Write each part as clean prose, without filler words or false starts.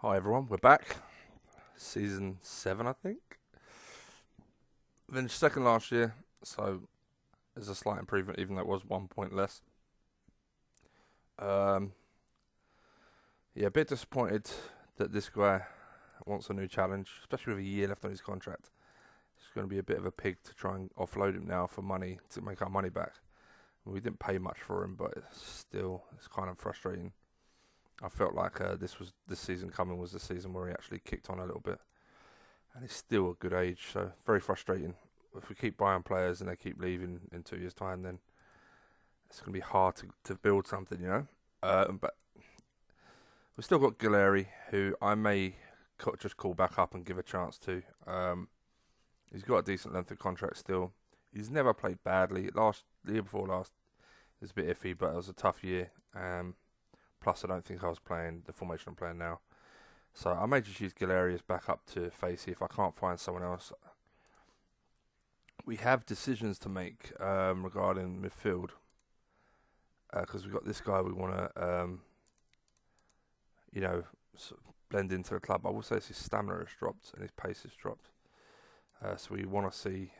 Hi everyone, we're back. Season 7, I think. Finished second last year, so there's a slight improvement, even though it was 1 point less. Um, yeah, a bit disappointed that this guy wants a new challenge, especially with a year left on his contract. It's going to be a bit of a pig to try and offload him now for money to make our money back. We didn't pay much for him, but it's kind of frustrating. I felt like this season coming was the season where he actually kicked on a little bit, and he's still a good age, so very frustrating. If we keep buying players and they keep leaving in 2 years' time, then it's going to be hard to build something, But we've still got Galeri, who I may just call back up and give a chance to. He's got a decent length of contract still. He's never played badly. The year before last, it was a bit iffy, but it was a tough year. Plus, I don't think I was playing the formation I'm playing now. So I may just use Galeri as backup to Facey if I can't find someone else. We have decisions to make regarding midfield because we've got this guy we want to, sort of blend into the club. I will say his stamina has dropped and his pace has dropped. So we want to see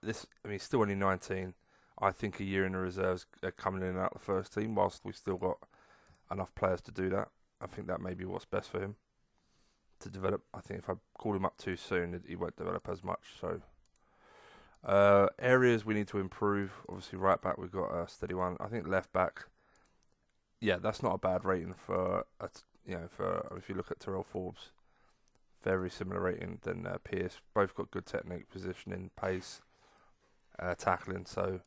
this. I mean, he's still only 19. I think a year in the reserves coming in and out of the first team, whilst we've still got enough players to do that. I think that may be what's best for him to develop. I think if I call him up too soon, he won't develop as much. So areas we need to improve. Obviously, right back we've got a steady one. I think left back, yeah, that's not a bad rating for if you look at Terrell Forbes, very similar rating than Pierce. Both got good technique, positioning, pace, tackling. So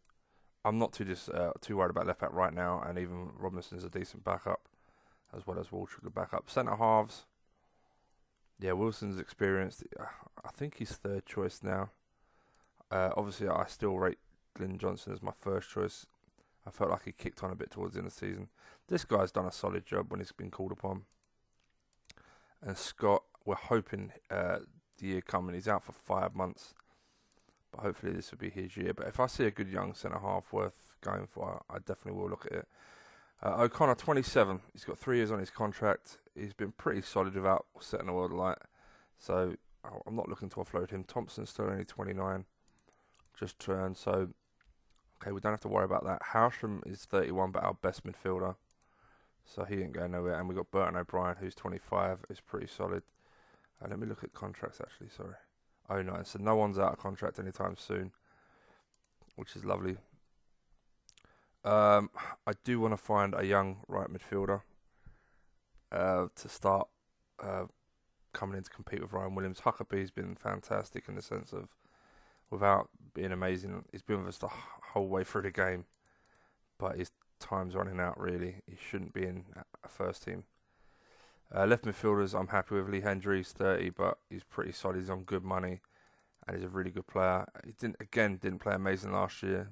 I'm not too worried about left back right now. And even Robinson's a decent backup, as well as Walsh, a good backup. Centre halves, yeah, Wilson's experienced. I think he's third choice now. Obviously, I still rate Glyn Johnson as my first choice. I felt like he kicked on a bit towards the end of the season. This guy's done a solid job when he's been called upon. And Scott, we're hoping the year coming, he's out for 5 months. But hopefully this will be his year. But if I see a good young centre-half worth going for, I definitely will look at it. O'Connor, 27. He's got 3 years on his contract. He's been pretty solid without setting the world alight. So I'm not looking to offload him. Thompson's still only 29. Just turned, so okay, we don't have to worry about that. Howsham is 31, but our best midfielder, so he ain't going nowhere. And we got Burton O'Brien, who's 25, is pretty solid. Let me look at contracts actually. Sorry. Oh no, so no one's out of contract anytime soon, which is lovely. I do want to find a young right midfielder to start coming in to compete with Ryan Williams. Huckabee's been fantastic in the sense of, without being amazing, he's been with us the whole way through the game, but his time's running out really. He shouldn't be in a first team. Left midfielders, I'm happy with. Lee Hendry's 30, but he's pretty solid. He's on good money, and he's a really good player. He didn't play amazing last year,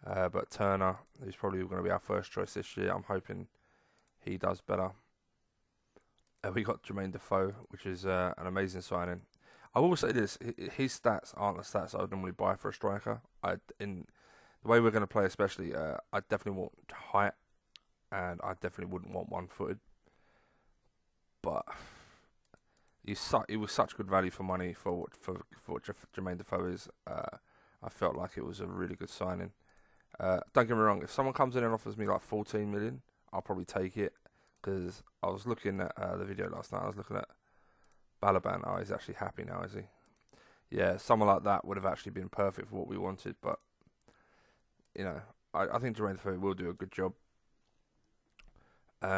but Turner, who's probably going to be our first choice this year, I'm hoping he does better. We got Jermaine Defoe, which is an amazing signing. I will say this: his stats aren't the stats I would normally buy for a striker. In the way we're going to play, especially, I definitely want height, and I definitely wouldn't want one-footed. But he was such good value for money for what Jermaine Defoe is. I felt like it was a really good signing. Don't get me wrong: if someone comes in and offers me like 14 million, I'll probably take it. Because I was looking at the video last night. I was looking at Balaban. Oh, he's actually happy now, is he? Yeah, someone like that would have actually been perfect for what we wanted. But, I think Jermaine Defoe will do a good job.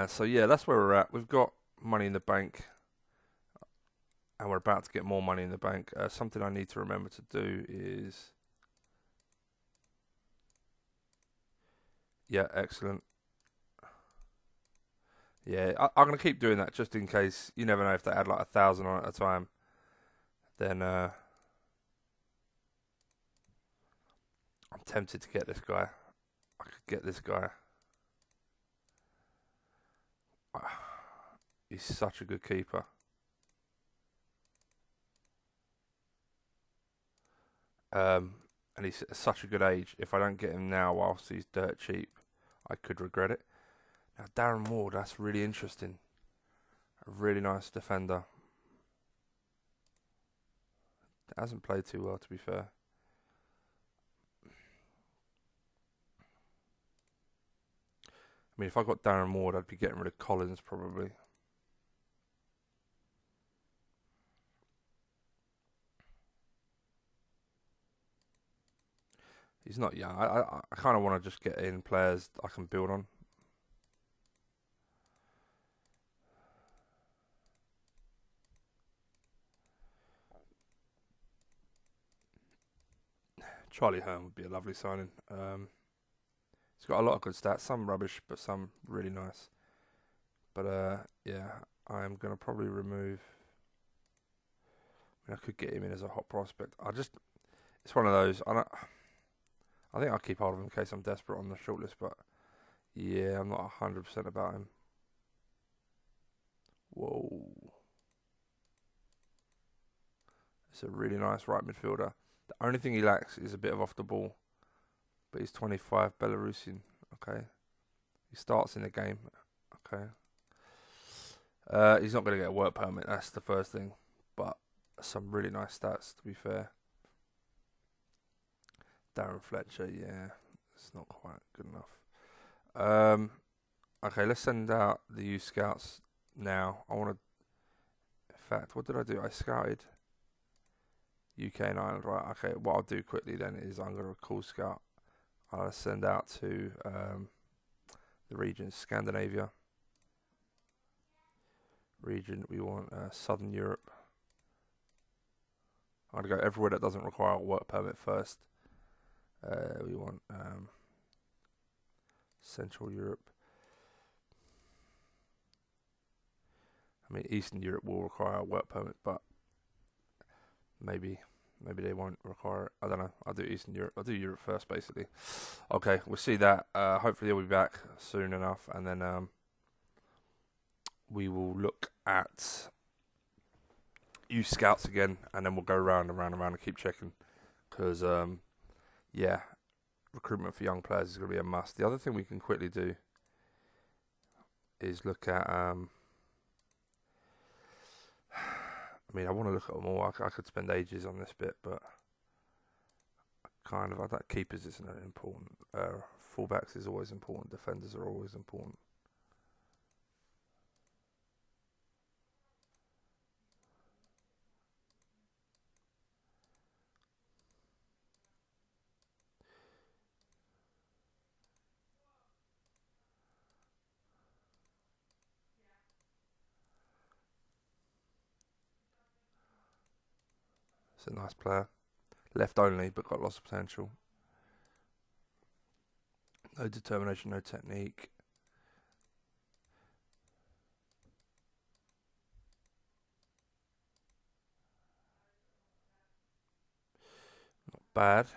So, yeah, that's where we're at. We've got money in the bank. And we're about to get more money in the bank. Something I need to remember to do is... Yeah, excellent. Yeah, I'm going to keep doing that just in case. You never know if they add like 1,000 on at a time. Then I'm tempted to get this guy. I could get this guy. He's such a good keeper. And he's at such a good age. If I don't get him now whilst he's dirt cheap, I could regret it. Now, Darren Ward, that's really interesting. A really nice defender. Hasn't played too well, to be fair. I mean, if I got Darren Ward, I'd be getting rid of Collins probably. He's not young. I kind of want to just get in players I can build on. Charlie Hearn would be a lovely signing. He's got a lot of good stats. Some rubbish, but some really nice. But yeah, I'm gonna probably remove. I mean, I could get him in as a hot prospect. It's one of those. I think I'll keep hold of him in case I'm desperate on the shortlist. But yeah, I'm not 100% about him. Whoa, it's a really nice right midfielder. The only thing he lacks is a bit of off the ball. But he's 25, Belarusian. Okay, he starts in the game. Okay, he's not going to get a work permit. That's the first thing. But some really nice stats, to be fair. Darren Fletcher, yeah, it's not quite good enough. Okay, let's send out the youth scouts now. I want to. In fact, what did I do? I scouted UK and Ireland, right? Okay, what I'll do quickly then is I'm going to call scout. I'll send out to the regions: Scandinavia region. We want Southern Europe. I'm going to go everywhere that doesn't require a work permit first. We want Central Europe. I mean, Eastern Europe will require a work permit, but maybe they won't require it. I don't know. I'll do Eastern Europe. I'll do Europe first, basically. Okay, we'll see that. Hopefully, they'll be back soon enough, and then we will look at youth scouts again, and then we'll go round and round and round and keep checking. Because, yeah, recruitment for young players is going to be a must. The other thing we can quickly do is look at. I mean, I want to look at them all. I could spend ages on this bit, but kind of. I think keepers isn't important. Fullbacks is always important. Defenders are always important. It's a nice player. Left only, but got lots of potential. No determination, no technique. Not bad.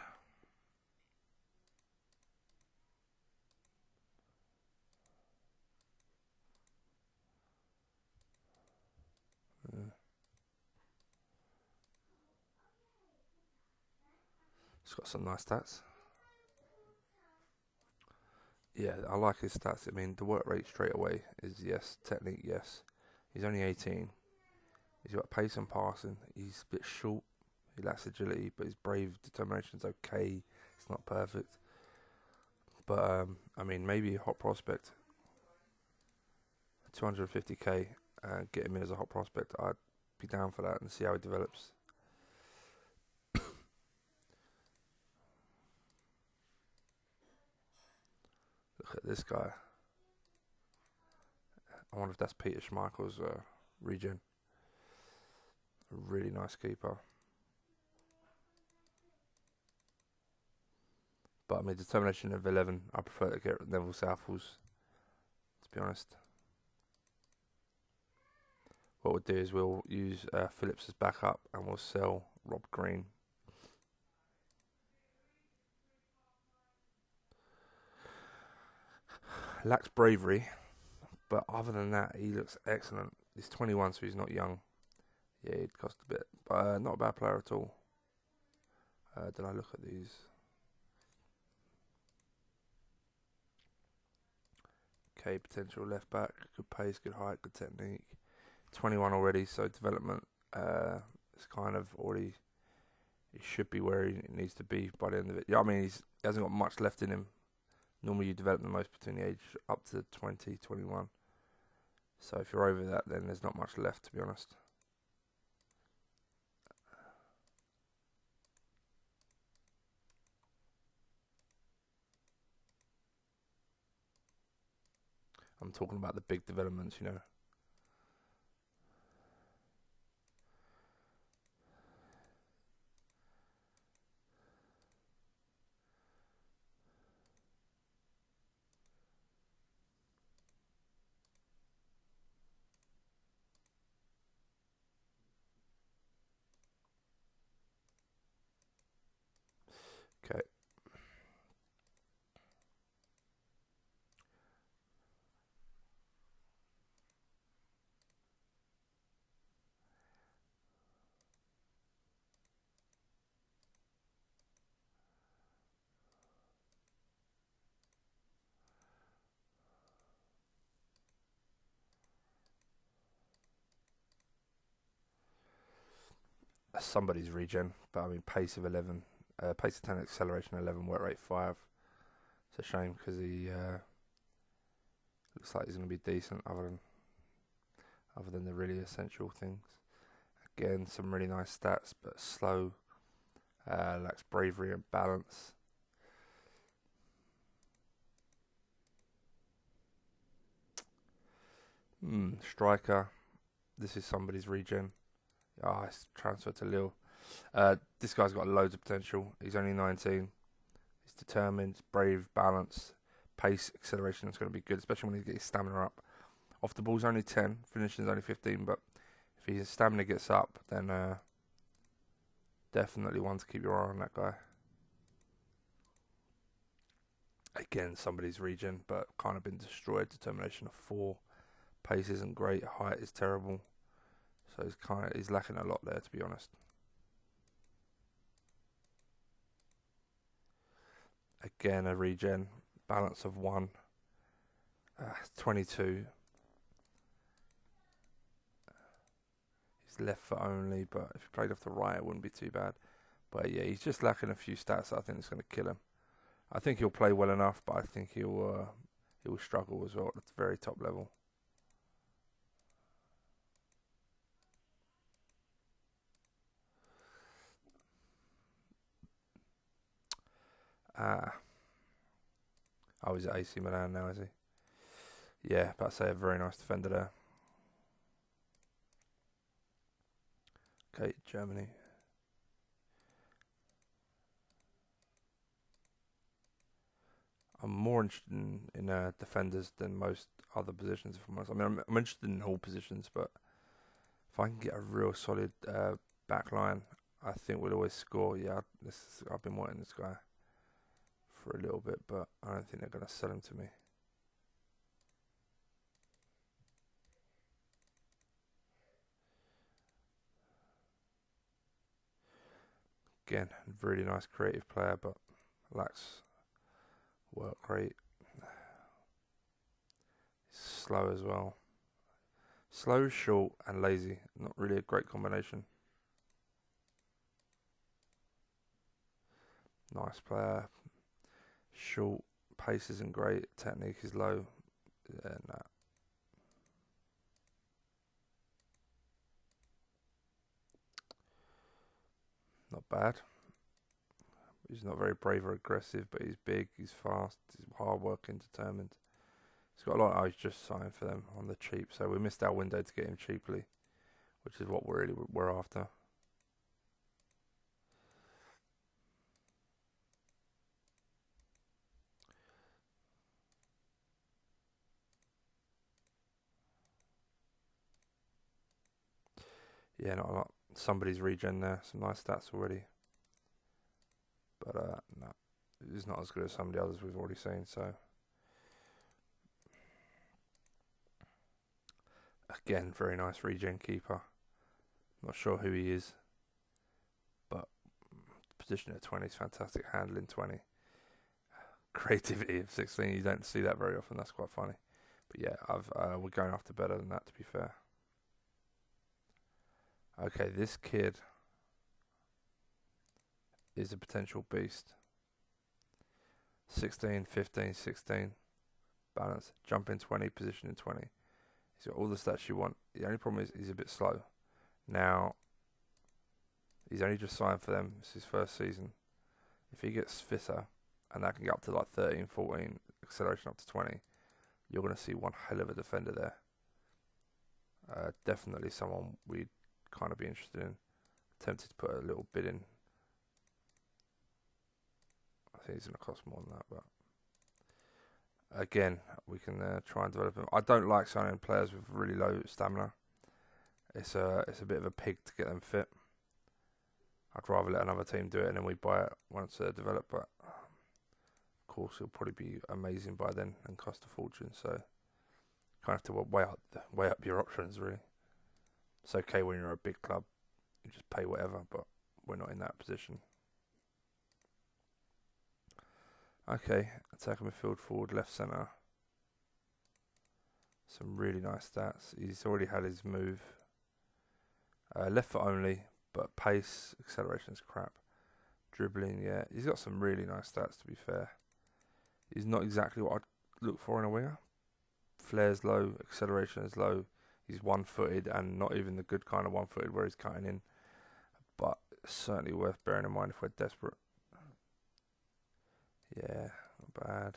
Yeah. He's got some nice stats. Yeah, I like his stats. I mean, the work rate straight away is yes. Technique, yes. He's only 18. He's got pace and passing. He's a bit short. He lacks agility, but his brave determination's okay. It's not perfect. But, I mean, maybe a hot prospect. 250k, get him in as a hot prospect. I'd be down for that and see how he develops. Look at this guy. I wonder if that's Peter Schmeichel's regen. A really nice keeper. But I mean, determination of 11. I prefer to get Neville Southall's, to be honest. What we'll do is we'll use Phillips as backup and we'll sell Rob Green. Lacks bravery, but other than that, he looks excellent. He's 21, so he's not young. Yeah, he'd cost a bit, but not a bad player at all. Did I look at these? Okay, potential left back, good pace, good height, good technique. 21 already, so development is kind of already. He should be where he needs to be by the end of it. Yeah, I mean, he hasn't got much left in him. Normally, you develop the most between the age up to 20, 21. So if you're over that, then there's not much left, to be honest. I'm talking about the big developments, you know. Okay. Somebody's regen, but I mean, pace of 11, pace of 10, acceleration 11, work rate 5. It's a shame because he looks like he's going to be decent other than the really essential things. Again, some really nice stats, but slow, lacks bravery and balance. Striker. This is somebody's regen. Ah, it's transferred to Lille. This guy's got loads of potential. He's only 19. He's determined, brave, balanced, pace, acceleration is going to be good, especially when he gets his stamina up. Off the ball's only 10, finishing's only 15, but if his stamina gets up, then definitely one to keep your eye on that guy. Again, somebody's regen, but kind of been destroyed. Determination of 4. Pace isn't great. Height is terrible. So he's lacking a lot there, to be honest. Again, a regen. Balance of 1. 22. He's left foot only, but if he played off the right, it wouldn't be too bad. But yeah, he's just lacking a few stats that I think is going to kill him. I think he'll play well enough, but I think he will struggle as well at the very top level. Oh, he's at AC Milan now, is he? Yeah, but I say a very nice defender there. Okay, Germany. I'm more interested in defenders than most other positions. If I'm honest. I mean, I'm interested in all positions, but if I can get a real solid back line, I think we'll always score. Yeah, I've been wanting this guy for a little bit, but I don't think they're going to sell him to me. Again, really nice creative player, but lacks work rate. Slow as well. Slow, short, and lazy. Not really a great combination. Nice player. Short, pace isn't great. Technique is low. Yeah, nah. Not bad. He's not very brave or aggressive, but he's big, he's fast, he's hard working, determined. He's got a lot. He's just signed for them on the cheap, so we missed our window to get him cheaply, which is what we're after. Yeah, not a lot. Somebody's regen there. Some nice stats already, but no, he's not as good as some of the others we've already seen. So again, very nice regen keeper. Not sure who he is, but position at 20 is fantastic. Handling 20, creativity of 16. You don't see that very often. That's quite funny. But yeah, we're going after better than that. To be fair. Okay, this kid is a potential beast. 16, 15, 16. Balance. Jump in 20, position in 20. He's got all the stats you want. The only problem is he's a bit slow. Now, he's only just signed for them. It's his first season. If he gets fitter, and that can get up to like 13, 14, acceleration up to 20, you're going to see one hell of a defender there. Definitely someone we'd kind of be interested in. Tempted to put a little bid in. I think he's going to cost more than that, but again, we can try and develop him. I don't like signing players with really low stamina. It's a bit of a pig to get them fit. I'd rather let another team do it and then we buy it once they're developed. But of course, it'll probably be amazing by then and cost a fortune. So kind of have to weigh up your options really. It's okay when you're a big club, you just pay whatever, but we're not in that position. Okay, attacking midfield, forward, left centre. Some really nice stats. He's already had his move. Left foot only, but pace, acceleration is crap. Dribbling, yeah. He's got some really nice stats, to be fair. He's not exactly what I'd look for in a winger. Flair's low, acceleration is low. He's one-footed and not even the good kind of one-footed where he's cutting in. But certainly worth bearing in mind if we're desperate. Yeah, not bad.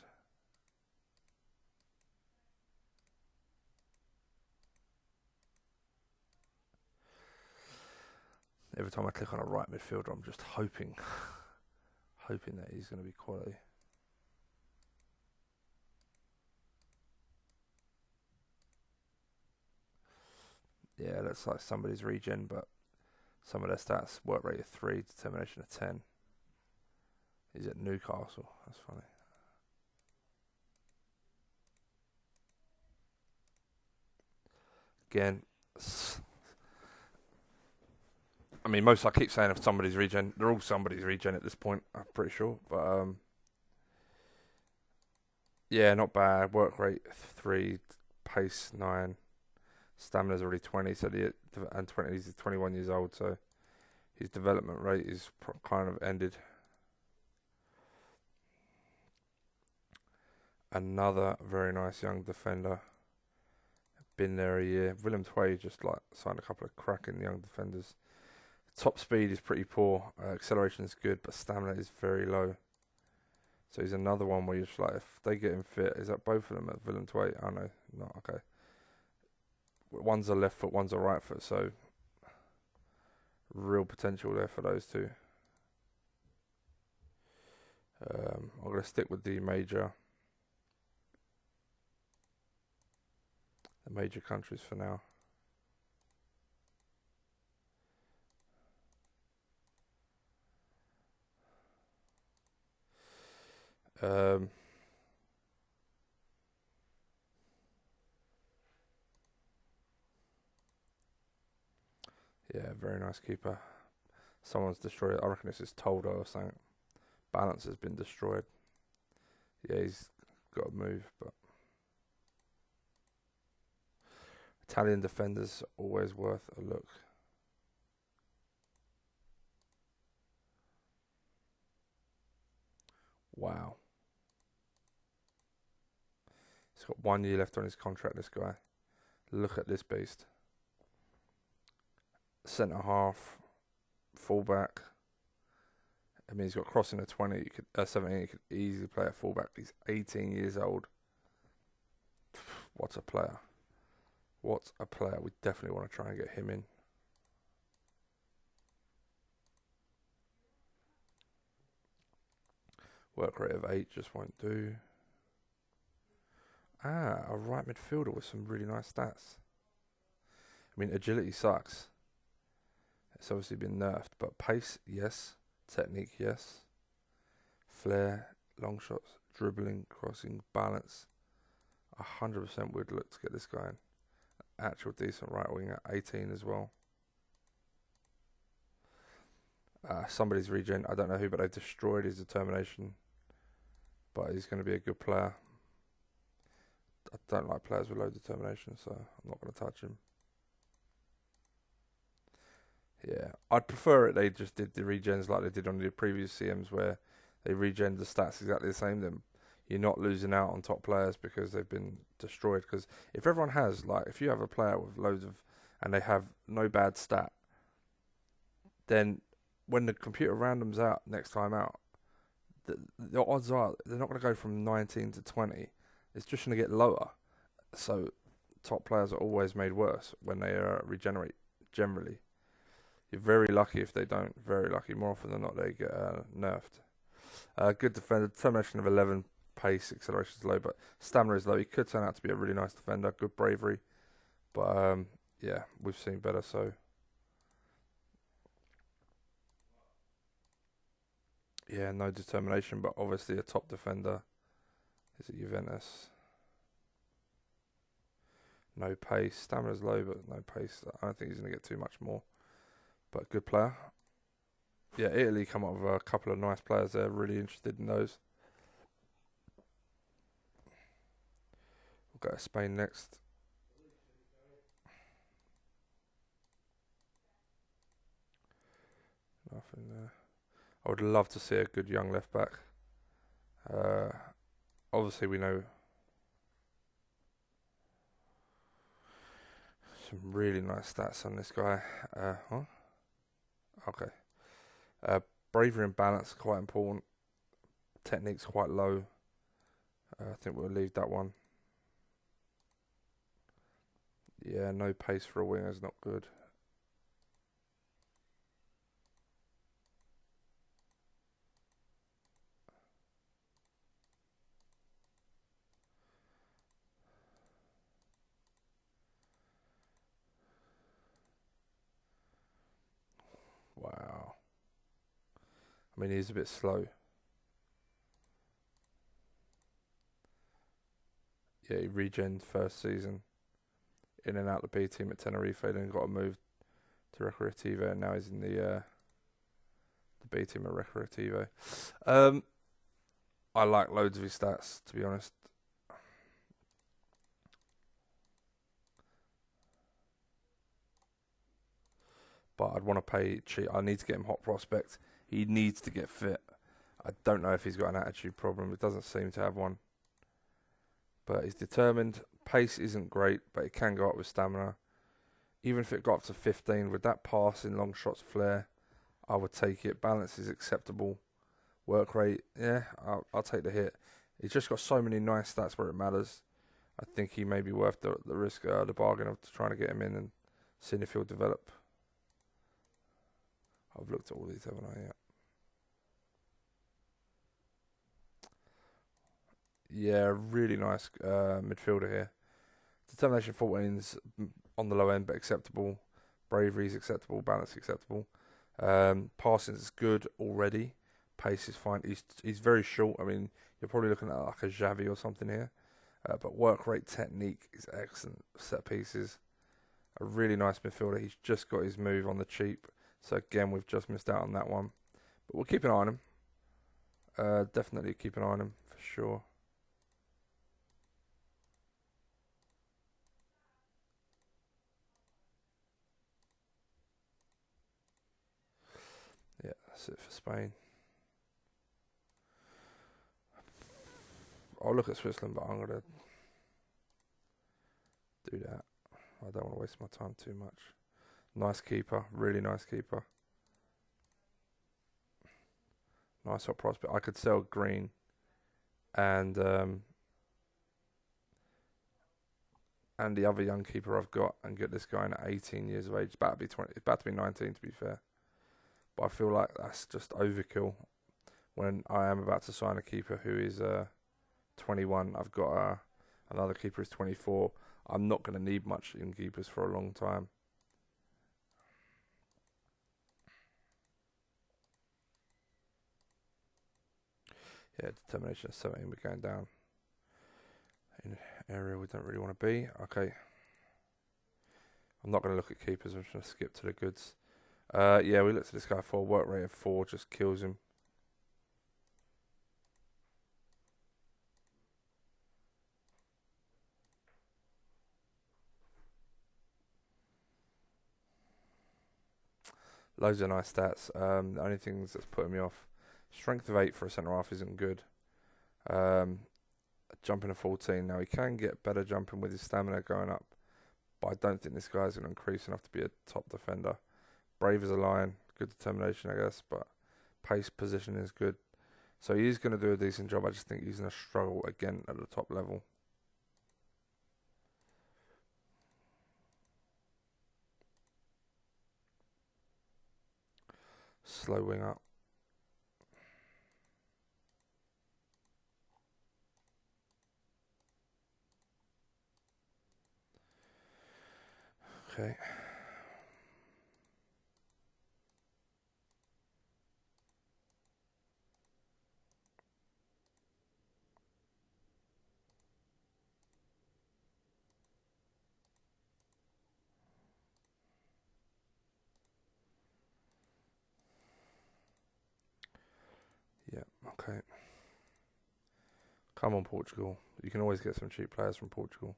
Every time I click on a right midfielder, I'm just hoping that he's going to be quality. Yeah, looks like somebody's regen, but some of their stats: work rate of 3, determination of 10. He's at Newcastle. That's funny. Again, I mean, I keep saying if somebody's regen, they're all somebody's regen at this point, I'm pretty sure. But yeah, not bad. Work rate 3, pace 9, stamina's already 20, so and 20. He's 21 years old, so his development rate is kind of ended. Another very nice young defender. Been there a year. Willem Twey just like signed a couple of cracking young defenders. Top speed is pretty poor. Acceleration is good, but stamina is very low. So he's another one where you're just like, if they get him fit, is that both of them at Willem Twey? Oh no, not okay. One's a left foot, one's a right foot, so real potential there for those two. I'm going to stick with the major countries for now. Yeah, very nice keeper. Someone's destroyed it. I reckon this is Toldo or something. Balance has been destroyed. Yeah, he's got to move, but Italian defenders always worth a look. Wow. He's got 1 year left on his contract, this guy. Look at this beast. Centre half, fullback. I mean, he's got crossing at 20, 17. He could easily play at fullback. He's 18 years old. What a player. What a player. We definitely want to try and get him in. Work rate of 8 just won't do. A right midfielder with some really nice stats. I mean, agility sucks. It's obviously been nerfed, but pace, yes. Technique, yes. Flair, long shots, dribbling, crossing, balance. 100% would look to get this guy in. Actual decent right wing at 18 as well. Somebody's regen. I don't know who, but they've destroyed his determination. But he's going to be a good player. I don't like players with low determination, so I'm not going to touch him. Yeah, I'd prefer it. They just did the regens like they did on the previous CMs, where they regen the stats exactly the same. Then you're not losing out on top players because they've been destroyed. Because if everyone has, like, if you have a player with loads of, and they have no bad stat, then when the computer randoms out next time out, the odds are they're not going to go from 19 to 20. It's just going to get lower. So top players are always made worse when they regenerate. Generally, you're very lucky if they don't. Very lucky. More often than not, they get nerfed. Good defender. Determination of 11. Pace, acceleration is low, but stamina is low. He could turn out to be a really nice defender. Good bravery. But yeah, we've seen better. So yeah, no determination, but obviously a top defender is at Juventus. No pace. Stamina's low, but no pace. I don't think he's going to get too much more. But good player. Yeah, Italy come up with a couple of nice players there. Really interested in those. We'll go to Spain next. Nothing there. I would love to see a good young left back. Uh, obviously, we know some really nice stats on this guy. Huh? Okay. Uh, bravery and balance quite important. Technique's quite low. I think we'll leave that one. Yeah, no pace for a winger is not good. Wow. I mean, he's a bit slow. Yeah, he regened first season. In and out the B team at Tenerife, then got a move to Recreativa, and now he's in the B team at Recreativa. Um, I like loads of his stats, to be honest. But I'd want to pay cheap. I need to get him hot prospect. He needs to get fit. I don't know if he's got an attitude problem. It doesn't seem to have one. But he's determined. Pace isn't great, but it can go up with stamina. Even if it got up to 15, with that pass in long shots flair, I would take it. Balance is acceptable. Work rate, yeah, I'll take the hit. He's just got so many nice stats where it matters. I think he may be worth the risk, the bargain of trying to get him in and seeing if he'll develop. I've looked at all these, haven't I? Yeah. Yeah, really nice midfielder here. Determination 14's on the low end, but acceptable. Bravery is acceptable. Balance acceptable. Passing is good already. Pace is fine. He's very short. I mean, you're probably looking at like a Xavi or something here. But work rate, technique is excellent. Set pieces, a really nice midfielder. He's just got his move on the cheap. So again, we've just missed out on that one. But we'll keep an eye on him. Definitely keep an eye on him for sure. Yeah, that's it for Spain. I'll look at Switzerland, but I'm gonna do that. I don't want to waste my time too much. Nice keeper, really nice keeper. Nice hot prospect. I could sell Green and and the other young keeper I've got and get this guy in at 18 years of age. It's about to be 20. It's about to be 19 to be fair. But I feel like that's just overkill when I am about to sign a keeper who is 21. I've got another keeper who's 24. I'm not going to need much in keepers for a long time. Yeah, determination of 17. We're going down in an area we don't really want to be. Okay. I'm not going to look at keepers. I'm just going to skip to the goods. Yeah, we looked at this guy for work rate of 4, just kills him. Loads of nice stats. The only things that's putting me off, strength of 8 for a centre half isn't good. Um, jumping to 14. Now he can get better jumping with his stamina going up, but I don't think this guy's going to increase enough to be a top defender. Brave as a lion, good determination, I guess, but pace, position is good. So he's going to do a decent job. I just think he's going to struggle again at the top level. Slow wing up. Okay. Yeah, okay. Come on, Portugal. You can always get some cheap players from Portugal.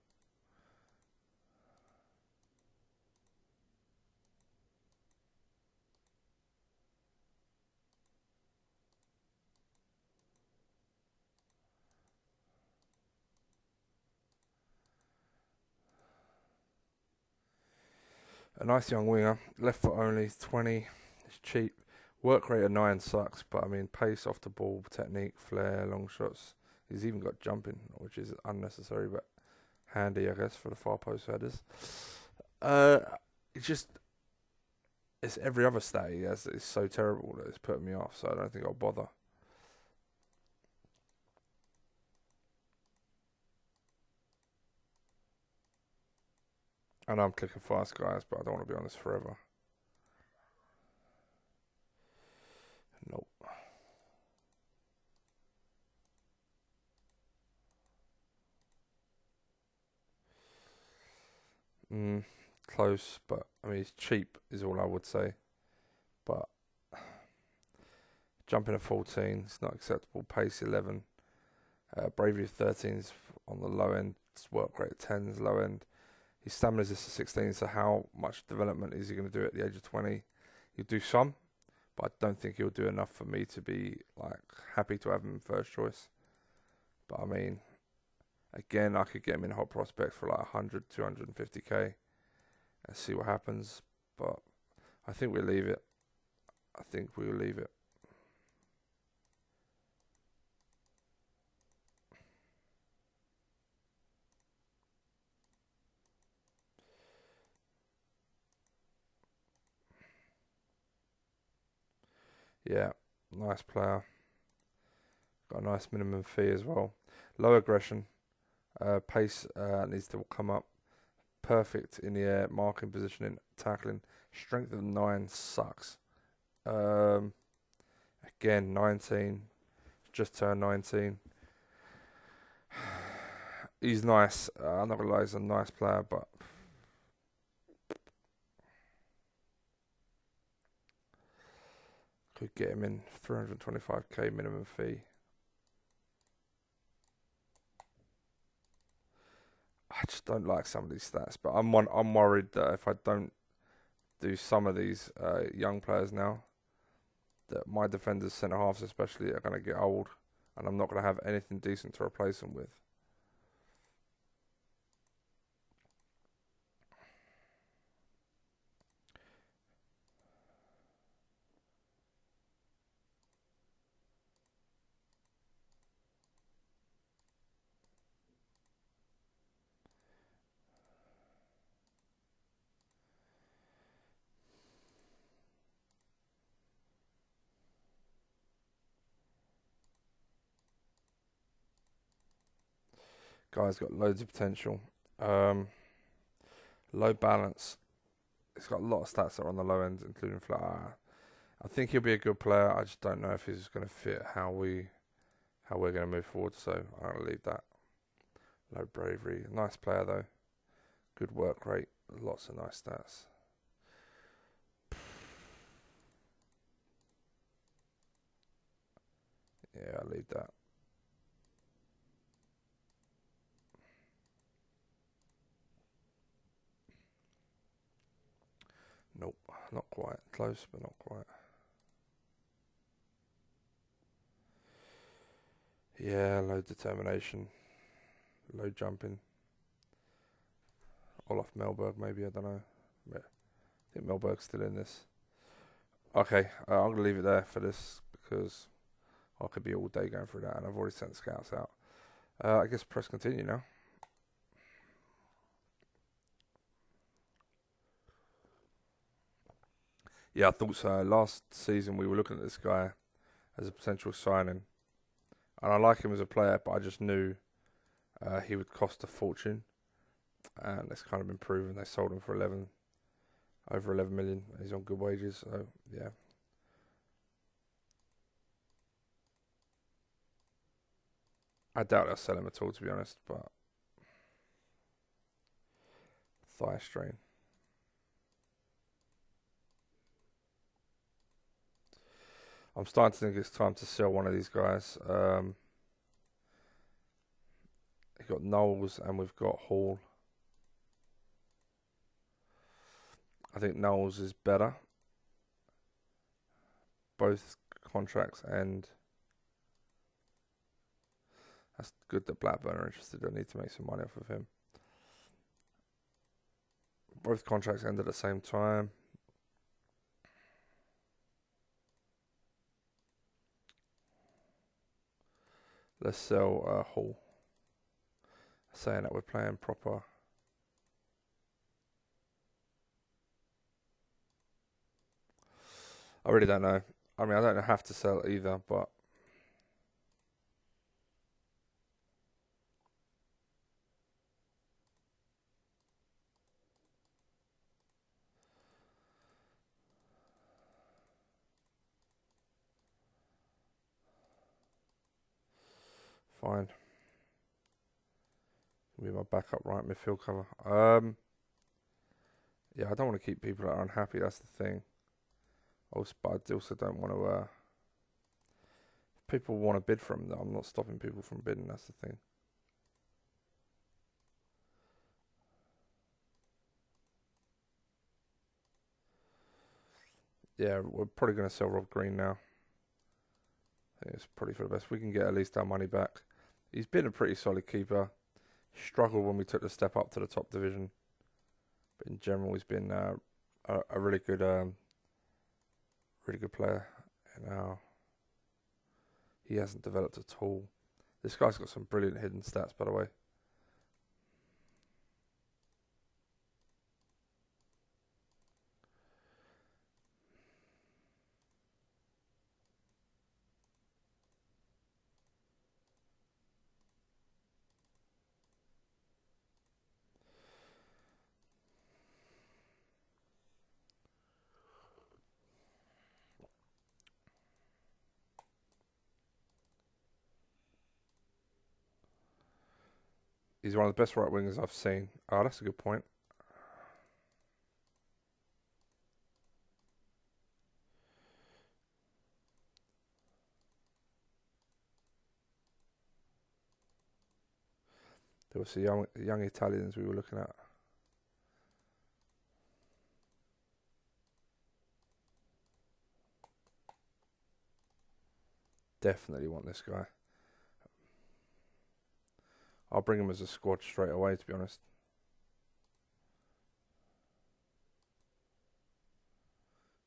A nice young winger. Left foot only, 20. It's cheap. Work rate of 9 sucks, but I mean, pace off the ball, technique, flair, long shots. He's even got jumping, which is unnecessary, but handy, I guess, for the far post headers. Uh, it's just, it's every other stat he has that is so terrible that it's putting me off, so I don't think I'll bother. I know I'm clicking fast, guys, but I don't want to be on this forever. Nope. Mm, close, but I mean, it's cheap, is all I would say. But jumping at 14 is not acceptable. Pace 11. Bravery of 13 is on the low end. Work rate 10 is low end. His stamina is just a 16, so how much development is he going to do at the age of 20? He'll do some, but I don't think he'll do enough for me to be like happy to have him first choice. But I mean, again, I could get him in hot prospect for like 100, 250k and see what happens. But I think we'll leave it. I think we'll leave it. Yeah, nice player. Got a nice minimum fee as well. Low aggression. Pace needs to come up. Perfect in the air, marking, positioning, tackling. Strength of 9 sucks. Um, again, 19. Just turned 19. He's nice. I'm not gonna lie, he's a nice player, but could get him in 325k minimum fee. I just don't like some of these stats, but I'm worried that if I don't do some of these young players now, that my defenders, centre halves especially, are going to get old, and I'm not going to have anything decent to replace them with. Guy's got loads of potential. Um, low balance. He's got a lot of stats that are on the low end, including flat. I think he'll be a good player. I just don't know if he's going to fit how we're going to move forward. So I'll leave that. Low bravery. Nice player though. Good work rate. Lots of nice stats. Yeah, I'll leave that. Nope. Not quite. Close, but not quite. Yeah, low determination. Low jumping. Olaf Melberg, maybe, I don't know. I think Melberg's still in this. Okay, I'm going to leave it there for this because I could be all day going through that and I've already sent scouts out. I guess press continue now. Yeah, I thought so. Last season we were looking at this guy as a potential signing. And I like him as a player, but I just knew he would cost a fortune. And it's kind of been proven. They sold him for over 11 million. He's on good wages, so yeah. I doubt they'll sell him at all, to be honest, but thigh strain. I'm starting to think it's time to sell one of these guys. We've got Knowles and we've got Hall. I think Knowles is better. Both contracts end. That's good that Blackburn are interested. I need to make some money off of him. Both contracts end at the same time. Let's sell Hall. Saying that we're playing proper. I really don't know. I mean, I don't have to sell either, but fine. Be my backup right midfield cover. Yeah, I don't want to keep people that are unhappy. That's the thing. But I also don't want to. If people want to bid from them, I'm not stopping people from bidding. That's the thing. Yeah, we're probably going to sell Rob Green now. I think it's probably for the best. We can get at least our money back. He's been a pretty solid keeper. Struggled when we took the step up to the top division, but in general, he's been a really good player. And now he hasn't developed at all. This guy's got some brilliant hidden stats, by the way. He's one of the best right wingers I've seen. Oh, that's a good point. There was the young Italians we were looking at. Definitely want this guy. I'll bring him as a squad straight away, to be honest.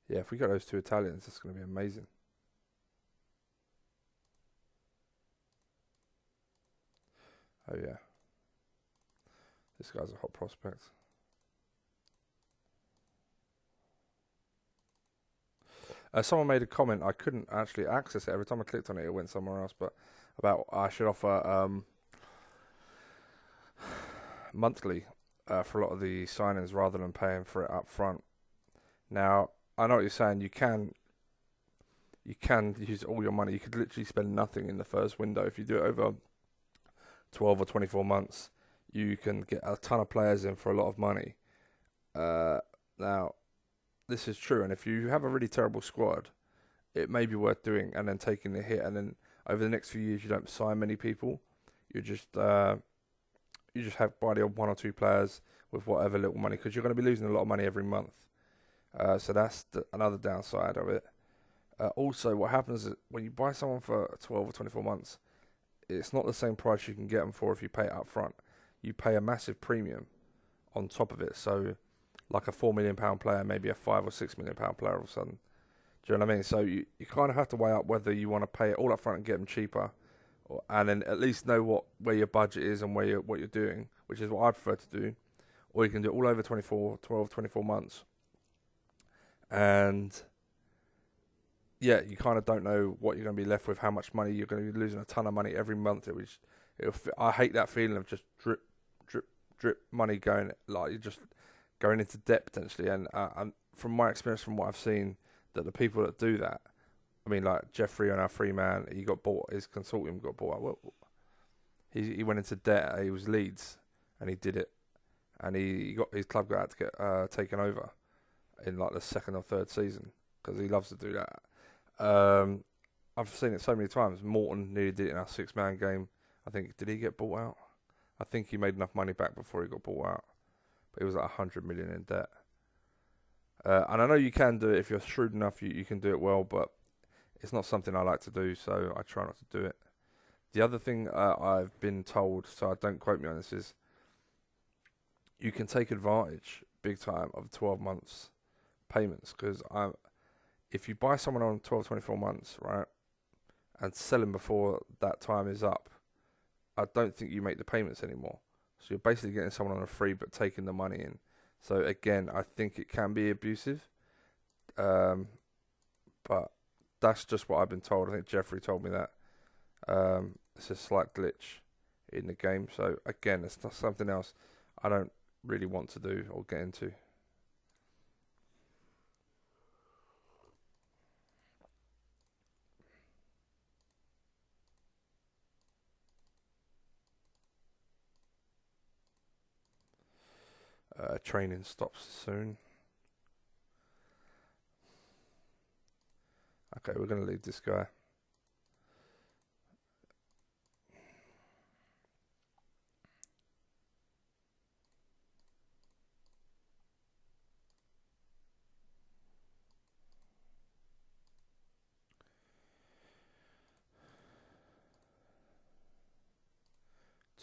Yeah, if we got those two Italians, that's going to be amazing. Oh, yeah. This guy's a hot prospect. Someone made a comment. I couldn't actually access it. Every time I clicked on it, it went somewhere else. But about I should offer monthly for a lot of the signings rather than paying for it up front. Now, I know what you're saying. You can use all your money. You could literally spend nothing in the first window. If you do it over 12 or 24 months, you can get a ton of players in for a lot of money. Now, this is true, and if you have a really terrible squad, it may be worth doing and then taking the hit, and then over the next few years you don't sign many people. You just have buy the odd one or two players with whatever little money, because you're going to be losing a lot of money every month. So that's another downside of it. Also, what happens is when you buy someone for 12 or 24 months, it's not the same price you can get them for if you pay it up front. You pay a massive premium on top of it. So, like a £4 million player, maybe a £5 or £6 million player all of a sudden. Do you know what I mean? So you kind of have to weigh up whether you want to pay it all up front and get them cheaper, and then at least know where your budget is and what you're doing, which is what I prefer to do. Or you can do it all over 24 months. And yeah, you kind of don't know what you're going to be left with, how much money you're going to be losing a ton of money every month. I hate that feeling of just drip, drip, drip money going, like you're just going into debt potentially. And from my experience, from what I've seen, that the people that do that, I mean, like Jeffrey on our free man, he got bought, his consortium got bought out. Well, he went into debt. He was Leeds, and he did it, and he got his club got to get taken over in like the second or third season because he loves to do that. I've seen it so many times. Morton nearly did it in our 6-man game. I think, did he get bought out? I think he made enough money back before he got bought out, but he was like 100 million in debt. And I know you can do it if you're shrewd enough. You can do it well, but it's not something I like to do, so I try not to do it. The other thing I've been told, so don't quote me on this, is you can take advantage big time of 12 months payments, because if you buy someone on 12, 24 months, right, and sell them before that time is up, I don't think you make the payments anymore. So you're basically getting someone on a free but taking the money in. So again, I think it can be abusive, but that's just what I've been told. I think Jeffrey told me that. It's a slight glitch in the game. So again, it's not something else I don't really want to do or get into. Training stops soon. Okay, we're going to leave this guy.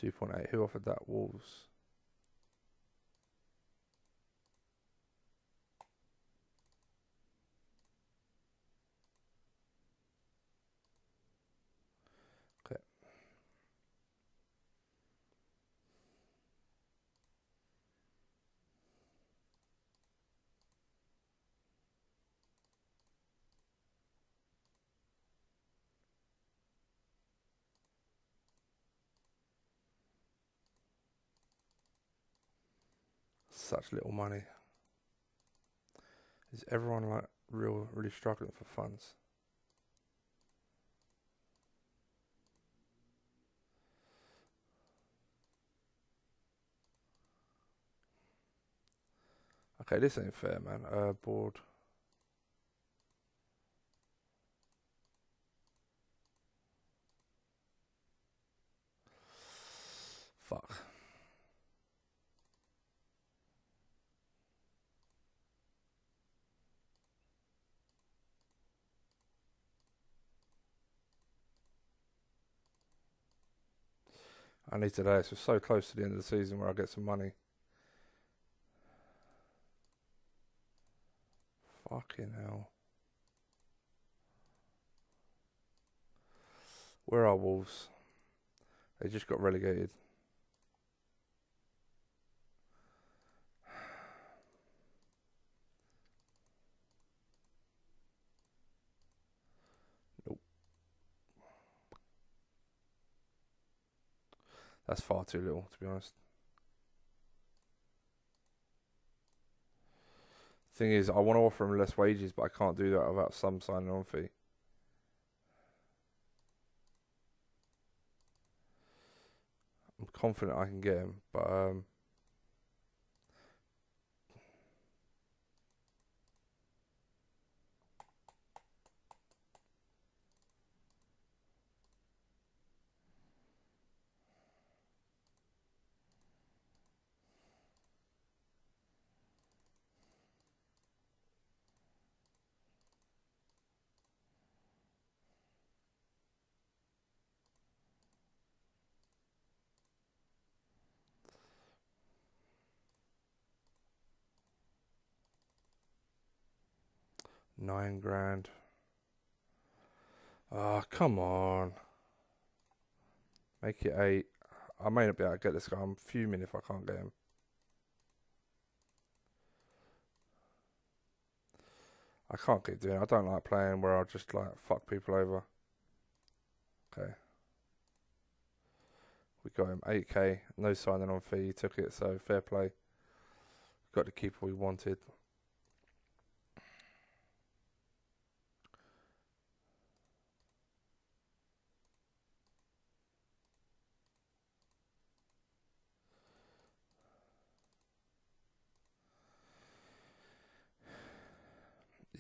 $2.8. Who offered that? Wolves. Okay. Such little money. Is everyone like really struggling for funds? Okay, this ain't fair, man. Board. Fuck. I need today. It's so close to the end of the season where I get some money. Fucking hell. Where are Wolves? They just got relegated. Nope. That's far too little, to be honest. Thing is, I want to offer him less wages, but I can't do that without some signing on fee. I'm confident I can get him, but 9 grand. Ah, come on. Make it 8. I may not be able to get this guy. I'm fuming if I can't get him. I can't keep doing it. I don't like playing where I'll just like fuck people over. Okay. We got him 8k. No signing on fee. He took it, so fair play. Got the keeper we wanted.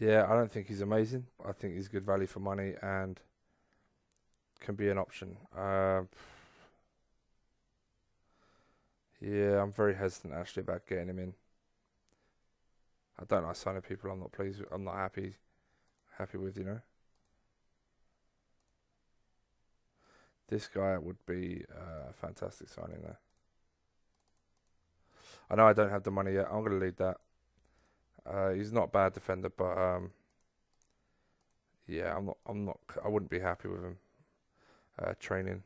Yeah, I don't think he's amazing. I think he's good value for money and can be an option. Yeah, I'm very hesitant actually about getting him in. I don't like signing people I'm not pleased with. I'm not happy with, you know. This guy would be a fantastic signing there. I know I don't have the money yet. I'm going to lead that. He's not a bad defender, but yeah, I wouldn't be happy with him training.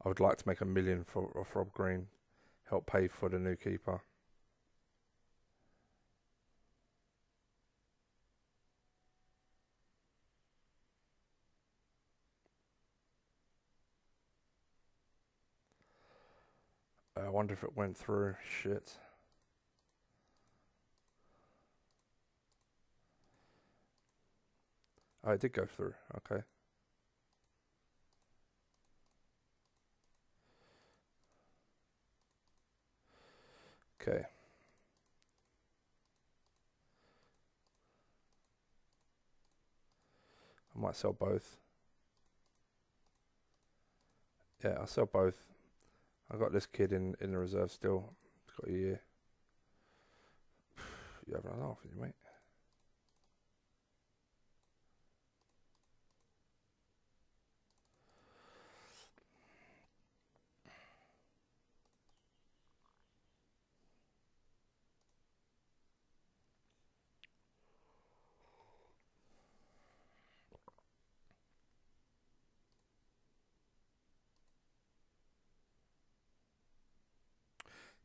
I would like to make 1 million off Rob Green, help pay for the new keeper. I wonder if it went through. Shit. Oh, it did go through. Okay. Okay. I might sell both. Yeah, I'll sell both. I got this kid in the reserve still. He's got a year. You having a laugh, you mate?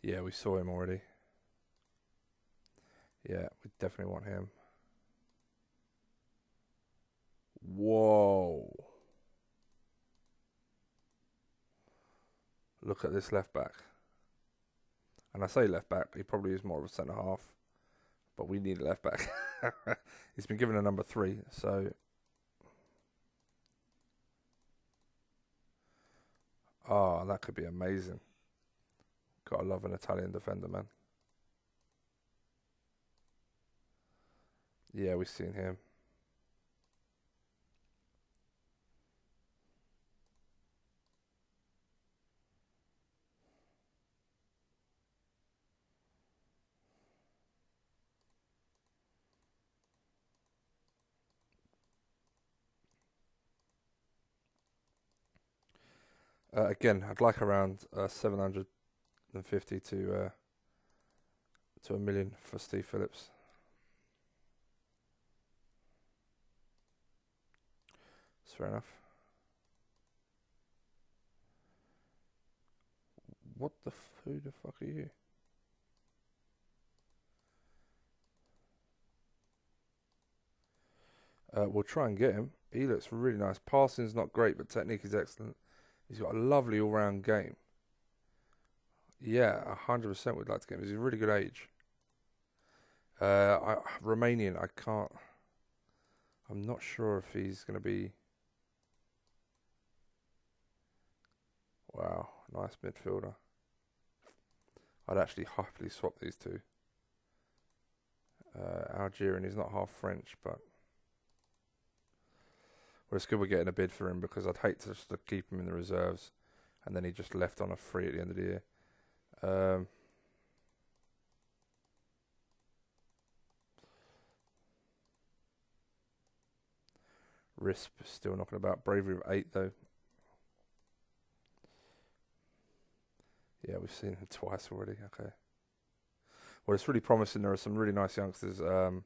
Yeah, we saw him already. Yeah, we definitely want him. Whoa. Look at this left back. And I say left back, he probably is more of a centre half. But we need a left back. He's been given a number 3, so. Oh, that could be amazing. Gotta love an Italian defender, man. Yeah, we've seen him. Again, I'd like around 750 to 1 million for Steve Phillips. That's fair enough. Who the fuck are you? We'll try and get him. He looks really nice. Passing's not great, but technique is excellent. He's got a lovely all-round game. Yeah, 100% we'd like to get him. He's a really good age. Romanian, I can't. I'm not sure if he's going to be. Wow, nice midfielder. I'd actually happily swap these two. Algerian, he's not half French, but. Well, it's good we're getting a bid for him because I'd hate to just keep him in the reserves and then he just left on a free at the end of the year. Um, Risp still knocking about. Bravery of 8 though. Yeah, we've seen him twice already. Okay. Well, it's really promising. There are some really nice youngsters around,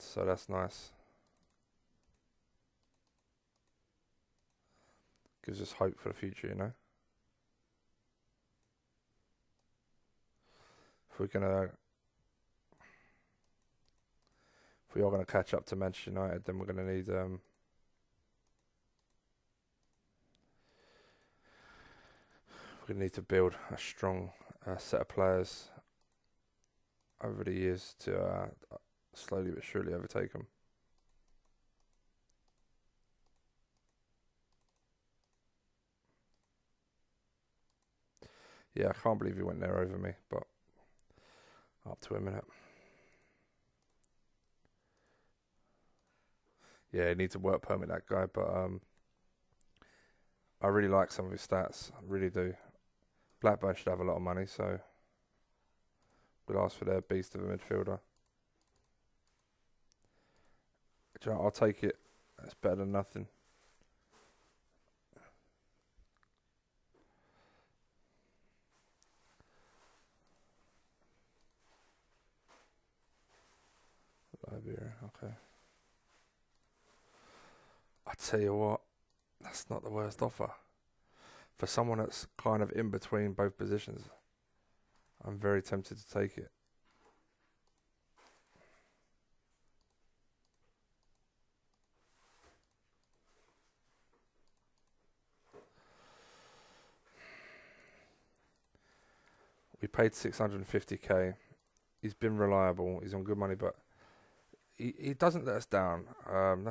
so that's nice. Gives us hope for the future, you know. If we're gonna, if we are gonna catch up to Manchester United, then we're gonna need to build a strong set of players over the years to slowly but surely overtake them. Yeah, I can't believe he went there over me, but up to him, innit? Yeah, he needs a work permit, that guy, but I really like some of his stats. I really do. Blackburn should have a lot of money, so we'll ask for their beast of a midfielder. Do you know, I'll take it. It's better than nothing. Liberia, okay. I tell you what, that's not the worst offer. For someone that's kind of in between both positions, I'm very tempted to take it. We paid 650k. He's been reliable. He's on good money, but he doesn't let us down. I'm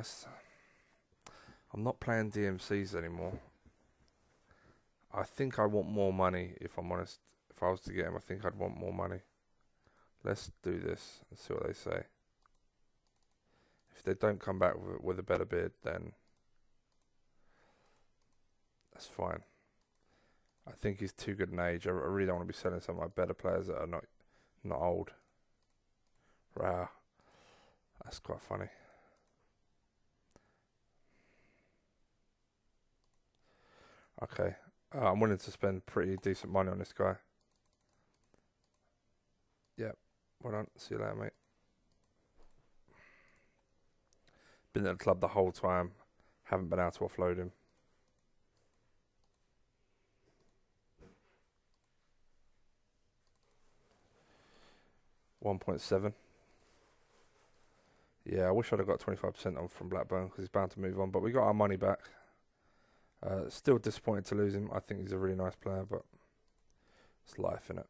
not playing DMCs anymore. I think I want more money, if I'm honest. If I was to get him, I think I'd want more money. Let's do this and see what they say. If they don't come back with a better bid, then that's fine. I think he's too good an age. I really don't want to be selling some of my better players that are not old. Wow, that's quite funny. Okay, I'm willing to spend pretty decent money on this guy. Yep, well done. See you later, mate. Been at the club the whole time. Haven't been able to offload him. 1.7. Yeah, I wish I'd have got 25% on from Blackburn because he's bound to move on. But we got our money back. Still disappointed to lose him. I think he's a really nice player, but it's life, innit?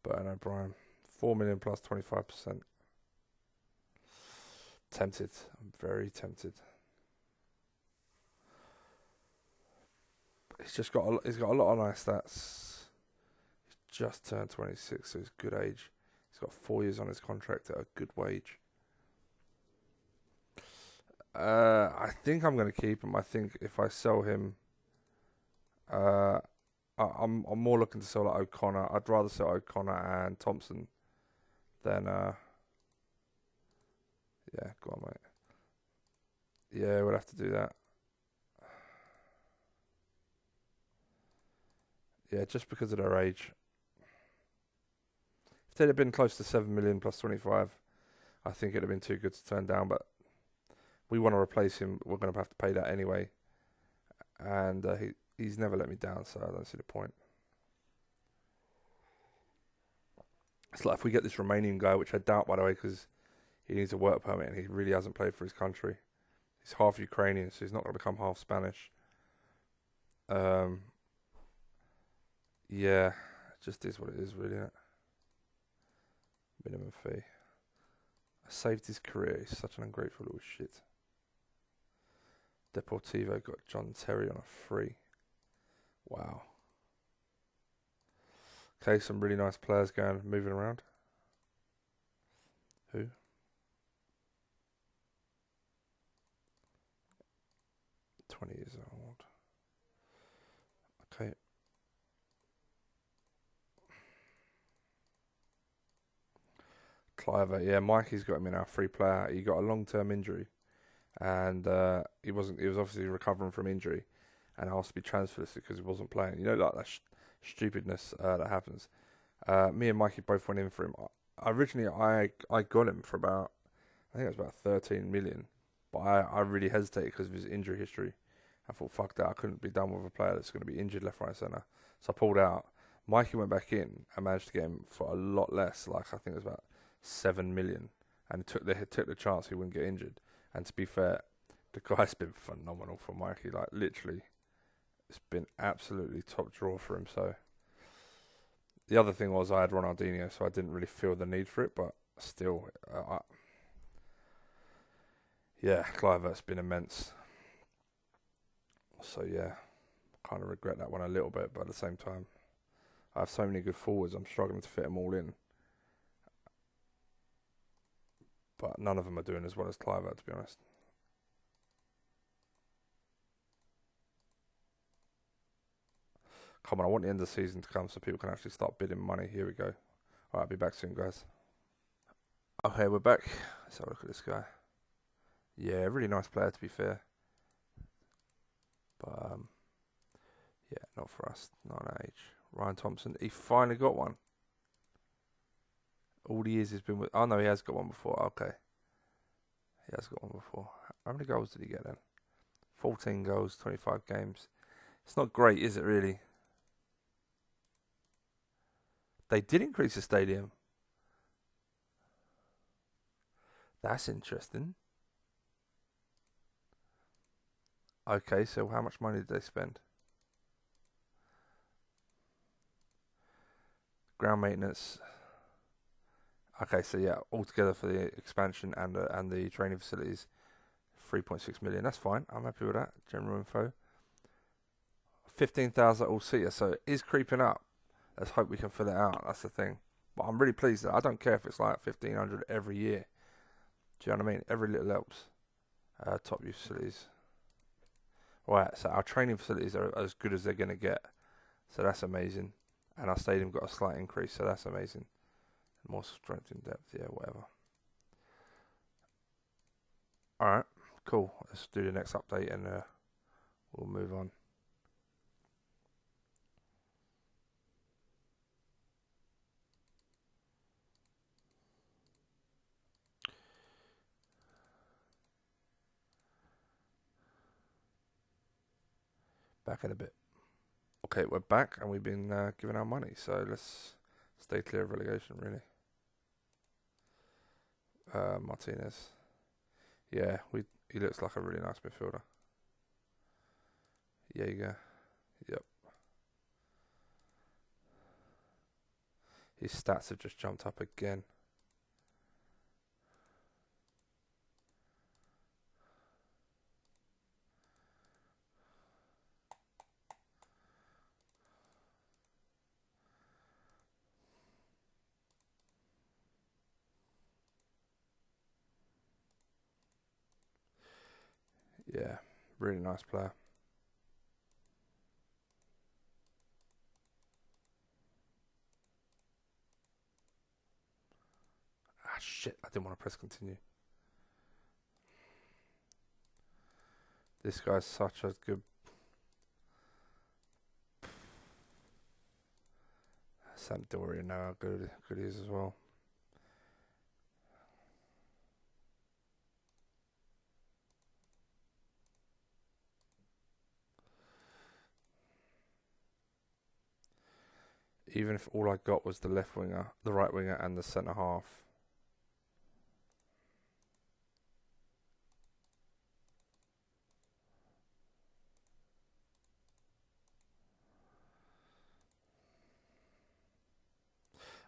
But O'Brien, 4 million plus 25%. Tempted. I'm very tempted. He's got a lot of nice stats. He's just turned 26, so he's good age. He's got 4 years on his contract at a good wage. I think I'm going to keep him. I think if I sell him, I'm more looking to sell like O'Connor. I'd rather sell O'Connor and Thompson than yeah, go on, mate. Yeah, we'll have to do that. Yeah, just because of their age. If they'd have been close to 7 million plus 25, I think it'd have been too good to turn down. But we want to replace him. We're going to have to pay that anyway. And he's never let me down, so I don't see the point. It's like if we get this Romanian guy, which I doubt, by the way, because he needs a work permit and he really hasn't played for his country. He's half Ukrainian, so he's not going to become half Spanish. Yeah, it just is what it is, really, isn't it? Minimum fee. I saved his career. He's such an ungrateful little shit. Deportivo got John Terry on a free. Wow. Okay, some really nice players moving around. Who? Cliver, yeah, Mikey's got him in our free player. He got a long-term injury, and he wasn't. He was obviously recovering from injury, and asked to be transferred because he wasn't playing. You know, like that stupidness that happens. Me and Mikey both went in for him. Originally, I got him for about, I think it was about 13 million, but I really hesitated because of his injury history. I thought, fuck that, I couldn't be done with a player that's going to be injured left, right, centre. So I pulled out. Mikey went back in and managed to get him for a lot less, like I think it was about 7 million, and took the chance he wouldn't get injured. And to be fair, the guy's been phenomenal for Mikey. Like literally, it's been absolutely top draw for him. So the other thing was I had Ronaldinho, so I didn't really feel the need for it, but still, yeah, Kluivert's been immense. So yeah, kind of regret that one a little bit, but at the same time, I have so many good forwards. I'm struggling to fit them all in, but none of them are doing as well as Kluivert, to be honest. Come on, I want the end of the season to come so people can actually start bidding money. Here we go. Alright, I'll be back soon, guys. Okay, we're back. Let's have a look at this guy. Yeah, really nice player, to be fair. But, yeah, not for us. Not an age. Ryan Thompson. He finally got one. All the years he's been with... Oh, no, he has got one before. Okay. He has got one before. How many goals did he get then? 14 goals, 25 games. It's not great, is it, really? They did increase the stadium. That's interesting. Okay, so how much money did they spend? Ground maintenance. Okay, so yeah, altogether for the expansion and the training facilities, 3.6 million. That's fine. I'm happy with that. General info. 15,000 all seater, so it is creeping up. Let's hope we can fill it out. That's the thing. But I'm really pleased that I don't care if it's like 1,500 every year. Do you know what I mean? Every little helps. Top use facilities. Right, so our training facilities are as good as they're going to get. So that's amazing. And our stadium got a slight increase, so that's amazing. More strength in depth, yeah, whatever. Alright, cool. Let's do the next update and we'll move on. Back in a bit. Okay, we're back and we've been given our money, so let's stay clear of relegation, really. Martinez. Yeah, he looks like a really nice midfielder. Jaeger. Yep. His stats have just jumped up again. Yeah, really nice player. Ah, shit, I didn't want to press continue. This guy's such a good... Sampdoria know how good he is as well. Even if all I got was the left winger, the right winger and the centre half.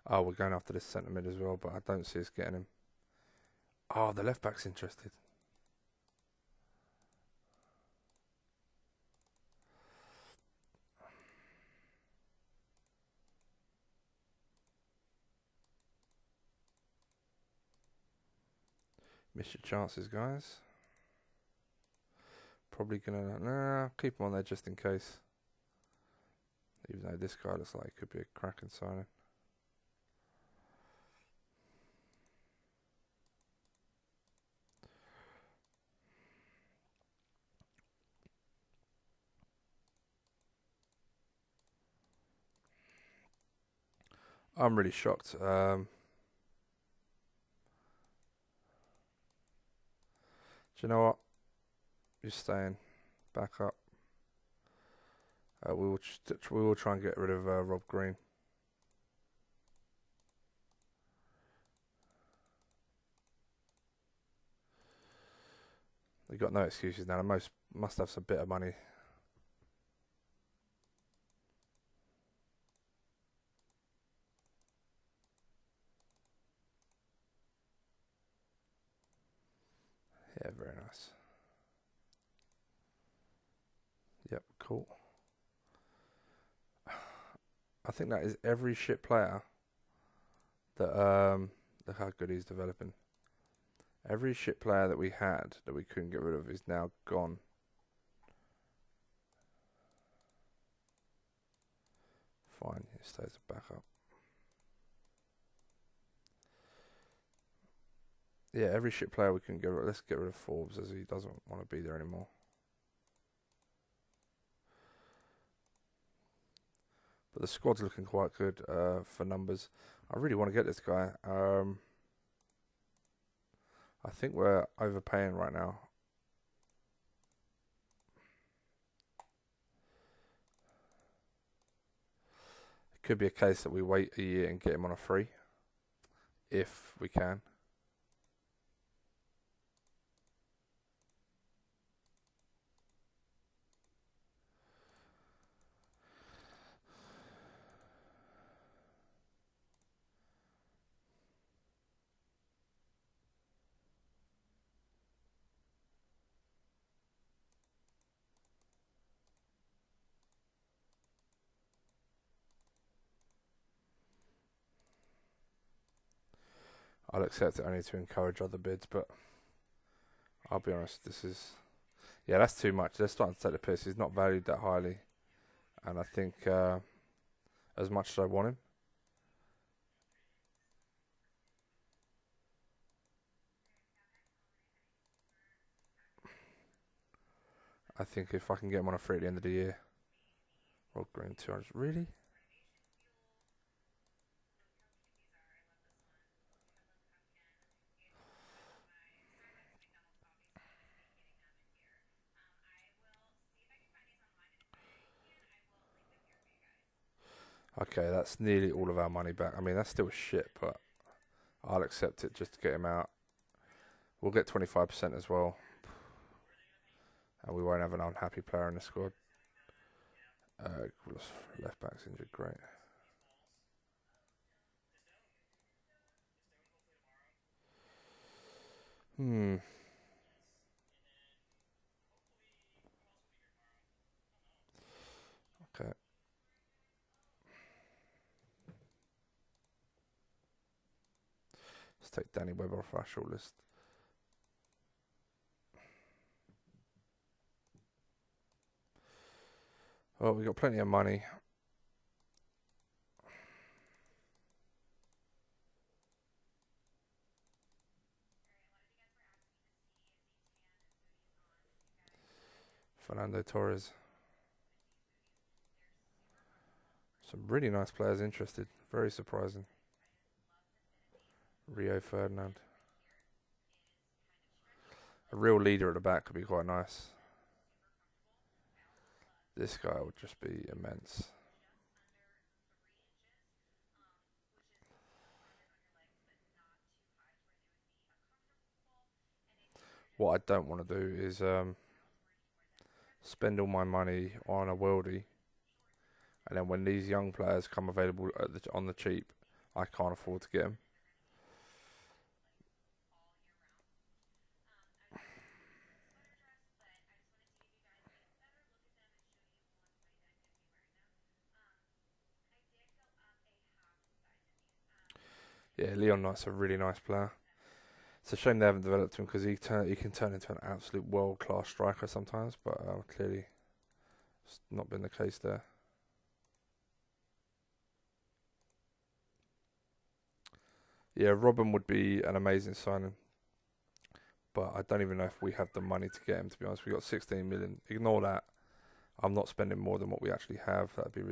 Oh, we're going after this centre mid as well, but I don't see us getting him. Oh, the left back's interested. Miss your chances, guys. Probably gonna keep him on there just in case. Even though this guy looks like he could be a cracking signing. I'm really shocked. Do you know what? You're staying back up. We will try and get rid of Rob Green. They've got no excuses now. They must have some bit of money. Yeah, very nice. Yep, cool. I think that is every shit player that look how good he's developing. Every shit player that we had that we couldn't get rid of is now gone. Fine, he stays a backup. Yeah, every shit player we can get rid of. Let's get rid of Forbes as he doesn't want to be there anymore. But the squad's looking quite good for numbers. I really want to get this guy. I think we're overpaying right now. It could be a case that we wait a year and get him on a free, if we can. I'll accept it only to encourage other bids, but I'll be honest, this is... Yeah, that's too much. They're starting to take the piss. He's not valued that highly. And I think as much as I want him, I think if I can get him on a free at the end of the year, Rob Green 200. Really? Okay, that's nearly all of our money back. I mean, that's still shit, but I'll accept it just to get him out. We'll get 25% as well. And we won't have an unhappy player in the squad. Left back's injured, great. Hmm. Okay. Let's take Danny Webber off our short list. Well, we've got plenty of money. Fernando Torres. Some really nice players interested. Very surprising. Rio Ferdinand. A real leader at the back could be quite nice. This guy would just be immense. What I don't want to do is spend all my money on a worldie, and then when these young players come available on the cheap, I can't afford to get them. Yeah, Leon Knight's a really nice player. It's a shame they haven't developed him because he can turn into an absolute world class striker sometimes, but clearly it's not been the case there. Yeah, Robin would be an amazing signing, but I don't even know if we have the money to get him. To be honest, we got 16 million. Ignore that. I'm not spending more than what we actually have. That'd be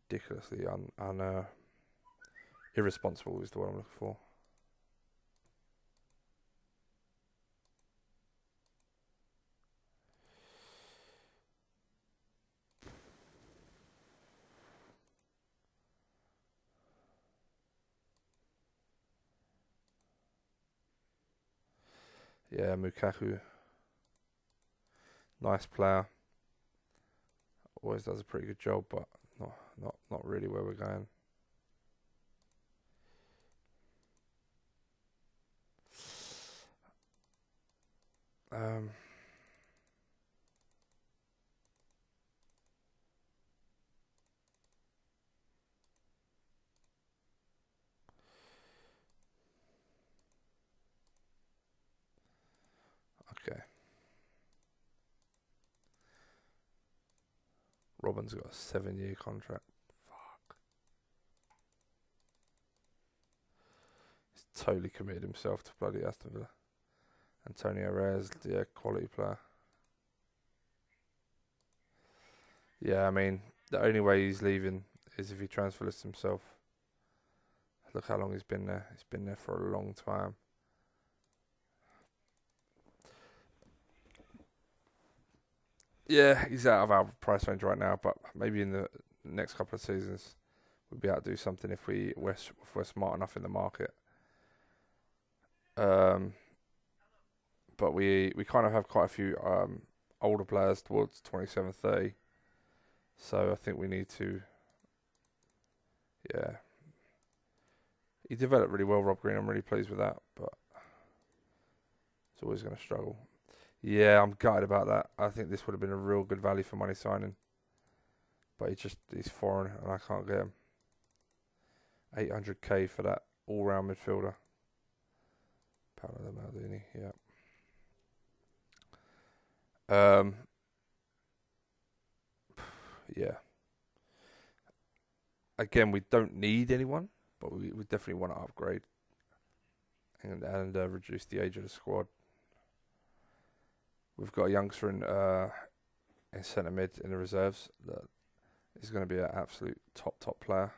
ridiculously irresponsible is the word I'm looking for. Yeah, Mukaku, nice player. Always does a pretty good job, but not really where we're going. Um, okay. Robin's got a 7-year contract. Fuck. He's totally committed himself to bloody Aston Villa. Antonio Reyes, yeah, quality player. Yeah, I mean, the only way he's leaving is if he transfer lists himself. Look how long he's been there. He's been there for a long time. Yeah, he's out of our price range right now, but maybe in the next couple of seasons we'll be able to do something if we're smart enough in the market. Um, but we kind of have quite a few older players towards 27, 30. So I think we need to, yeah. He developed really well, Rob Green. I'm really pleased with that, but it's always going to struggle. Yeah, I'm gutted about that. I think this would have been a real good value for money signing, but he's foreign and I can't get him. 800k for that all-round midfielder. Paolo Maldini, yeah. Yeah. Again, we don't need anyone, but we definitely want to upgrade and reduce the age of the squad. We've got a youngster in centre mid in the reserves that is going to be an absolute top player.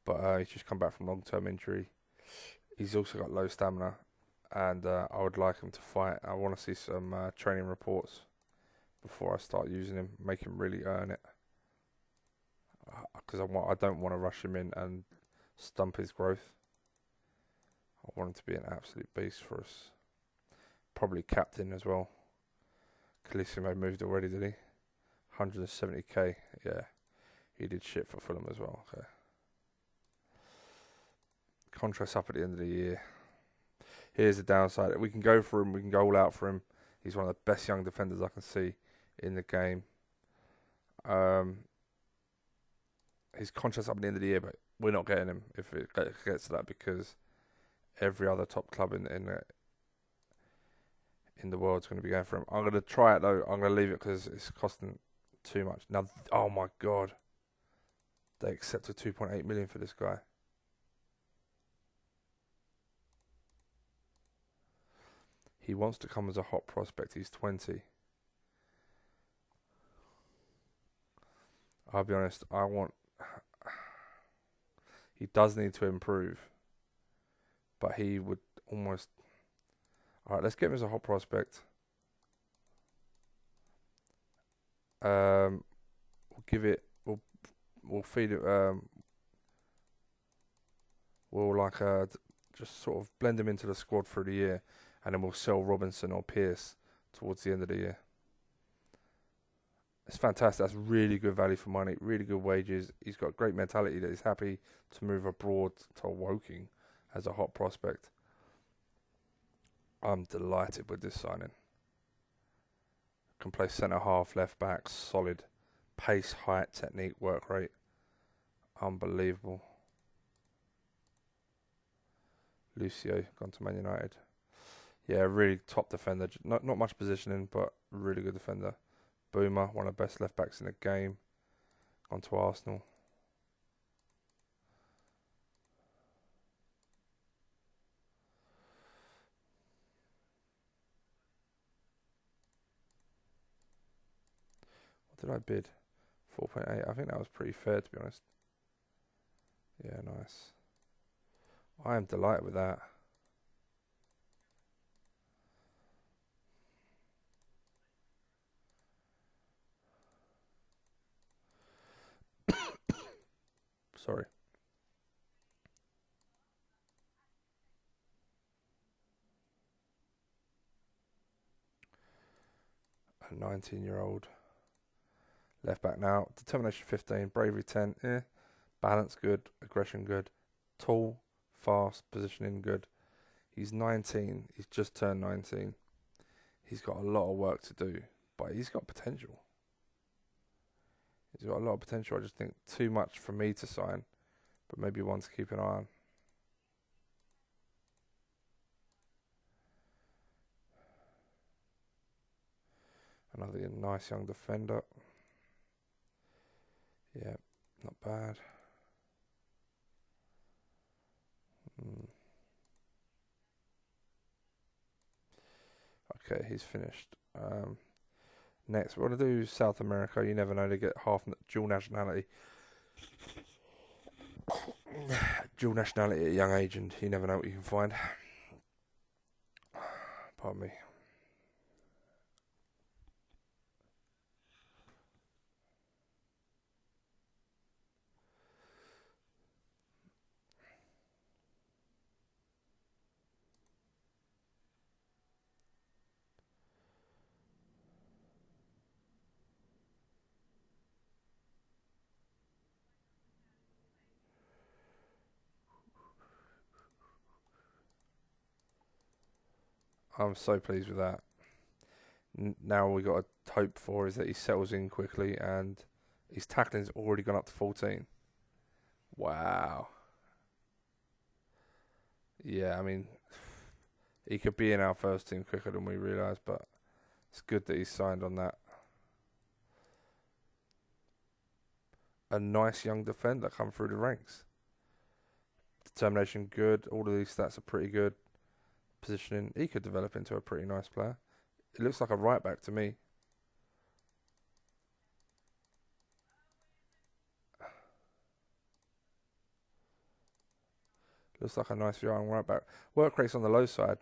But he's just come back from long-term injury. He's also got low stamina, and I would like him to fight. I want to see some training reports before I start using him, make him really earn it. Because I don't want to rush him in and stump his growth. I want him to be an absolute beast for us. Probably captain as well. Calissimo moved already, did he? 170k. Yeah, he did shit for Fulham as well. Okay. Contract's up at the end of the year. Here's the downside. We can go for him. We can go all out for him. He's one of the best young defenders I can see in the game. His contract's up at the end of the year, but we're not getting him if it gets to that because every other top club in the world's going to be going for him. I'm going to try it though. I'm going to leave it because it's costing too much. Now, oh my god, they accepted 2.8 million for this guy. He wants to come as a hot prospect. He's 20. I'll be honest. He does need to improve, but he would almost. All right, let's get him as a hot prospect. We'll give it. We'll feed it. We'll just sort of blend him into the squad for the year, and then we'll sell Robinson or Pierce towards the end of the year. It's fantastic. That's really good value for money. Really good wages. He's got a great mentality that he's happy to move abroad to Woking as a hot prospect. I'm delighted with this signing. Can play centre half, left back, solid. Pace, height, technique, work rate. Unbelievable. Lucio gone to Man United. Yeah, really top defender. Not much positioning, but really good defender. Boomer, one of the best left backs in the game. Gone to Arsenal. What did I bid? 4.8. I think that was pretty fair, to be honest. Yeah, nice. I am delighted with that. Sorry. A 19-year-old left back now. Determination 15, bravery 10. Balance good, aggression good, tall, fast, positioning good. He's 19. He's just turned 19. He's got a lot of work to do, but he's got potential. He's got a lot of potential. I just think too much for me to sign, but maybe one to keep an eye on. Another nice young defender. Yeah, not bad. Mm. Okay, he's finished. Next, we're going to do South America. You never know, they get dual nationality. Dual nationality at a young age, and you never know what you can find. Pardon me. I'm so pleased with that. Now we got to hope for is that he settles in quickly and his tackling's already gone up to 14. Wow. Yeah, I mean, he could be in our first team quicker than we realise, but it's good that he's signed on that. A nice young defender come through the ranks. Determination good. All of these stats are pretty good. Positioning, he could develop into a pretty nice player. It looks like a right back to me. Looks like a nice young right back. Work rate's on the low side,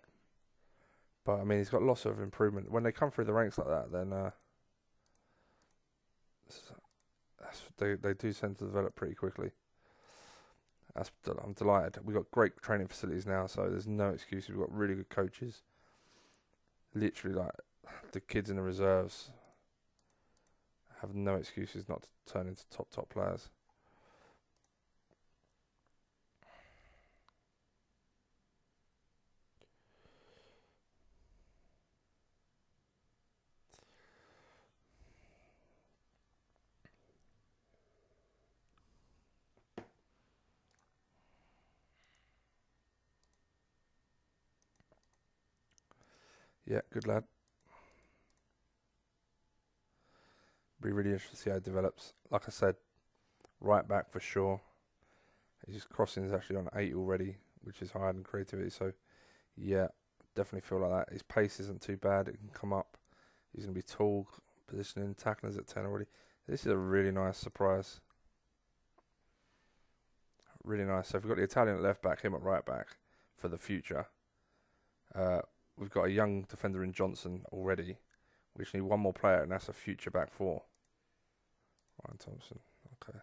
but I mean he's got lots of improvement. When they come through the ranks like that, then they do tend to develop pretty quickly. I'm delighted. We've got great training facilities now, so there's no excuses. We've got really good coaches. Literally, like the kids in the reserves have no excuses not to turn into top players. Yeah, good lad. Be really interested to see how it develops. Like I said, right back for sure. His crossing is actually on 8 already, which is higher than creativity. So, yeah, definitely feel like that. His pace isn't too bad. It can come up. He's going to be tall, positioning, tackling is at 10 already. This is a really nice surprise. Really nice. So if we've got the Italian at left back, him at right back for the future. We've got a young defender in Johnson already. We just need one more player, and that's a future back four. Ryan Thompson. Okay.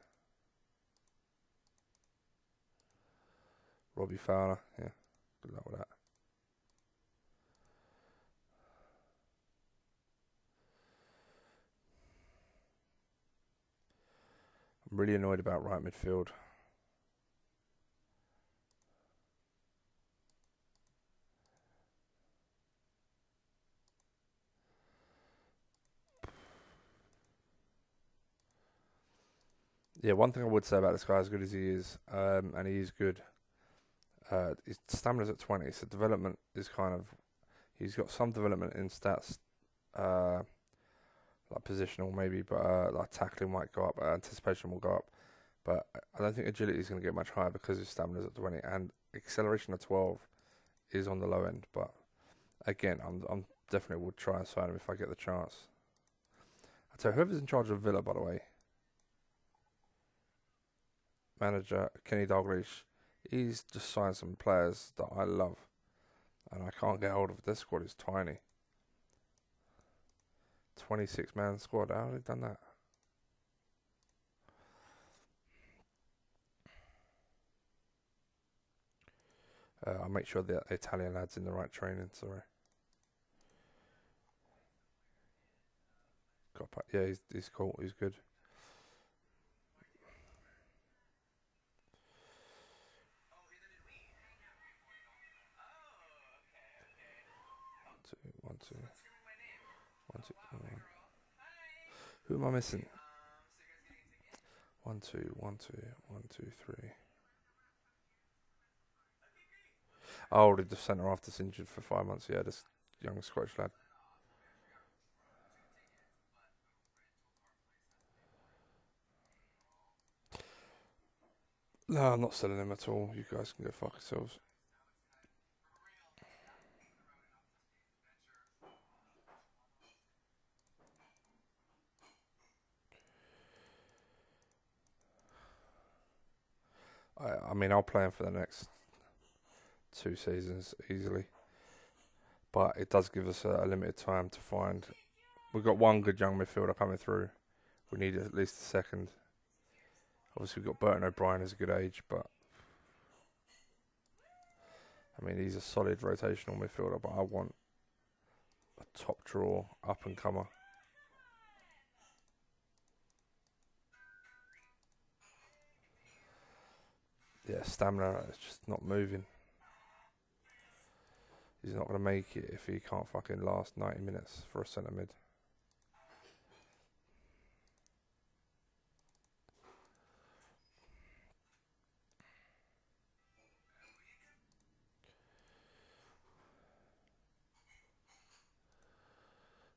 Robbie Fowler. Yeah. Good luck with that. I'm really annoyed about right midfield. Yeah, one thing I would say about this guy, as good as he is, and he is good, his stamina's at 20, so development is kind of, he's got some development in stats, like positional maybe, but like tackling might go up, anticipation will go up, but I don't think agility is going to get much higher because his stamina's at 20, and acceleration at 12 is on the low end, but again, I'm definitely would try and sign him if I get the chance. I tell you, whoever's in charge of Villa, by the way, manager Kenny Dalglish, he's just signed some players that I love, and I can't get hold of. This squad is tiny. 26-man squad. How have they done that? I'll make sure the Italian lad's in the right training. Sorry. Yeah, he's cool. He's good. One, two. Who am I missing? 1, 2, 1, 2, 1, 2, 3. Oh, the centre half that's injured for 5 months. Yeah, this young Scottish lad. No, I'm not selling him at all. You guys can go fuck yourselves. I mean, I'll play him for the next 2 seasons easily. But it does give us a limited time to find. We've got one good young midfielder coming through. We need at least a second. Obviously, we've got Burton O'Brien as a good age, but I mean, he's a solid rotational midfielder, but I want a top draw, up and comer. Yeah, stamina is just not moving. He's not going to make it if he can't fucking last 90 minutes for a centre mid.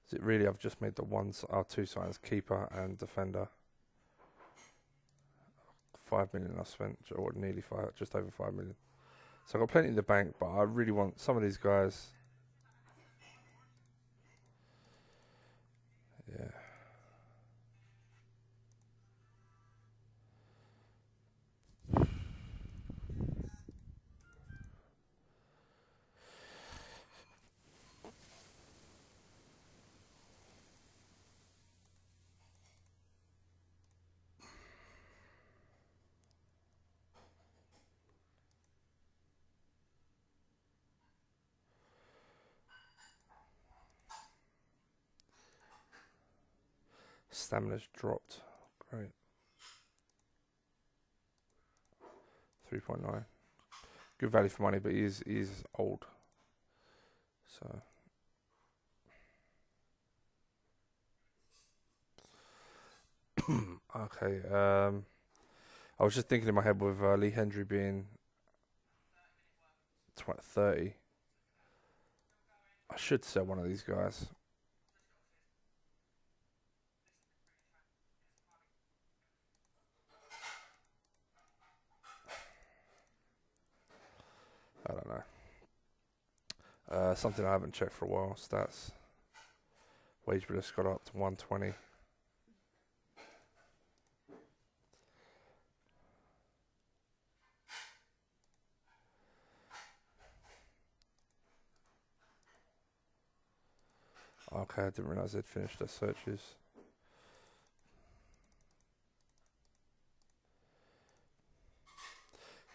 Is it really? I've just made our 2 signs, keeper and defender. 5 million I spent, or nearly 5, just over 5 million. So I've got plenty in the bank, but I really want some of these guys. Yeah. Stamina's dropped. Great. 3.9. Good value for money, but he's old. So. Okay. I was just thinking in my head with Lee Hendry being 30. I should sell one of these guys. I don't know. Something I haven't checked for a while. Stats. Wage bill has got up to 120. Okay, I didn't realise they'd finished their searches.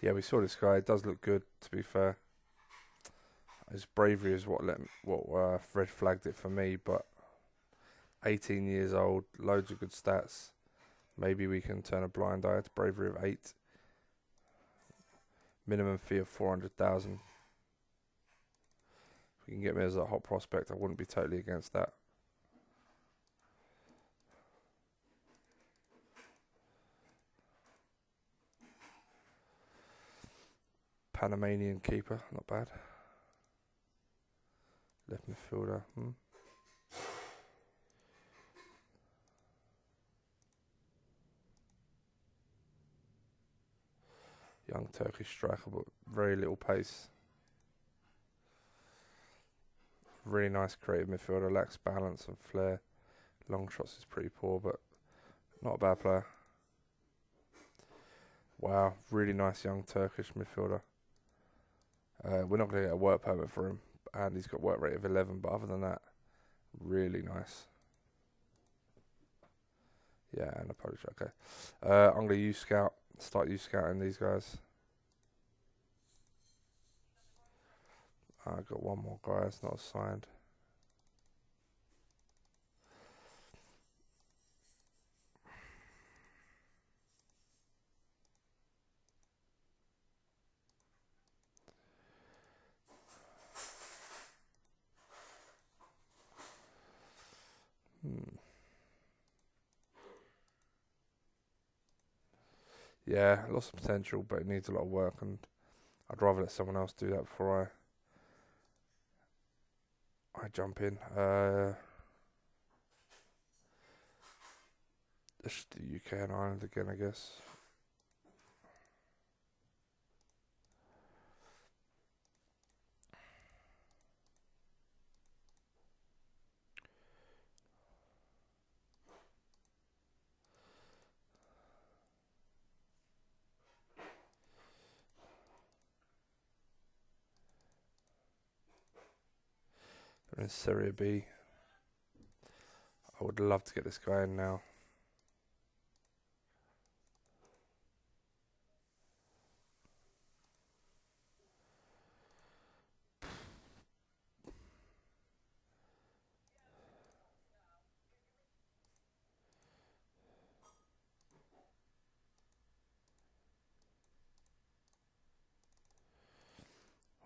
Yeah, we saw this guy. It does look good, to be fair. His bravery is what red flagged it for me, but 18 years old, loads of good stats. Maybe we can turn a blind eye to bravery of 8. Minimum fee of 400,000. If we can get me as a hot prospect, I wouldn't be totally against that. Panamanian keeper, not bad. Left midfielder. Young Turkish striker, but very little pace. Really nice creative midfielder, lacks balance and flair. Long shots is pretty poor, but not a bad player. Wow, really nice young Turkish midfielder. We're not going to get a work permit for him, and he's got work rate of 11. But other than that, really nice. Yeah, and a Polish. Okay. I'm going to use scout. Start use scouting these guys. I got one more guy. It's not assigned. Hmm. Yeah, lots of potential, but it needs a lot of work, and I'd rather let someone else do that before I jump in. Just the UK and Ireland again, I guess. But in Serie B, I would love to get this guy in now.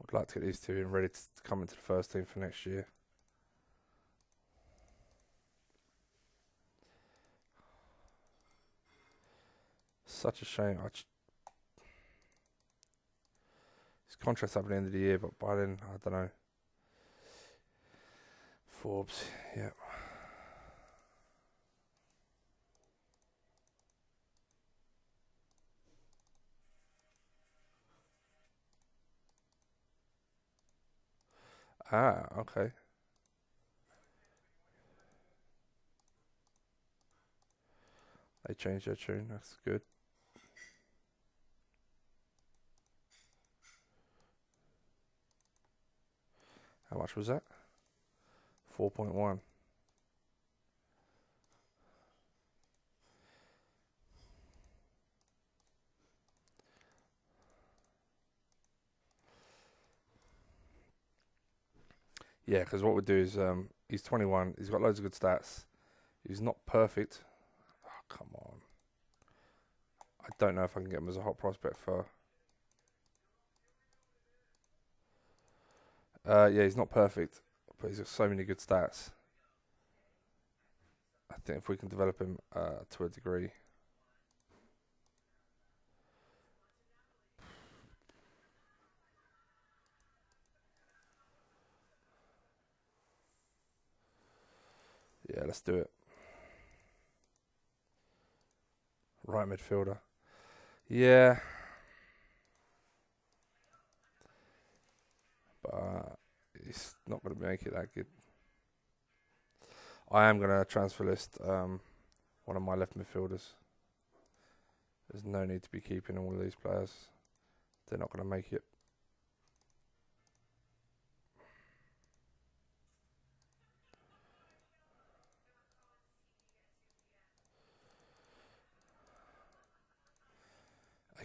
I'd like to get these two in ready to come into the first team for next year. Such a shame. His contract's up at the end of the year, but by then, I don't know. Forbes, yeah. Ah, okay. They changed their tune. That's good. How much was that? 4.1. Yeah, because what we'll do is he's 21. He's got loads of good stats. He's not perfect. Oh, come on. I don't know if I can get him as a hot prospect for. Yeah, he's not perfect, but he's got so many good stats. I think if we can develop him to a degree. Yeah, let's do it. Right midfielder. Yeah, but he's not going to make it that good. I am going to transfer list one of my left midfielders. There's no need to be keeping all of these players. They're not going to make it.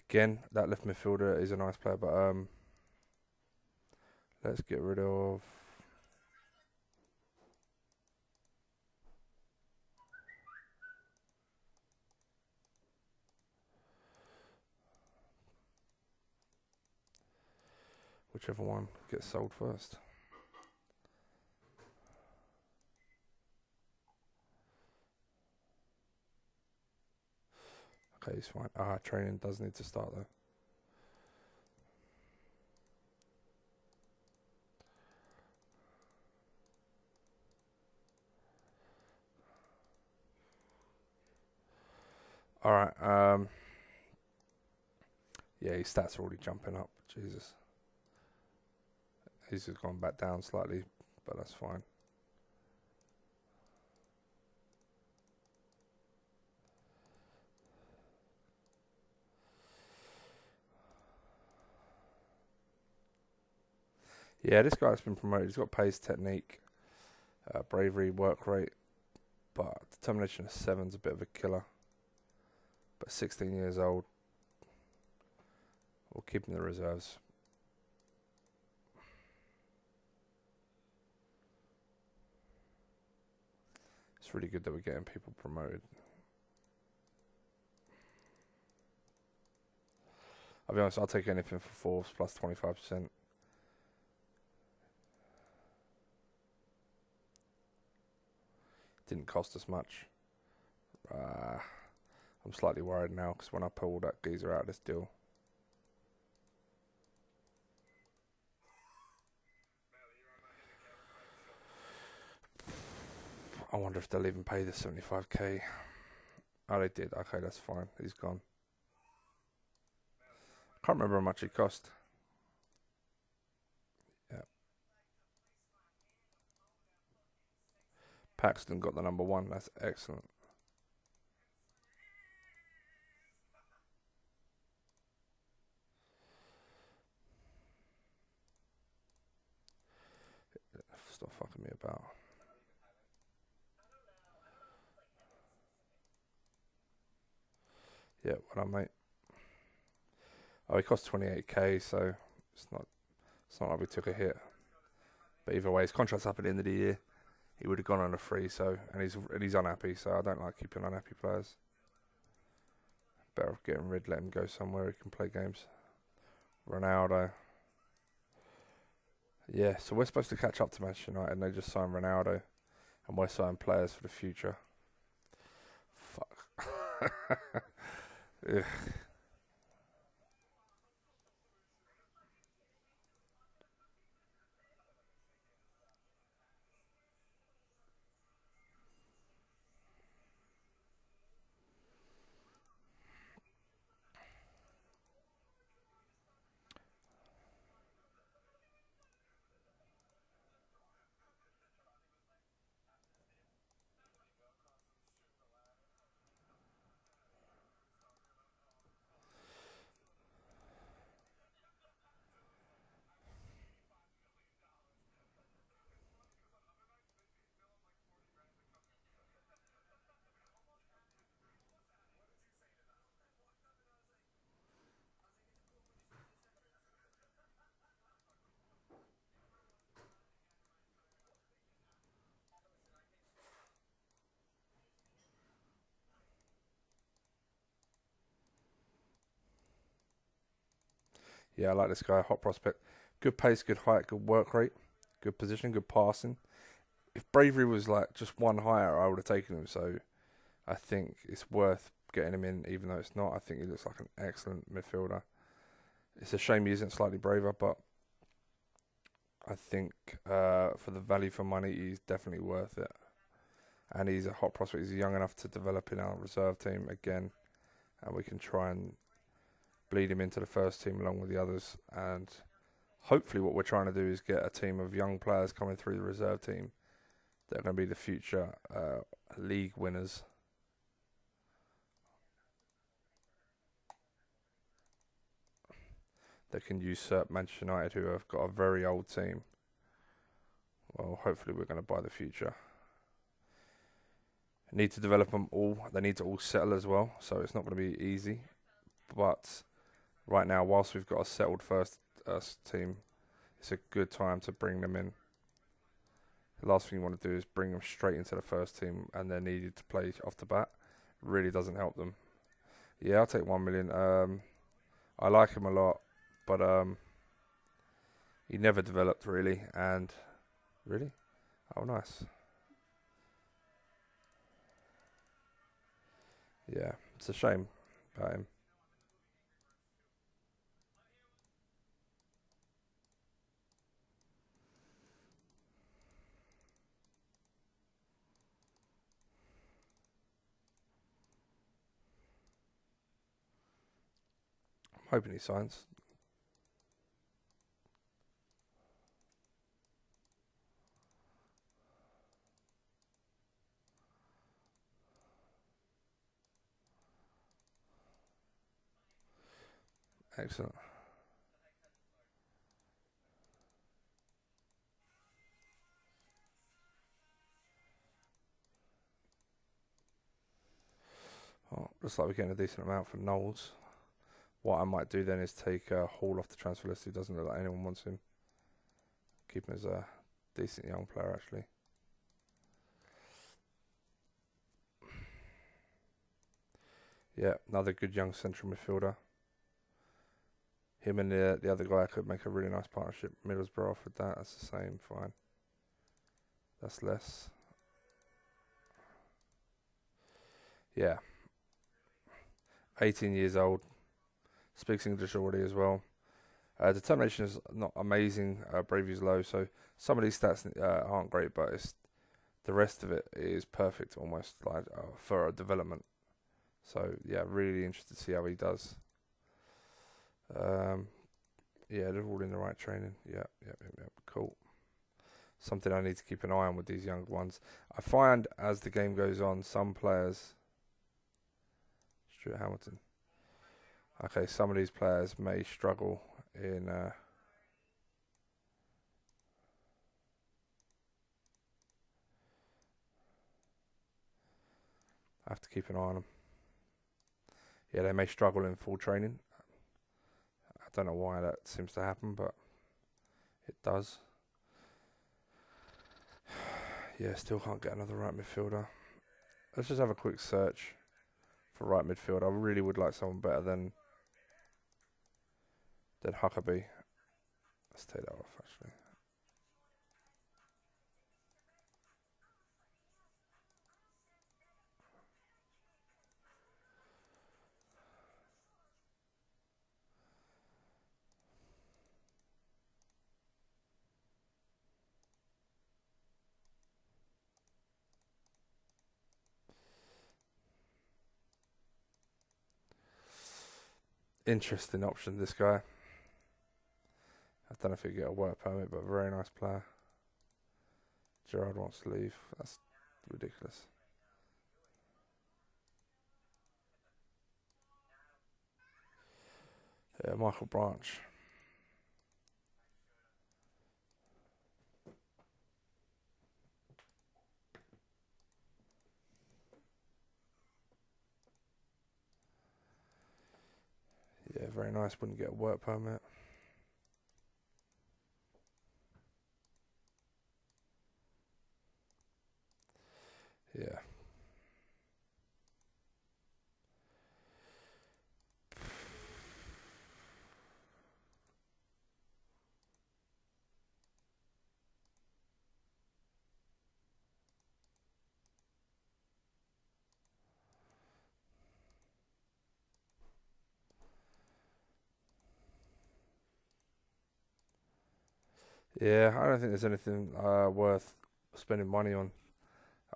Again, that left midfielder is a nice player, but let's get rid of. Whichever one gets sold first. Okay, he's fine. Training does need to start though. Alright, yeah, his stats are already jumping up. Jesus. He's just gone back down slightly, but that's fine. Yeah, this guy's been promoted. He's got pace, technique, bravery, work rate, but determination of 7's a bit of a killer. But 16 years old. We'll keep him in the reserves. It's really good that we're getting people promoted. I'll be honest, I'll take anything for Forbes plus 25%. Didn't cost us much. I'm slightly worried now because when I pulled that geezer out of this deal, I wonder if they'll even pay the 75k. Oh, they did. Okay, that's fine. He's gone. Can't remember how much he cost. Yeah. Paxton got the number 1. That's excellent. Stop fucking me about. Yeah, what up, mate? Oh, he cost 28k, so it's not like we took a hit. But either way, his contract's up at the end of the year. He would have gone on a free, so and he's unhappy. So I don't like keeping unhappy players. Better off getting rid, let him go somewhere he can play games. Ronaldo. Yeah, so we're supposed to catch up to Manchester United, and they just signed Ronaldo, and we're signing players for the future. Fuck. Ugh. Yeah, I like this guy. Hot prospect. Good pace, good height, good work rate, good position, good passing. If bravery was like just one higher, I would have taken him. So I think it's worth getting him in, even though it's not. I think he looks like an excellent midfielder. It's a shame he isn't slightly braver, but I think for the value for money, he's definitely worth it. And he's a hot prospect. He's young enough to develop in our reserve team again, and we can try and bleed him into the first team along with the others. And hopefully, what we're trying to do is get a team of young players coming through the reserve team that are going to be the future league winners. That can usurp Manchester United, who have got a very old team. Well, hopefully, we're going to buy the future. Need to develop them all. They need to all settle as well, so it's not going to be easy. But right now, whilst we've got a settled first team, it's a good time to bring them in. The last thing you want to do is bring them straight into the first team and they're needed to play off the bat. Really doesn't help them. Yeah, I'll take 1 million. I like him a lot, but he never developed really. And really, oh nice. Yeah, it's a shame about him. I'm hoping he signs. Excellent. looks like we're getting a decent amount for Knowles. What I might do then is take Hall off the transfer list. He doesn't look like anyone wants him. Keep him as a decent young player, actually. Yeah, another good young central midfielder. Him and the other guy could make a really nice partnership. Middlesbrough offered that. That's the same. Fine. That's less. Yeah. 18 years old. Speaks English already as well. Determination is not amazing. Bravery is low. So some of these stats aren't great, but the rest of it is perfect almost like for a development. So yeah, really interested to see how he does. Yeah, they're all in the right training. Yeah, cool. Something I need to keep an eye on with these young ones. I find as the game goes on, some players. Stuart Hamilton. Okay, some of these players may struggle in. I have to keep an eye on them. Yeah, they may struggle in full training. I don't know why that seems to happen, but it does. Yeah, still can't get another right midfielder. Let's just have a quick search for right midfield. I really would like someone better than Huckabee. Let's take that off, actually. Interesting option, this guy. I don't know if he'll get a work permit, but very nice player. Gerrard wants to leave. That's ridiculous. Yeah, Michael Branch. Yeah, very nice. Wouldn't get a work permit. Yeah. Yeah, I don't think there's anything worth spending money on.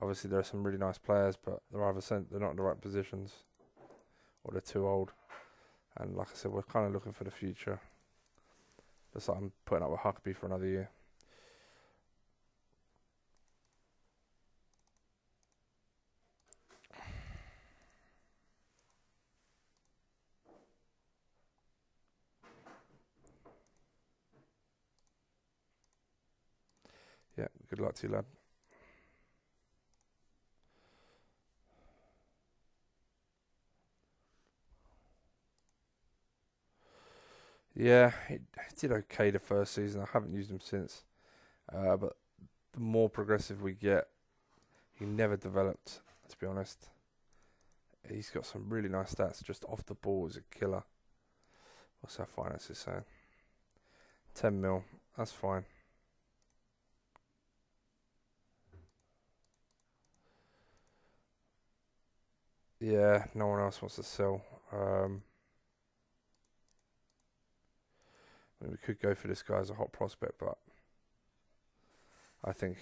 Obviously, there are some really nice players, but they're either they're not in the right positions, or they're too old. And like I said, we're kind of looking for the future. Just like I'm putting up with Huckabee for another year. Yeah, good luck to you, lad. Yeah, he did okay the first season. I haven't used him since. But the more progressive we get, he never developed, to be honest. He's got some really nice stats. Just off the ball is a killer. What's our finances saying? 10 mil. That's fine. Yeah, no one else wants to sell. I mean, we could go for this guy as a hot prospect, but I think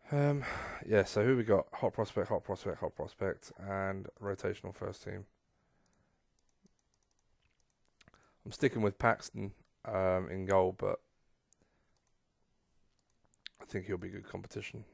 yeah, so who we got? Hot prospect, and rotational first team. I'm sticking with Paxton in goal, but I think he'll be good competition.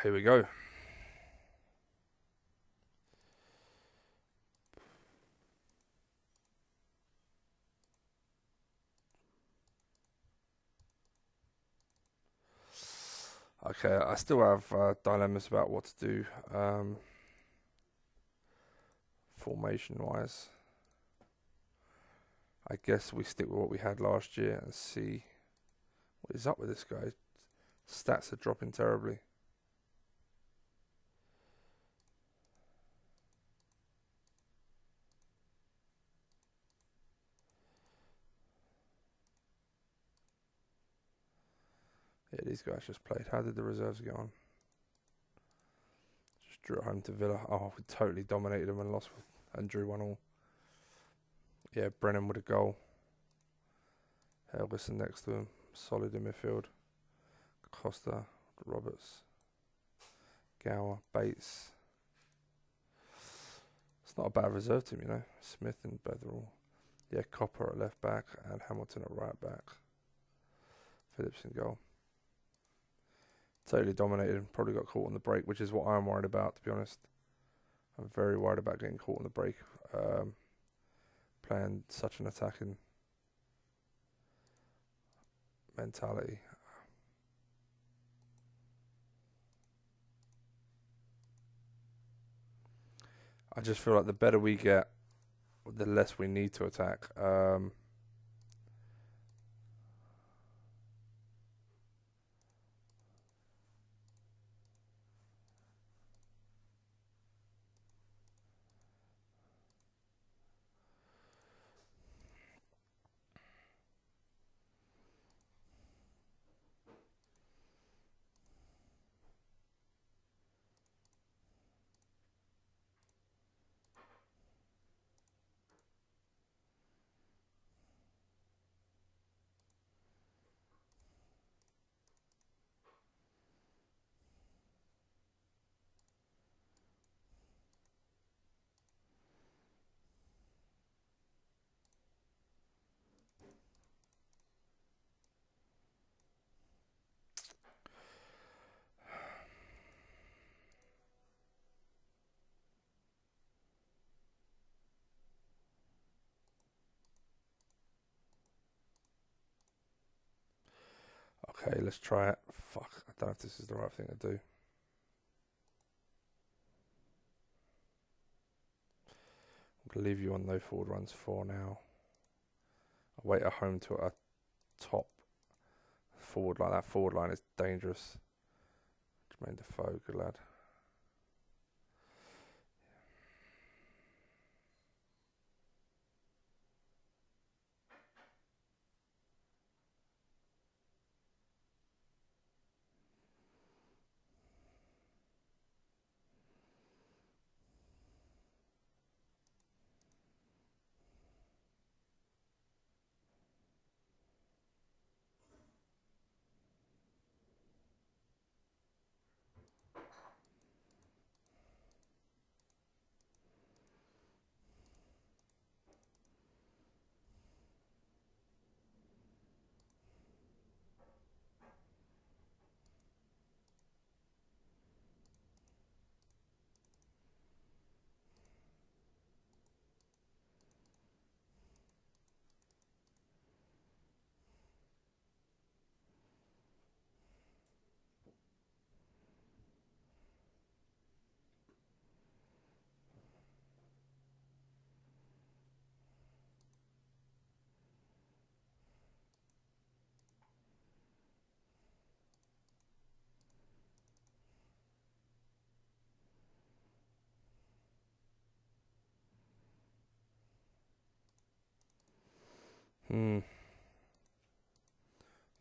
Here we go. Okay, I still have dilemmas about what to do formation-wise. I guess we stick with what we had last year and see what is up with this guy. Stats are dropping terribly. Yeah, these guys just played. How did the reserves get on? Just drew it home to Villa. Oh, we totally dominated them and lost and drew 1-1. Yeah, Brennan with a goal. Helgeson next to him. Solid in midfield. Costa, Roberts, Gower, Bates. It's not a bad reserve team, you know. Smith and Betherell. Yeah, Copper at left back and Hamilton at right back. Phillips in goal. Totally dominated. Probably got caught on the break, which is what I'm worried about, to be honest. I'm very worried about getting caught on the break. Playing such an attacking mentality. I just feel like the better we get, the less we need to attack. Okay, let's try it. Fuck, I don't know if this is the right thing to do. I'm going to leave you on no forward runs for now. I'll wait at home to a top forward line. That forward line is dangerous. Jermaine Defoe, good lad.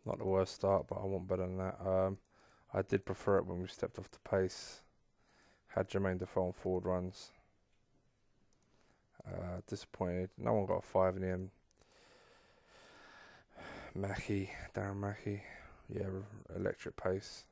Not the worst start, but I want better than that. I did prefer it when we stepped off the pace. Had Jermaine Defoe on forward runs. Disappointed. No one got a 5 in the end. Darren Mackey. Yeah, electric pace.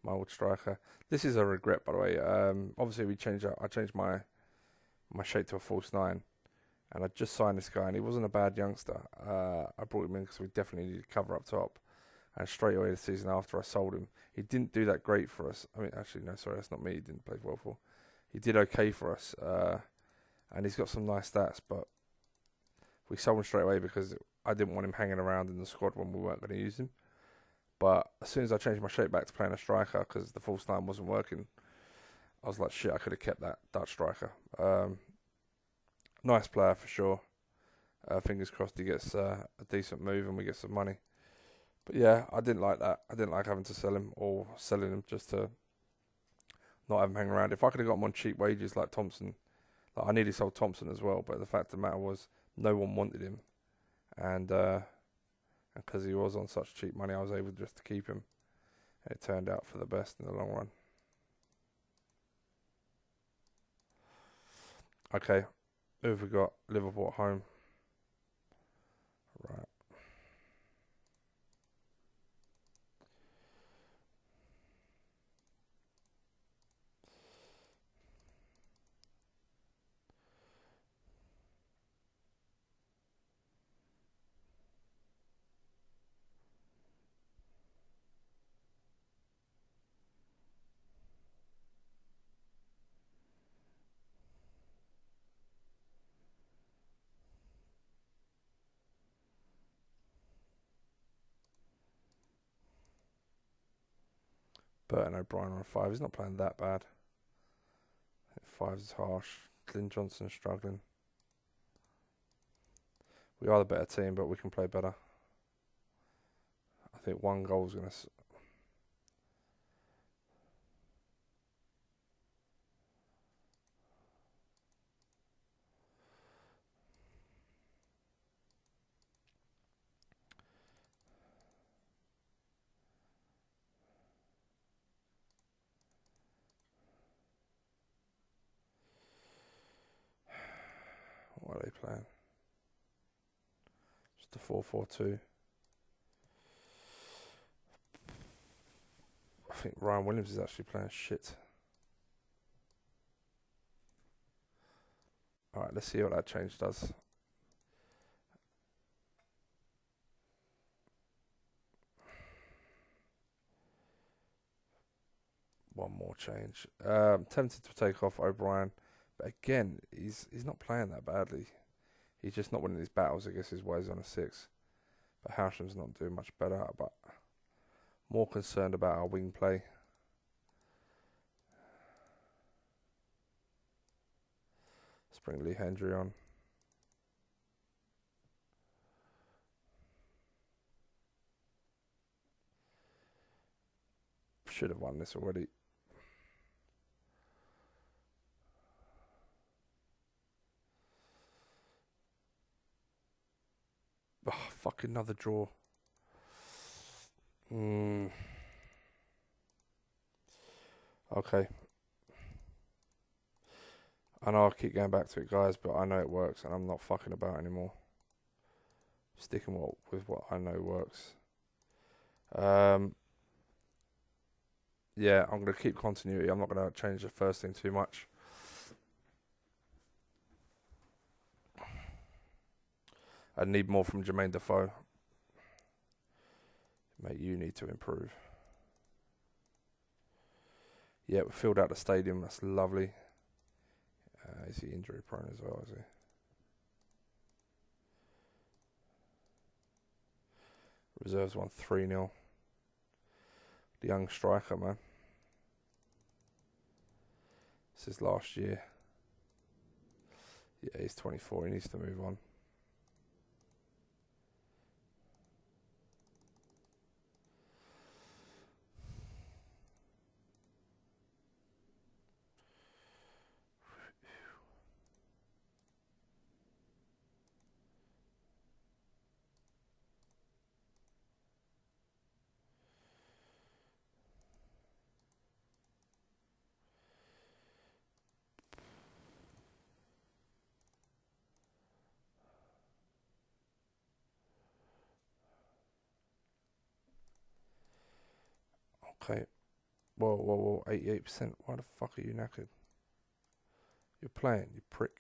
My old striker. This is a regret, by the way. Obviously, I changed my shape to a false nine, and I just signed this guy, and he wasn't a bad youngster. I brought him in because we definitely needed cover up top, and straight away the season after I sold him. He didn't do that great for us. I mean, actually, no, sorry, that's not me. He didn't play well for. He did okay for us, and he's got some nice stats, but we sold him straight away because I didn't want him hanging around in the squad when we weren't going to use him. But as soon as I changed my shape back to playing a striker because the false nine wasn't working, I was like, shit, I could have kept that Dutch striker. Nice player for sure. Fingers crossed he gets a decent move and we get some money. But yeah, I didn't like that. I didn't like having to sell him or selling him just to not have him hang around. If I could have got him on cheap wages like Thompson, like I nearly sold Thompson as well, but the fact of the matter was no one wanted him. And because he was on such cheap money, I was able just to keep him. It turned out for the best in the long run. Okay, who have we got? Liverpool at home. Right. Burton O'Brien on 5. He's not playing that bad. I think 5 is harsh. Glyn Johnson struggling. We are the better team, but we can play better. I think one goal is going to... What are they playing? Just a 4-4-2. I think Ryan Williams is actually playing shit. Alright, let's see what that change does. One more change. Tempted to take off O'Brien, but again, he's not playing that badly. He's just not winning his battles. I guess is why he's on a 6. But Howsham's not doing much better. But more concerned about our wing play. Let's bring Lee Hendry on. Should have won this already. Oh, fuck, another draw. Okay. I know I keep going back to it, guys, but I know it works, and I'm not fucking about anymore. Sticking with what I know works. Yeah, I'm going to keep continuity. I'm not going to change the first thing too much. I need more from Jermaine Defoe. Mate, you need to improve. Yeah, we filled out the stadium. That's lovely. Is he injury prone as well, is he? Reserves won 3-0. The young striker, man. This is last year. Yeah, he's 24. He needs to move on. Okay. Whoa. 88%. Why the fuck are you knackered? You're playing, you prick.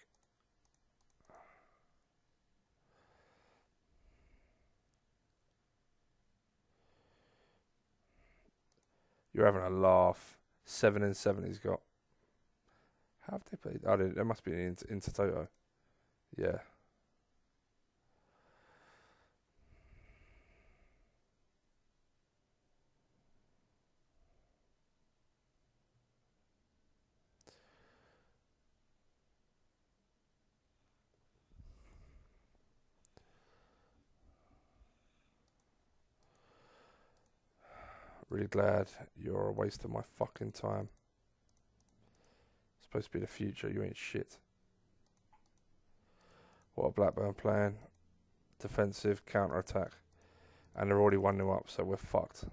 You're having a laugh. 7 and 7 he's got. How have they played? Oh, there must be an Intertoto. Yeah. Really glad you're a waste of my fucking time. Supposed to be the future, you ain't shit. What a Blackburn playing. Defensive, counter attack. And they're already 1-0 up, so we're fucked.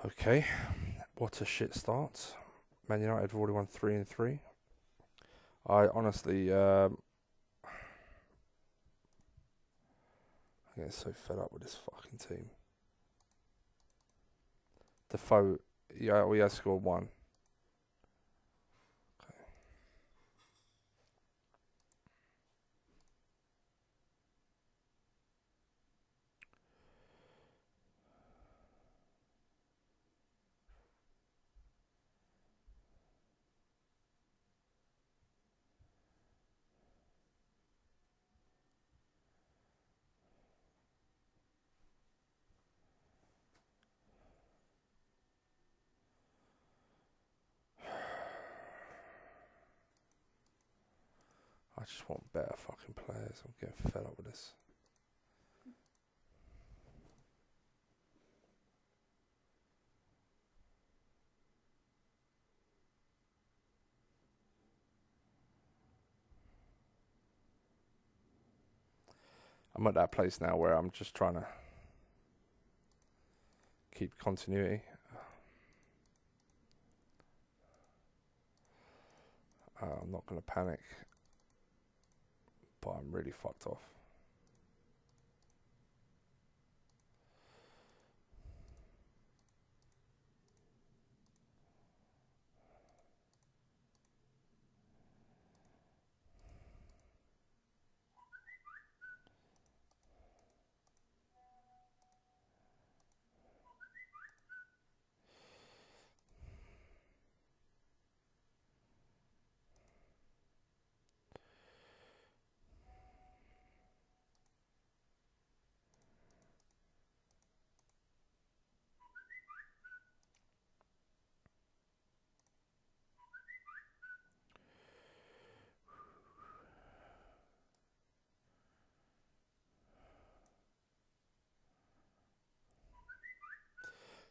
Okay, what a shit start. Man United have already won 3 and 3. I honestly, I'm getting so fed up with this fucking team. Defoe, yeah, we have scored 1. I just want better fucking players. I'm getting fed up with this. I'm at that place now where I'm just trying to keep continuity. I'm not going to panic, but I'm really fucked off.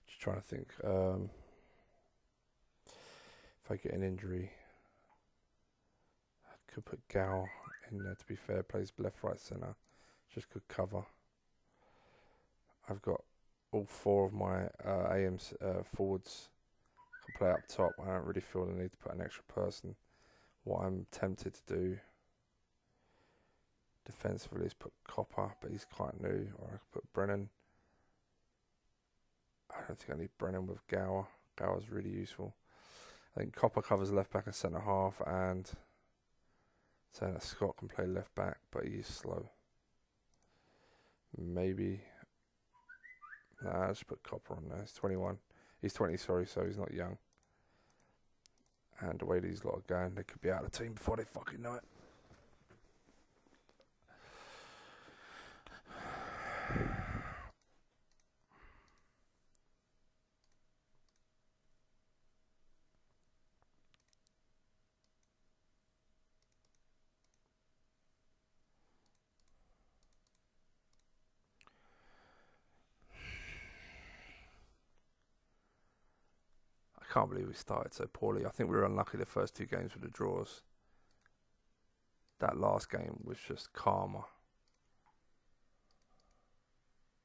Just trying to think. If I get an injury, I could put Gal in there, to be fair. Plays left, right, centre. Just good cover. I've got all 4 of my AMs forwards can play up top. I don't really feel the need to put an extra person. What I'm tempted to do defensively is put Copper, but he's quite new. Or I could put Brennan. I don't think I need Brennan with Gower. Gower's really useful. I think Copper covers left back and centre half, and Saying that Scott can play left back, but he's slow. Maybe. Nah, let's put Copper on there. He's 21. He's 20, sorry, so he's not young. And the way these lot are going, they could be out of the team before they fucking know it. I can't believe we started so poorly. I think we were unlucky the first 2 games with the draws. That last game was just karma.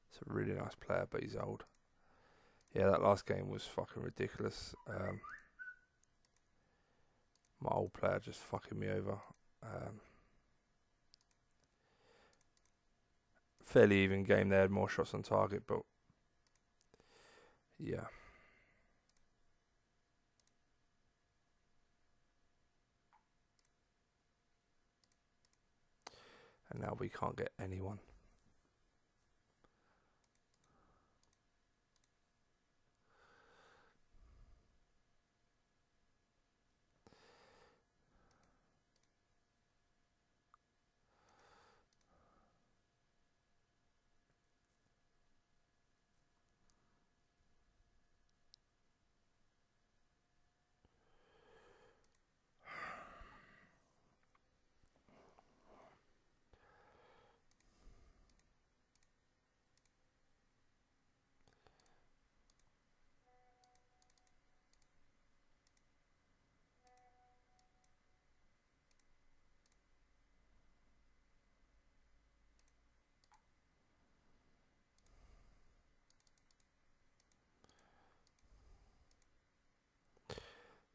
It's a really nice player, but he's old. Yeah, that last game was fucking ridiculous. My old player just fucking me over. Fairly even game. They had more shots on target, but yeah. And now we can't get anyone.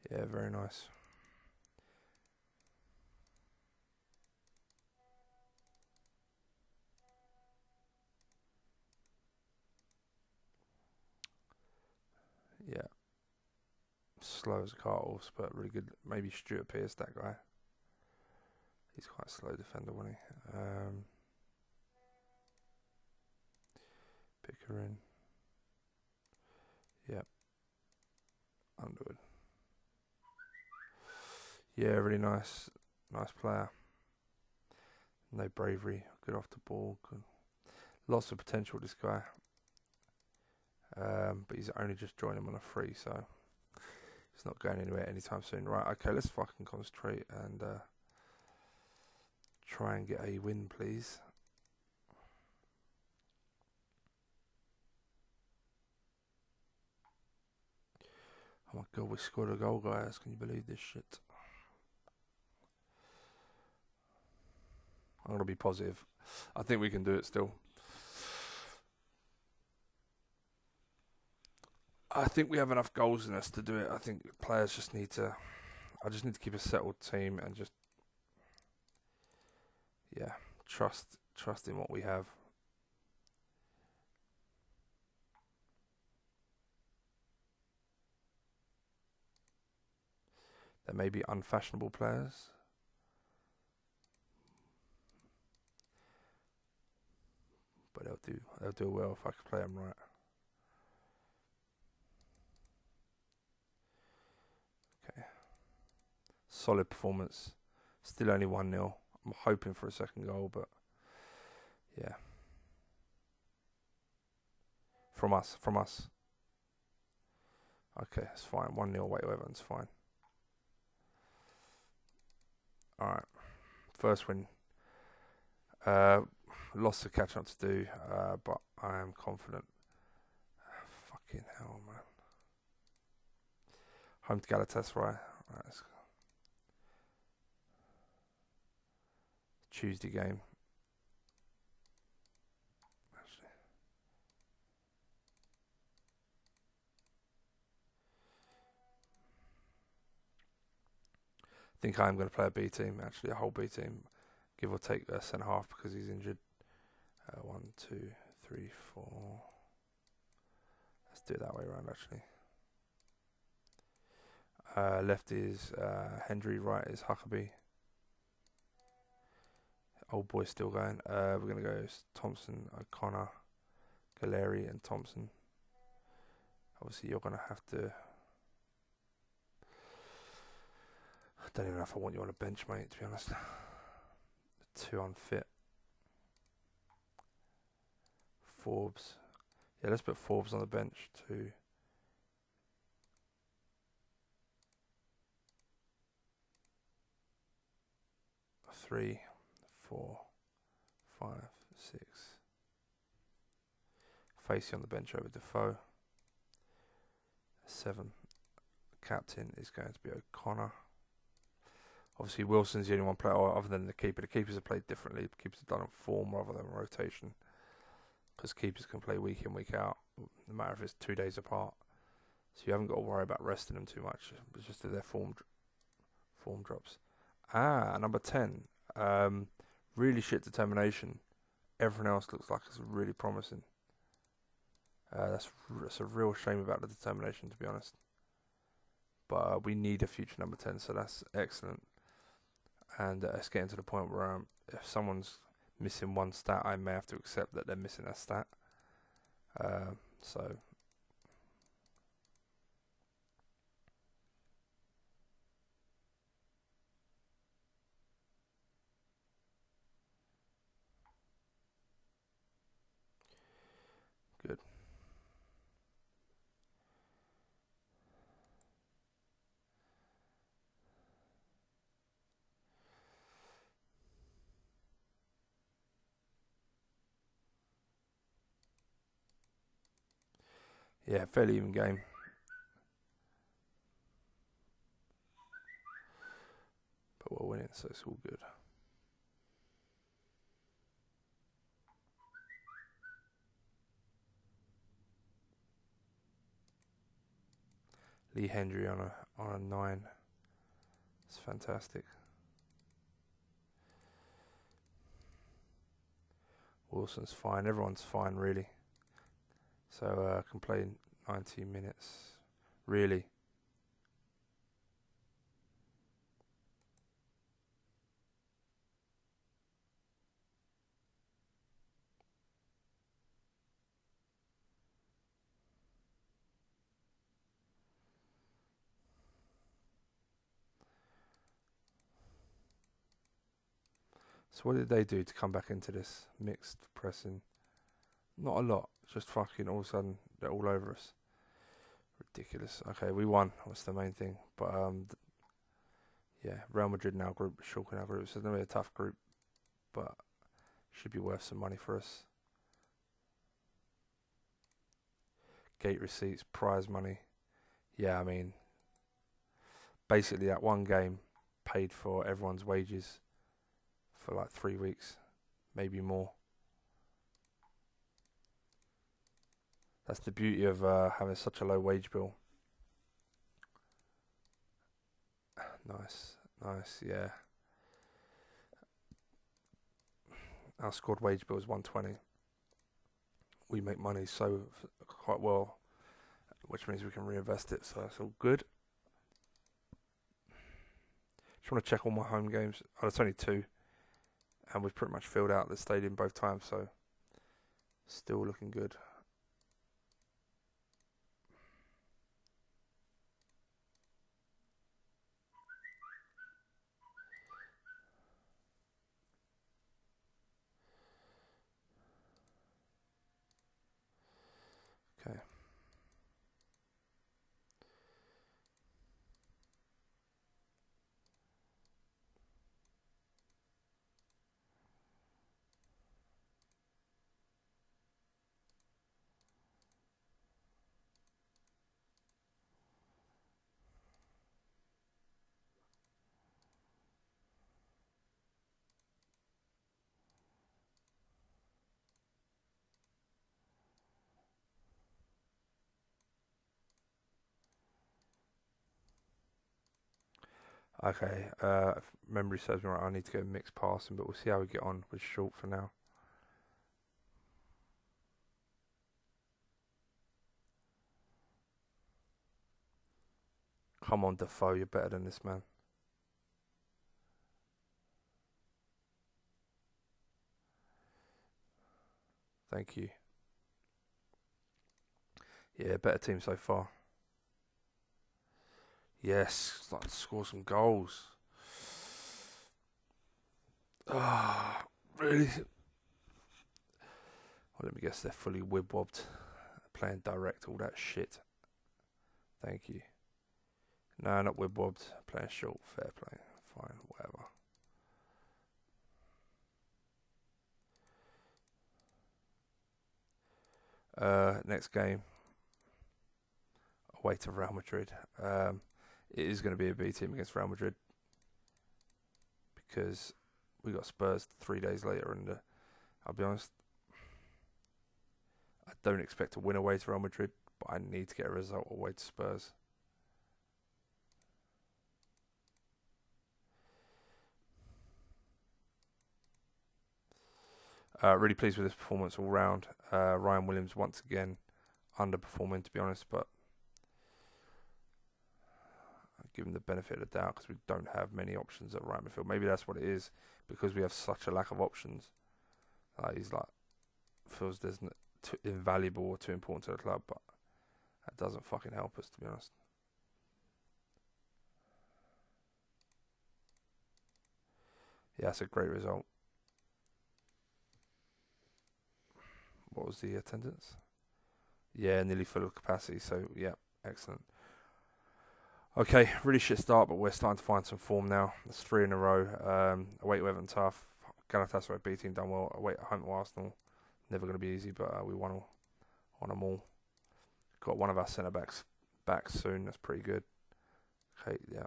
Yeah, very nice. Yeah. Slow as a cart horse, but really good. Maybe Stuart Pearce, that guy. He's quite a slow defender, wasn't he? Pickering. Yep. Underwood. Yeah, really nice. Nice player. No bravery. Good off the ball. Good. Lots of potential, this guy. But he's only just joined him on a free, so he's not going anywhere anytime soon. Right, okay, let's fucking concentrate and try and get a win, please. Oh my god, we scored a goal, guys. Can you believe this shit? I'm going to be positive. I think we can do it still. I think we have enough goals in us to do it. I think players just need to... I just need to keep a settled team and just... Yeah, trust in what we have. There may be unfashionable players. But they'll do well if I can play them right. Okay. Solid performance. Still only 1-0. I'm hoping for a second goal, but yeah. From us. Okay, it's fine. 1-0 away to Everton's fine. Alright. First win. Lots of catching up to do, but I am confident. Fucking hell, man. Home to Galatasaray. Right, Tuesday game. Actually. I think I'm going to play a B team, actually, a whole B team, give or take a centre half because he's injured. 1, 2, 3, 4. Let's do it that way around, actually. Left is Hendry, right is Huckabee. Old boy's still going. We're going to go Thompson, O'Connor, Galeri, and Thompson. Obviously, you're going to have to. I don't even know if I want you on a bench, mate, to be honest. Too unfit. Forbes. Yeah, let's put Forbes on the bench. 2. 3, 4, 5, 6. Facey on the bench over Defoe. 7. Captain is going to be O'Connor. Obviously, Wilson's the only one player other than the keeper. The keepers have played differently. The keepers have done it form rather than rotation. Because keepers can play week in, week out, no matter if it's 2 days apart. So you haven't got to worry about resting them too much. It's just that their form drops. Number 10. Really shit determination. Everyone else looks like it's really promising. That's a real shame about the determination, to be honest. But we need a future number 10, so that's excellent. And it's getting to the point where if someone's missing one stat, I may have to accept that they're missing that stat. So good. Yeah, fairly even game. But we're winning, so it's all good. Lee Hendry on a 9. It's fantastic. Wilson's fine. Everyone's fine, really. So can play 90 minutes. Really. So what did they do to come back into this mixed pressing? Not a lot. Just fucking all of a sudden they're all over us. Ridiculous. Okay, we won. That's the main thing. But yeah, Real Madrid in our group, Schalke in our group. So it's gonna be a tough group, but should be worth some money for us. Gate receipts, prize money. Yeah, I mean, basically that one game paid for everyone's wages for like 3 weeks, maybe more. That's the beauty of having such a low wage bill. Nice, yeah. Our squad wage bill is 120. We make money quite well, which means we can reinvest it, so that's all good. Just want to check all my home games. Oh, it's only 2, and we've pretty much filled out the stadium both times, so still looking good. Okay. Okay, if memory serves me right, I need to go mixed passing, but we'll see how we get on with short for now. Come on, Defoe, you're better than this, man. Thank you. Yeah, better team so far. Yes, starting to score some goals. Ah, really? Well, let me guess they're fully wib-wobbed. Playing direct, all that shit. Thank you. No, not wib-wobbed. Playing short, fair play. Fine, whatever. Next game. Away to Real Madrid. It is going to be a B team against Real Madrid. Because we got Spurs 3 days later, and I'll be honest, I don't expect to win away to Real Madrid, but I need to get a result away to Spurs. Really pleased with this performance all round. Ryan Williams once again underperforming, to be honest, but I give him the benefit of the doubt because we don't have many options at right midfield. Maybe that's what it is, because we have such a lack of options. He's like feels there's too invaluable or too important to the club, but that doesn't fucking help us, to be honest. Yeah, that's a great result. What was the attendance? Yeah, nearly full of capacity, so yeah, excellent. Okay, really shit start, but we're starting to find some form now. That's 3 in a row. Away to Everton, tough. Galatasaray B team done well. Away at home to Arsenal, never going to be easy, but we won them all. Got one of our centre backs back soon. That's pretty good. Okay, yeah.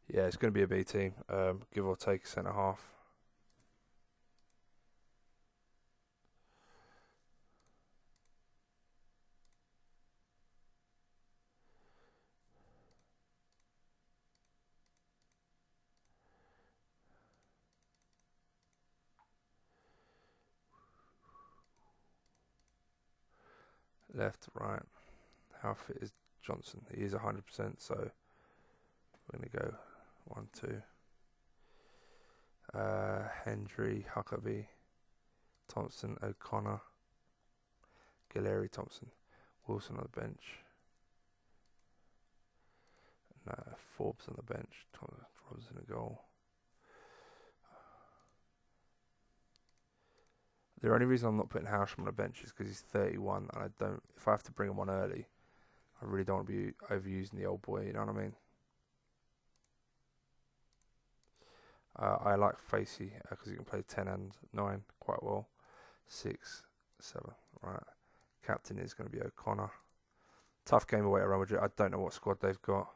Yeah, it's going to be a B team, give or take a centre half. Left, right. How fit is Johnson? He is 100%, so we're going to go 1, 2. Hendry, Huckabee, Thompson, O'Connor, Gilleri, Thompson, Wilson on the bench. No, Forbes on the bench. Robinson in goal. The only reason I'm not putting Howsham on the bench is because he's 31, and I don't. If I have to bring him on early, I really don't want to be overusing the old boy. You know what I mean? I like Facey because he can play 10 and 9 quite well. 6, 7, right. Captain is going to be O'Connor. Tough game away at Real Madrid. I don't know what squad they've got.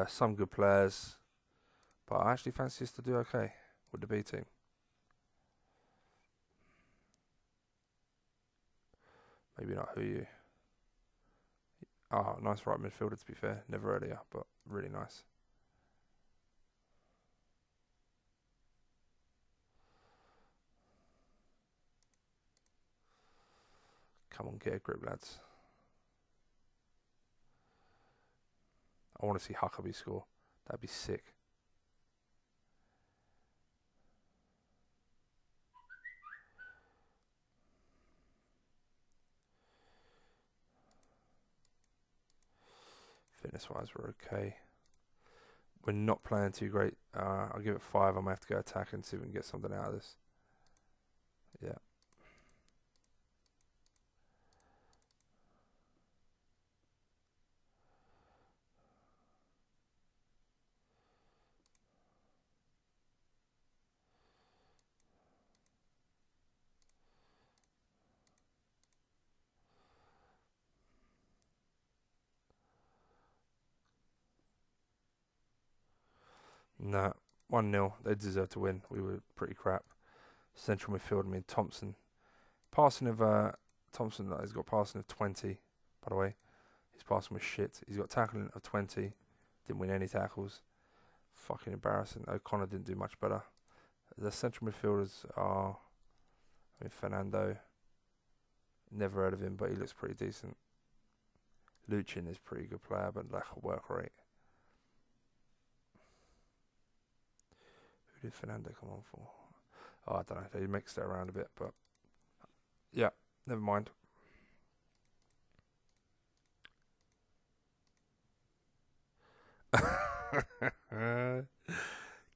Some good players, but I actually fancy us to do okay with the B team. Maybe not. Who you? Oh, nice right midfielder, to be fair. Never earlier, but really nice. Come on, get a grip, lads. I want to see Huckabee score. That'd be sick. Fitness-wise, we're okay. We're not playing too great. I'll give it 5. I might have to go attack and see if we can get something out of this. Yeah. No. 1-0. They deserve to win. We were pretty crap. Central midfield, I mean, Thompson. Passing of Thompson, he's got passing of 20, by the way. His passing was shit. He's got tackling of 20. Didn't win any tackles. Fucking embarrassing. O'Connor didn't do much better. The central midfielders are, Fernando. Never heard of him, but he looks pretty decent. Luchin is a pretty good player, but lack of work rate. Who did Fernando come on for? Oh, I don't know. They mixed it around a bit, but yeah, never mind.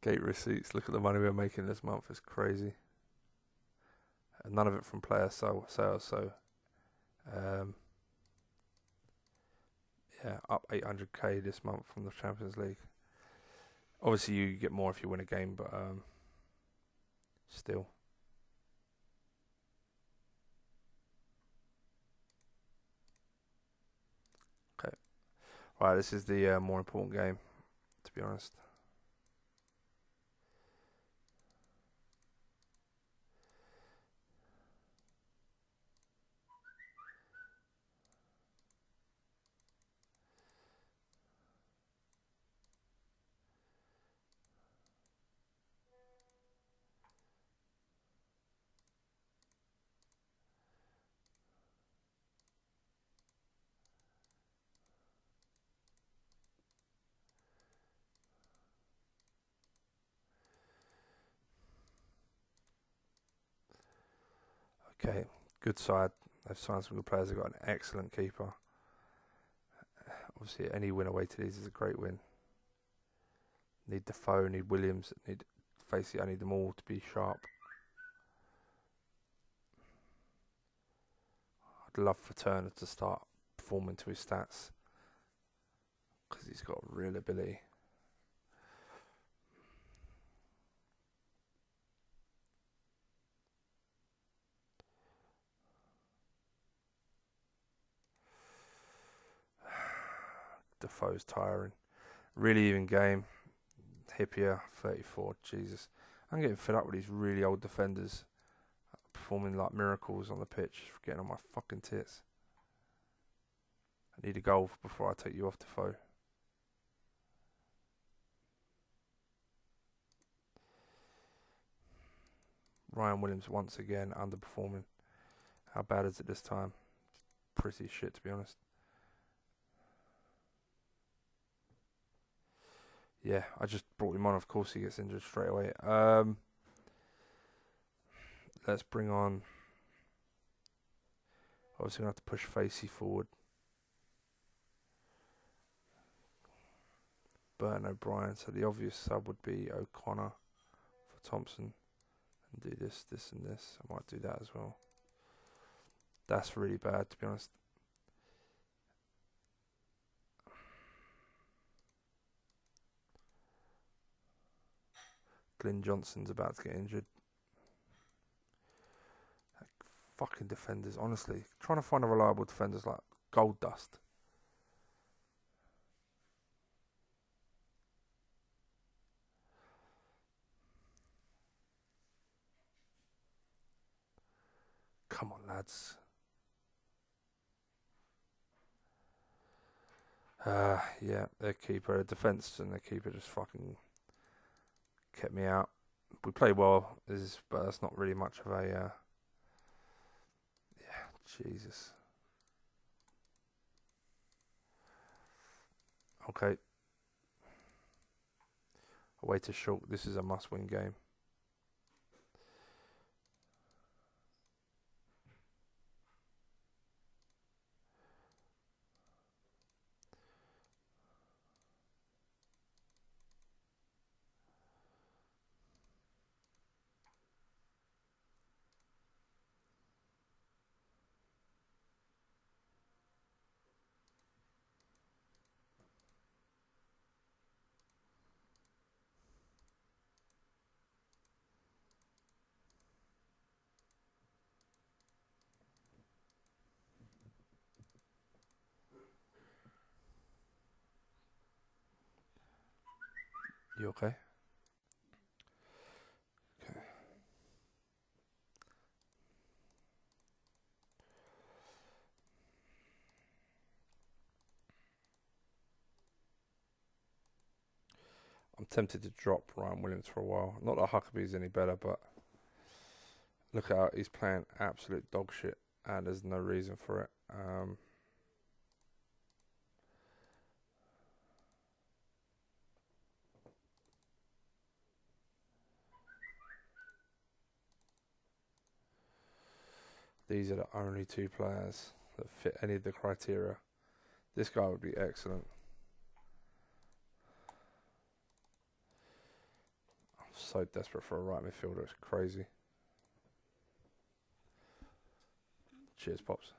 Gate receipts. Look at the money we're making this month. It's crazy. And none of it from player sales. So, um, yeah, up 800k this month from the Champions League. Obviously, you get more if you win a game, but still. Okay. Right, this is the more important game, to be honest. Okay, good side. They've signed some good players. They've got an excellent keeper. Obviously, any win away to these is a great win. Need Defoe, need Williams, need Facey. I need them all to be sharp. I'd love for Turner to start performing to his stats because he's got real ability. Defoe's tiring. Really even game. Hippier, 34. Jesus. I'm getting fed up with these really old defenders performing like miracles on the pitch, getting on my fucking tits. I need a goal before I take you off Defoe. Ryan Williams once again underperforming. How bad is it this time? Pretty shit, to be honest. Yeah, I just brought him on. Of course, he gets injured straight away. Let's bring on. Obviously, gonna have to push Facey forward. Burton O'Brien. So the obvious sub would be O'Connor for Thompson, and do this, this, and this. I might do that as well. That's really bad, to be honest. Glyn Johnson's about to get injured. Fucking defenders, honestly. Trying to find a reliable defender's like gold dust. Come on, lads. Yeah, their keeper, their defence and their keeper just fucking kept me out. We play well, but that's not really much of a. Yeah, Jesus. Okay. Away to Shulk. This is a must-win game. You okay? Okay. I'm tempted to drop Ryan Williams for a while. Not that Huckabee's any better, but look out, he's playing absolute dog shit, and there's no reason for it. These are the only 2 players that fit any of the criteria. This guy would be excellent. I'm so desperate for a right midfielder. It's crazy. Cheers, Pops.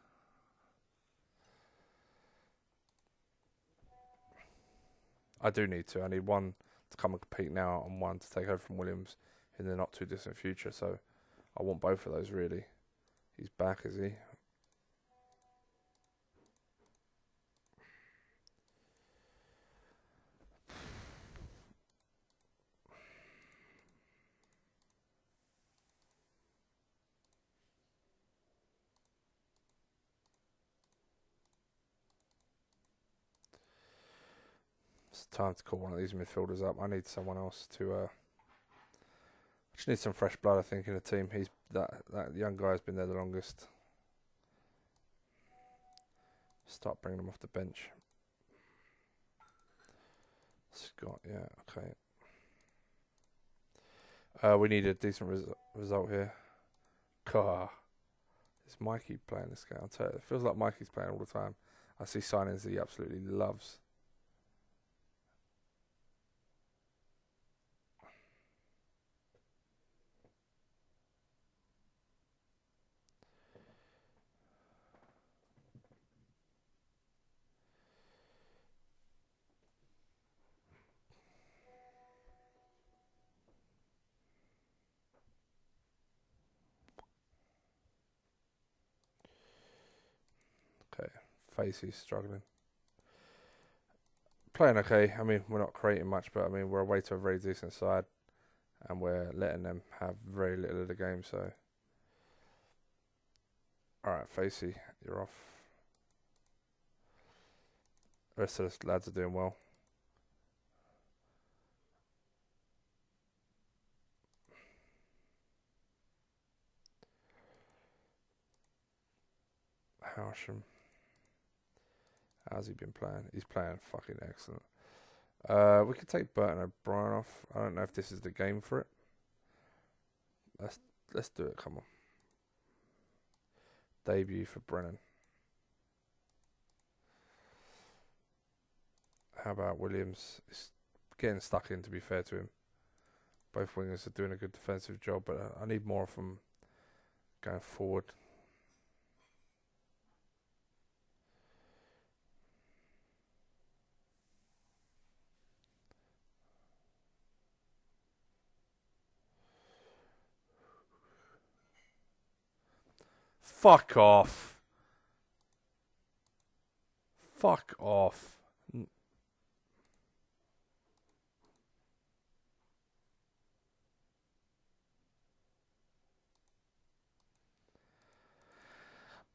I do need to. I need one to come and compete now and one to take over from Williams in the not too distant future. So I want both of those, really. He's back, is he? It's time to call one of these midfielders up. I need someone else to... I just need some fresh blood, I think, in the team. That young guy's been there the longest. Start bringing him off the bench. Scott, yeah, okay. We need a decent result here. God. Is Mikey playing this game? I'll tell you, it feels like Mikey's playing all the time. I see signings that he absolutely loves. Okay, Facey's struggling. Playing okay. I mean, we're not creating much, but I mean, we're away to a very decent side, and we're letting them have very little of the game. So, all right, Facey, you're off. The rest of the lads are doing well. Howsham. How's he been playing? He's playing fucking excellent. We could take Burton O'Brien off. I don't know if this is the game for it. Let's do it. Come on. Debut for Brennan. How about Williams? He's getting stuck in, to be fair to him. Both wingers are doing a good defensive job, but I need more of them going forward. Fuck off. Fuck off.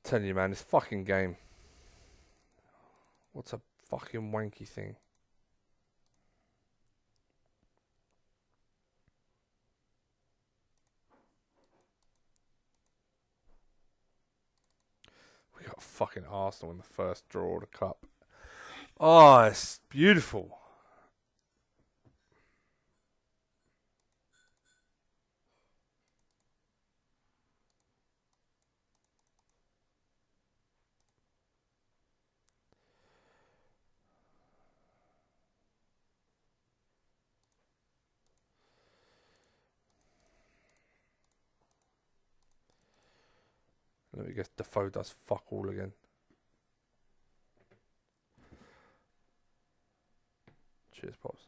Telling you, man, this fucking game. What's a fucking wanky thing? We got fucking Arsenal in the first draw of the cup. Oh, it's beautiful. Let me guess, Defoe does fuck all again. Cheers, Pops.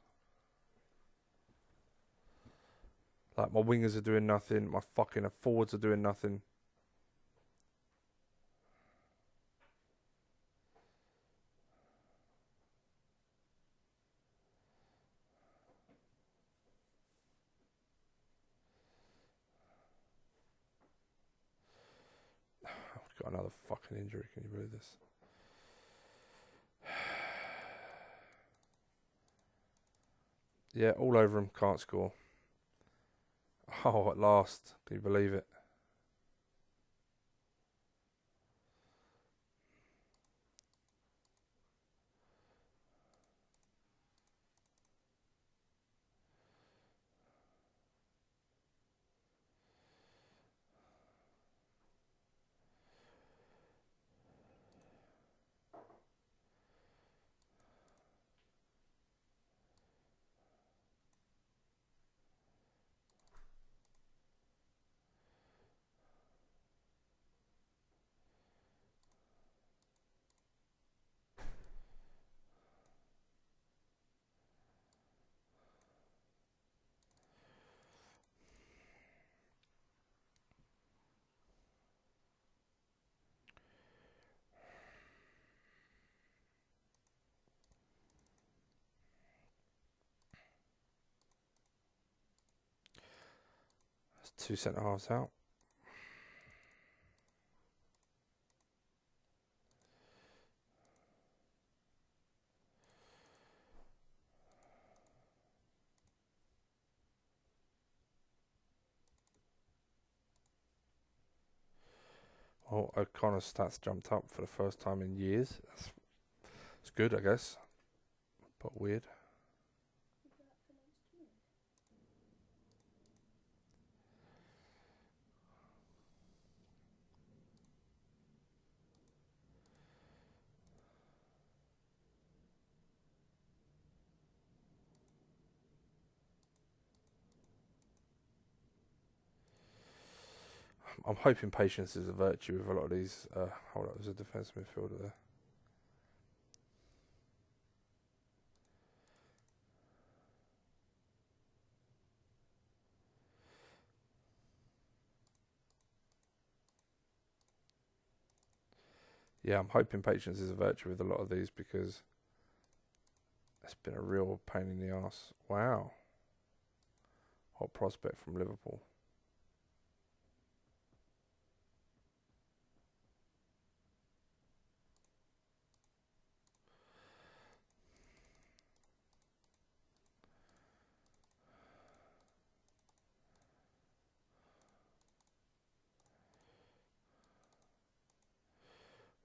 Like, my wingers are doing nothing. My fucking forwards are doing nothing. I've got another fucking injury. Can you believe this? Yeah, all over him. Can't score. Oh, at last. Can you believe it? 2 centre halves out. Oh, O'Connor's stats jumped up for the first time in years. It's good, I guess, but weird. I'm hoping patience is a virtue with a lot of these. Hold on, there's a defence midfielder there. Yeah, I'm hoping patience is a virtue with a lot of these because it's been a real pain in the arse. Wow. Hot prospect from Liverpool.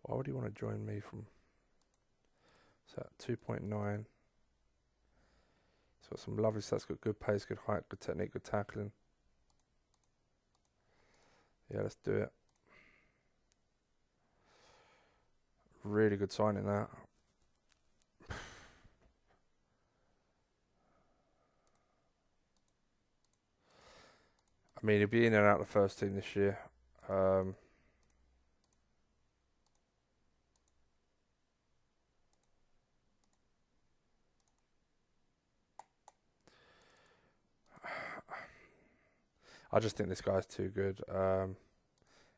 Why would he want to join me from... So 2.9. It's got some lovely stats, got good pace, good height, good technique, good tackling. Yeah, let's do it. Really good signing that. I mean, he'll be in and out of the first team this year. I just think this guy's too good.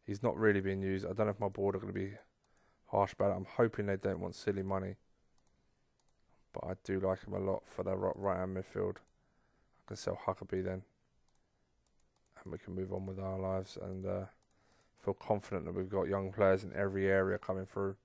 He's not really being used. I don't know if my board are going to be harsh about it. I'm hoping they don't want silly money. But I do like him a lot for the right-hand midfield. I can sell Huckabee then. And we can move on with our lives and feel confident that we've got young players in every area coming through.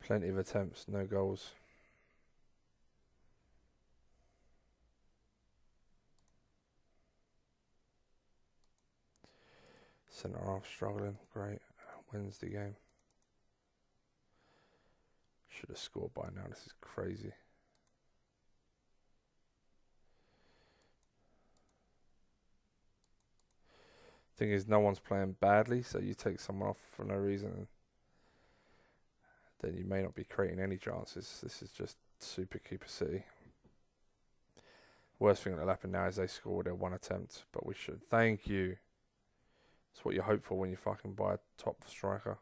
Plenty of attempts, no goals. Centre half struggling. Great. Wednesday game. Should have scored by now. This is crazy. Thing is, no one's playing badly, so you take someone off for no reason, then you may not be creating any chances. This is just super keeper city. Worst thing that'll happen now is they score their one attempt, but we should. Thank you. That's what you hope for when you fucking buy a top striker.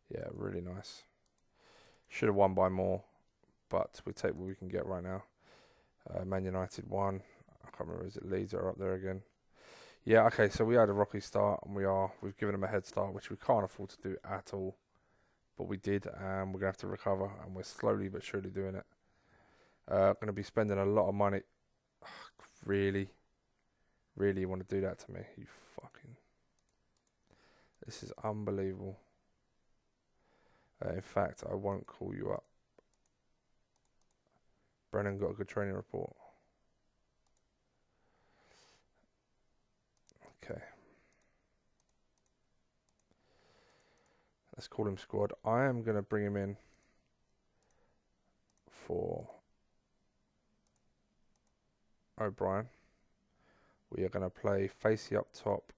Yeah, really nice. Should have won by more, but we take what we can get right now. Man United won. I can't remember, is it Leeds are up there again? Yeah, okay, so we had a rocky start, and we've given them a head start, which we can't afford to do at all. But we did, and we're going to have to recover, and we're slowly but surely doing it. Going to be spending a lot of money. Ugh, really? Really, you want to do that to me? You fucking... This is unbelievable. In fact, I won't call you up. Brennan got a good training report. Okay. Let's call him squad. I am going to bring him in for O'Brien. We are going to play Facey up top.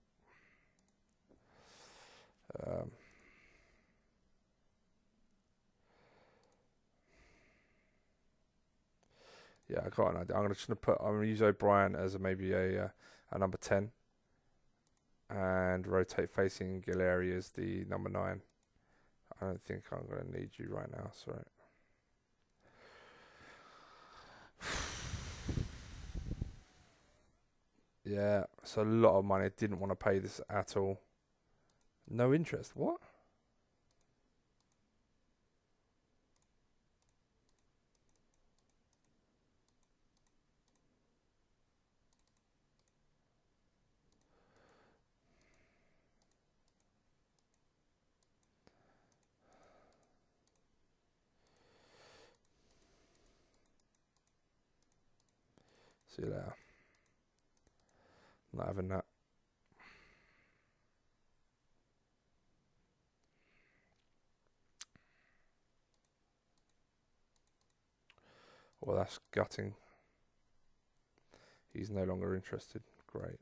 Yeah, I got an idea. I'm gonna use O'Brien as maybe a number 10, and rotate facing Gileri as the number 9. I don't think I'm gonna need you right now. Sorry. Yeah, it's a lot of money. I didn't want to pay this at all. No interest. What? See you later. Not having that. Well, that's gutting. He's no longer interested. Great.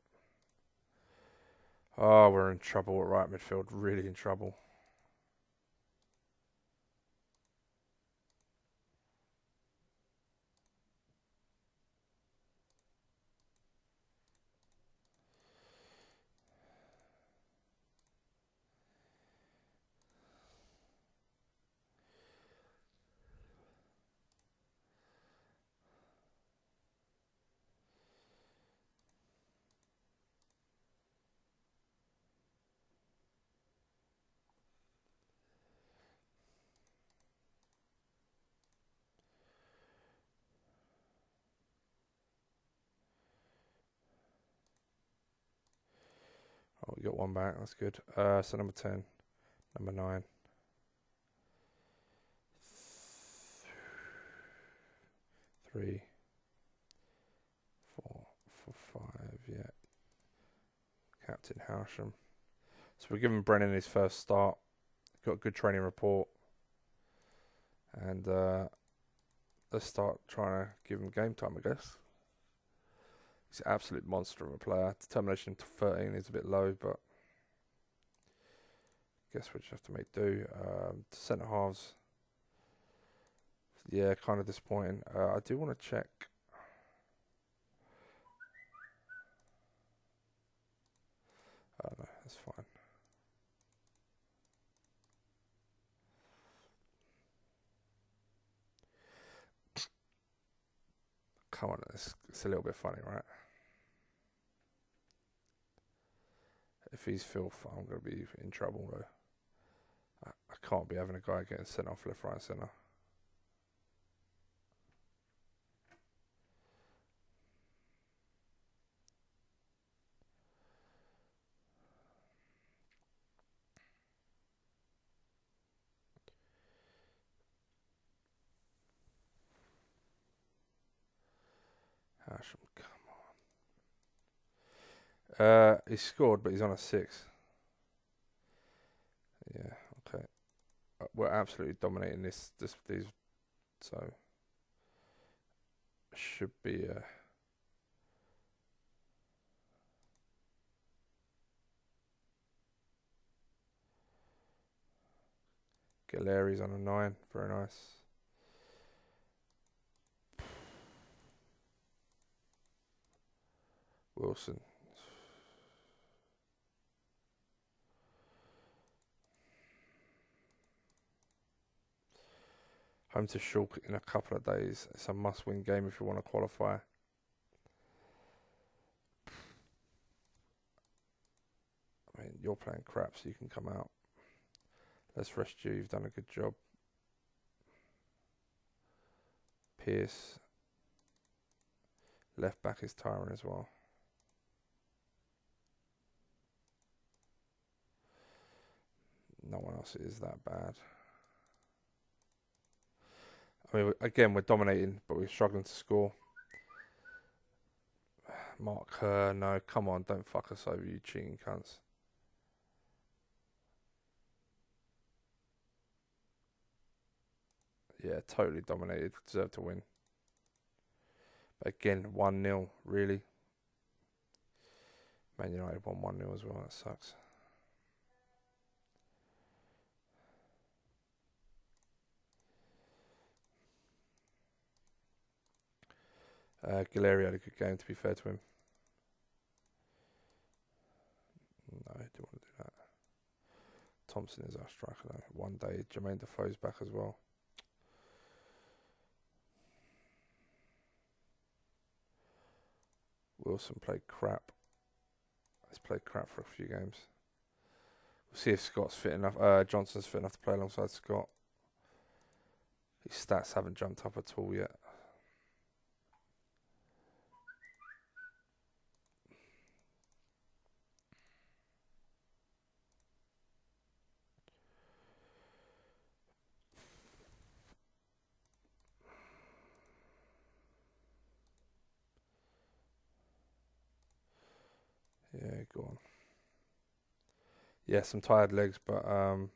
Oh, we're in trouble at right midfield. Really in trouble. Oh, we got one back. That's good. So number 10, number 9. 3, 4, 5. Yeah. Captain Howsham. So we're giving Brennan his first start. Got a good training report. And let's start trying to give him game time, I guess. He's an absolute monster of a player. Determination to 13 is a bit low, but guess we just have to make do. Centre halves. Yeah, kind of disappointing. I do want to check. Oh no, that's fine. Come on, it's a little bit funny, right? If he's filth, I'm going to be in trouble, though. I can't be having a guy getting sent off left, right, centre. Hasham, come on. He scored, but he's on a 6. Yeah, okay. We're absolutely dominating these, so should be. Galeri's on a 9. Very nice. Wilson. Home to Shulk in a couple of days. It's a must-win game if you want to qualify. I mean, you're playing crap, so you can come out. Let's rest you. You've done a good job. Pierce. Left back is tiring as well. No one else is that bad. I mean, again, we're dominating, but we're struggling to score. Mark Kerr, no, come on, don't fuck us over, you cheating cunts. Yeah, totally dominated, deserved to win. But again, 1-0, really. Man United won 1-0 as well, that sucks. Galleri had a good game, to be fair to him. No, I don't want to do that. Thompson is our striker though. One day, Jermaine Defoe's back as well. Wilson played crap. He's played crap for a few games. We'll see if Scott's fit enough. Johnson's fit enough to play alongside Scott. His stats haven't jumped up at all yet. Yeah, go on. Yeah, some tired legs, but so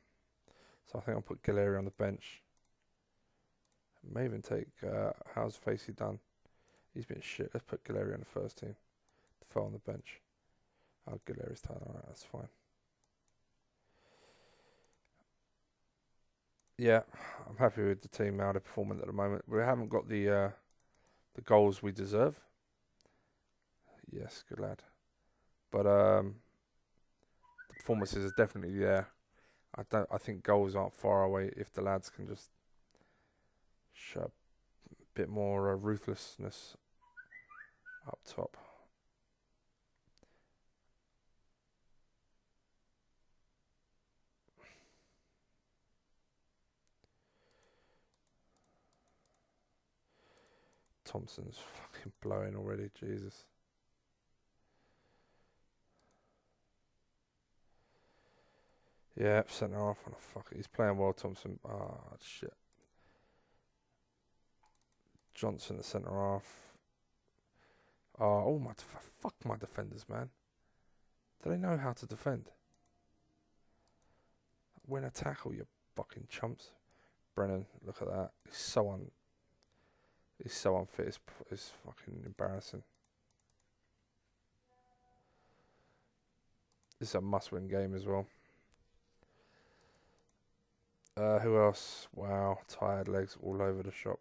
I think I'll put Galleri on the bench. May even take how's Facey done? He's been shit. Let's put Galleri on the first team. Defoe on the bench. Oh, Galeri's tired. Alright, that's fine. Yeah, I'm happy with the team now. They're performing at the moment. We haven't got the goals we deserve. Yes, good lad. But the performances are definitely there. I think goals aren't far away if the lads can just show a bit more ruthlessness up top. Thompson's fucking blowing already, Jesus. Yeah, centre half. Oh, fuck it. He's playing well, Thompson. Ah, shit. Johnson at centre half. Oh my! Fuck my defenders, man. Do they know how to defend? Win a tackle, you fucking chumps. Brennan, look at that. He's so unfit. It's fucking embarrassing. This is a must-win game as well. Who else? Wow, tired legs all over the shop.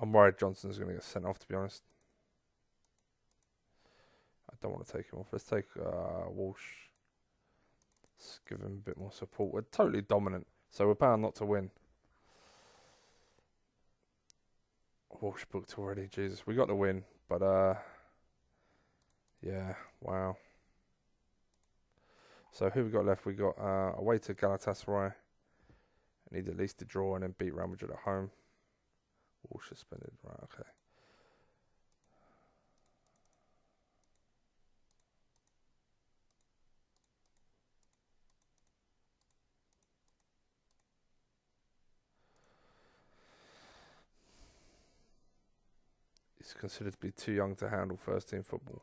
I'm worried Johnson's going to get sent off, to be honest. I don't want to take him off. Let's take Walsh. Let's give him a bit more support. We're totally dominant, so we're bound not to win. Walsh booked already. Jesus, we got the win, but yeah, wow. So who we got left? We got away to Galatasaray. Need at least a draw and then beat Real Madrid at home. Walsh suspended. Right, okay. He's considered to be too young to handle first team football.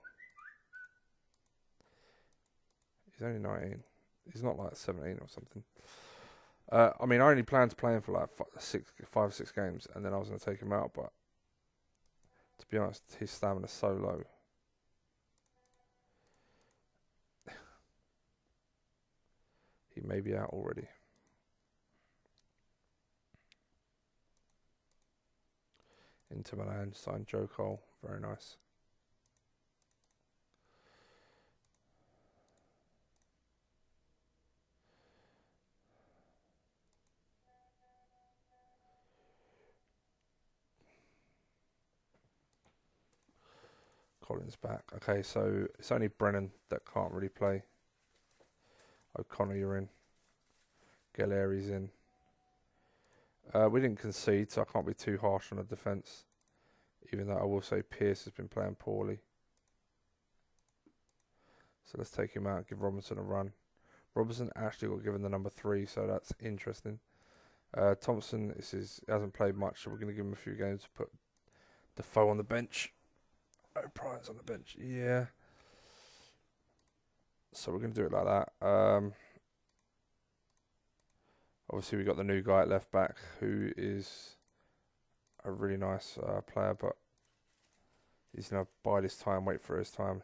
He's only 19. He's not like 17 or something. I mean, I only planned to play him for like 5 or 6 games, and then I was going to take him out, but to be honest, his stamina's so low. He may be out already. Inter Milan signed Joe Cole. Very nice. Collins back. Okay, so it's only Brennan that can't really play. O'Connor, you're in. Galeri's in. We didn't concede, so I can't be too harsh on the defence. Even though I will say Pearce has been playing poorly. So let's take him out and give Robinson a run. Robinson actually got given the number 3, so that's interesting. Thompson hasn't played much, so we're going to give him a few games to put Defoe on the bench. O'Brien's on the bench, yeah. So we're going to do it like that. Obviously, we got the new guy at left back, who is a really nice player, but he's going to bide his time, wait for his time.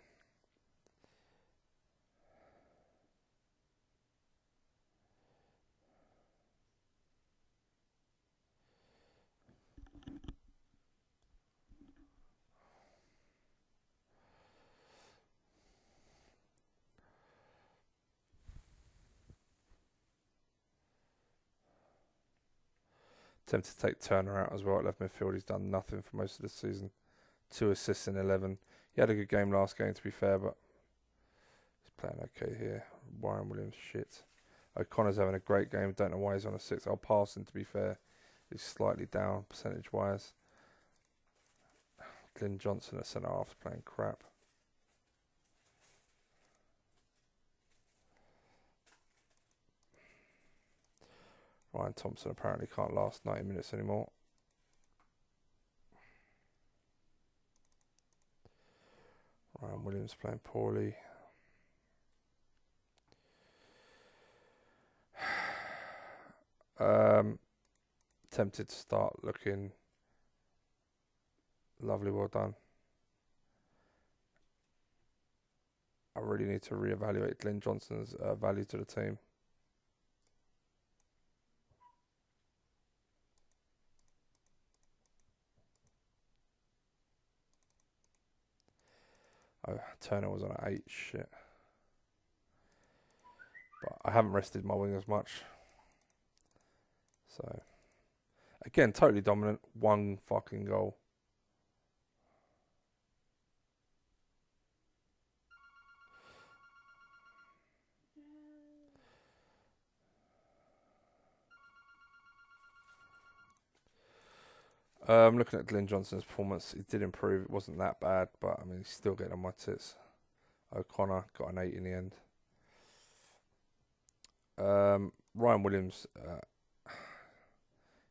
Tempted to take Turner out as well at left midfield. He's done nothing for most of the season. 2 assists in 11. He had a good game last game, to be fair, but he's playing okay here. Ryan Williams, shit. O'Connor's having a great game. Don't know why he's on a 6. I'll pass him, to be fair. He's slightly down percentage-wise. Glyn Johnson at centre-half is playing crap. Ryan Thompson apparently can't last 90 minutes anymore. Ryan Williams playing poorly. Tempted to start looking. Lovely, well done. I really need to reevaluate Glyn Johnson's value to the team. Oh, Turner was on an 8, shit. But I haven't rested my wingers much. So, again, totally dominant. 1 fucking goal. Looking at Glyn Johnson's performance, he did improve. It wasn't that bad, but I mean, he's still getting on my tits. O'Connor got an 8 in the end. Ryan Williams,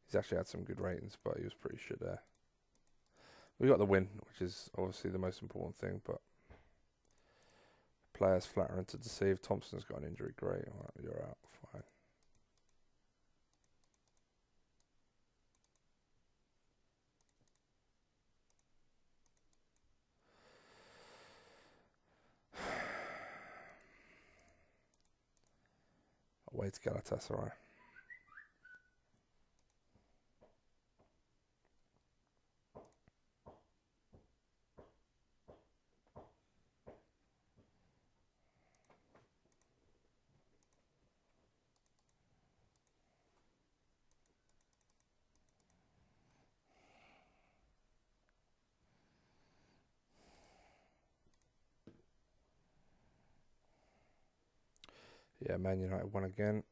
he's actually had some good ratings, but he was pretty shit there. We got the win, which is obviously the most important thing, but players flattering to deceive. Thompson's got an injury, great. All right, you're out, fine. Away to Galatasaray. Yeah, Man United won again.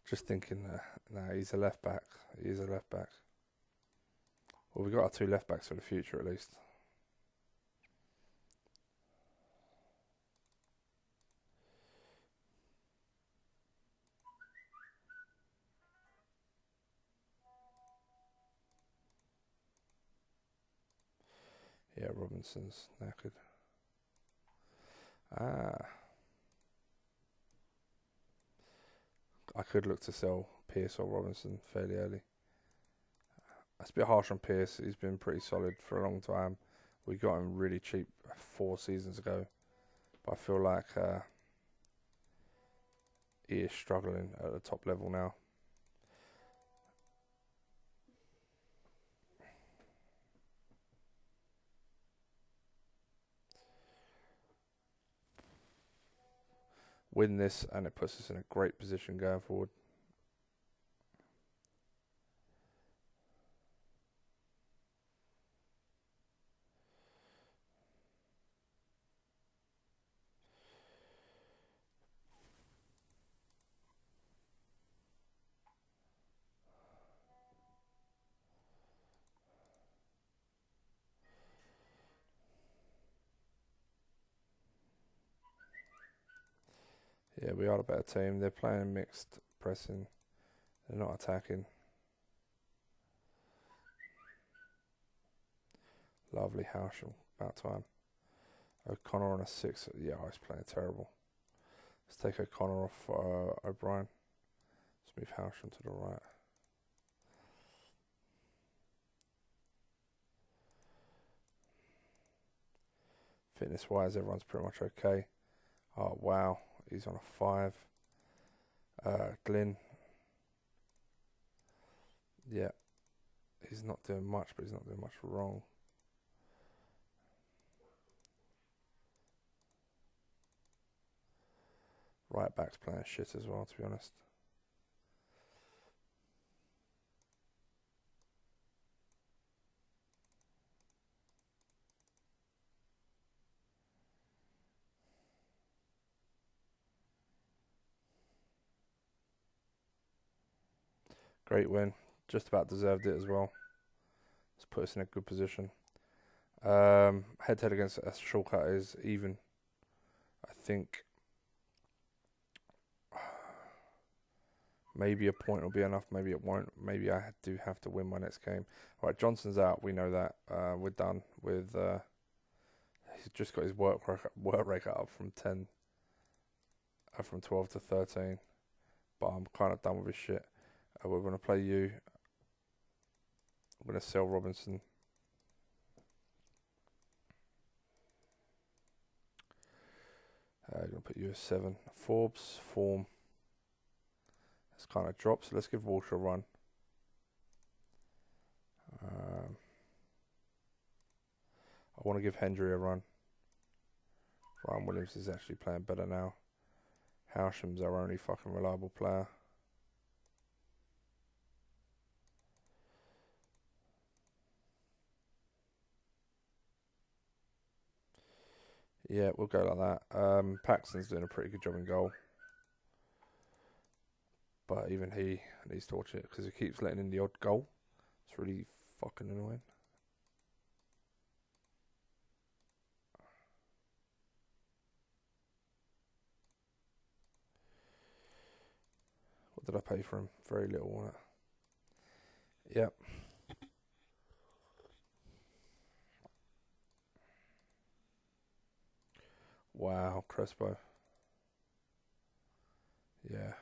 Just thinking, nah, he's a left back. He's a left back. Well, we've got our 2 left backs for the future at least. Yeah, Robinson's knackered. I could look to sell Pearce or Robinson fairly early. That's a bit harsh on Pearce. He's been pretty solid for a long time. We got him really cheap 4 seasons ago. But I feel like he is struggling at the top level now. Win this and it puts us in a great position going forward. Yeah, we are a better team. They're playing mixed pressing. They're not attacking. Lovely Howsham. About time. O'Connor on a 6. Yeah, he's playing terrible. Let's take O'Connor off O'Brien. Let's move Howsham to the right. Fitness-wise, everyone's pretty much okay. Oh, wow. He's on a 5. Glyn. Yeah. He's not doing much, but he's not doing much wrong. Right back's playing shit as well, to be honest. Great win. Just about deserved it as well. Let's put us in a good position. Head to head against a shortcut is even. I think maybe a point will be enough. Maybe it won't. Maybe I do have to win my next game. All right, Johnson's out. We know that. We're done with. He's just got his work rate up from 12 to 13. But I'm kind of done with his shit. We're going to play you. I'm going to sell Robinson. I'm going to put you as 7. Forbes, form. It's kind of dropped, so let's give Walsh a run. I want to give Hendry a run. Ryan Williams is actually playing better now. Howsham's our only fucking reliable player. Yeah, we'll go like that. Paxton's doing a pretty good job in goal. But even he needs to watch it because he keeps letting in the odd goal. It's really fucking annoying. What did I pay for him? Very little, wasn't it? Yep. Wow, Crespo. Yeah.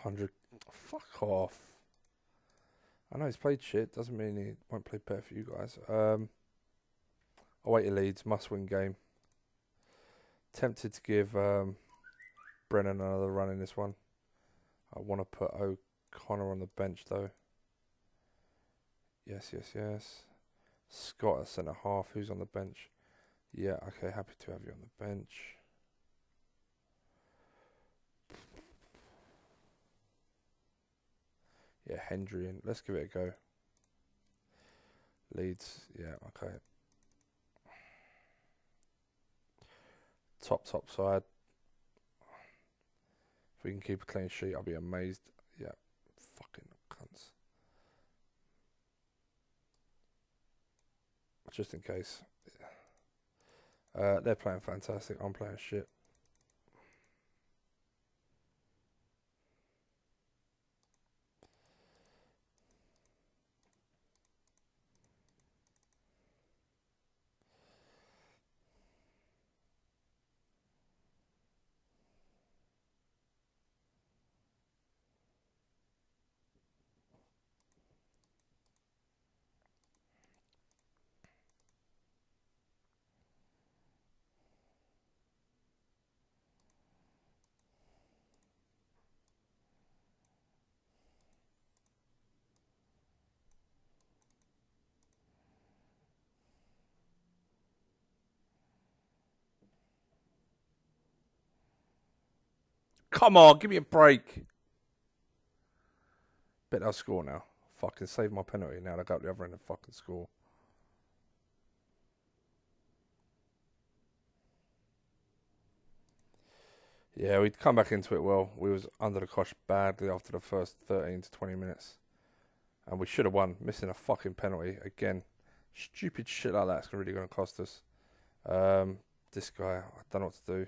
$100. Fuck off. I know he's played shit. Doesn't mean he won't play better for you guys. Await your leads. Must win game. Tempted to give Brennan another run in this one. I want to put O'Connor on the bench though. Yes. Scott at centre half. Who's on the bench? Yeah, okay. Happy to have you on the bench. Yeah, Hendry in. Let's give it a go. Leeds. Yeah, okay. Top side. If we can keep a clean sheet, I'll be amazed. Yeah, fucking cunts. Just in case. They're playing fantastic. I'm playing shit. Come on, give me a break. Bet they'll score now. Fucking save my penalty now. They go up the other end and fucking score. Yeah, we'd come back into it well. We was under the cosh badly after the first 13 to 20 minutes. And we should have won. Missing a fucking penalty. Again, stupid shit like that's really going to cost us. This guy, I don't know what to do.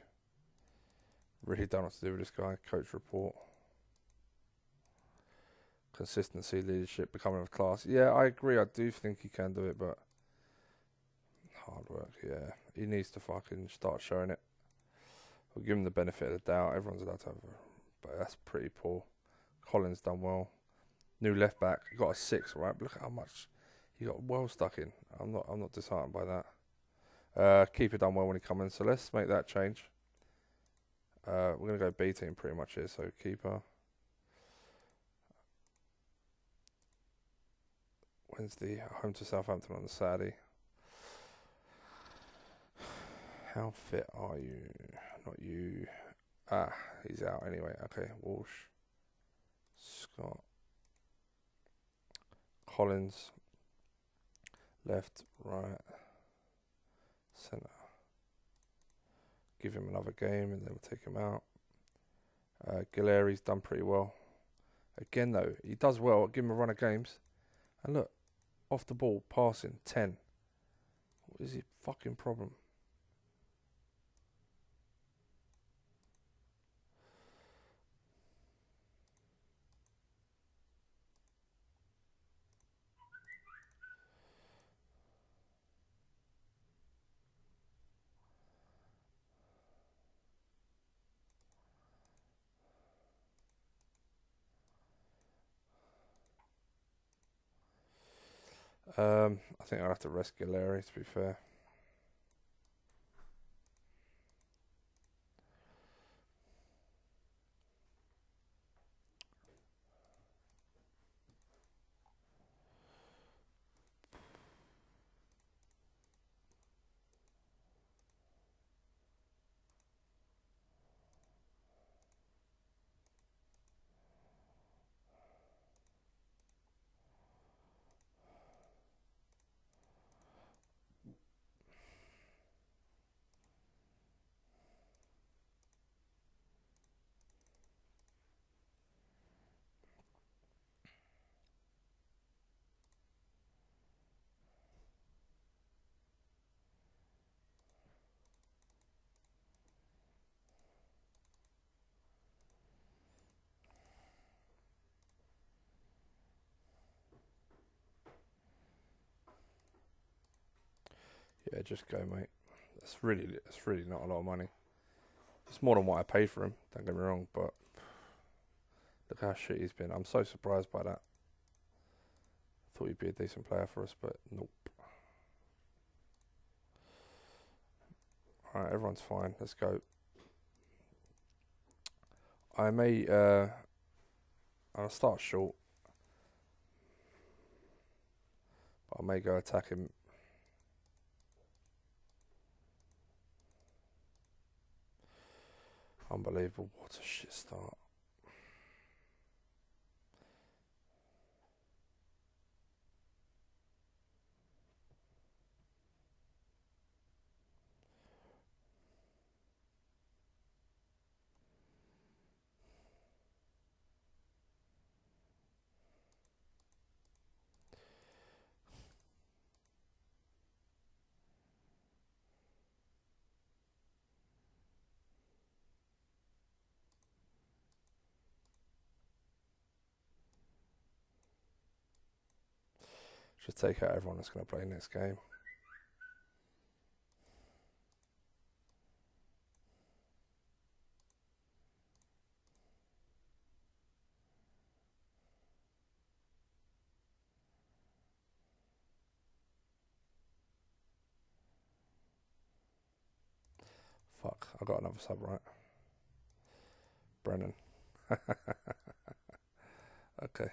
Really don't know what to do with this guy. Coach report. Consistency, leadership, becoming of class. Yeah, I agree. I do think he can do it, but hard work. Yeah, he needs to fucking start showing it. We'll give him the benefit of the doubt. Everyone's allowed to have, but that's pretty poor. Collins done well. New left back. He got a 6, right? But look at how much He got well stuck in. I'm not disheartened by that. Keeper done well when he come in, so let's make that change. We're gonna go B team pretty much here. So keeper. Wednesday, home to Southampton on the Saturday. How fit are you? Not you. Ah, he's out anyway. Okay, Walsh, Scott, Collins, left, right, centre. Give him another game and then we'll take him out. Gileri's done pretty well. Again though, he does well. Give him a run of games. And look, off the ball, passing, 10. What is his fucking problem? I think I'll have to rest Gileri, to be fair. Yeah, just go, mate. That's really not a lot of money. It's more than what I paid for him. Don't get me wrong, but look how shit he's been. I'm so surprised by that. Thought he'd be a decent player for us, but nope. Alright, everyone's fine. Let's go. I may, I'll start short. But I may go attack him. Unbelievable. What a shit start. Should take out everyone that's going to play next game. Fuck, I got another sub right. Brennan. Okay.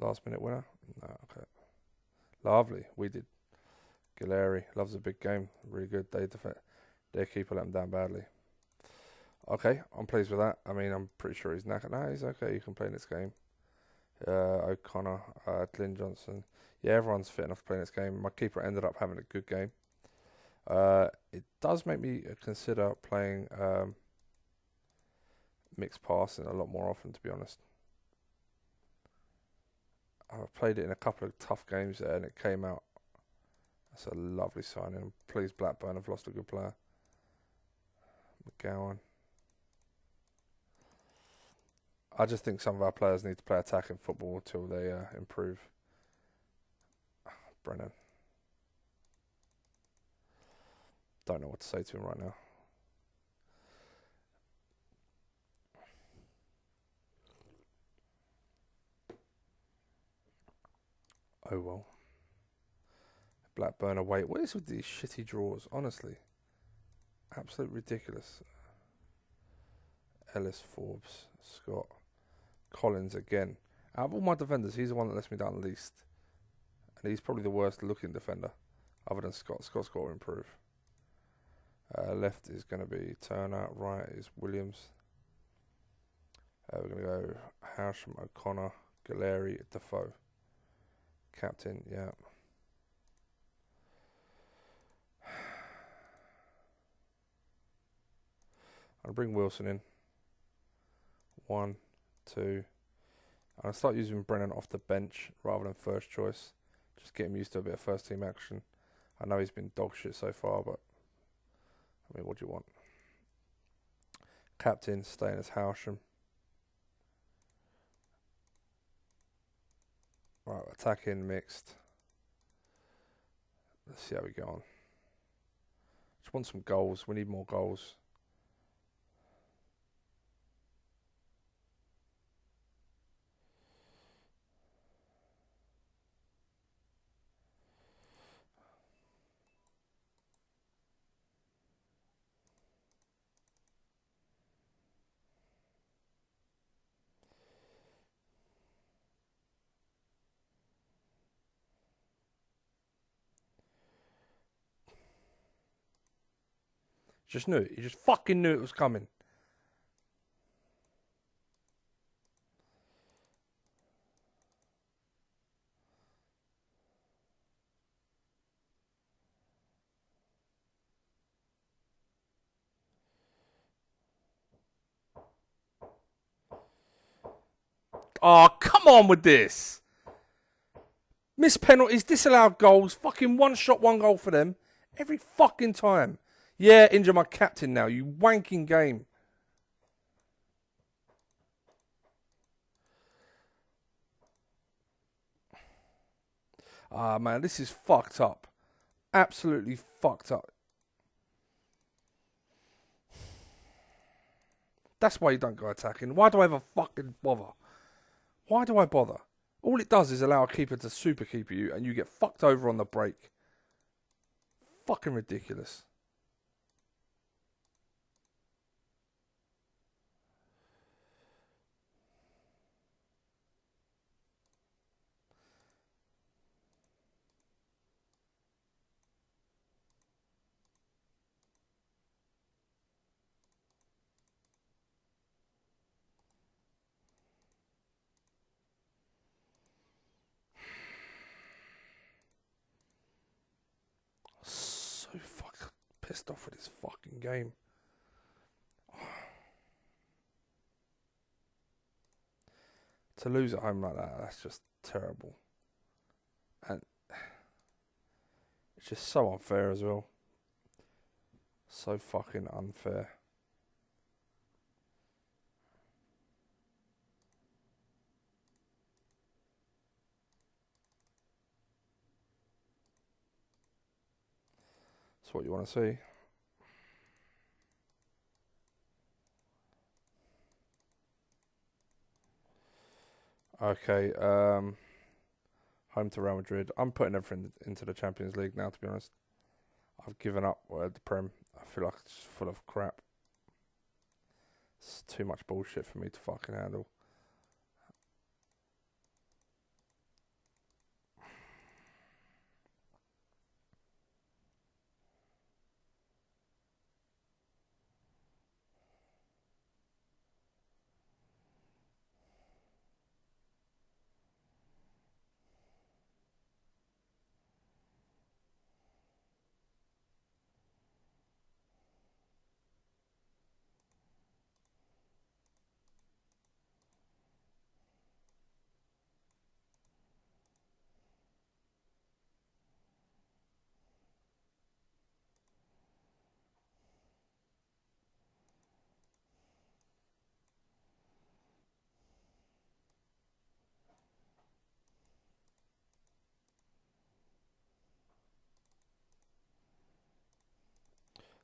Last minute winner? No, okay. Lovely. We did. Gileri loves a big game. Really good. Their keeper let him down badly. Okay, I'm pleased with that. I mean, I'm pretty sure he's knackered. No, he's okay. You can play this game. O'Connor, Glyn Johnson. Yeah, everyone's fit enough to play this game. My keeper ended up having a good game. It does make me consider playing mixed passing a lot more often, to be honest. I've played it in a couple of tough games there, and it came out. That's a lovely signing. I'm pleased Blackburn have lost a good player. McGowan. I just think some of our players need to play attacking football until they improve. Brennan. Don't know what to say to him right now. Oh well. Blackburn away. What is with these shitty draws? Honestly. Absolute ridiculous. Ellis, Forbes, Scott, Collins again. Out of all my defenders, he's the one that lets me down the least. And he's probably the worst looking defender, other than Scott. Scott's got to improve. Left is going to be Turner. Right is Williams. We're going to go Howsham, O'Connor, Galeri, Defoe. Captain, yeah. I'll bring Wilson in. 1, 2. I'll start using Brennan off the bench rather than first choice. Just get him used to a bit of first team action. I know he's been dog shit so far, but I mean, what do you want? Captain staying as Howsham. Right, attacking mixed. Let's see how we go on. Just want some goals. We need more goals. Just knew it. You just fucking knew it was coming. Oh, come on with this. Missed penalties, disallowed goals. Fucking one shot, one goal for them. Every fucking time. Yeah, injure my captain now, you wanking game. Ah, man, this is fucked up. Absolutely fucked up. That's why you don't go attacking. Why do I ever fucking bother? Why do I bother? All it does is allow a keeper to super keeper you and you get fucked over on the break. Fucking ridiculous. So fucking pissed off with this fucking game. To lose at home like that, that's just terrible. And it's just so unfair as well. So fucking unfair. That's what you want to see. Okay, home to Real Madrid. I'm putting everything into the Champions League now, to be honest. I've given up the Prem. I feel like it's full of crap. It's too much bullshit for me to fucking handle.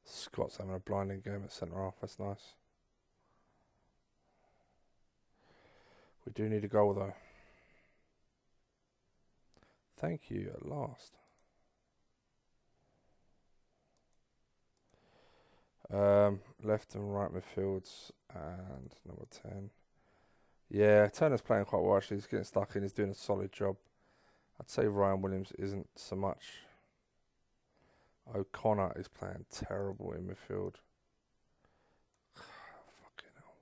Scott's having a blinding game at centre half. That's nice. We do need a goal though. Thank you at last. Left and right midfields and number 10. Yeah, Turner's playing quite well actually. He's getting stuck in. He's doing a solid job. I'd say Ryan Williams isn't so much. O'Connor is playing terrible in midfield. Fucking hell.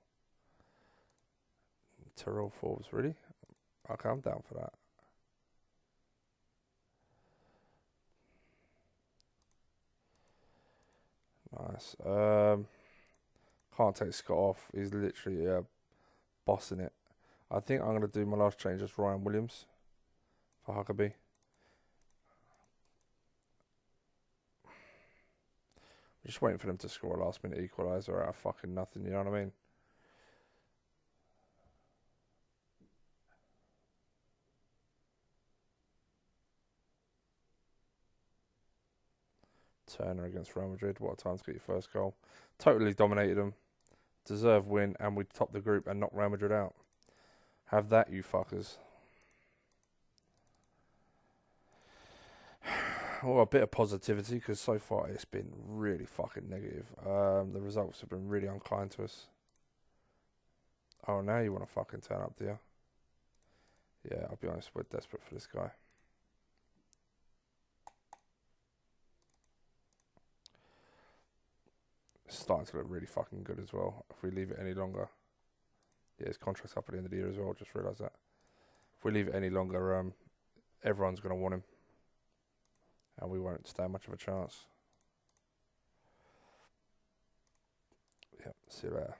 Tyrell Forbes, really? Okay, I'm down for that. Nice. Can't take Scott off. He's literally bossing it. I think I'm going to do my last change as Ryan Williams for Huckabee. Just waiting for them to score a last minute equaliser out of fucking nothing, you know what I mean? Turner against Real Madrid. What a time to get your first goal. Totally dominated them. Deserved win, and we topped the group and knocked Real Madrid out. Have that, you fuckers. Well, a bit of positivity, because so far it's been really fucking negative. The results have been really unkind to us. Oh, now you want to fucking turn up, do you? Yeah, I'll be honest, we're desperate for this guy. It's starting to look really fucking good as well, if we leave it any longer. Yeah, his contract's up at the end of the year as well, just realised that. If we leave it any longer, everyone's going to want him. And we won't stand much of a chance. Yeah, see you later.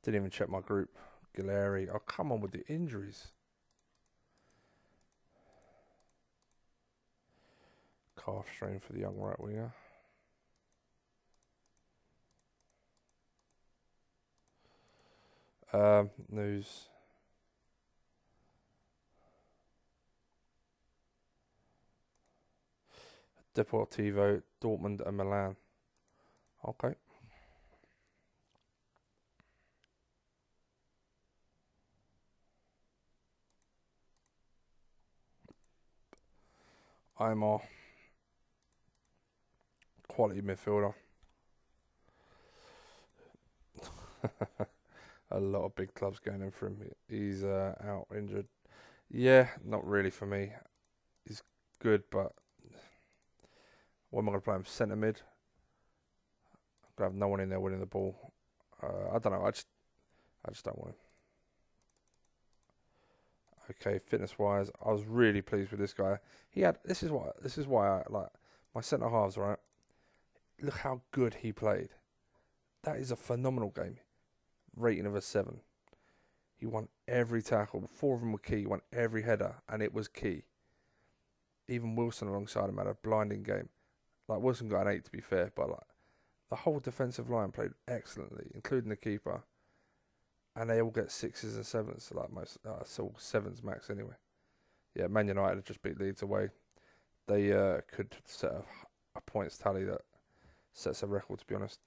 Didn't even check my group. Gileri. Oh, come on with the injuries. Calf strain for the young right winger. News. Deportivo, Dortmund and Milan. Okay. I'm a quality midfielder. A lot of big clubs going in for him. He's out injured. Yeah, not really for me. He's good, but what am I going to play him? Centre mid? I'm going to have no one in there winning the ball. I don't know. I just don't want him. Okay, fitness wise, I was really pleased with this guy. This is why I like my centre halves, right? Look how good he played. That is a phenomenal game. Rating of a 7. He won every tackle. 4 of them were key. He won every header, and it was key. Even Wilson alongside him had a blinding game. Like Wilson got an 8 to be fair, but like the whole defensive line played excellently, including the keeper. And they all get 6s and 7s, so like most, so 7s max anyway. Yeah, Man United have just beat Leeds away. They could set a points tally that sets a record, to be honest.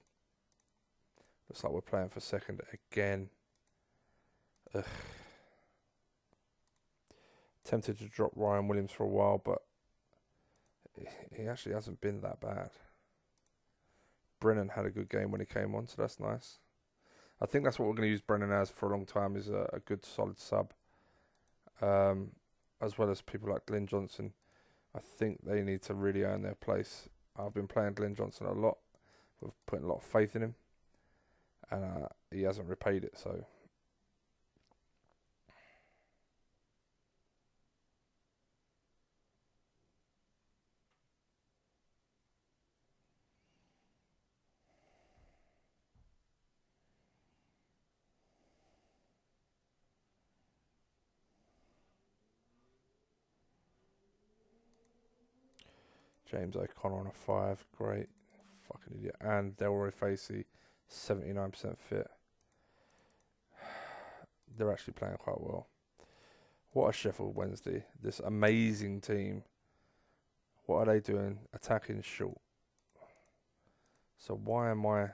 Looks like we're playing for second again. Ugh. Tempted to drop Ryan Williams for a while, but he actually hasn't been that bad. Brennan had a good game when he came on, so that's nice. I think that's what we're going to use Brennan as for a long time, is a good solid sub. As well as people like Glenn Johnson. I think they need to really earn their place. I've been playing Glenn Johnson a lot. We've put a lot of faith in him. And he hasn't repaid it, so... James O'Connor on a 5, great. Fucking idiot. And Delroy Facey, 79% fit. They're actually playing quite well. What a Sheffield Wednesday. This amazing team. What are they doing? Attacking short. So why am I...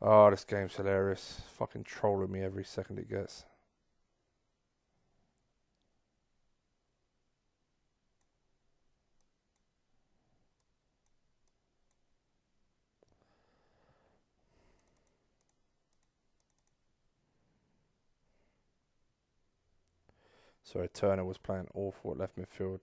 Oh, this game's hilarious. Fucking trolling me every second it gets. Sorry, Turner was playing awful at left midfield.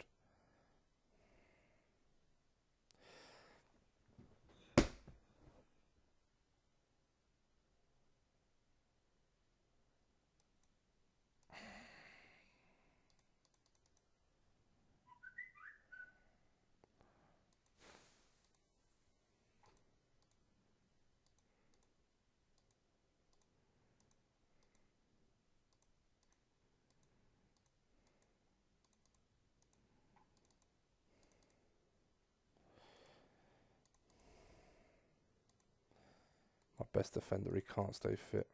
My best defender, he can't stay fit.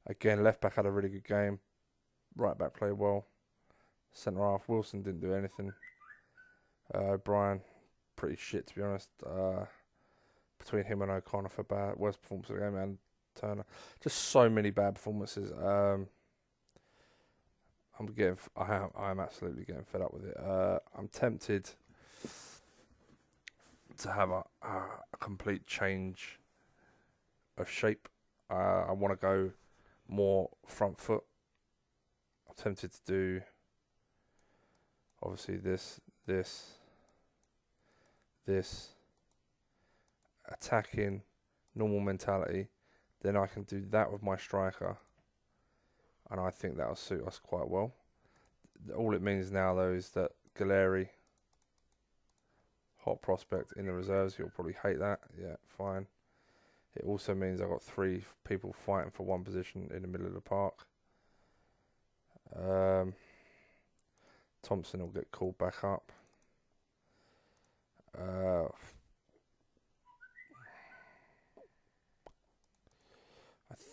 Again, left back had a really good game. Right back played well. Centre half, Wilson didn't do anything. O'Brien, pretty shit to be honest. Between him and O'Connor for worst performance of the game, and Turner, just so many bad performances. I am absolutely getting fed up with it. I'm tempted to have a complete change of shape. I want to go more front foot. I'm tempted to do obviously this attacking normal mentality. Then I can do that with my striker, and I think that'll suit us quite well. All it means now though is that Galeri, hot prospect in the reserves, you'll probably hate that. Yeah, fine. It also means I've got 3 people fighting for one position in the middle of the park. Thompson will get called back up. I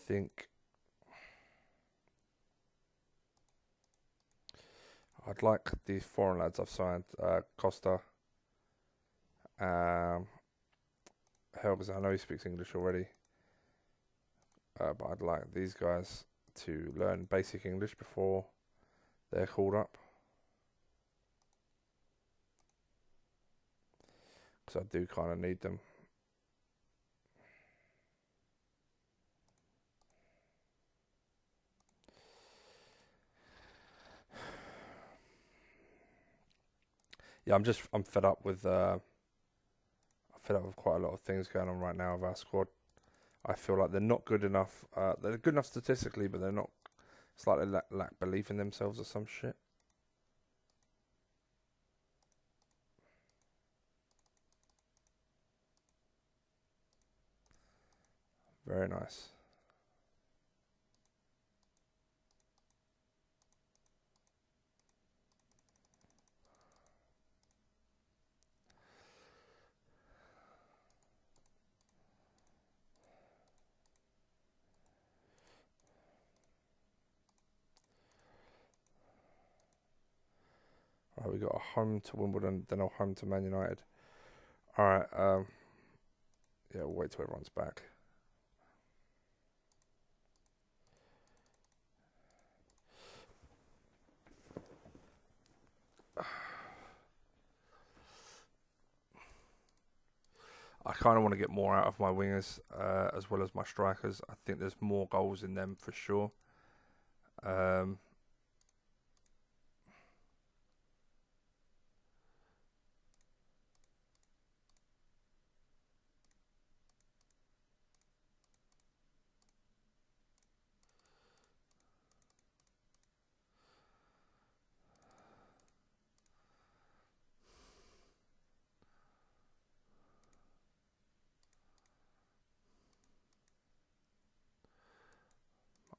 think I'd like these foreign lads I've signed, Costa, Helgas. I know he speaks English already, but I'd like these guys to learn basic English before they're called up, because I do kind of need them. Yeah, I'm fed up with quite a lot of things going on right now with our squad. I feel like they're not good enough. They're good enough statistically, but they're not. It's like they lack belief in themselves or some shit. Very nice. Right, we got a home to Wimbledon, then a home to Man United. All right. Yeah, we'll wait till everyone's back. I kind of want to get more out of my wingers as well as my strikers. I think there's more goals in them for sure.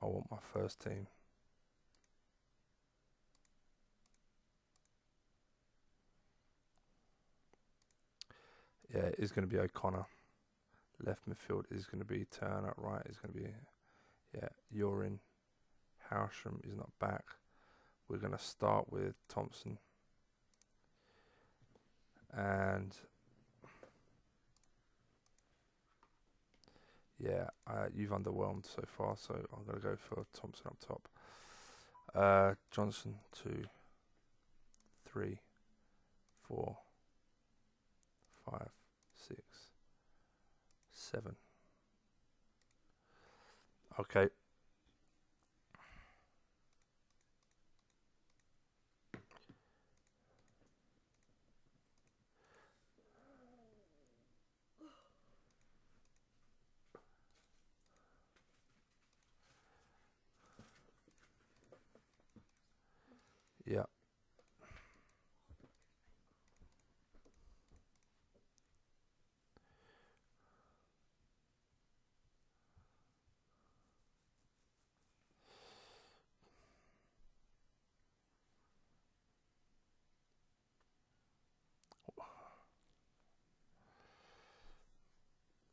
I want my first team. Yeah, it is going to be O'Connor. Left midfield is going to be Turner. Right is going to be, yeah, Yorin. Howsham is not back. We're going to start with Thompson. And yeah, you've underwhelmed so far, so I'm going to go for Thompson up top. Johnson, 2, 3, 4, 5, 6, 7. Okay. Yeah.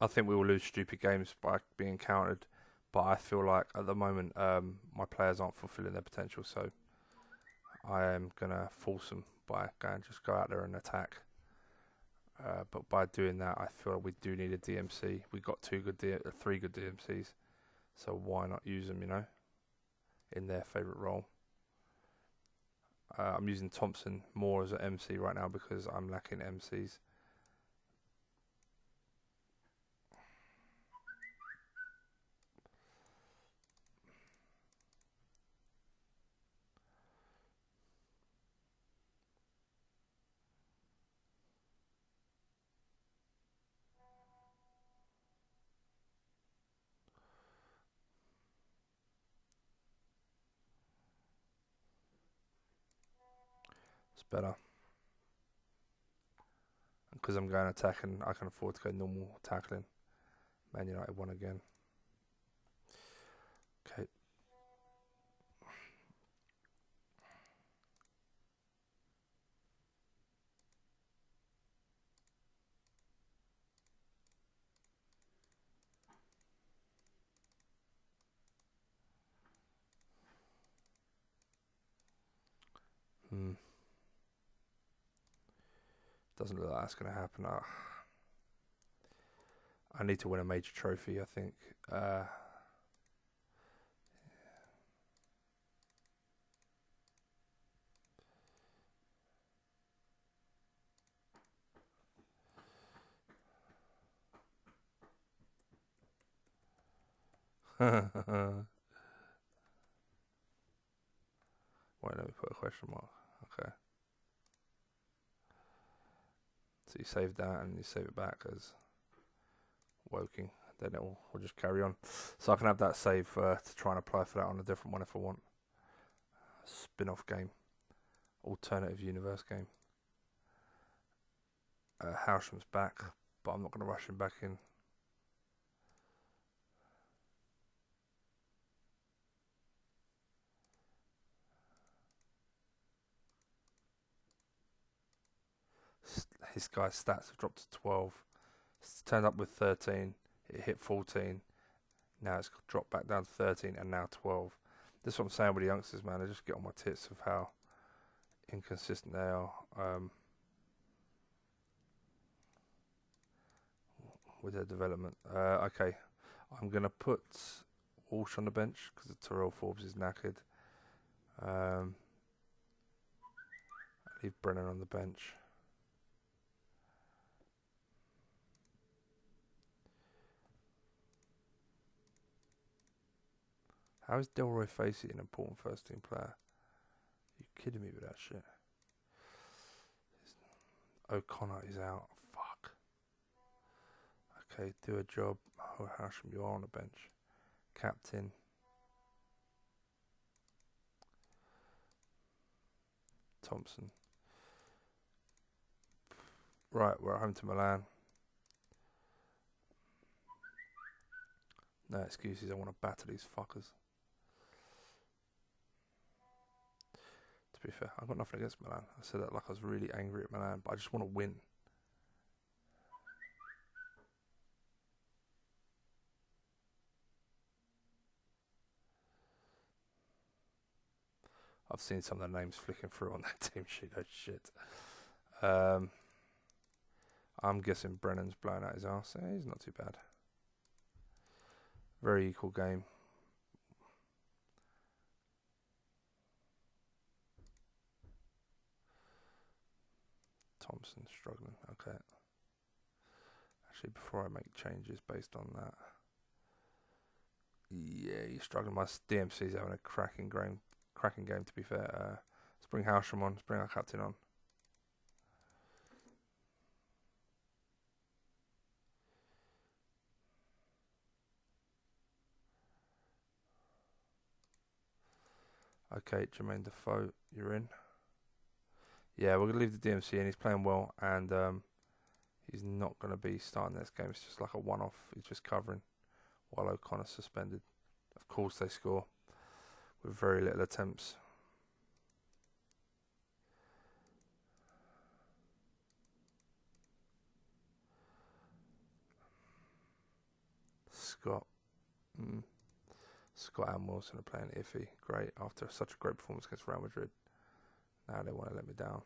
I think we will lose stupid games by being countered, but I feel like at the moment my players aren't fulfilling their potential, so I am gonna force them by going just go out there and attack. But by doing that, I feel like we do need a DMC. We got 3 good DMCs, so why not use them? You know, in their favourite role. I'm using Thompson more as an MC right now because I'm lacking MCs. It's better. Because I'm going attacking, I can afford to go normal tackling. Man United won again. Okay. Doesn't look like that's going to happen. I need to win a major trophy, I think. Wait, let me put a question mark. Okay. So you save that and you save it back as Woking. Then we'll just carry on. So I can have that save to try and apply for that on a different one if I want. Spin-off game. Alternative universe game. Howsham's back, but I'm not going to rush him back in. His guy's stats have dropped to 12. It's turned up with 13. It hit 14. Now it's dropped back down to 13 and now 12. This is what I'm saying with the youngsters, man. I just get on my tits of how inconsistent they are with their development. Okay, I'm going to put Walsh on the bench because Terrell Forbes is knackered. Leave Brennan on the bench. How is Delroy Facey an important first team player? You kidding me with that shit? O'Connor is out. Fuck. Okay, do a job. Oh, Howsham, you are on the bench. Captain. Thompson. Right, we're at home to Milan. No excuses, I want to batter these fuckers. to be fair. I've got nothing against Milan. I said that like I was really angry at Milan, but I just want to win. I've seen some of the names flicking through on that team sheet. Oh shit. I'm guessing Brennan's blown out his arse. He's not too bad. Very equal game. Thompson struggling. Okay. Actually, before I make changes based on that. Yeah, he's struggling. My DMC's having a cracking game, to be fair. Let's bring Howsham on. Let's bring our captain on. Okay, Jermaine Defoe, you're in. Yeah, we're going to leave the DMC in. He's playing well, and he's not going to be starting this game. It's just like a one-off. He's just covering while O'Connor's suspended. Of course they score with very little attempts. Scott and Wilson are playing iffy. Great. After such a great performance against Real Madrid. Now they want to let me down.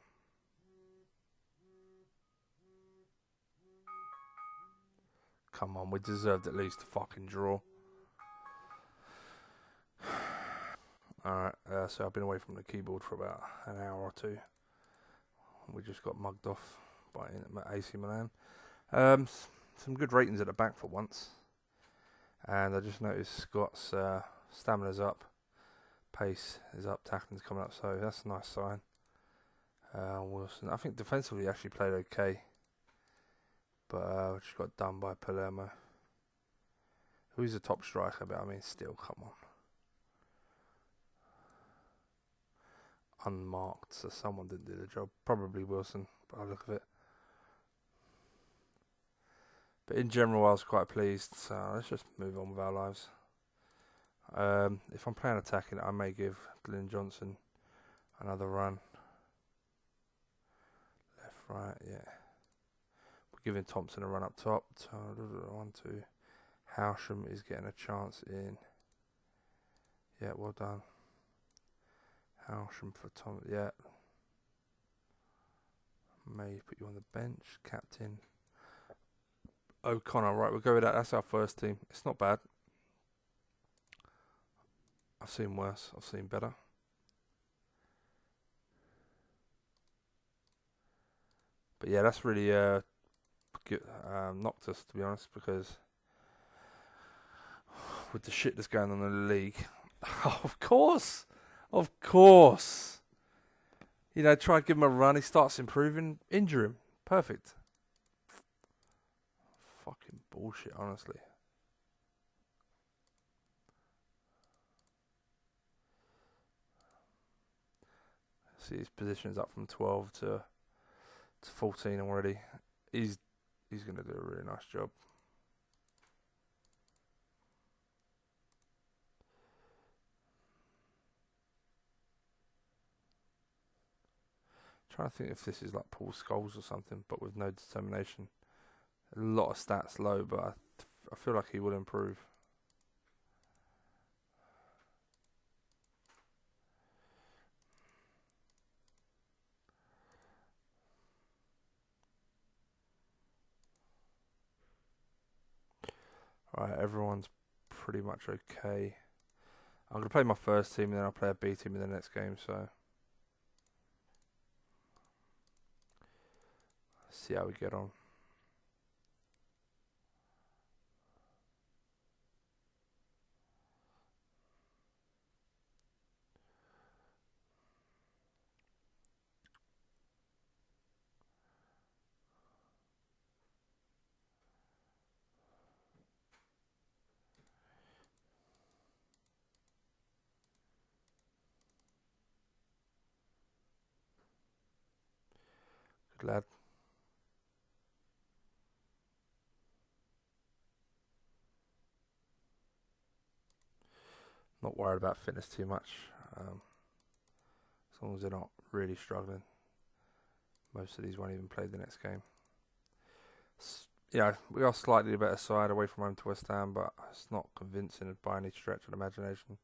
Come on, we deserved at least a fucking draw. Alright, so I've been away from the keyboard for about an hour or two. We just got mugged off by AC Milan. Some good ratings at the back for once. And I just noticed Scott's stamina's up. Pace is up, tackling's coming up, so that's a nice sign. Wilson, I think defensively he actually played okay. But just got done by Palermo. Who's the top striker, but I mean still, come on. Unmarked, so someone didn't do the job. Probably Wilson, by the look of it. But in general, I was quite pleased, so let's just move on with our lives. If I'm playing attacking, I may give Glyn Johnson another run. Left, right, yeah. We're giving Thompson a run up top. 1, 2. Howsham is getting a chance in. Yeah, well done. Howsham for Tom. Yeah. May put you on the bench, captain. O'Connor, right, we'll go with that. That's our first team. It's not bad. I've seen worse. I've seen better. But yeah, that's really knocked us, to be honest, because with the shit that's going on in the league, of course, you know, try and give him a run. He starts improving, injure him, perfect. Fucking bullshit, honestly. See, his position's up from 12 to 14 already. He's going to do a really nice job. Trying to think if this is like Paul Scholes or something, but with no determination. A lot of stats low, but I feel like he will improve. Right, everyone's pretty much okay. I'm going to play my first team and then I'll play a B team in the next game, so see how we get on. Good lad. Not worried about fitness too much. As long as they're not really struggling. Most of these won't even play the next game. Yeah, we are slightly the better side away from home to West Ham, but it's not convincing by any stretch of the imagination.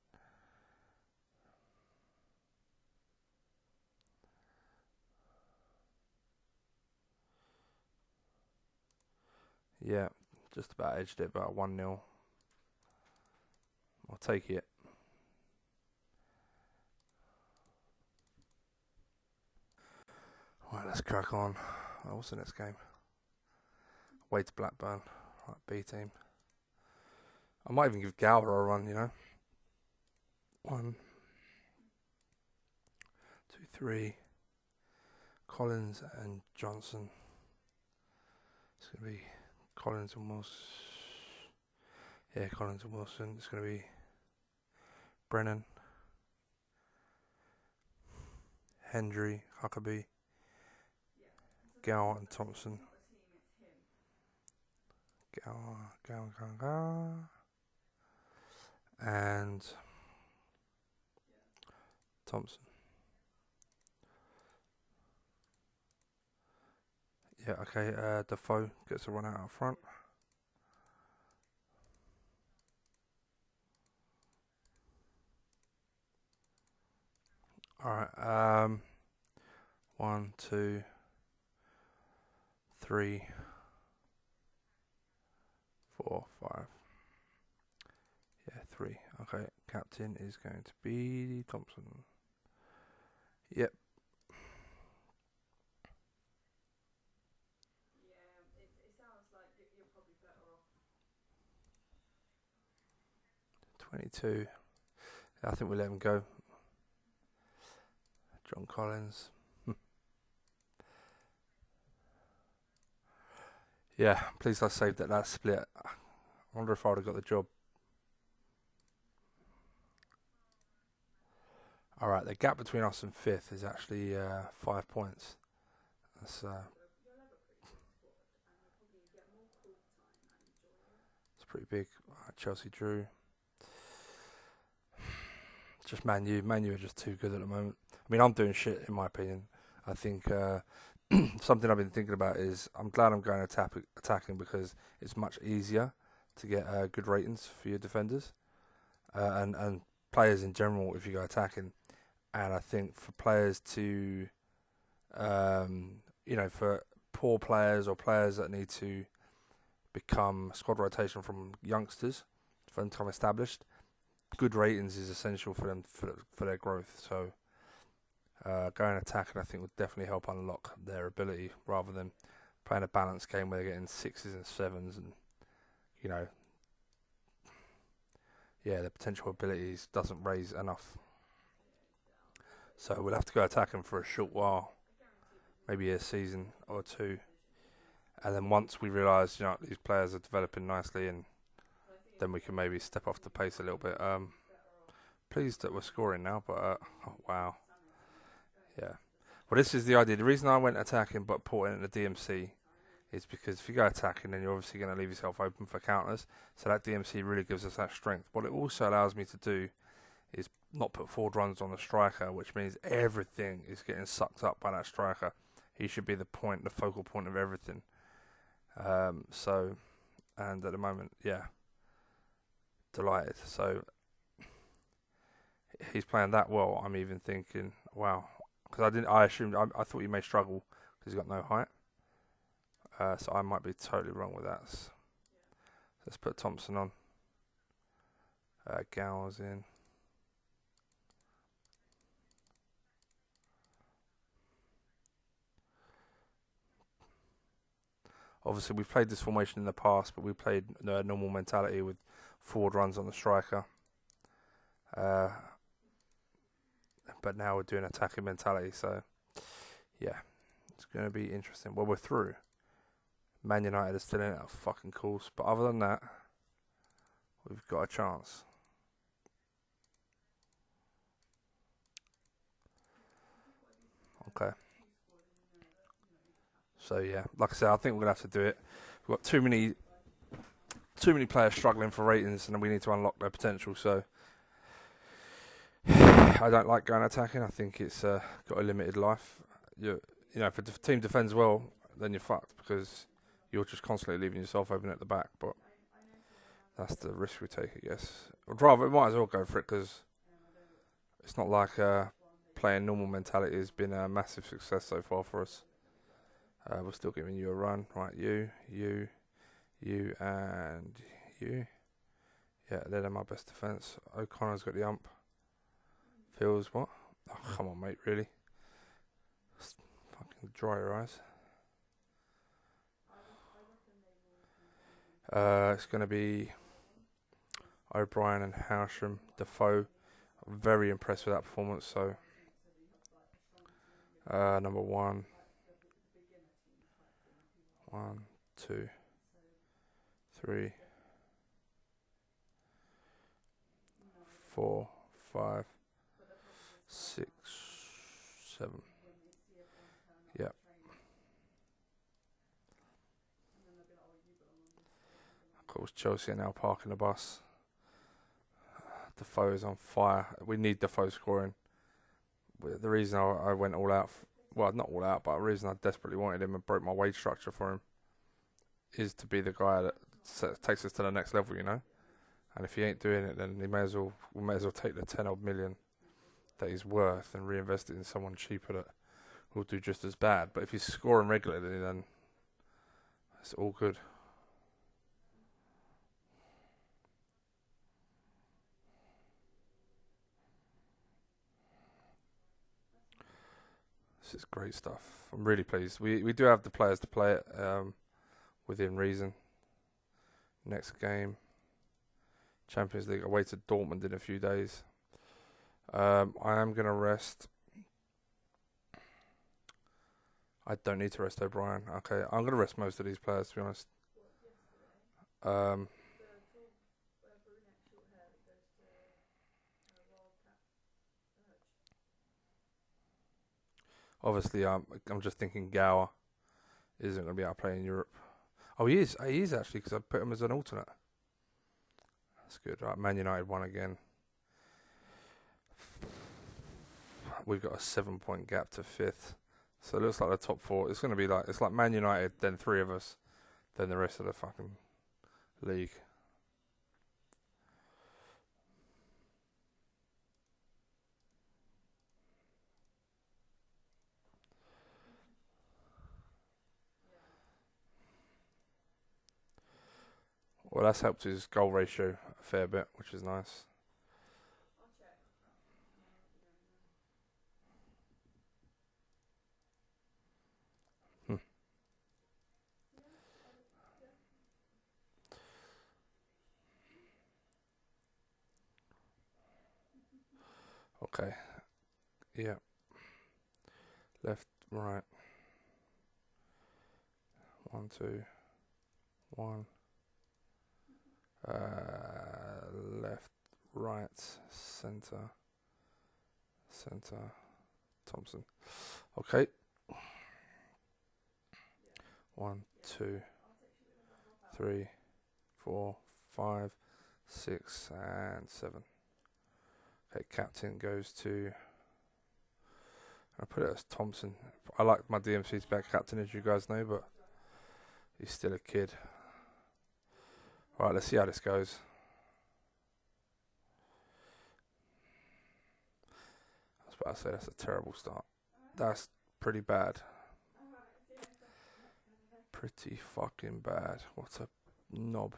Yeah, just about edged it, about 1-0. I'll take it. Right, let's crack on. Oh, what's the next game? Away to Blackburn. Right, B team. I might even give Gowler a run, you know. 1, 2, 3. Collins and Johnson. It's going to be Collins and Wilson. Yeah, Collins and Wilson. It's going to be Brennan, Hendry, Huckabee, Gower and Thompson. Gower. And Thompson. Yeah, okay, Defoe gets a run out front. Alright, 1, 2, 3, 4, 5. Yeah, 3. Okay, captain is going to be Thompson. Yep. Yeah, it sounds like you're probably better off. 22. I think we let him go. John Collins. Yeah, please I saved that split. I wonder if I would have got the job. Alright, the gap between us and 5th is actually 5 points. That's it's pretty big. Chelsea drew. Just Man U. Man U are just too good at the moment. I mean, I'm doing shit in my opinion. I think something I've been thinking about is I'm glad I'm going attacking because it's much easier to get good ratings for your defenders and players in general if you go attacking. And I think for players to, for poor players or players that need to become squad rotation from youngsters for them to become established, good ratings is essential for them for their growth. So going attacking, I think, would definitely help unlock their ability rather than playing a balanced game where they're getting 6s and 7s and the potential abilities doesn't raise enough. So we'll have to go attacking for a short while, maybe a season or two, and then once we realise these players are developing nicely, and then we can maybe step off the pace a little bit. Pleased that we're scoring now, but oh, wow, yeah. Well, this is the idea. The reason I went attacking but put in the DMC is because if you go attacking, then you're obviously going to leave yourself open for counters. So that DMC really gives us that strength. What it also allows me to do is not put forward runs on the striker, which means everything is getting sucked up by that striker. He should be the focal point of everything. And at the moment, yeah, delighted. So he's playing that well. I'm even thinking, wow, because I thought he may struggle because he's got no height. So I might be totally wrong with that. So let's put Thompson on. Gowers in. Obviously, we've played this formation in the past, but we played normal mentality with forward runs on the striker. But now we're doing attacking mentality, so yeah, it's going to be interesting. Well, we're through. Man United are still in it, of fucking course. But other than that, we've got a chance. Okay. So yeah, like I said, I think we're gonna have to do it. We've got too many players struggling for ratings, and we need to unlock their potential. So I don't like going attacking. I think it's got a limited life. If a team defends well, then you're fucked because you're just constantly leaving yourself open at the back. But that's the risk we take, I guess. We might as well go for it because it's not like playing normal mentality has been a massive success so far for us. We're still giving you a run. Right, you, and you. Yeah, they're my best defence. O'Connor's got the ump. Feels what? Oh, come on, mate, really? Fucking dry your eyes. It's going to be O'Brien and Howsham. Defoe. I'm very impressed with that performance. So, number 1, 1, 2, 3, 4, 5, 6, 7. Yep. Of course, Chelsea are now parking the bus. Defoe is on fire. We need Defoe scoring. The reason I went all out, well, not all out, but the reason I desperately wanted him and broke my wage structure for him is to be the guy that takes us to the next level, And if he ain't doing it, then we may as well take the 10 odd million that he's worth and reinvest it in someone cheaper that will do just as bad. But if he's scoring regularly, then it's all good. This is great stuff. I'm really pleased. We do have the players to play it within reason. Next game, Champions League away to Dortmund in a few days. I am going to rest. I don't need to rest O'Brien. Okay, I'm going to rest most of these players, to be honest. Obviously, I'm just thinking Gower isn't going to be able to play in Europe. Oh, he is. He is actually, because I put him as an alternate. That's good. Right, Man United won again. We've got a 7-point gap to 5th. So it looks like the top 4. It's going to be like, it's like Man United, then 3 of us, then the rest of the fucking league. Well, that's helped his goal ratio a fair bit, which is nice. Okay. Yeah. Left, right. 1, 2, 1. Left, right, centre, Thompson. Okay. 1, 2, 3, 4, 5, 6, and 7. Okay, captain goes to. I put it as Thompson. I like my DMC's back captain, as you guys know, but he's still a kid. Right, let's see how this goes. I was about to say that's a terrible start. That's pretty bad. Pretty fucking bad. What a knob.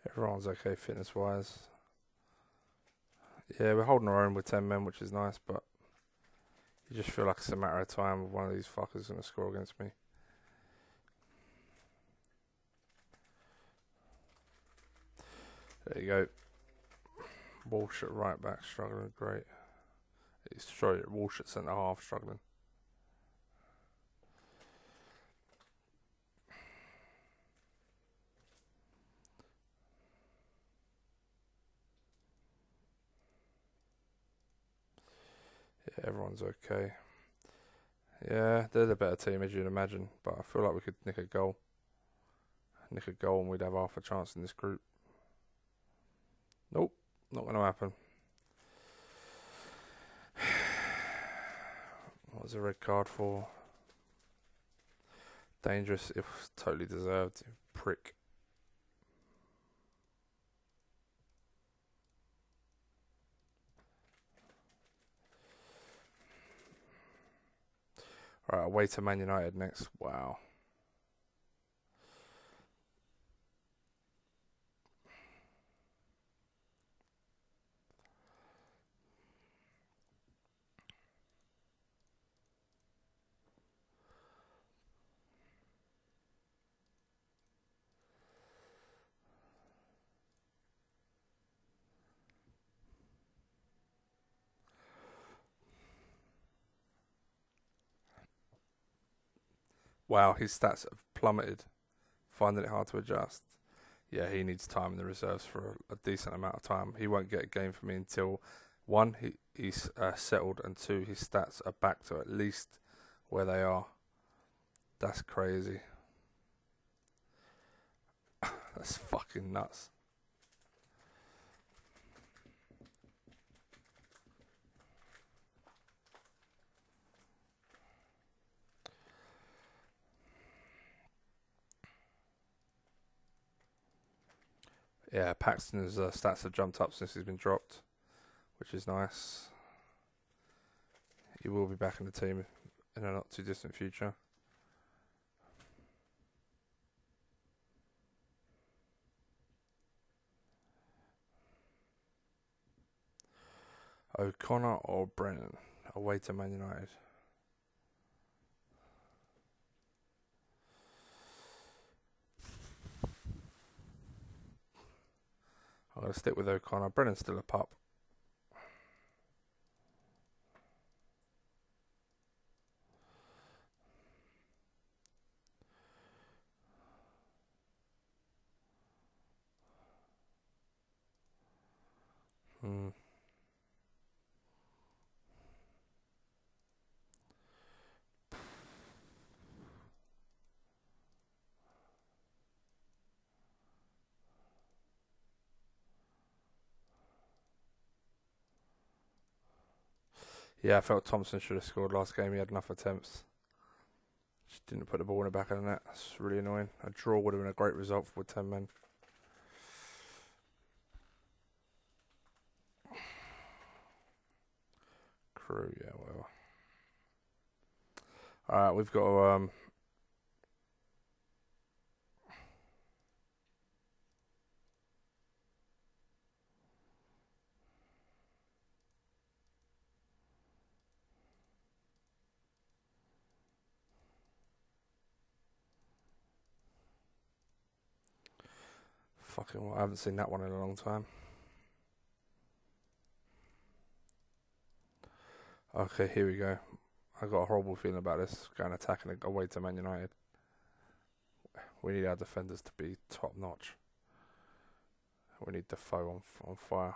Everyone's okay fitness wise. Yeah, we're holding our own with 10 men, which is nice, but you just feel like it's a matter of time of one of these fuckers going to score against me. There you go. Walsh at right back, struggling. Great. Sorry, Walsh at centre half, struggling. Yeah, everyone's okay. Yeah, they're the better team, as you'd imagine, but I feel like we could nick a goal. Nick a goal and we'd have half a chance in this group. Nope, not going to happen. What was a red card for? Dangerous, if totally deserved. Prick. Right, away to Man United next. Wow. Wow, his stats have plummeted. Finding it hard to adjust. Yeah, he needs time in the reserves for a decent amount of time. He won't get a game for me until, one, he's settled, and two, his stats are back to at least where they are. That's crazy. That's fucking nuts. Yeah, Paxton's stats have jumped up since he's been dropped, which is nice. He will be back in the team in a not too distant future. O'Connor or Brennan? Away to Man United. I'm going to stick with O'Connor. Brennan's still a pup. Hmm. Yeah, I felt Thompson should have scored last game. He had enough attempts. Just didn't put the ball in the back of the net. That's really annoying. A draw would have been a great result with 10 men. Crew, yeah, well. Alright, we've got to, fucking, I haven't seen that one in a long time. Okay, here we go. I got a horrible feeling about this. Going attacking away to Man United. We need our defenders to be top notch. We need Defoe on fire.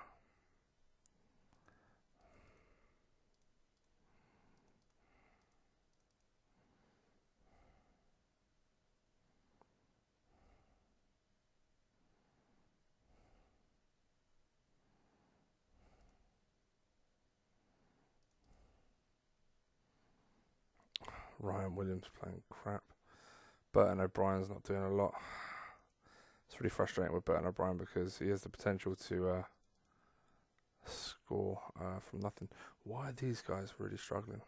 Ryan Williams playing crap. Burton O'Brien's not doing a lot. It's really frustrating with Burton O'Brien because he has the potential to score from nothing. Why are these guys really struggling?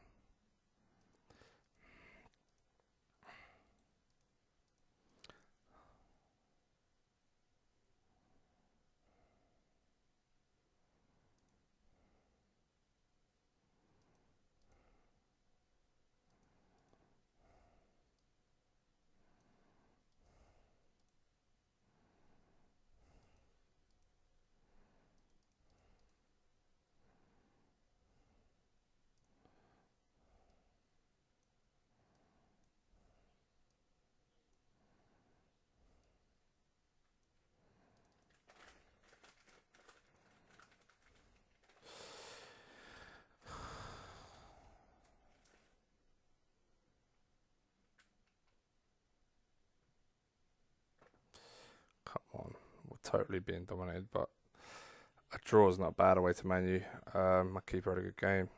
totally being dominated, but a draw is not bad away to Man U. My keeper had a good game.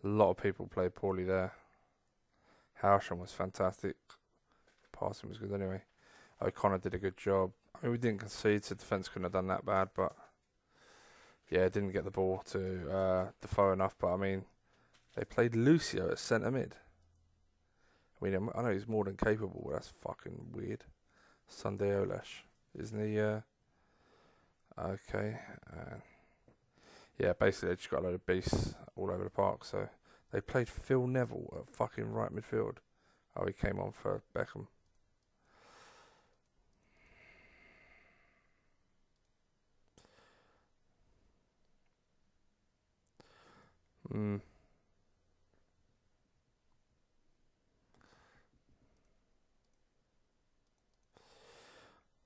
A lot of people played poorly there. Howsham was fantastic. Passing was good anyway. O'Connor did a good job. I mean, we didn't concede, so defence couldn't have done that bad, but yeah, didn't get the ball to Defoe enough. But I mean, they played Lucio at centre mid. I mean, I know he's more than capable, but that's fucking weird. Sunday Olesh, isn't he? Okay. Yeah, basically they just got a load of beasts all over the park. So they played Phil Neville at fucking right midfield. Oh, he came on for Beckham. Mm.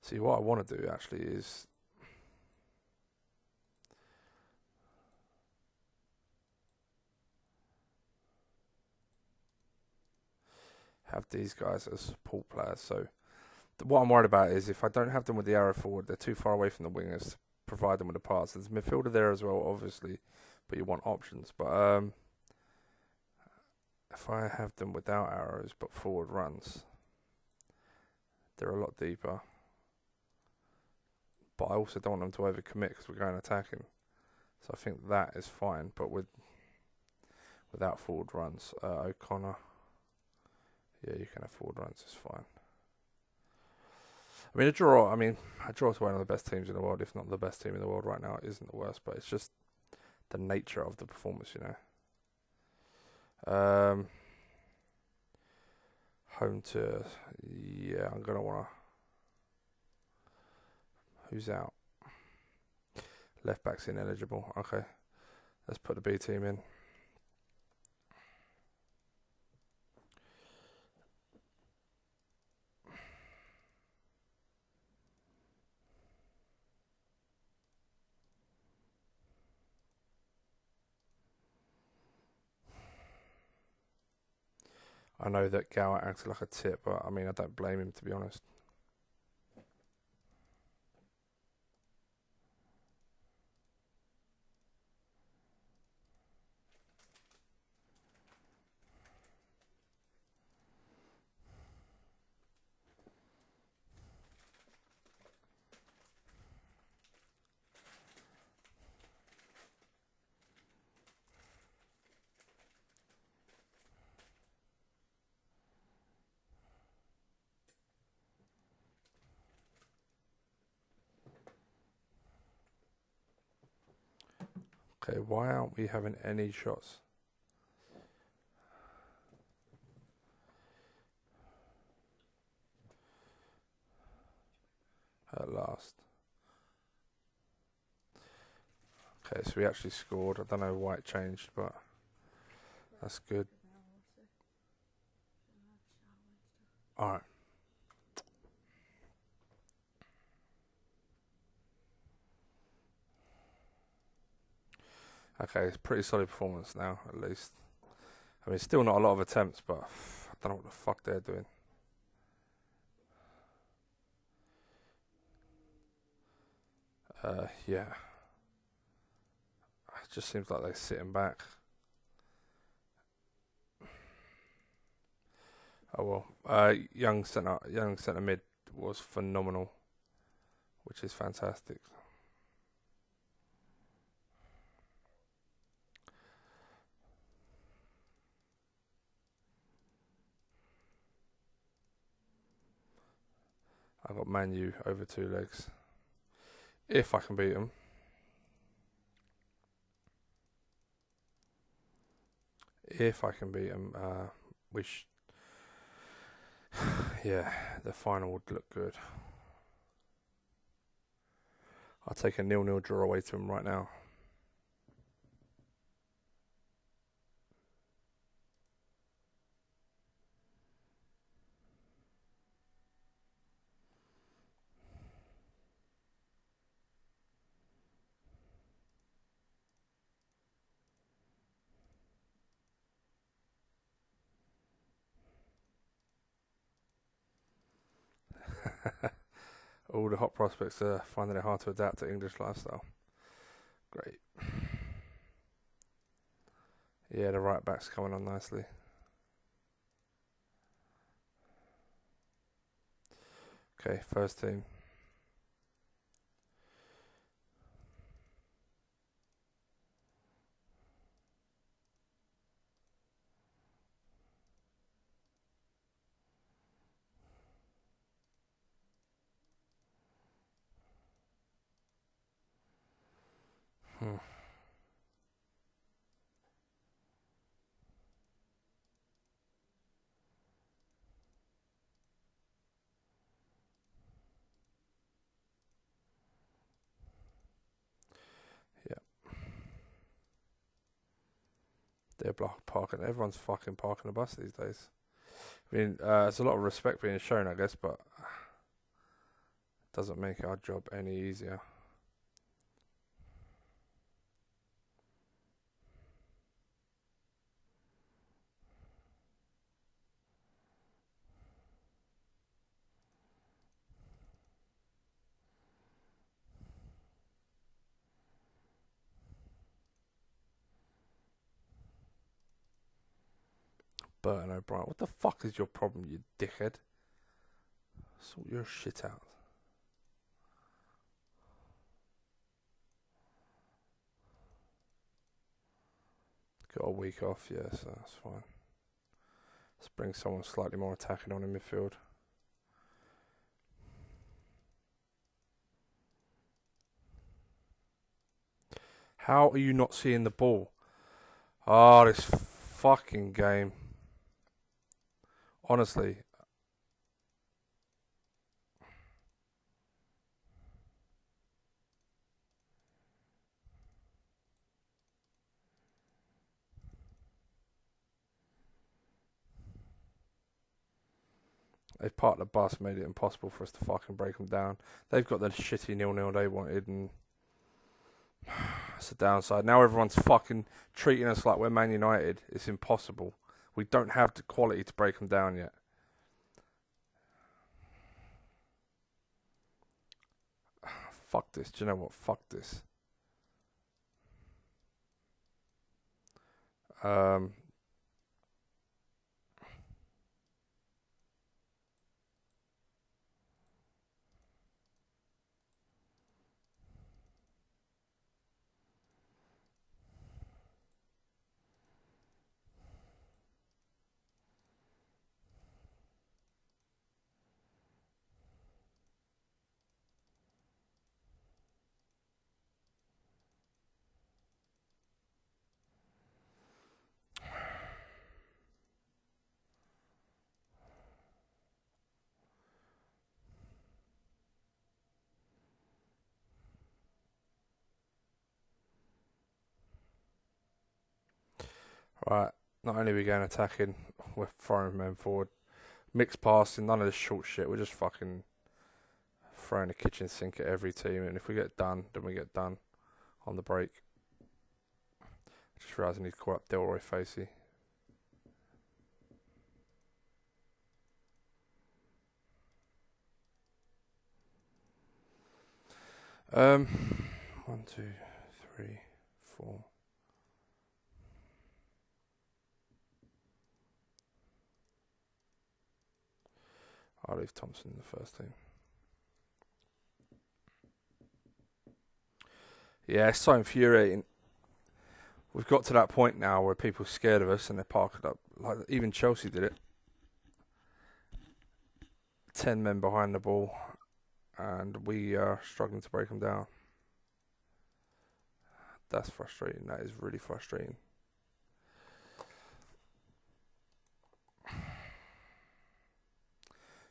See, what I want to do actually is have these guys as support players. So what I'm worried about is if I don't have them with the arrow forward, they're too far away from the wingers to provide them with the pass. There's a midfielder there as well, obviously, but you want options. But if I have them without arrows but forward runs, they're a lot deeper. But I also don't want them to overcommit because we're going attacking. So I think that is fine. But without forward runs, O'Connor, yeah, you can have forward runs. It's fine. I mean, a draw to one of the best teams in the world, if not the best team in the world right now, isn't the worst. But it's just the nature of the performance, you know. Home to, yeah, I'm gonna wanna. Who's out? Left back's ineligible. Okay, let's put the B team in. I know that Gower acted like a tit, but I mean, I don't blame him, to be honest. Okay, why aren't we having any shots? At last. Okay, so we actually scored. I don't know why it changed, but that's good. Alright. Okay, it's pretty solid performance now, at least. I mean, still not a lot of attempts, but I don't know what the fuck they're doing. Yeah. It just seems like they're sitting back. Oh well. Young centre mid was phenomenal, which is fantastic. I got Man U over 2 legs. If I can beat them. If I can beat them, which, yeah, the final would look good. I'll take a 0-0 draw away to them right now. All the hot prospects are finding it hard to adapt to English lifestyle. Great. Yeah, the right back's coming on nicely. Okay, first team. Hmm. Yeah. They're parking. Everyone's fucking parking the bus these days. I mean, it's a lot of respect being shown, I guess, but doesn't make our job any easier. Burton O'Brien, what the fuck is your problem, you dickhead? Sort your shit out. Got a week off, yeah, so that's fine. Let's bring someone slightly more attacking on in midfield. How are you not seeing the ball? Oh, this fucking game. Honestly. They've parked the bus, made it impossible for us to fucking break them down. They've got the shitty 0-0 they wanted, and it's a downside. Now everyone's fucking treating us like we're Man United. It's impossible. We don't have the quality to break them down yet. Fuck this. Do you know what? Fuck this. Um, right. Not only are we going attacking, we're throwing men forward. Mixed passing, none of this short shit. We're just fucking throwing the kitchen sink at every team. And if we get done, then we get done on the break. Just realised I need to call up Delroy Facey. Um, 1, 2, 3, 4. I'll leave Thompson in the first team. Yeah, it's so infuriating. We've got to that point now where people are scared of us and they're parked up. Like even Chelsea did it. 10 men behind the ball, and we are struggling to break them down. That's frustrating. That is really frustrating.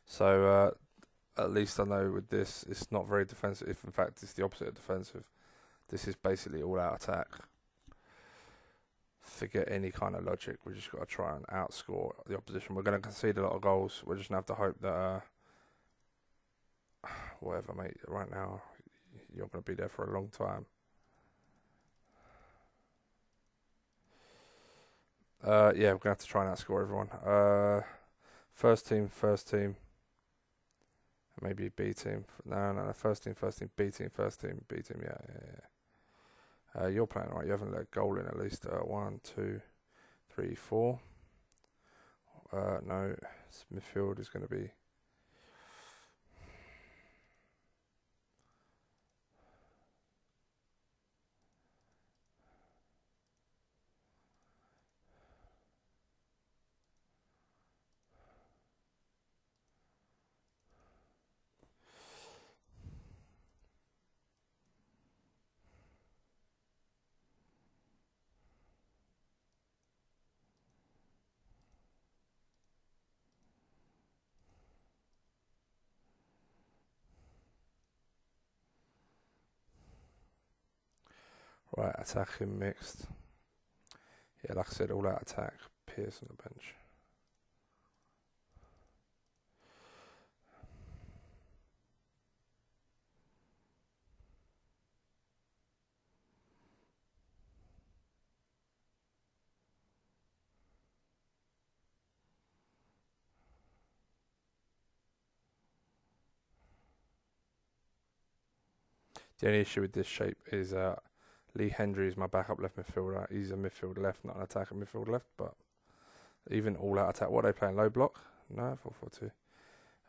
So at least I know with this, it's not very defensive. In fact, it's the opposite of defensive. This is basically all out attack. Forget any kind of logic. We just got to try and outscore the opposition. We're going to concede a lot of goals. We're just going to have to hope that whatever, mate. Right now, you're going to be there for a long time. Yeah, we're going to have to try and outscore everyone. First team. Maybe B team. No. First team, B team, first team, B team. Yeah. You're playing right. You haven't let a goal in at least. 1, 2, 3, 4. No. Midfield is going to be. Right, attacking mixed. Yeah, like I said, all out attack. Pierce on the bench. The only issue with this shape is Lee Hendry is my backup left midfielder. He's a midfield left, not an attacking midfield left. But even all out attack, what are they playing? Low block? No,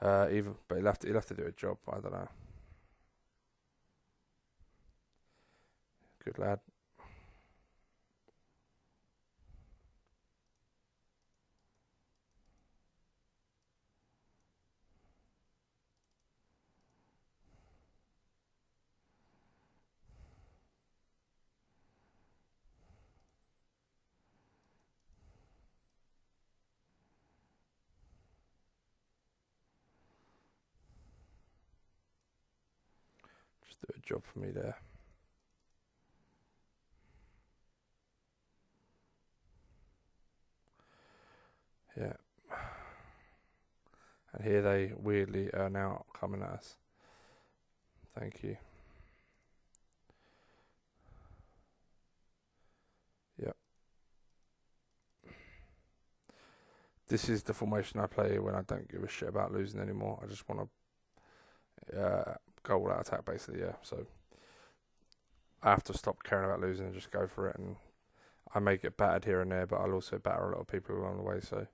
4-4-2. But he'll have to do a job. I don't know. Good lad. Just do a job for me there. Yeah. And here they weirdly are now coming at us. Thank you. Yep. This is the formation I play when I don't give a shit about losing anymore. I just want to go all out attack, basically, yeah. So I have to stop caring about losing and just go for it. And I may get battered here and there, but I'll also batter a lot of people along the way, so.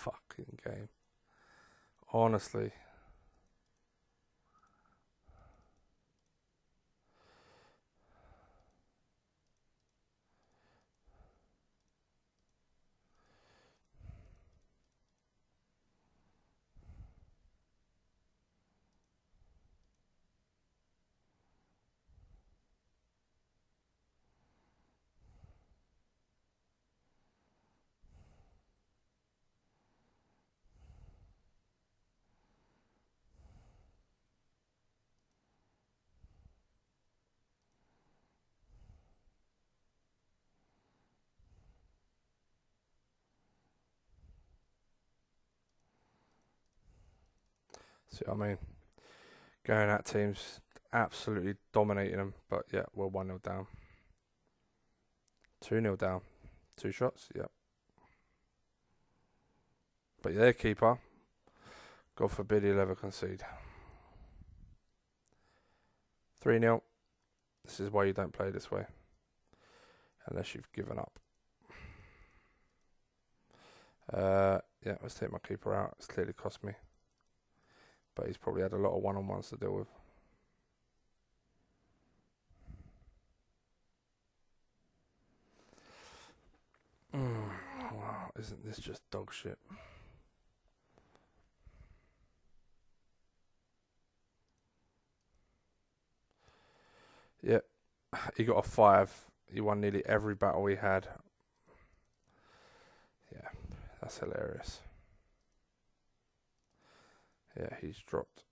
Fucking game. Honestly. See what I mean? Going at teams, absolutely dominating them. But yeah, we're 1-0 down. 2-0 down. 2 shots, yep. But their keeper, God forbid he'll ever concede. 3-0. This is why you don't play this way. Unless you've given up. Yeah, let's take my keeper out. It's clearly cost me. But he's probably had a lot of one-on-ones to deal with. Wow. Isn't this just dog shit? Yep. He got a 5. He won nearly every battle he had. Yeah, that's hilarious. Yeah, he's dropped.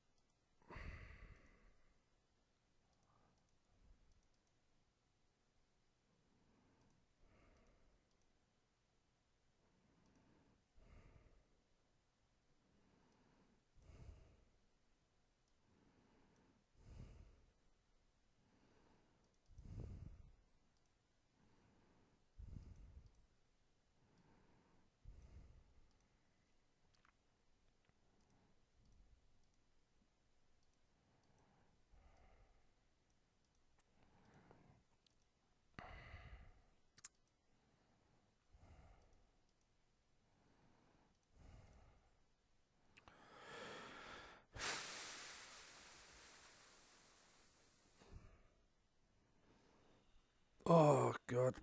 Oh god.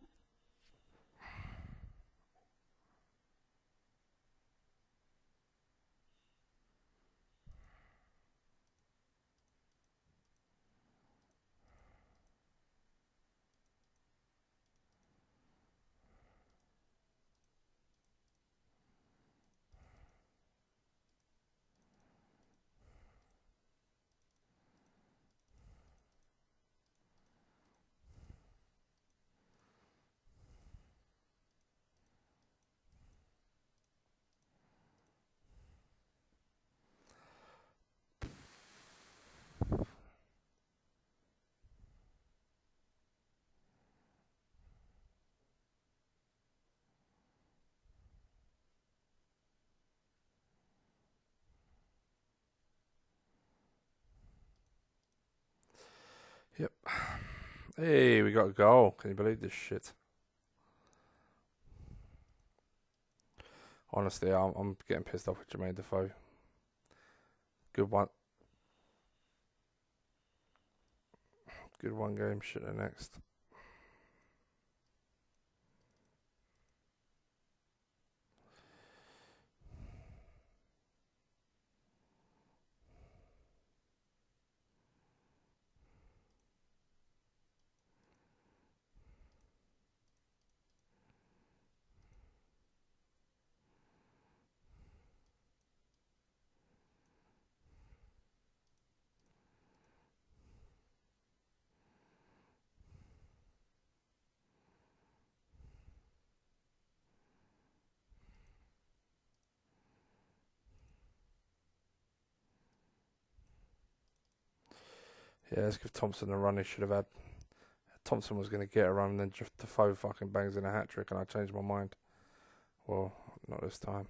Yep. Hey, we got a goal. Can you believe this shit? Honestly, I'm getting pissed off with Jermaine Defoe. Good one. Good one game. Shit the next. Yeah, let's give Thompson a run he should have had. Thompson was going to get a run, and then just Defoe fucking bangs in a hat trick, and I changed my mind. Well, not this time.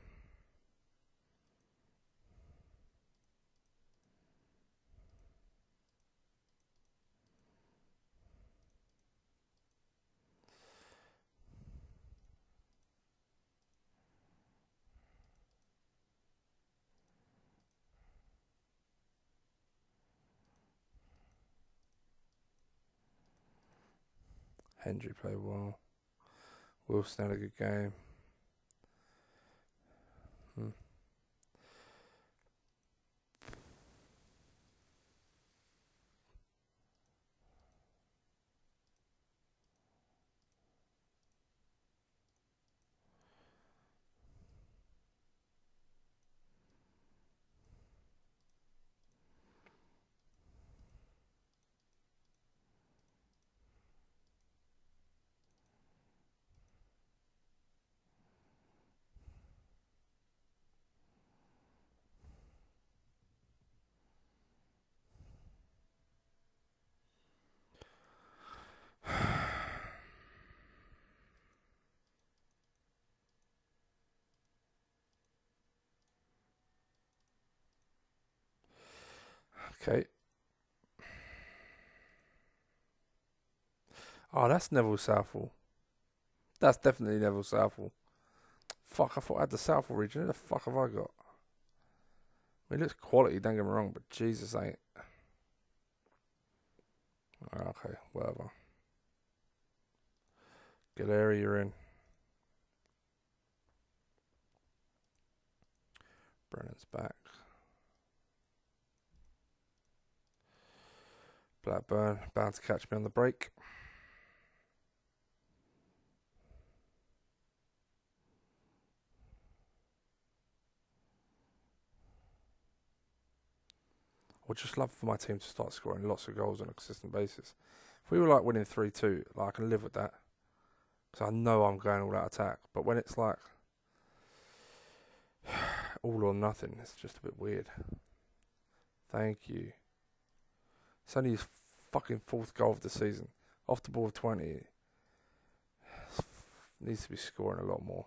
Hendry played well. Wilson had a good game. Hmm. Okay. Oh, that's Neville Southall. That's definitely Neville Southall. Fuck, I thought I had the Southall region. Who the fuck have I got? I mean, it looks quality, don't get me wrong, but Jesus ain't. Okay, whatever. Good area you're in. Brennan's back. Blackburn bound to catch me on the break. I would just love for my team to start scoring lots of goals on a consistent basis. If we were like winning 3-2, like I can live with that. Because I know I'm going all out attack. But when it's like all or nothing, it's just a bit weird. Thank you. It's only his fucking 4th goal of the season. Off the ball of 20. Needs to be scoring a lot more.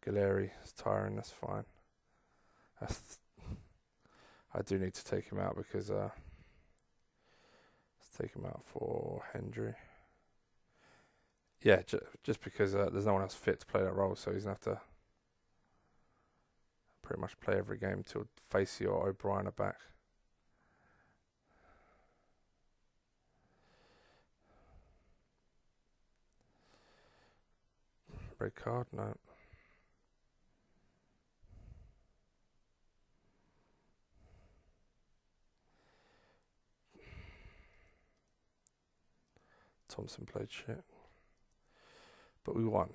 Galeri is tiring, that's fine. I do need to take him out because let's take him out for Hendry. Yeah, just because there's no one else fit to play that role, so he's going to have to pretty much play every game until Facey or O'Brien are back. Red card? No. Thompson played shit. But we won.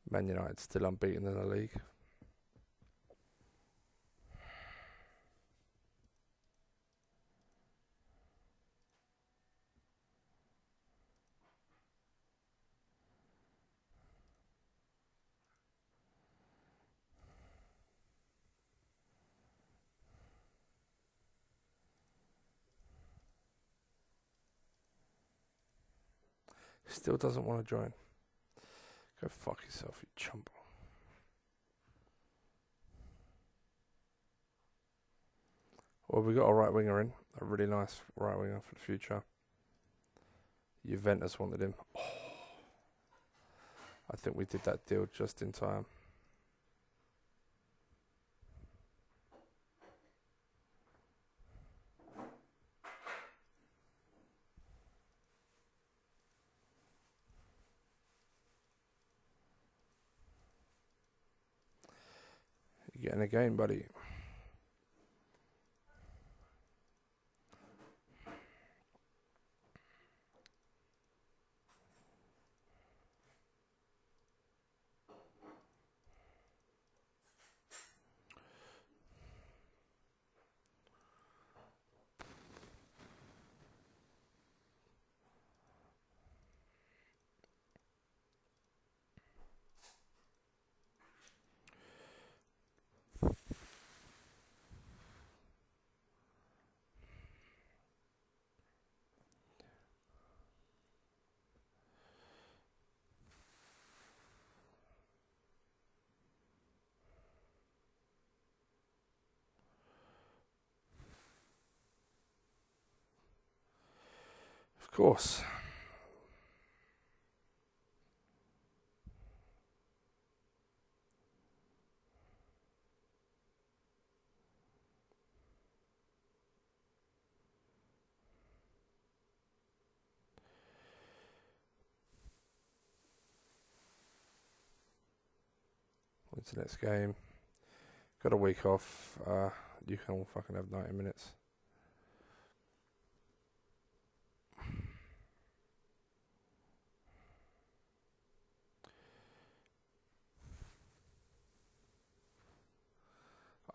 Man United still unbeaten in the league. Still doesn't want to join. Go fuck yourself, you chump. Well, we got a right winger in. A really nice right winger for the future. Juventus wanted him. Oh, I think we did that deal just in time. You're getting a game, buddy. Of course. When's the next game? Got a week off. You can all fucking have 90 minutes.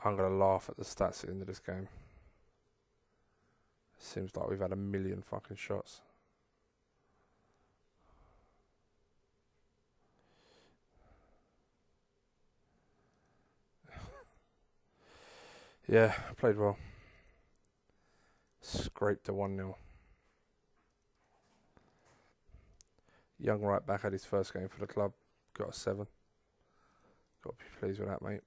I'm going to laugh at the stats at the end of this game. Seems like we've had a million fucking shots. Yeah, played well. Scraped a 1-0. Young right back had his first game for the club. Got a 7. Got to be pleased with that, mate.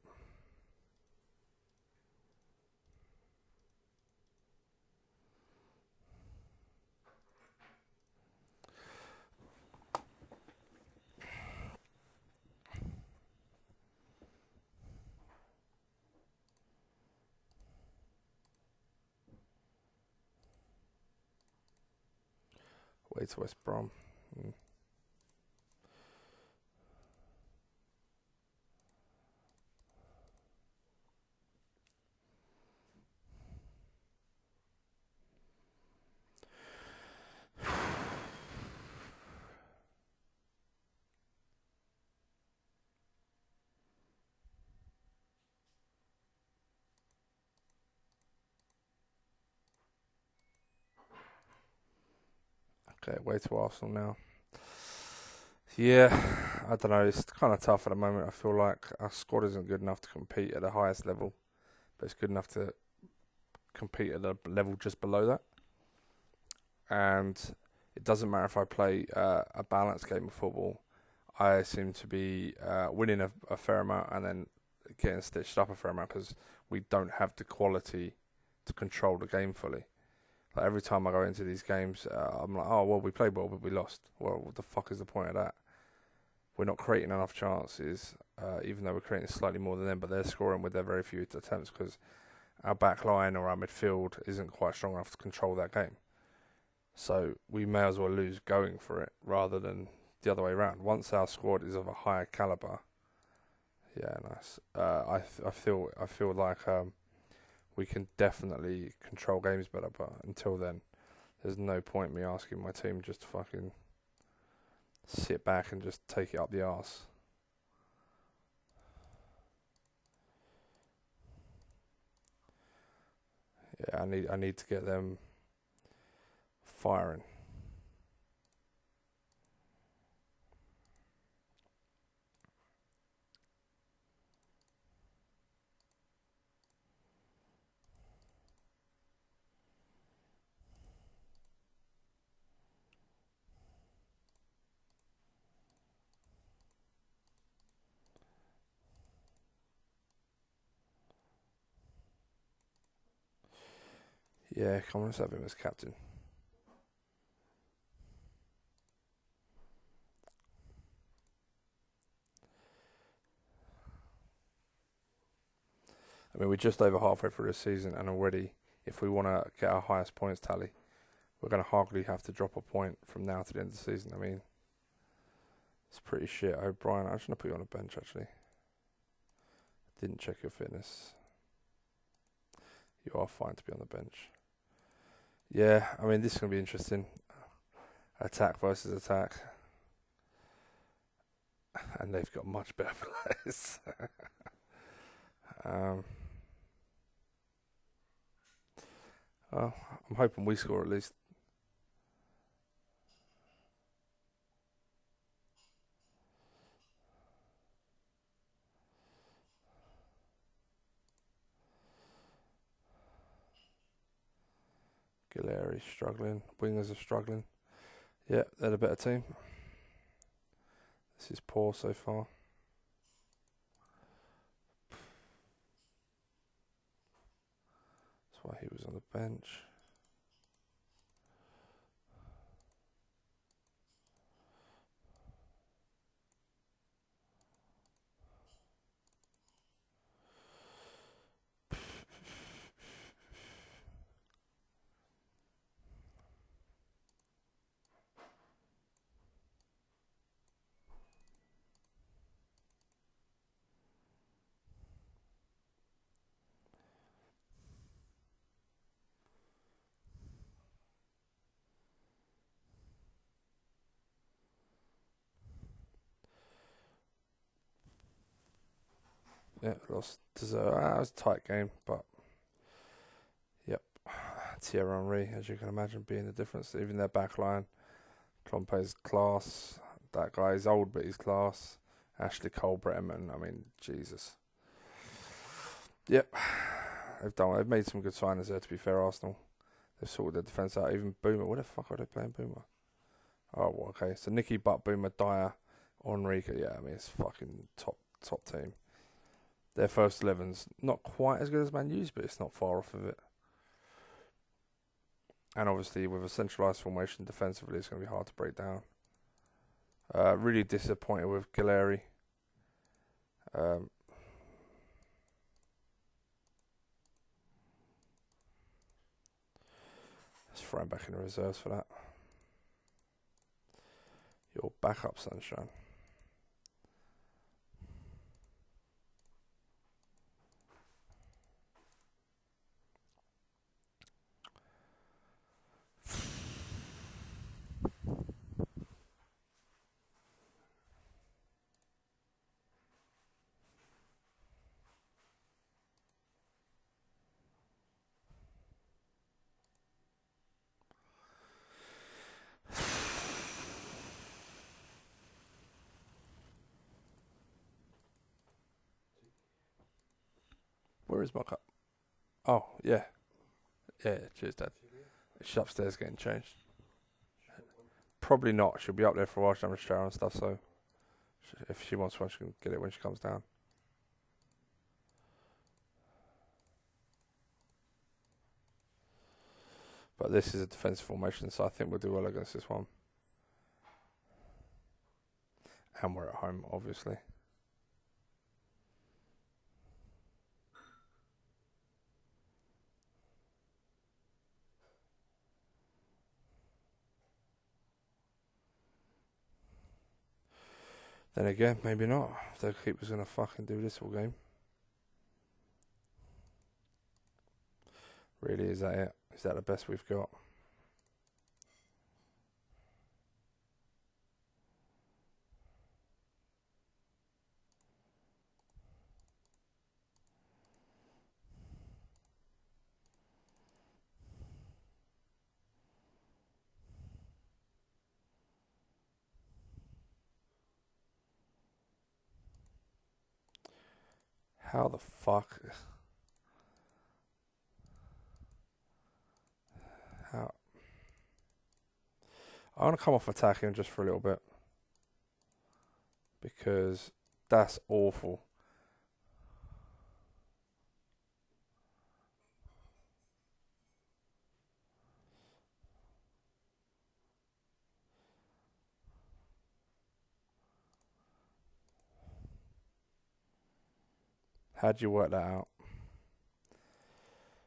Way to West Brom. Okay, way to Arsenal now. Yeah, I don't know. It's kind of tough at the moment. I feel like our squad isn't good enough to compete at the highest level, but it's good enough to compete at a level just below that. And it doesn't matter if I play a balanced game of football. I seem to be winning a fair amount and then getting stitched up a fair amount because we don't have the quality to control the game fully. Like every time I go into these games, I'm like, oh well, we played well, but we lost. Well, what the fuck is the point of that? We're not creating enough chances, even though we're creating slightly more than them, but they're scoring with their very few attempts because our back line or our midfield isn't quite strong enough to control that game. So we may as well lose going for it rather than the other way around. Once our squad is of a higher caliber, yeah, nice. I feel like we can definitely control games better, but until then, there's no point me asking my team just to fucking sit back and just take it up the arse. Yeah, I need to get them firing. Yeah, come on, let's have him as captain. I mean, we're just over halfway through the season, and already, if we want to get our highest points tally, we're going to hardly have to drop a point from now to the end of the season. I mean, it's pretty shit. O'Brien, I shouldn't have put you on the bench, actually. Didn't check your fitness. You are fine to be on the bench. Yeah, I mean, this is going to be interesting. Attack versus attack. And they've got much better players. Oh, I'm hoping we score at least. Gilleri struggling. Wingers are struggling. Yeah, they're the better team. This is poor so far. That's why he was on the bench. Yeah, lost. It was a tight game, but yep. Thierry Henry, as you can imagine, being the difference. Even their back line. Klompe's class. That guy is old, but he's class. Ashley Cole, Bretman. I mean, Jesus. Yep. They've made some good signings there, to be fair, Arsenal. They've sorted their defence out. Even Boomer. Where the fuck are they playing Boomer? Oh, well, okay. So Nicky Butt, Boomer, Dyer, Enrique. Yeah, I mean, it's fucking top team. Their first 11's not quite as good as Man U's, but it's not far off of it. And obviously, with a centralised formation defensively, it's going to be hard to break down. Really disappointed with Gilleri. Let's throw him back in the reserves for that. Back up, sunshine. Where is my cup? Oh, yeah. Yeah, cheers, Dad. She's upstairs getting changed. Probably not. She'll be up there for a while. She's having a shower and stuff, so if she wants one, she can get it when she comes down. But this is a defensive formation, so I think we'll do well against this one. And we're at home, obviously. Then again, maybe not. If the keeper's going to fucking do this all game. Really, is that it? Is that the best we've got? How the fuck? How? I want to come off attacking just for a little bit. Because that's awful. How do you work that out?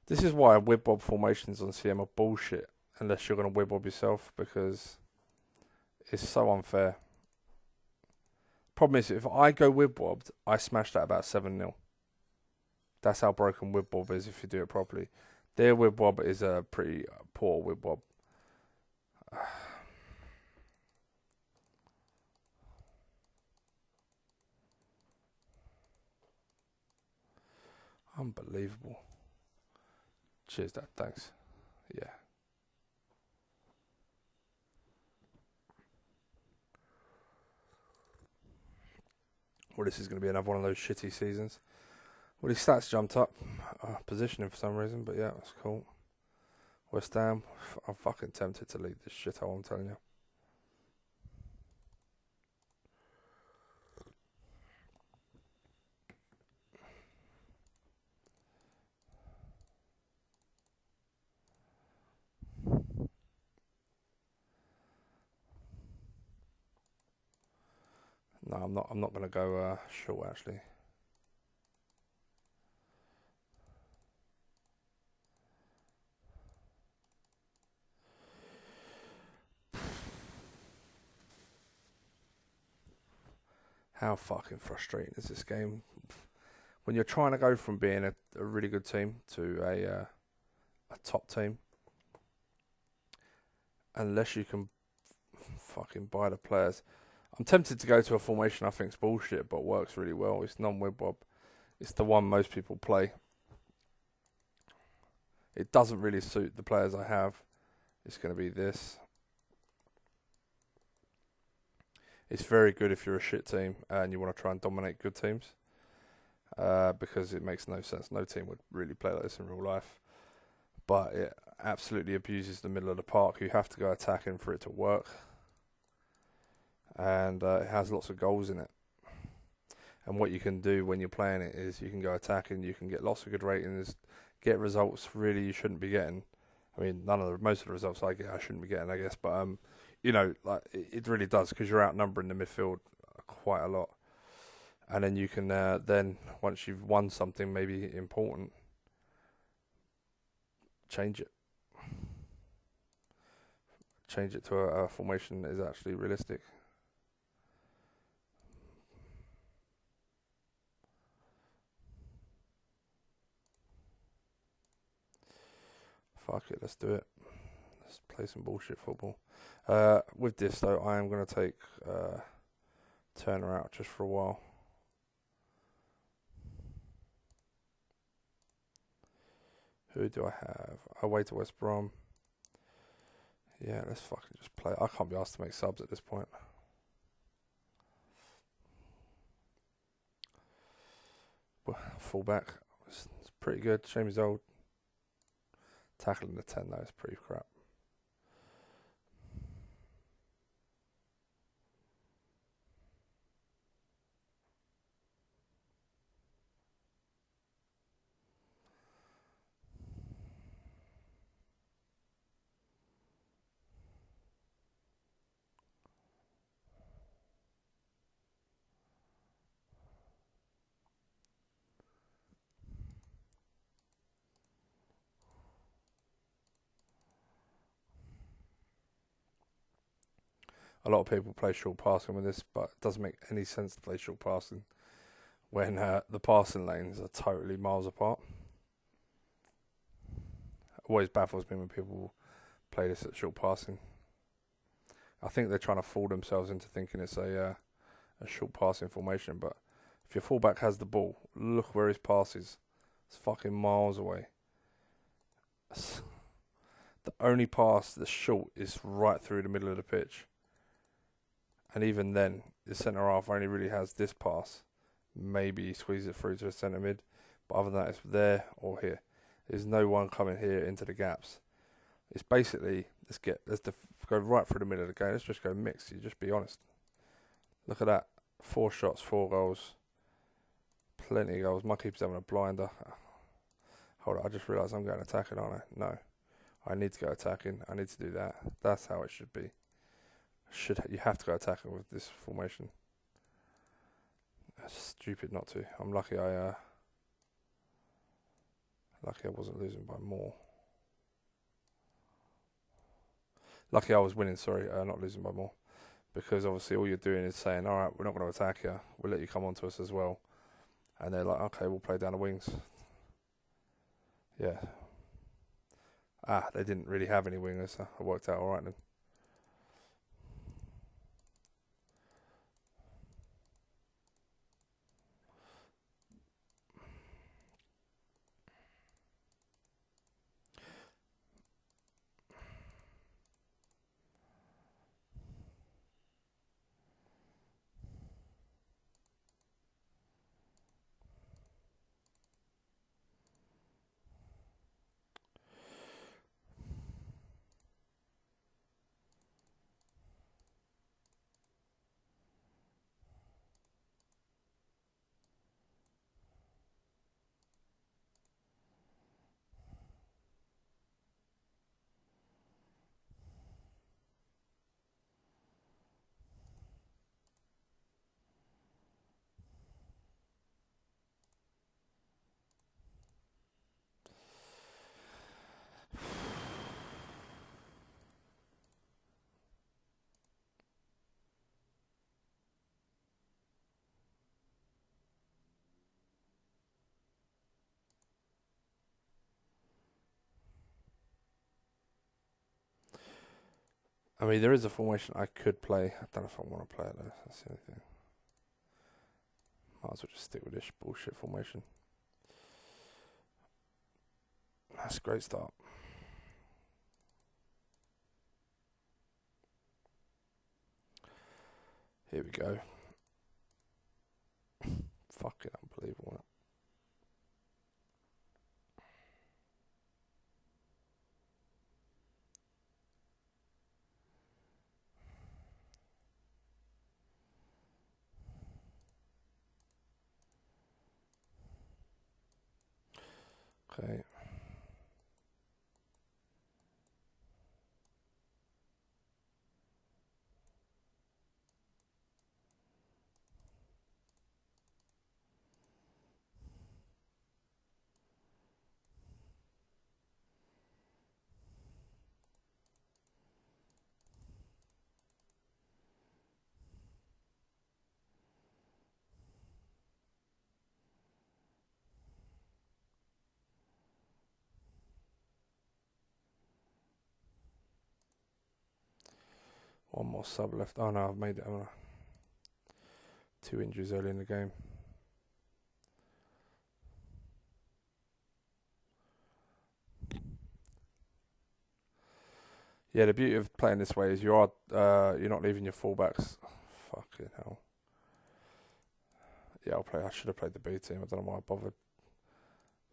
This is why whib-bob formations on CM are bullshit, unless you're going to whib-bob yourself, because it's so unfair. Problem is, if I go whib-bobbed, I smash that about 7-0. That's how broken whib-bob is if you do it properly. Their whib-bob is a pretty poor whib-bob. Unbelievable. Cheers, Dad. Thanks. Yeah. Well, this is going to be another one of those shitty seasons. Well, his stats jumped up. Positioning for some reason, but yeah, that's cool. West Ham. I'm fucking tempted to leave this shithole, I'm telling you. No, I'm not. I'm not going to go short, actually. How fucking frustrating is this game? When you're trying to go from being a really good team to a top team, unless you can fucking buy the players. I'm tempted to go to a formation I think's bullshit, but works really well. It's non-whib-bob. It's the one most people play. It doesn't really suit the players I have. It's going to be this. It's very good if you're a shit team and you want to try and dominate good teams. Because it makes no sense. No team would really play like this in real life. But it absolutely abuses the middle of the park. You have to go attacking for it to work. And it has lots of goals in it. And what you can do when you're playing it is you can go attacking, you can get lots of good ratings, get results really you shouldn't be getting. I mean, most of the results I get I shouldn't be getting, I guess. But like it really does, because you're outnumbering the midfield quite a lot. And then you can then once you've won something maybe important, change it to a formation that is actually realistic. Fuck it, let's do it. Let's play some bullshit football. With this though, I am gonna take Turner out just for a while. Who do I have? Away to West Brom. Yeah, let's fucking just play. I can't be asked to make subs at this point. Fullback. It's pretty good. Shame he's old. Tackling the 10 though is pretty crap. A lot of people play short passing with this, but it doesn't make any sense to play short passing when the passing lanes are totally miles apart. Always baffles me when people play this at short passing. I think they're trying to fool themselves into thinking it's a short passing formation, but if your fullback has the ball, look where his pass is. It's fucking miles away. The only pass that's short is right through the middle of the pitch. And even then, the centre half only really has this pass. Maybe he squeezes it through to a centre mid. But other than that, it's there or here. There's no one coming here into the gaps. It's basically, let's go right through the middle of the game. Let's just go mix. You just be honest. Look at that. 4 shots, 4 goals. Plenty of goals. My keeper's having a blinder. Hold on, I just realised I'm going attacking, aren't I? No. I need to go attacking. I need to do that. That's how it should be. You have to go attacking with this formation. That's stupid not to. I'm lucky I wasn't losing by more. Lucky I was winning, sorry, not losing by more. Because obviously all you're doing is saying, alright, we're not going to attack you. We'll let you come on to us as well. And they're like, okay, we'll play down the wings. Yeah. They didn't really have any wingers. So it worked out alright then. I mean, there is a formation I could play. I don't know if I want to play it though. That's the only thing. Might as well just stick with this bullshit formation. That's a great start. Here we go. Fucking unbelievable. Okay. One more sub left. Oh no, I've made it. 2 injuries early in the game. Yeah, the beauty of playing this way is you're not leaving your fullbacks. Fucking hell. Yeah, I should have played the B team. I don't know why I bothered.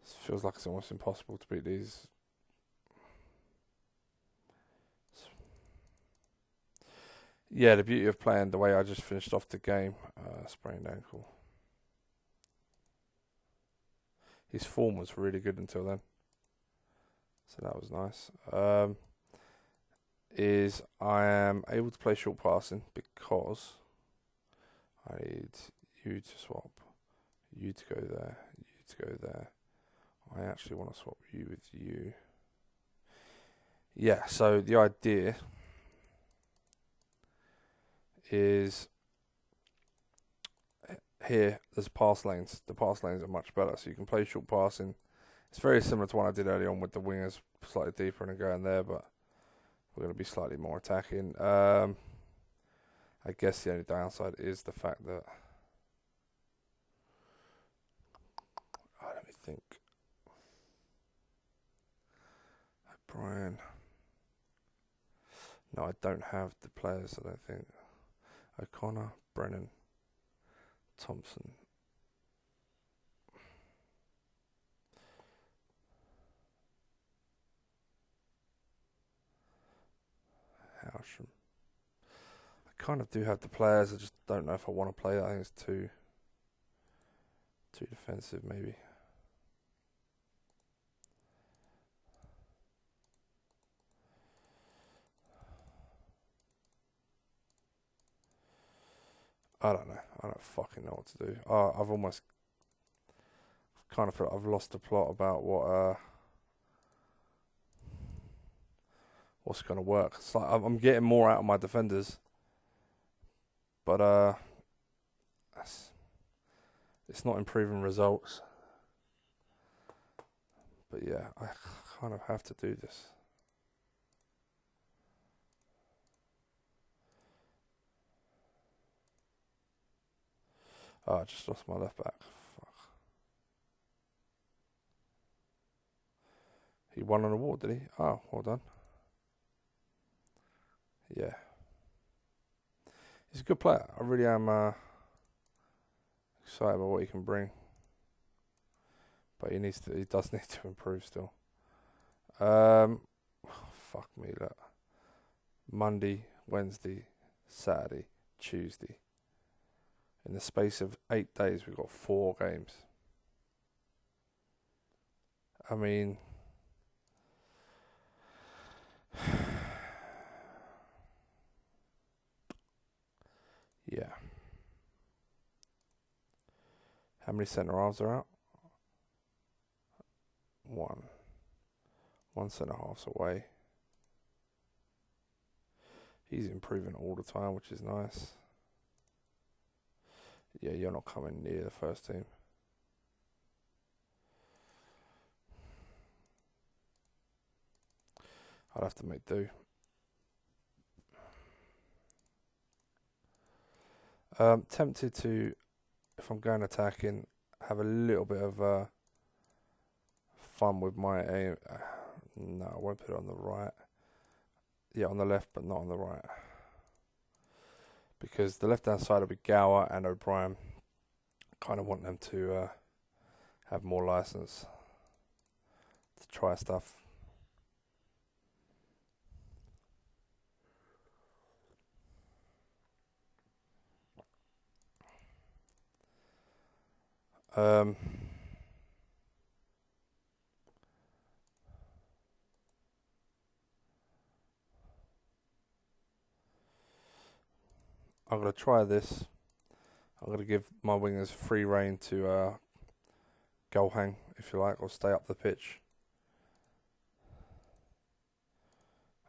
It feels like it's almost impossible to beat these. Yeah, the beauty of playing the way I just finished off the game. Sprained ankle. His form was really good until then. So that was nice. Is I am able to play short passing because I need you to swap, you to go there, you to go there. I actually want to swap you with you. Yeah, so the idea is here there's pass lanes. The pass lanes are much better, so you can play short passing. It's very similar to what I did early on with the wingers, slightly deeper and going there, but we're going to be slightly more attacking. I guess the only downside is the fact that let me think. Brian. No, I don't have the players, I don't think. O'Connor, Brennan, Thompson. Howsham. I kind of do have the players, I just don't know if I want to play that. I think it's too defensive, maybe. I don't know. I don't fucking know what to do. I've almost kind of feel like I've lost the plot about what's going to work. It's like I'm getting more out of my defenders, but it's not improving results. But yeah, I kind of have to do this. Oh, I just lost my left back. Fuck. He won an award, did he? Oh, well done. Yeah. He's a good player. I really am excited about what he can bring. But he does need to improve still. Fuck me, look. Monday, Wednesday, Saturday, Tuesday. In the space of 8 days, we've got 4 games. I mean, yeah. How many centre halves are out? 1. 1 centre half's away. He's improving all the time, which is nice. Yeah, you're not coming near the first team. I'd have to make do. Tempted to, if I'm going attacking, have a little bit of fun with my aim. No, I won't put it on the right. Yeah, on the left, but not on the right. Because the left-hand side will be Gower and O'Brien. Kind of want them to have more license to try stuff. I'm going to try this. I'm going to give my wingers free rein to goal hang, if you like, or stay up the pitch.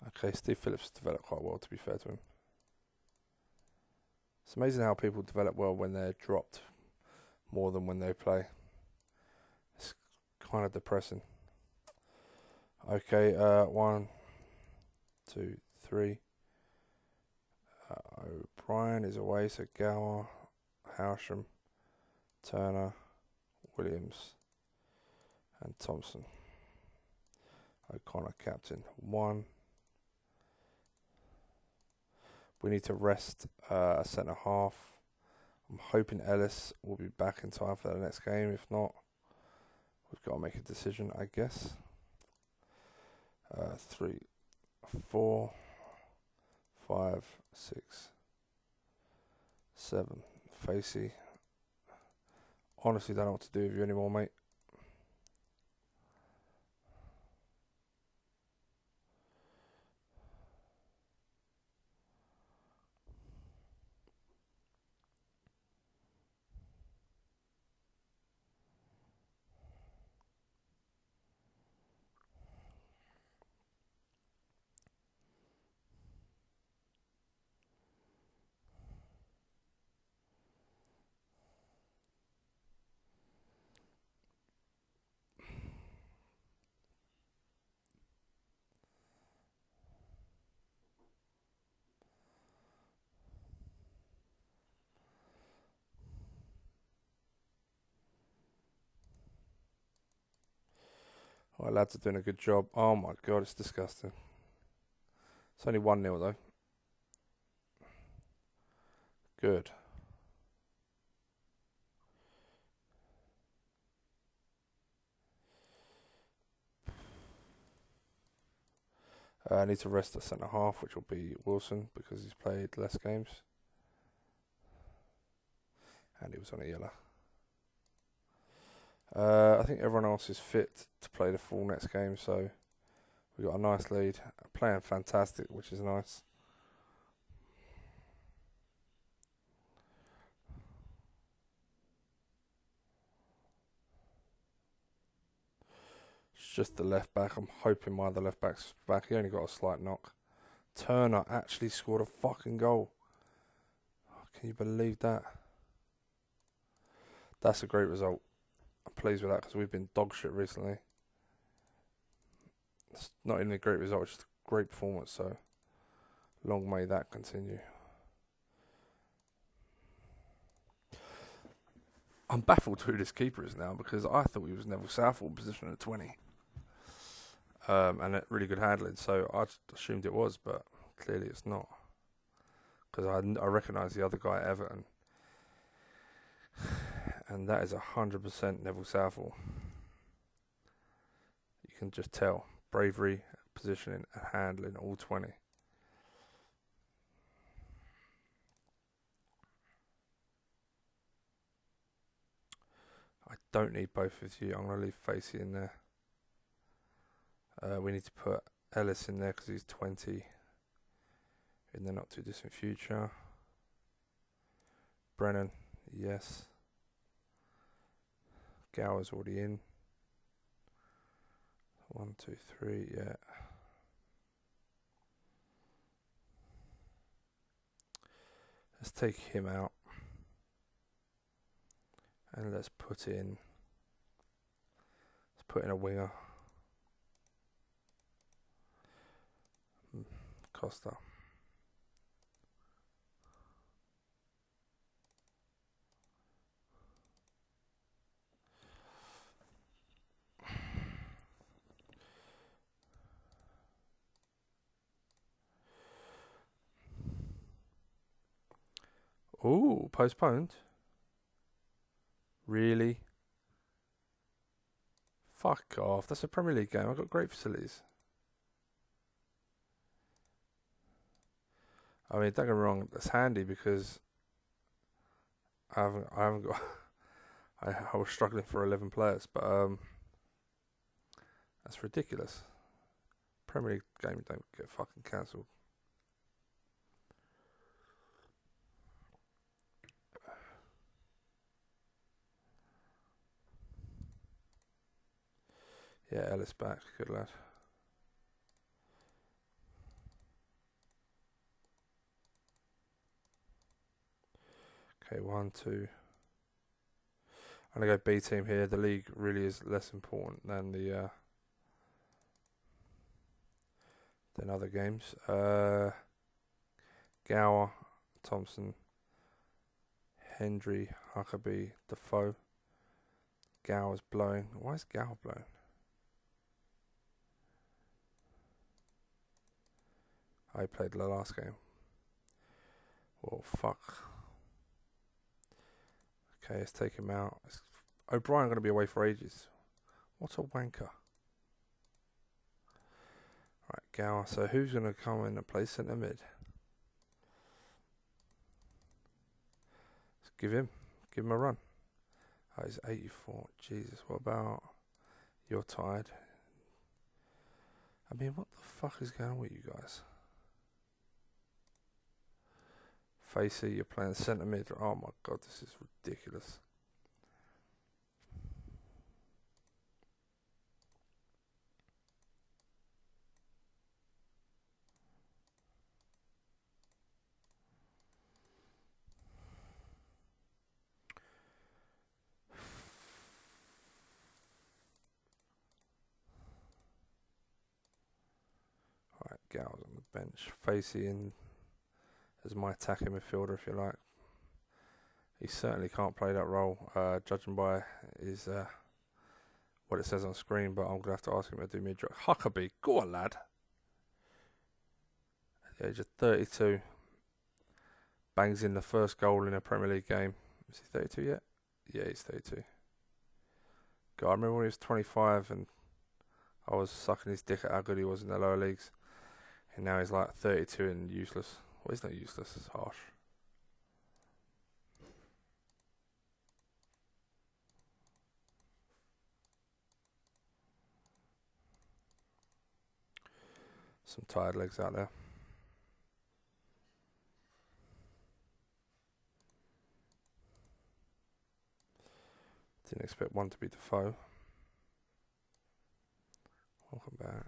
Okay, Steve Phillips developed quite well, to be fair to him. It's amazing how people develop well when they're dropped more than when they play. It's kind of depressing. Okay, 1, 2, 3. O'Brien is away, so Gower, Howsham, Turner, Williams, and Thompson. O'Connor captain. 1. We need to rest a centre half. I'm hoping Ellis will be back in time for the next game. If not, we've got to make a decision, I guess. 3, 4, 5, 6, 7. Facey. Honestly, don't know what to do with you anymore, mate. Well, lads are doing a good job. Oh my god, it's disgusting. It's only 1-0 though. Good. I need to rest the centre half, which will be Wilson because he's played less games. And he was on a yellow. I think everyone else is fit to play the full next game, so we got a nice lead. Playing fantastic, which is nice. It's just the left back. I'm hoping my other left back's back. He only got a slight knock. Turner actually scored a fucking goal. Oh, can you believe that? That's a great result. I'm pleased with that because we've been dog shit recently. It's not even a great result, it's just a great performance, so long may that continue. I'm baffled who this keeper is now because I thought he was Neville Southall position at 20. And it really good handling, so I just assumed it was, but clearly it's not. Because I recognise the other guy at Everton. And that is 100% Neville Southall. You can just tell. Bravery, positioning, and handling, all 20. I don't need both of you. I'm going to leave Facey in there. We need to put Ellis in there because he's 20 in the not too distant future. Brennan, yes. Gower's already in. 1, 2, 3, yeah. Let's take him out. And let's put in a winger. Costa. Ooh, postponed. Really? Fuck off. That's a Premier League game. I've got great facilities. I mean, don't get me wrong, that's handy because I haven't got. I was struggling for 11 players, but that's ridiculous. Premier League game don't get fucking cancelled. Yeah, Ellis back, good lad. Okay, 1, 2. I'm gonna go B team here. The league really is less important than the than other games. Gower, Thompson, Hendry, Huckabee, Defoe. Gow is blowing. Why is Gow blowing? I played the last game. Oh, fuck. Okay, let's take him out. O'Brien going to be away for ages. What a wanker. Right, Gower. So who's going to come in and play centre mid? Let's give him a run. Oh, he's 84. Jesus, what about... You're tired. I mean, what the fuck is going on with you guys? Facey, you're playing centre mid. Oh my god, this is ridiculous. Alright, Gal's on the bench. Facey in as my attacking midfielder, if you like. He certainly can't play that role, judging by his what it says on screen, but I'm going to have to ask him to do me a job. Huckabee, go on, lad. At the age of 32, bangs in the first goal in a Premier League game. Is he 32 yet? Yeah, he's 32. God, I remember when he was 25 and I was sucking his dick at how good he was in the lower leagues. And now he's like 32 and useless. Well, he's not useless, it's harsh. Some tired legs out there. Didn't expect one to be Defoe. Welcome back.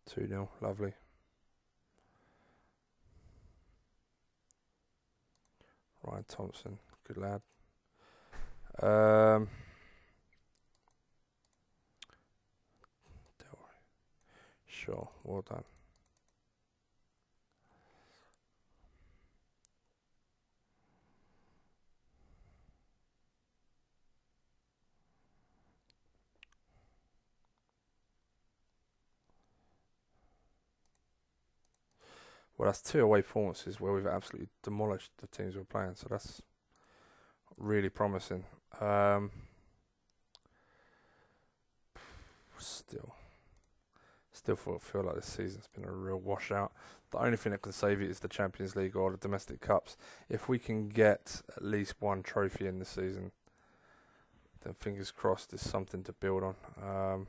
Two 0, lovely. Ryan Thompson, good lad. Sure, well done. Well, that's two away performances where we've absolutely demolished the teams we're playing, so that's really promising. Still feel like this season's been a real washout. The only thing that can save it is the Champions League or the domestic cups. If we can get at least one trophy in this season, then fingers crossed there's something to build on.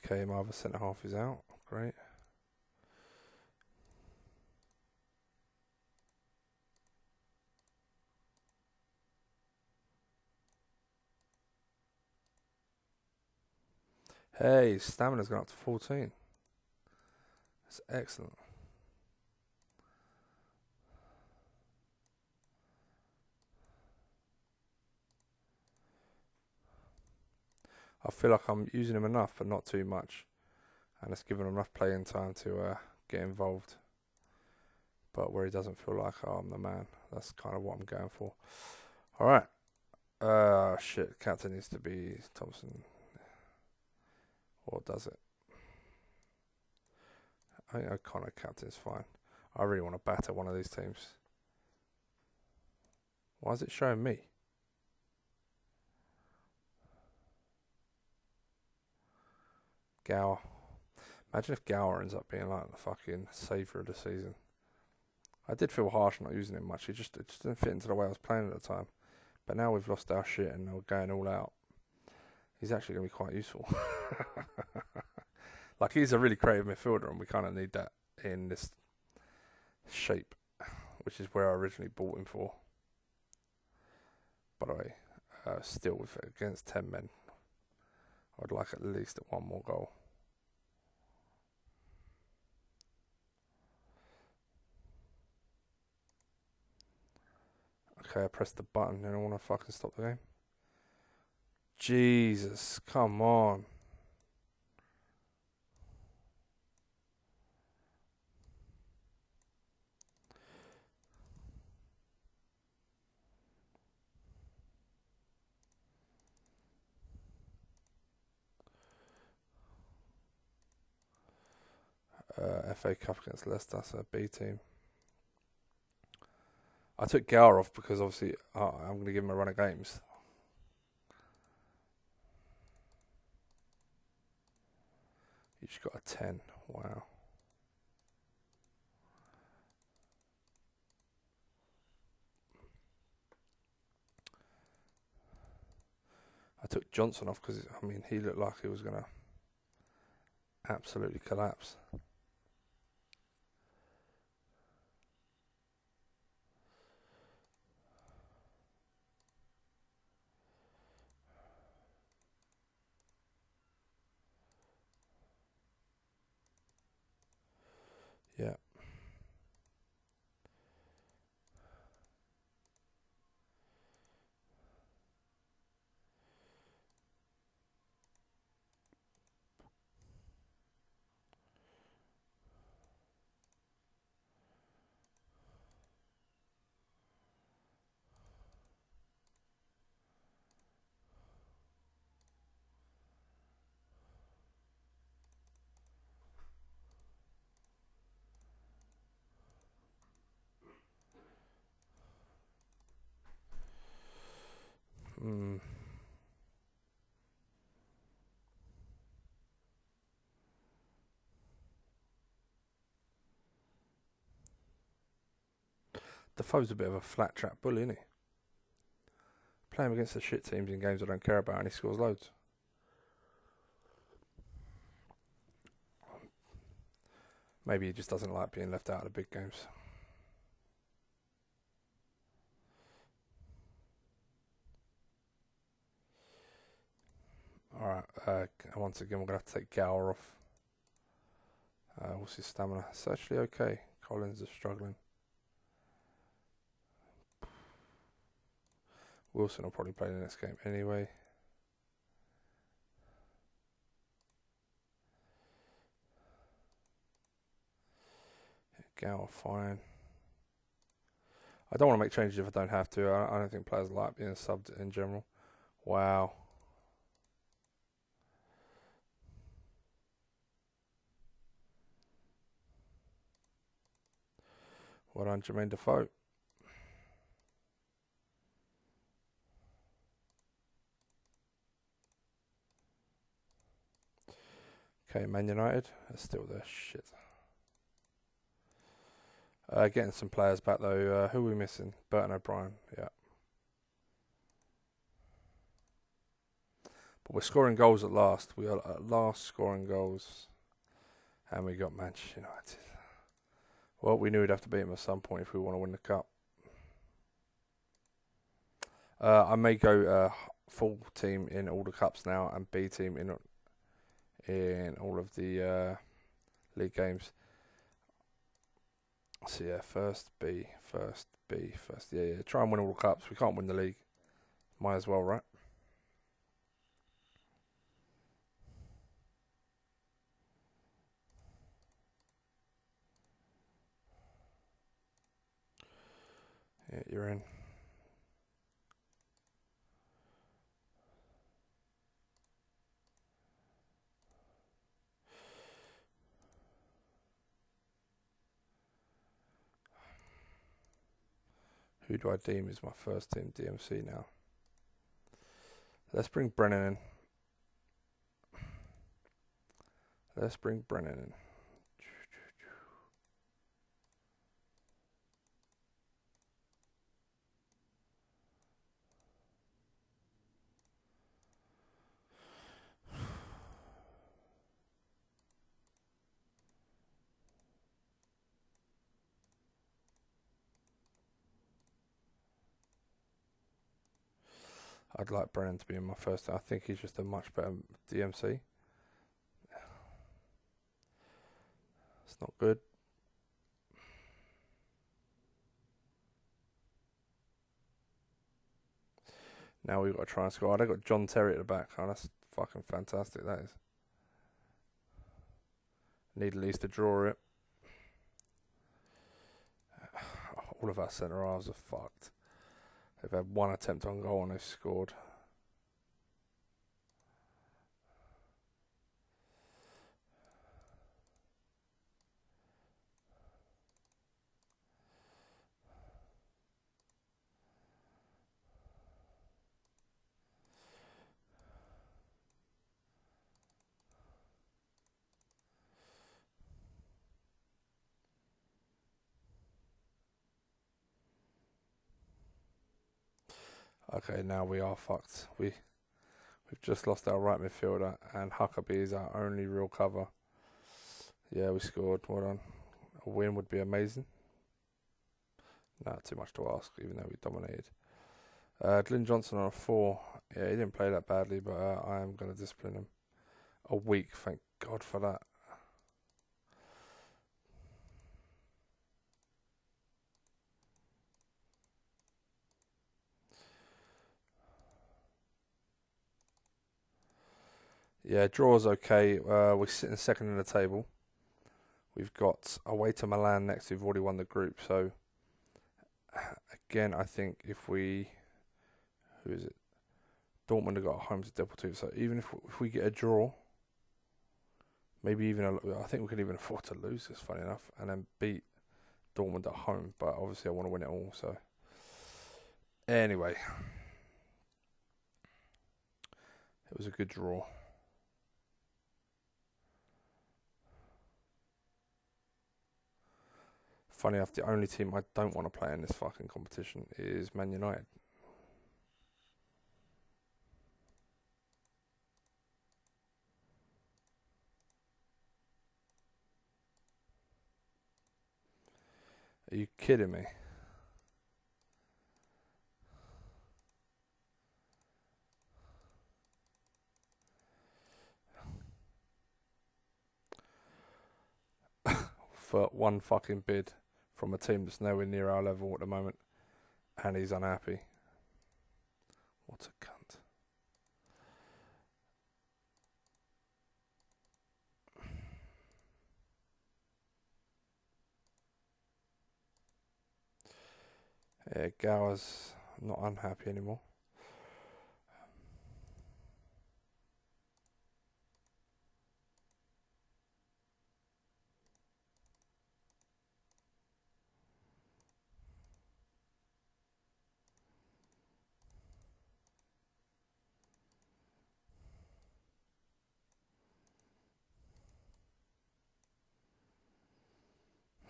Okay, my other centre half is out. Great. Hey, stamina's gone up to 14. That's excellent. I feel like I'm using him enough, but not too much. And it's given him enough playing time to get involved. But where he doesn't feel like, oh, I'm the man. That's kind of what I'm going for. Alright. Shit. Captain needs to be Thompson. Or does it? I think O'Connor captain's fine. I really want to batter one of these teams. Why is it showing me? Gower. Imagine if Gower ends up being like the fucking saviour of the season. I did feel harsh not using him much. It just didn't fit into the way I was playing at the time. But now we've lost our shit and we're going all out. He's actually going to be quite useful. Like, he's a really creative midfielder and we kind of need that in this shape. which is where I originally bought him for. By the way, still with against 10 men, I'd like at least one more goal. Okay, I pressed the button and I want to fucking stop the game. Jesus, come on. FA Cup against Leicester, so B team. I took Gower off because obviously I'm going to give him a run of games. He just got a 10. Wow. I took Johnson off because, I mean, he looked like he was going to absolutely collapse. Yeah. Defoe's a bit of a flat track bully, isn't he? Play him against the shit teams in games I don't care about and he scores loads. Maybe he just doesn't like being left out of the big games. Alright, once again we're going to have to take Gower off. What's his stamina? It's actually okay. Collins is struggling. Wilson will probably play the next game anyway. Gower, fine. I don't want to make changes if I don't have to. I don't think players like being subbed in general. Wow. Well done, Jermaine Defoe. Okay, Man United. They're still there. Shit. Getting some players back though. Who are we missing? Burton O'Brien. Yeah. But we're scoring goals at last. We are at last scoring goals. And we got Manchester United. Well, we knew we'd have to beat them at some point if we want to win the cup. I may go full team in all the cups now and B team in all of the league games. So yeah, first B. Yeah. Try and win all the cups. We can't win the league. Might as well, right? Yeah, you're in. Who do I deem is my first team DMC now? Let's bring Brennan in. I'd like Brennan to be in my first. I think he's just a much better DMC. It's not good. Now we've got to try and score. They got John Terry at the back. Oh, that's fucking fantastic. That is. Need at least to draw it. All of our centre halves are fucked. They've had one attempt on goal and they've scored. Okay, now we are fucked. We've just lost our right midfielder, and Huckabee is our only real cover. Yeah, we scored. Well done. A win would be amazing. Not too much to ask, even though we dominated. Glyn Johnson on a 4. Yeah, he didn't play that badly, but I am going to discipline him. A week, thank God for that. Yeah, draw's okay. We're sitting second in the table. We've got away to Milan next. We've already won the group, so again, I think if we, who is it? Dortmund have got home to Deportivo. So even if we get a draw, maybe even I think we could even afford to lose this. Funny enough, and then beat Dortmund at home. But obviously, I want to win it all. So anyway, it was a good draw. Funny enough, the only team I don't want to play in this fucking competition is Man United. Are you kidding me? For one fucking bid from a team that's nowhere near our level at the moment, and he's unhappy. What a cunt. Yeah, Gower's not unhappy anymore.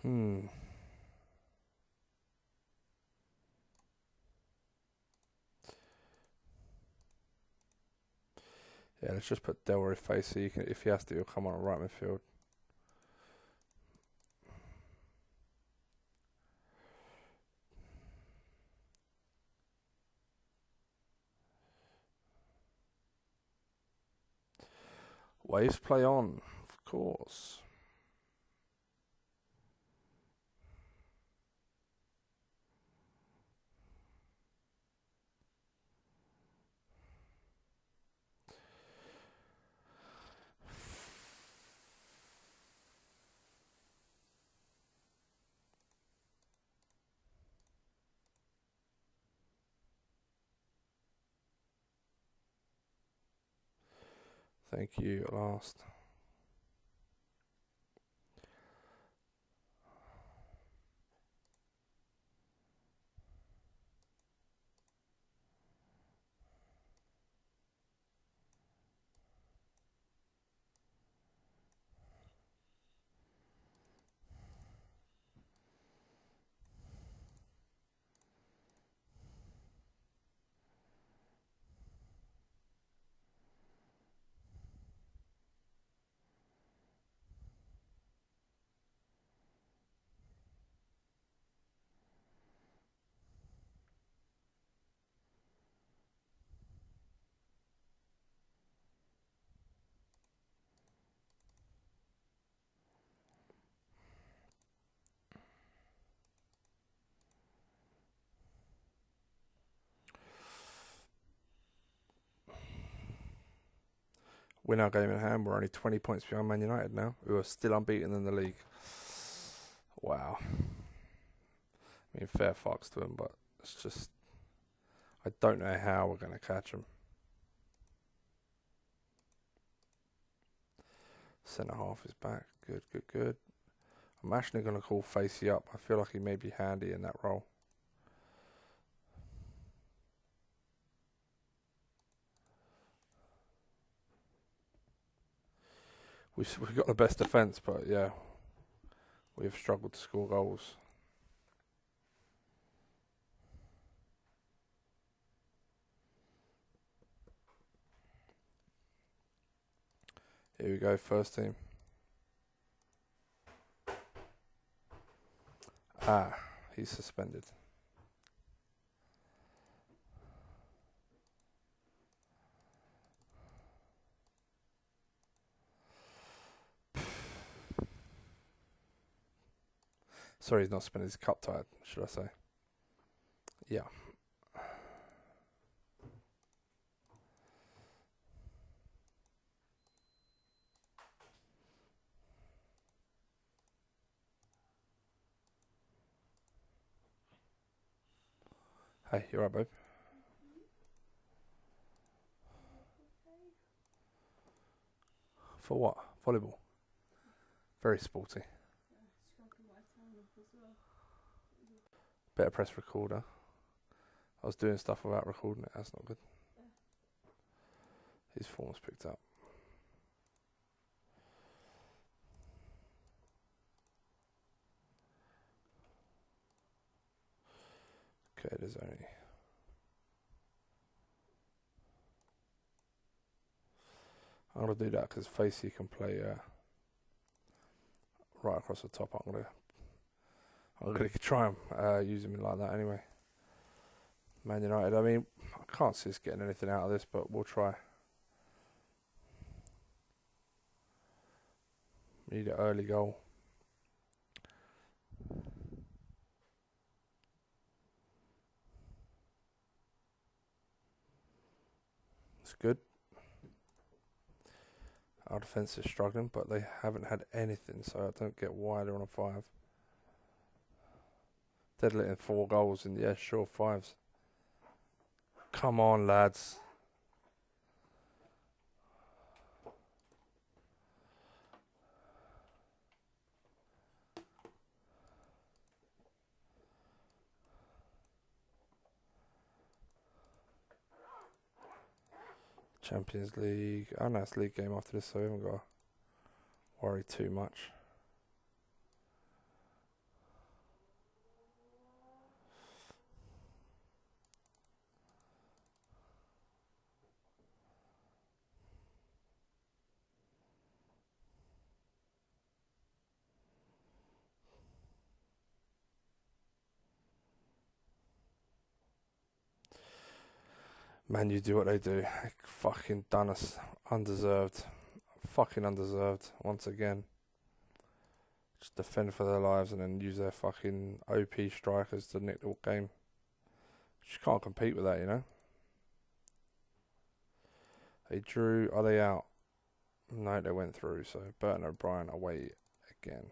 Hmm. Yeah, let's just put Delroy face so you can, if he has to, he'll come on right midfield. Waves play on, of course. Thank you at last. win our game in hand. We're only 20 points behind Man United now, who are still unbeaten in the league. Wow. I mean, fair fucks to them, but it's just... I don't know how we're going to catch them. Centre half is back. Good, good, good. I'm actually going to call Facey up. I feel like he may be handy in that role. We've got the best defence, but yeah, we've struggled to score goals. Here we go, first team. He's suspended. Sorry, he's not suspended. He's cup tied, should I say? Yeah. Hey, you alright, babe? For what? Volleyball. Very sporty. Better press recorder. I was doing stuff without recording it. That's not good. His form's picked up. Okay, there's only... I'm going to do that because Facey can play right across the top. I'm going to try and use him like that anyway. Man United, I mean, I can't see us getting anything out of this, but we'll try. We need an early goal. It's good. Our defence is struggling, but they haven't had anything, so I don't get why they're on a 5. They're letting 4 goals, and yeah, sure, 5s. Come on, lads. Champions League. Oh no, it's league game after this, so we haven't got to worry too much. Man, you do what they do. They fucking done us. Undeserved. Fucking undeserved. Once again. Just defend for their lives and then use their fucking OP strikers to nick the game. Just can't compete with that, you know. They drew. Are they out? No, they went through. So Burton O'Brien away again.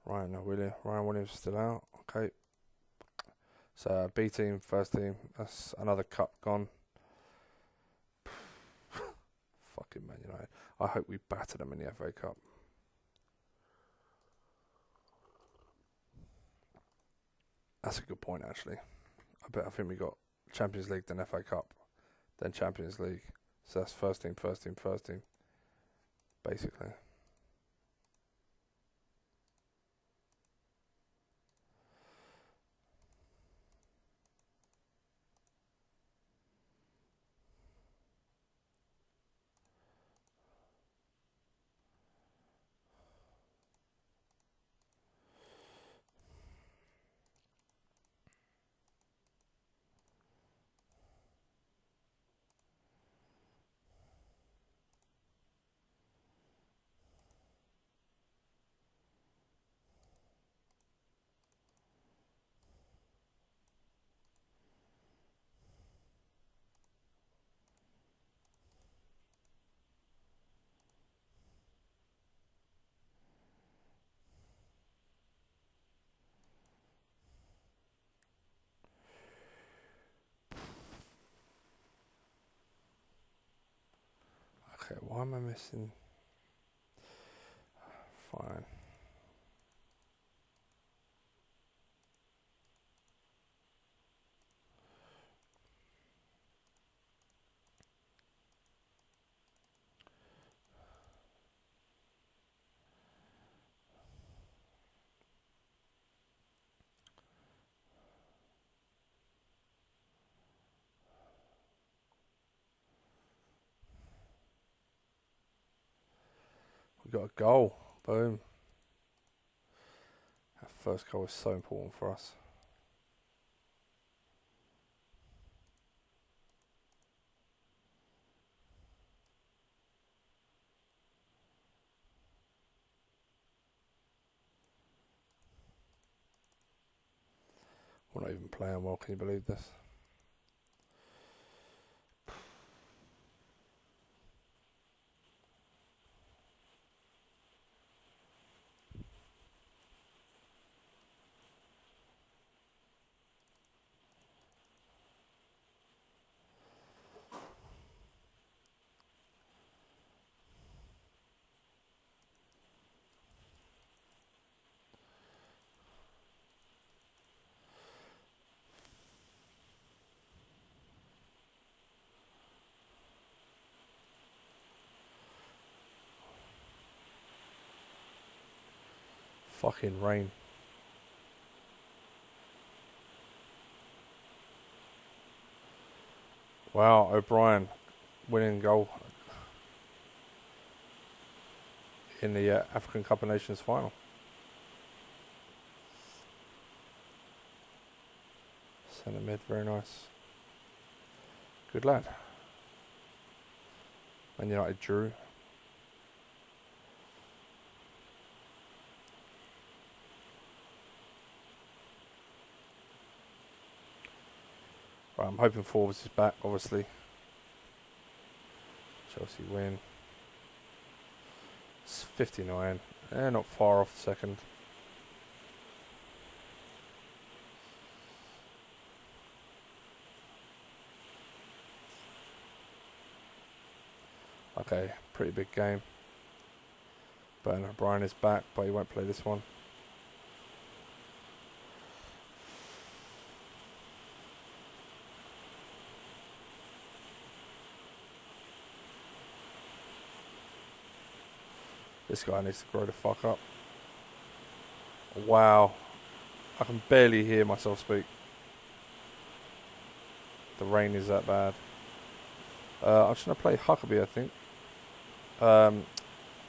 Ryan Williams still out. Okay. So B team, first team. That's another cup gone. Fucking Man United. I hope we batter them in the FA Cup. That's a good point, actually. I think we got Champions League, then FA Cup, then Champions League. So that's first team, basically. Why am I missing? Fine. We got a goal. Boom. That first goal is so important for us. We're not even playing well, can you believe this? Fucking rain. Wow, O'Brien winning goal in the African Cup of Nations final. Centre mid, very nice. Good lad. Man United drew. Right, I'm hoping Forbes is back, obviously. Chelsea win. It's 59. Not far off the second. Okay, pretty big game. But O'Brien is back, but he won't play this one. This guy needs to grow the fuck up. Wow. I can barely hear myself speak. The rain is that bad. I'm just going to play Huckabee, I think.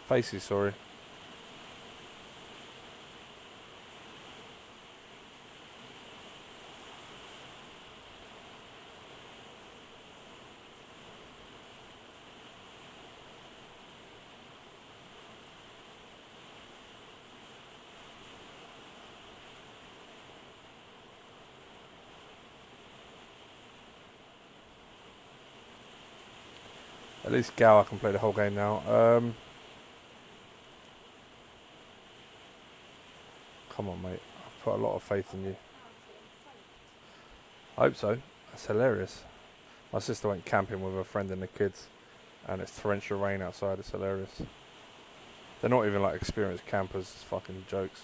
Faces, sorry. At least Gower can play the whole game now. Come on, mate. I've put a lot of faith in you. I hope so. That's hilarious. My sister went camping with her friend and the kids, and it's torrential rain outside. It's hilarious. They're not even like experienced campers. It's fucking jokes.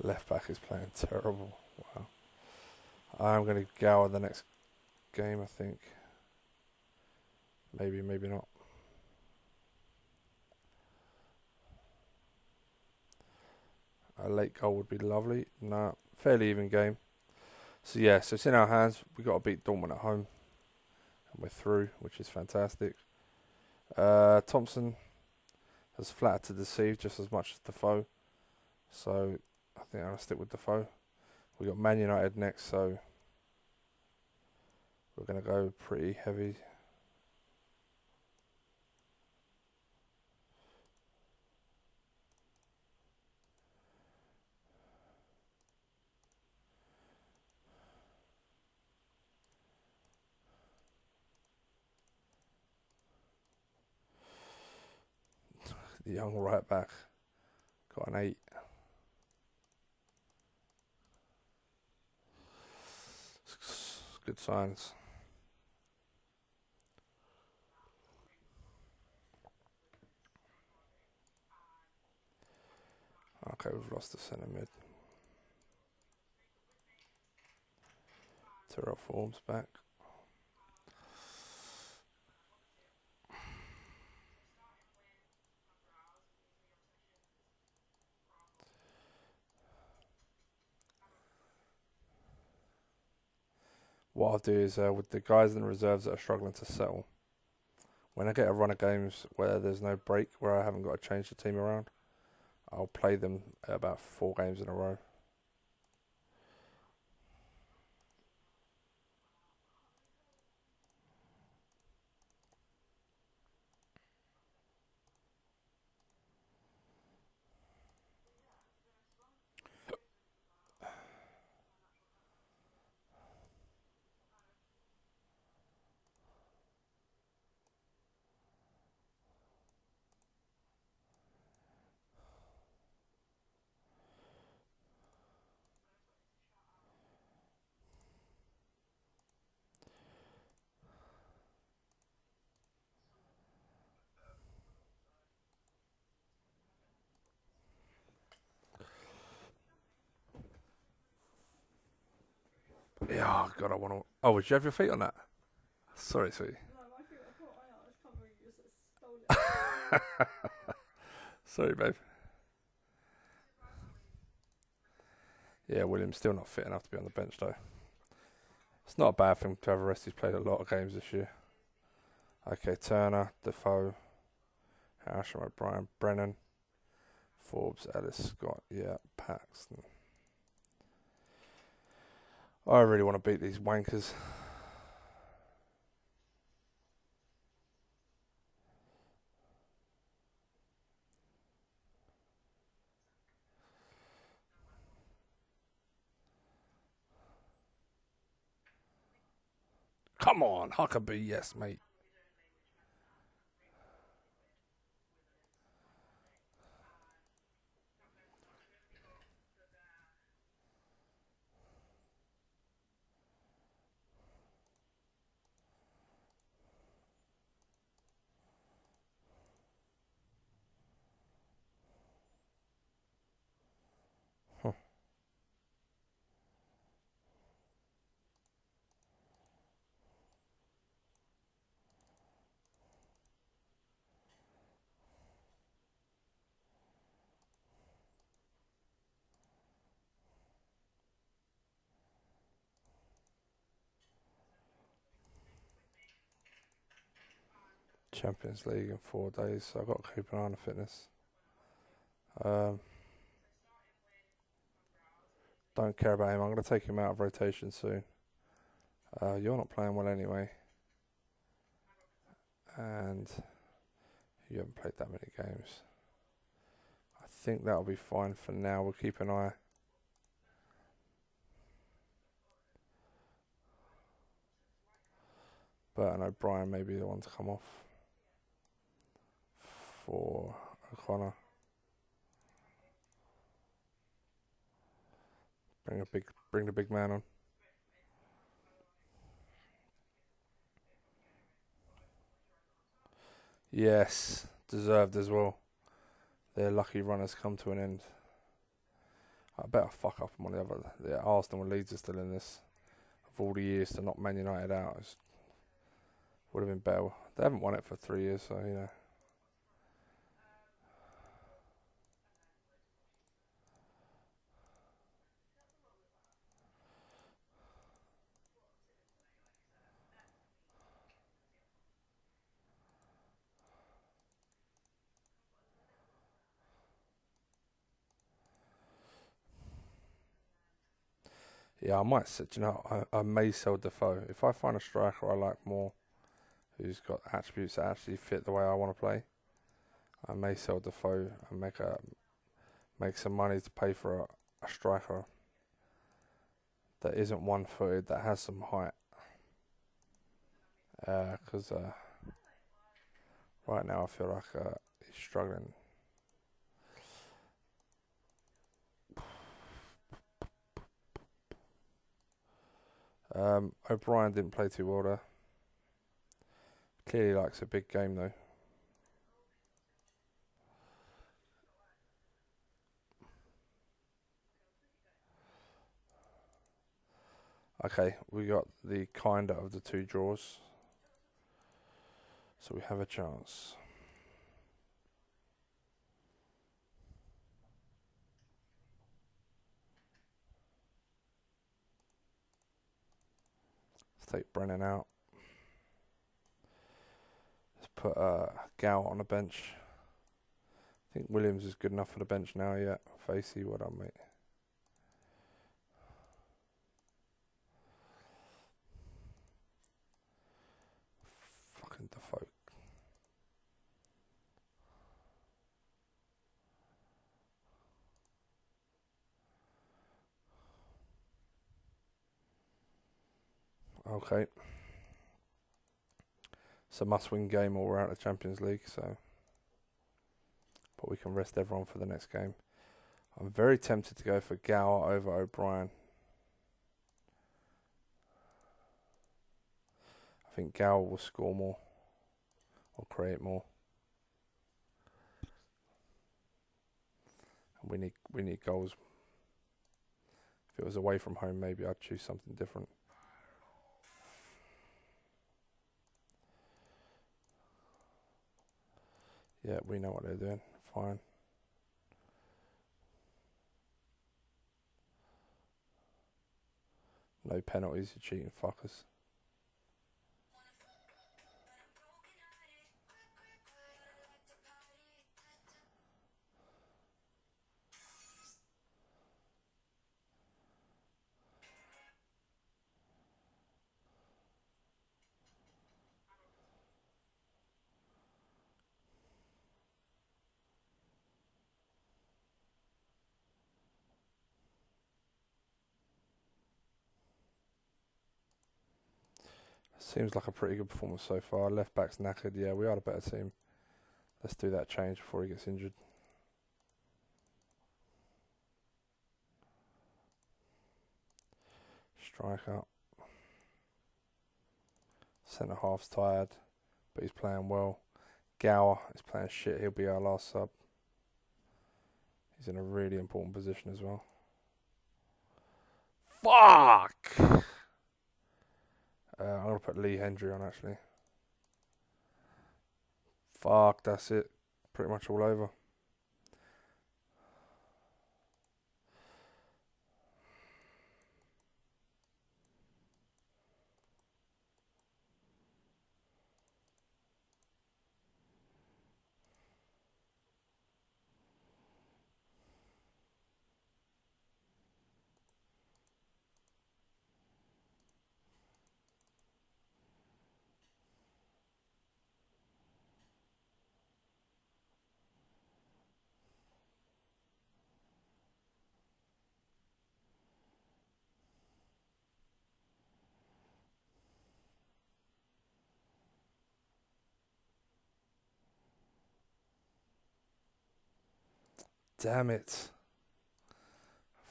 Left back is playing terrible. Wow. I'm going to Gower the next game, I think. Maybe, maybe not. A late goal would be lovely. Nah, fairly even game. So yeah, so it's in our hands. We got to beat Dortmund at home, and we're through, which is fantastic. Thompson has flattered to deceive just as much as Defoe, so I think I'm gonna stick with Defoe. We got Man United next, so we're gonna go pretty heavy. The young right back got an 8. Good signs. Okay, we've lost the centre mid. Terrell Form's back. What I'll do is with the guys in the reserves that are struggling to settle, when I get a run of games where there's no break, where I haven't got to change the team around, I'll play them about 4 games in a row. Yeah, oh God, I want to. Oh, would you have your feet on that? Sorry, sweetie. No, my feet were caught. I was covering you, just stole it. Sorry, babe. Yeah, William's still not fit enough to be on the bench, though. It's not a bad thing to have a rest. He's played a lot of games this year. Okay, Turner, Defoe, Asham, O'Brien, Brennan, Forbes, Ellis, Scott, yeah, Paxton. I really want to beat these wankers. Come on, Huckabee, yes, mate. Huh. Champions League in 4 days, so I've got to keep an eye on the fitness. Don't care about him. I'm going to take him out of rotation soon. You're not playing well anyway. And you haven't played that many games. I think that'll be fine for now. We'll keep an eye. Bert and O'Brien may be the one to come off for O'Connor. Bring the big man on. Yes, deserved as well. Their lucky run has come to an end. I better fuck up on the other. Yeah, Arsenal and Leeds are still in this. Of all the years to knock Man United out, it would have been better They haven't won it for 3 years, so you know. Yeah, I might. You know, I may sell Defoe if I find a striker I like more, who's got attributes that actually fit the way I want to play. I may sell Defoe and make some money to pay for a striker that isn't one-footed, that has some height. Because right now I feel like he's struggling. O'Brien didn't play too well there. Clearly likes a big game though. Okay, we got the kinder of the two draws, so we have a chance. Let's take Brennan out. Let's put Gow on the bench. I think Williams is good enough for the bench now, yeah. Facey, what up, mate? Fucking Defoe. Okay. It's a must-win game or we're out of the Champions League, so... But we can rest everyone for the next game. I'm very tempted to go for Gower over O'Brien. I think Gower will score more or create more. And we need goals. If it was away from home, maybe I'd choose something different. Yeah, we know what they're doing. Fine. No penalties, you cheating fuckers. Seems like a pretty good performance so far. Left back's knackered. Yeah, we are the better team. Let's do that change before he gets injured. Striker. Centre half's tired, but he's playing well. Gower is playing shit. He'll be our last sub. He's in a really important position as well. Fuck! I'm going to put Lee Hendry on, actually. Fuck, that's it. Pretty much all over. Damn it.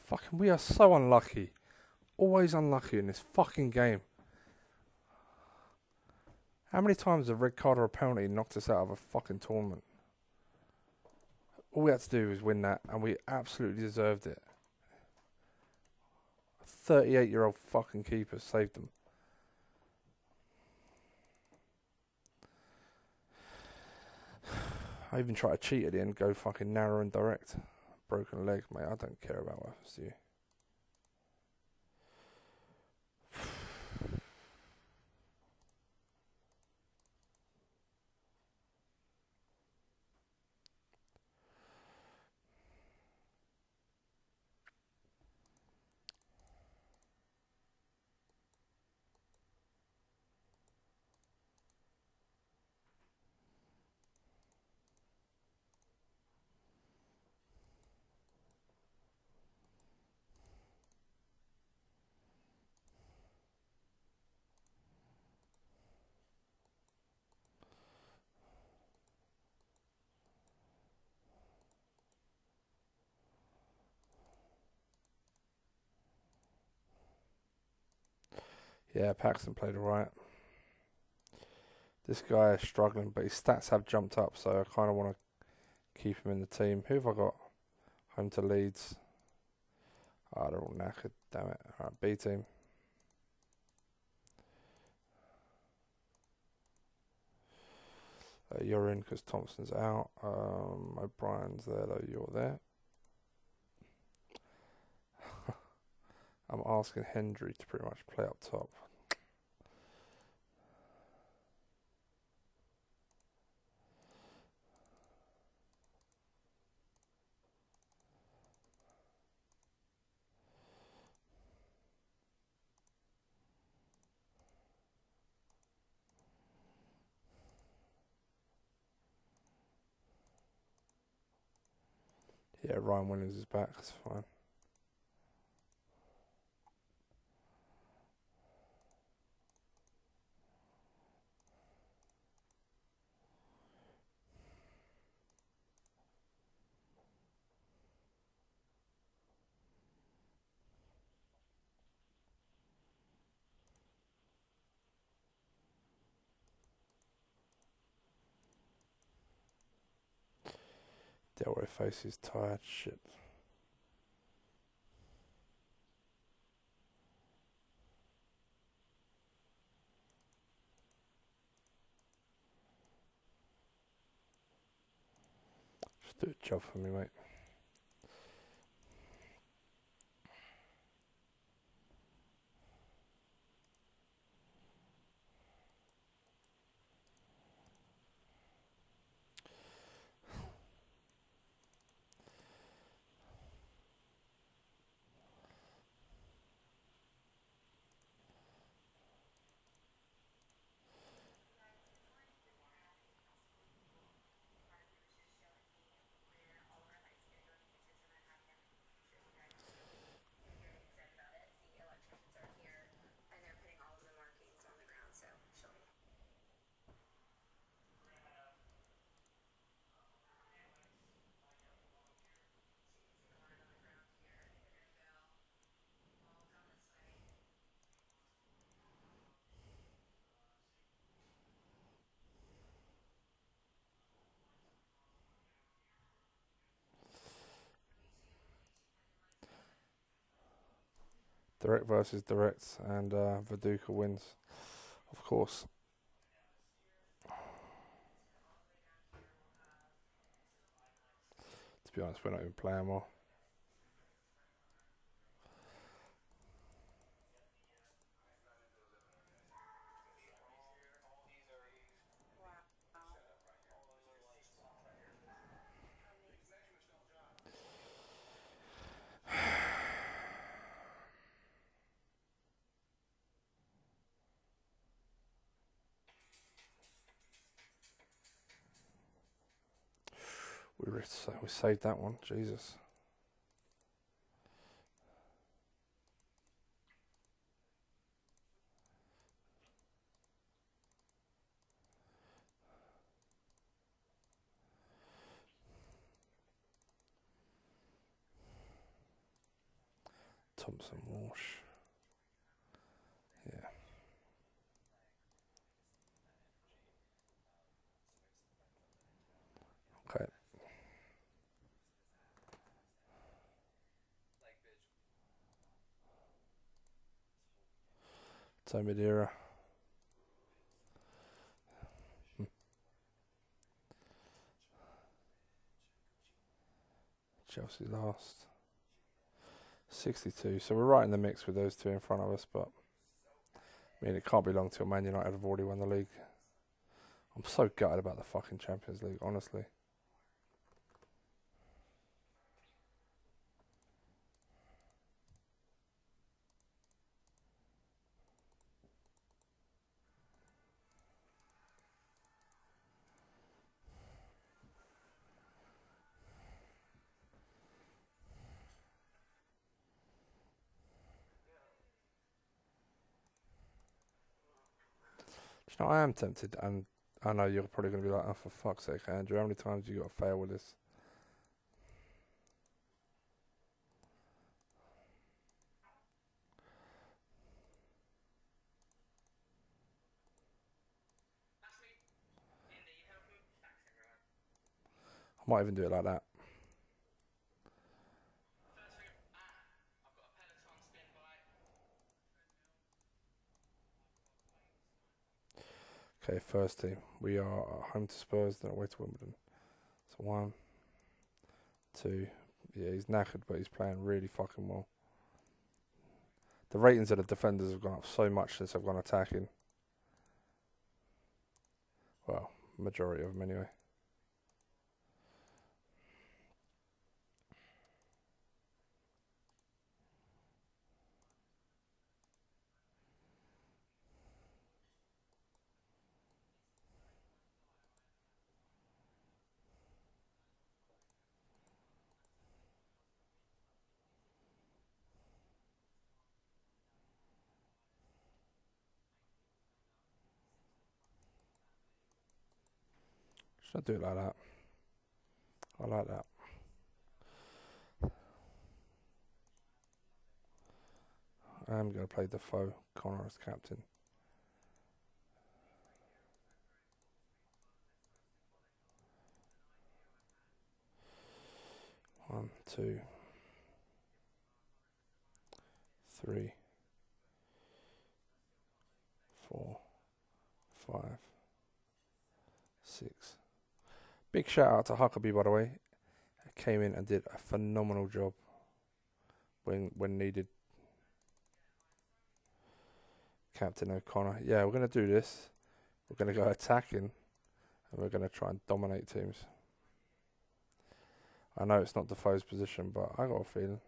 Fucking, we are so unlucky. Always unlucky in this fucking game. How many times has a red card or a penalty knocked us out of a fucking tournament? All we had to do was win that, and we absolutely deserved it. A 38-year-old fucking keeper saved them. I even try to cheat at the end, go fucking narrow and direct. Broken leg, mate. I don't care about what happens to you. Yeah, Paxton played alright. This guy is struggling, but his stats have jumped up, so I kind of want to keep him in the team. Who have I got? Home to Leeds. Oh, they're all knackered, damn it. Alright, B team. You're in because Thompson's out. O'Brien's there, though. You're there. I'm asking Hendry to pretty much play up top. Yeah, Ryan Williams is back. That's fine. Delray face is tired. Shit. Just do a job for me, mate. Direct versus direct, and Viduka wins, of course. To be honest, we're not even playing well. We saved that one. Jesus. Thompson Walsh. Yeah. Okay. Madeira. Chelsea last. 62. So we're right in the mix with those two in front of us, but I mean, it can't be long till Man United have already won the league. I'm so gutted about the fucking Champions League, honestly. Do you know, I am tempted, and I know you're probably going to be like, oh, for fuck's sake, Andrew, how many times have you got to fail with this? I might even do it like that. Okay, first team. We are home to Spurs, then away to Wimbledon. So 1, 2. Yeah, he's knackered, but he's playing really fucking well. The ratings of the defenders have gone up so much since I've gone attacking. Well, majority of them anyway. Should I do it like that? I like that. I am going to play Defoe, Connor as captain. 1, 2, 3, 4, 5, 6. Big shout out to Huckabee, by the way. Came in and did a phenomenal job when needed. Captain O'Connor. Yeah, we're going to do this. We're going to go attacking, and we're going to try and dominate teams. I know it's not Defoe's position, but I got a feeling.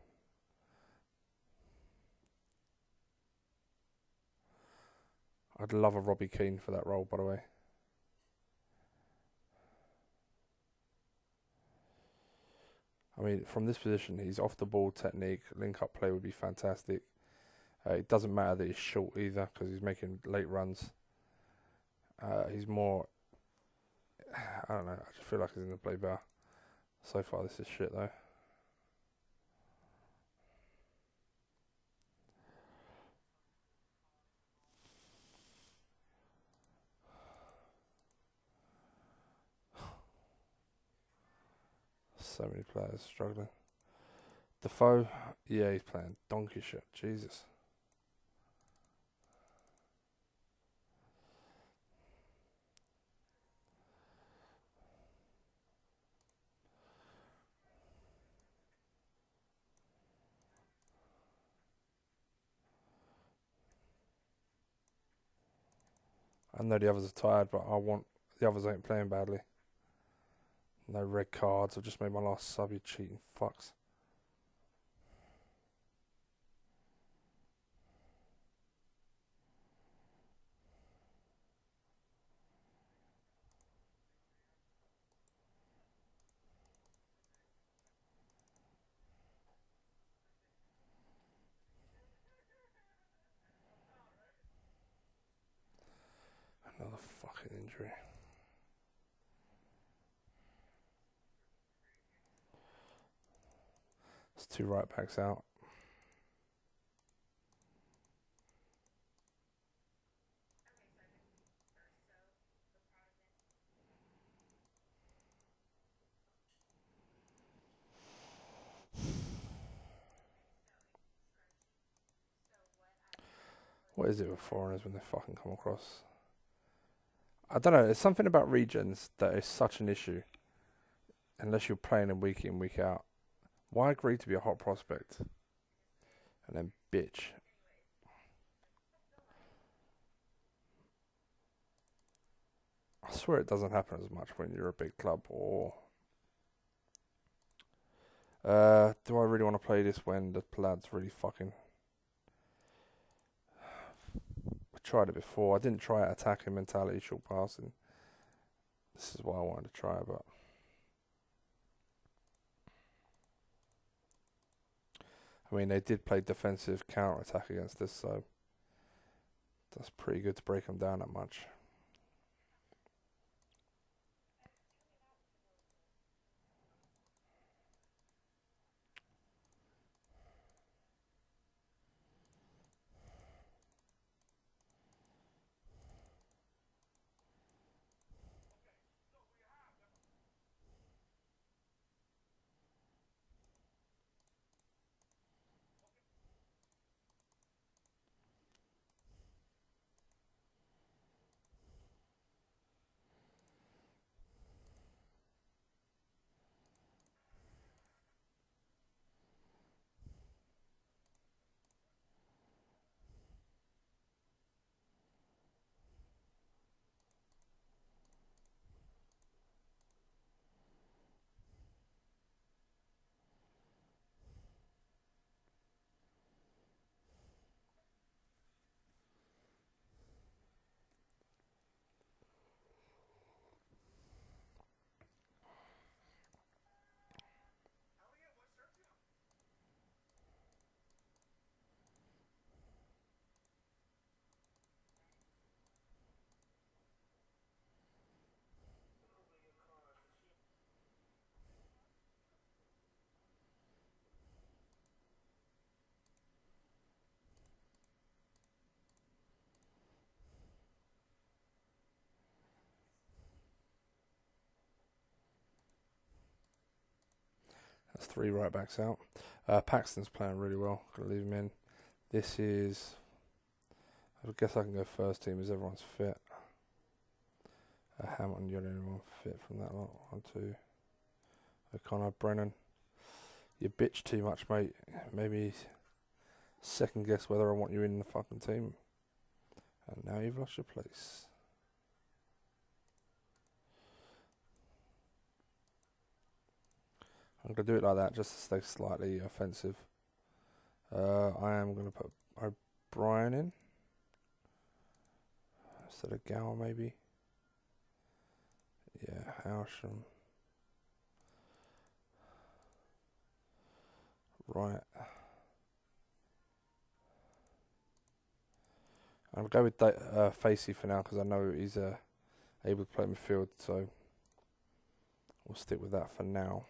I'd love a Robbie Keane for that role, by the way. I mean, from this position, he's off the ball technique, link-up play would be fantastic. It doesn't matter that he's short either, because he's making late runs. He's more... I don't know, I just feel like he's going to play better. So far, this is shit, though. So many players struggling. Defoe, yeah, he's playing donkey shit. Jesus. I know the others are tired, but I want the others ain't playing badly. No red cards. I've just made my last sub, you cheating fucks. Another fucking injury. It's 2 right backs out. What is it with foreigners when they fucking come across? I don't know. There's something about regions that is such an issue. Unless you're playing them week in, week out. Why agree to be a hot prospect and then bitch? I swear it doesn't happen as much when you're a big club. Or do I really want to play this when the lad's really fucking? I tried it before. I didn't try it attacking mentality, short passing. This is what I wanted to try, but I mean they did play defensive counter attack against this, so that's pretty good to break them down that much. That's 3 right backs out. Paxton's playing really well. Gonna leave him in. This is. I guess I can go first team as everyone's fit. Hamilton, you're the only one fit from that lot. 1, 2. O'Connor, Brennan. You bitch too much, mate. Maybe second guess whether I want you in the fucking team. And now you've lost your place. I'm going to do it like that just to stay slightly offensive. I am going to put O'Brien in instead of Gower, maybe. Yeah, Howsham. Right. I'm going to go with Facey for now because I know he's able to play midfield, so we'll stick with that for now.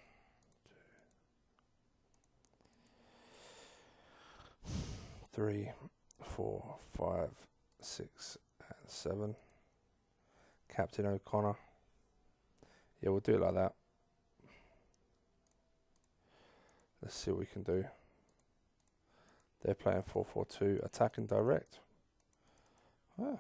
3, 4, 5, 6, and 7. Captain O'Connor. Yeah, we'll do it like that. Let's see what we can do. They're playing 4-4-2, attacking direct. Ah.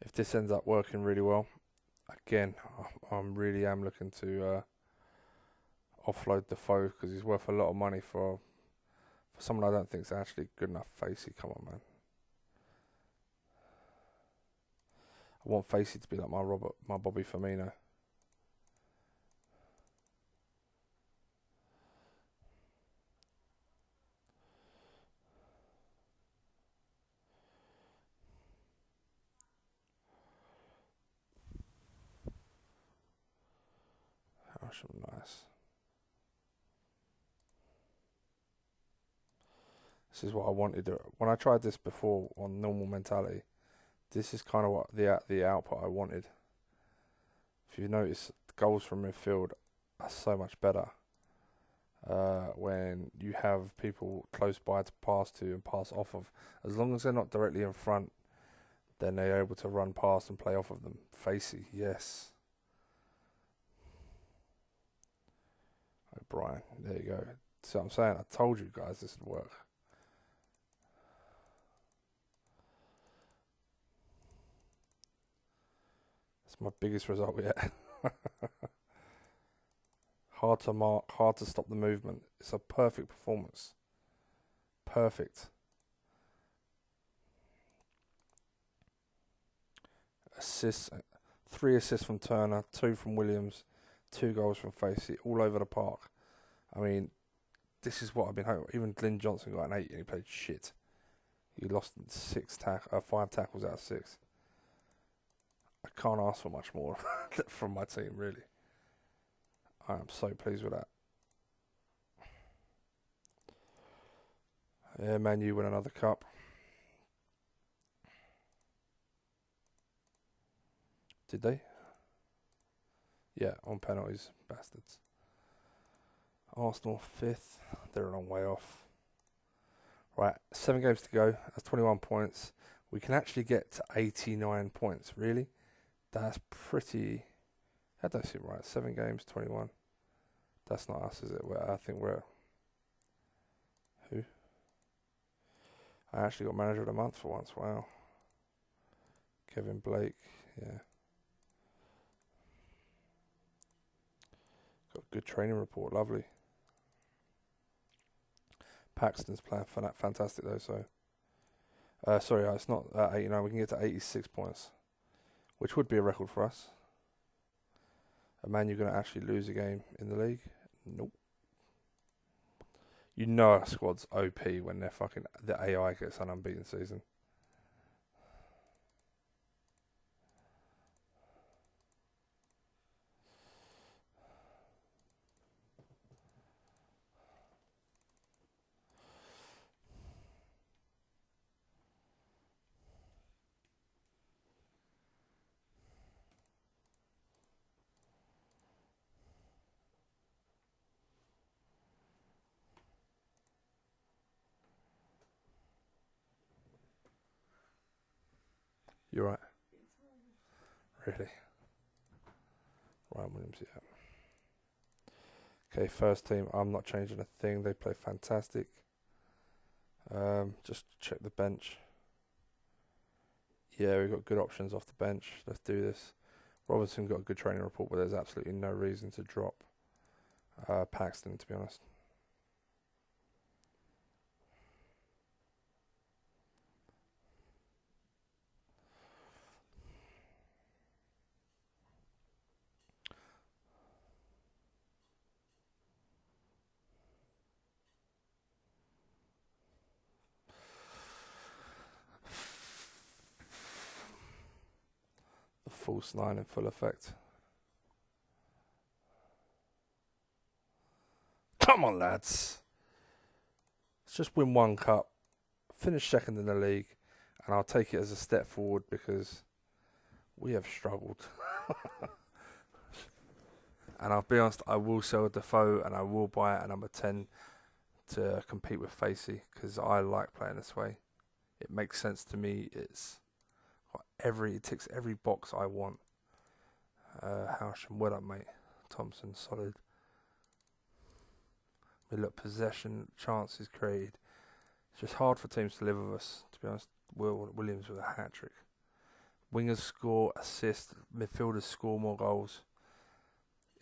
If this ends up working really well, again, I really am looking to offload the foe because he's worth a lot of money for someone I don't think is actually good enough. Facey, come on, man. I want Facey to be like my Bobby Firmino. Nice. This is what I wanted. When I tried this before on normal mentality, this is kind of what the output I wanted. If you notice, goals from midfield are so much better when you have people close by to pass to and pass off of. As long as they're not directly in front, then they're able to run past and play off of them. Facey, yes. O'Brien, there you go. See what I'm saying? I told you guys this would work. It's my biggest result yet. Hard to mark, hard to stop the movement. It's a perfect performance. Perfect. Assists, 3 assists from Turner, 2 from Williams, 2 goals from Facey, all over the park. I mean, this is what I've been hoping. Even Glyn Johnson got an 8 and he played shit. He lost 5 tackles out of 6. I can't ask for much more from my team, really. I am so pleased with that. Yeah, Man U win another cup. Did they? Yeah, on penalties, bastards. Arsenal 5th. They're a long way off. Right, 7 games to go. That's 21 points. We can actually get to 89 points. Really? That's pretty... That don't seem right. 7 games, 21. That's not us, is it? I think we're... Who? I actually got manager of the month for once. Wow. Kevin Blake. Yeah. Got a good training report. Lovely. Paxton's playing fantastic though, so... sorry, it's not 89. We can get to 86 points, which would be a record for us. A Man U going to actually lose a game in the league? Nope. You know our squad's OP when the AI gets an unbeaten season. You're right. Really? Ryan Williams, yeah. Okay, first team. I'm not changing a thing. They play fantastic. Just check the bench. Yeah, we've got good options off the bench. Let's do this. Robinson got a good training report, but there's absolutely no reason to drop Paxton, to be honest. The false 9 in full effect. Come on, lads. Let's just win 1 cup, finish 2nd in the league, and I'll take it as a step forward because we have struggled. And I'll be honest, I will sell Defoe and I will buy it at number 10 to compete with Facey because I like playing this way. It makes sense to me. It ticks every box I want. Howsham, well done, mate. Thompson, solid. We look possession, chances created. It's just hard for teams to live with us, to be honest. Williams with a hat trick. Wingers score, assist, midfielders score more goals.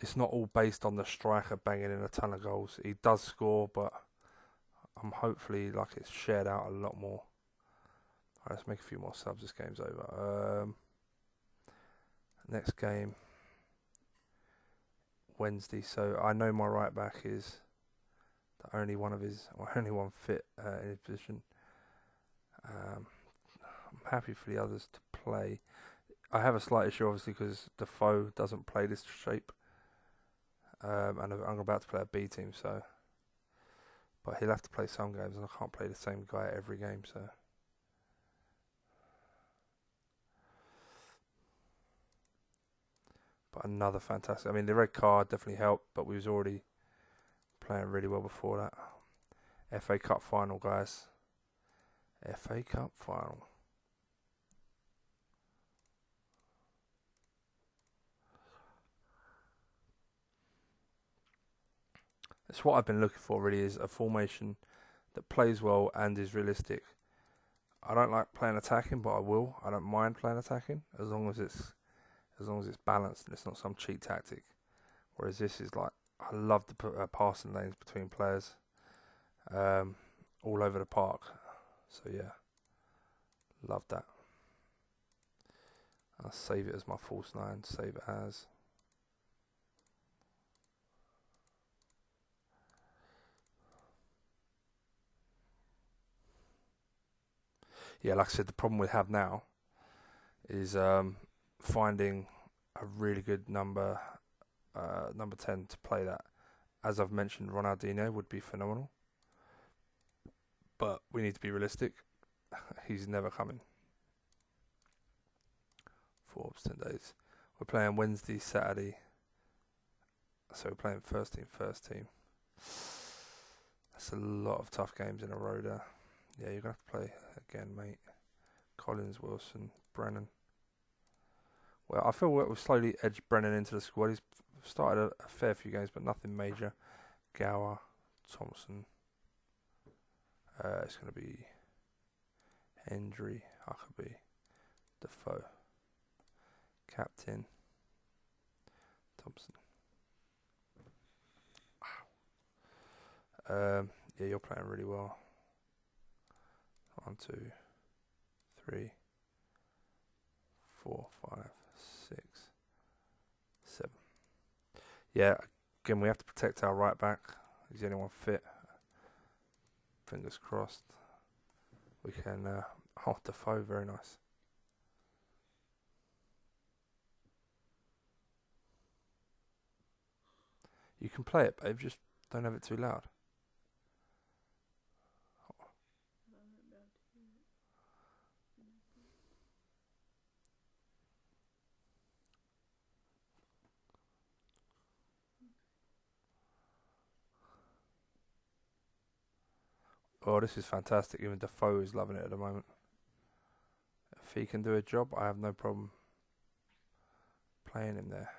It's not all based on the striker banging in a ton of goals. He does score, but I'm hopefully it's shared out a lot more. Alright, let's make a few more subs. This game's over. Next game, Wednesday. So I know my right back is the only one fit in his position. I'm happy for the others to play. I have a slight issue, obviously, because Defoe doesn't play this shape. And I'm about to play a B team, but he'll have to play some games, and I can't play the same guy every game, so. But another fantastic. I mean, the red card definitely helped, but we was already playing really well before that. FA Cup final, guys. FA Cup final. It's what I've been looking for, really, is a formation that plays well and is realistic. I don't like playing attacking, but I will. I don't mind playing attacking as long as as long as it's balanced and it's not some cheat tactic. Whereas this is like, I love to put passing lanes between players, all over the park. So yeah, love that. I'll save it as my false 9. Save it as. Yeah, like I said, the problem we have now is finding a really good number 10 to play that. As I've mentioned, Ronaldinho would be phenomenal, but we need to be realistic. He's never coming. Forbes 10 days. We're playing Wednesday, Saturday. So we're playing first team. That's a lot of tough games in a row there. Yeah, you're going to have to play again, mate. Collins, Wilson, Brennan. Well, I feel we've slowly edged Brennan into the squad. He's started a fair few games, but nothing major. Gower, Thompson. It's going to be Hendry, Huckabee, Defoe. Captain, Thompson. Yeah, you're playing really well. 1, 2, 3, 4, 5, 6, 7. Yeah, again, we have to protect our right back. Is the only one fit? Fingers crossed. We can. Defoe, very nice. You can play it, babe, just don't have it too loud. Oh, this is fantastic. Even Defoe is loving it at the moment. If he can do a job, I have no problem playing him there.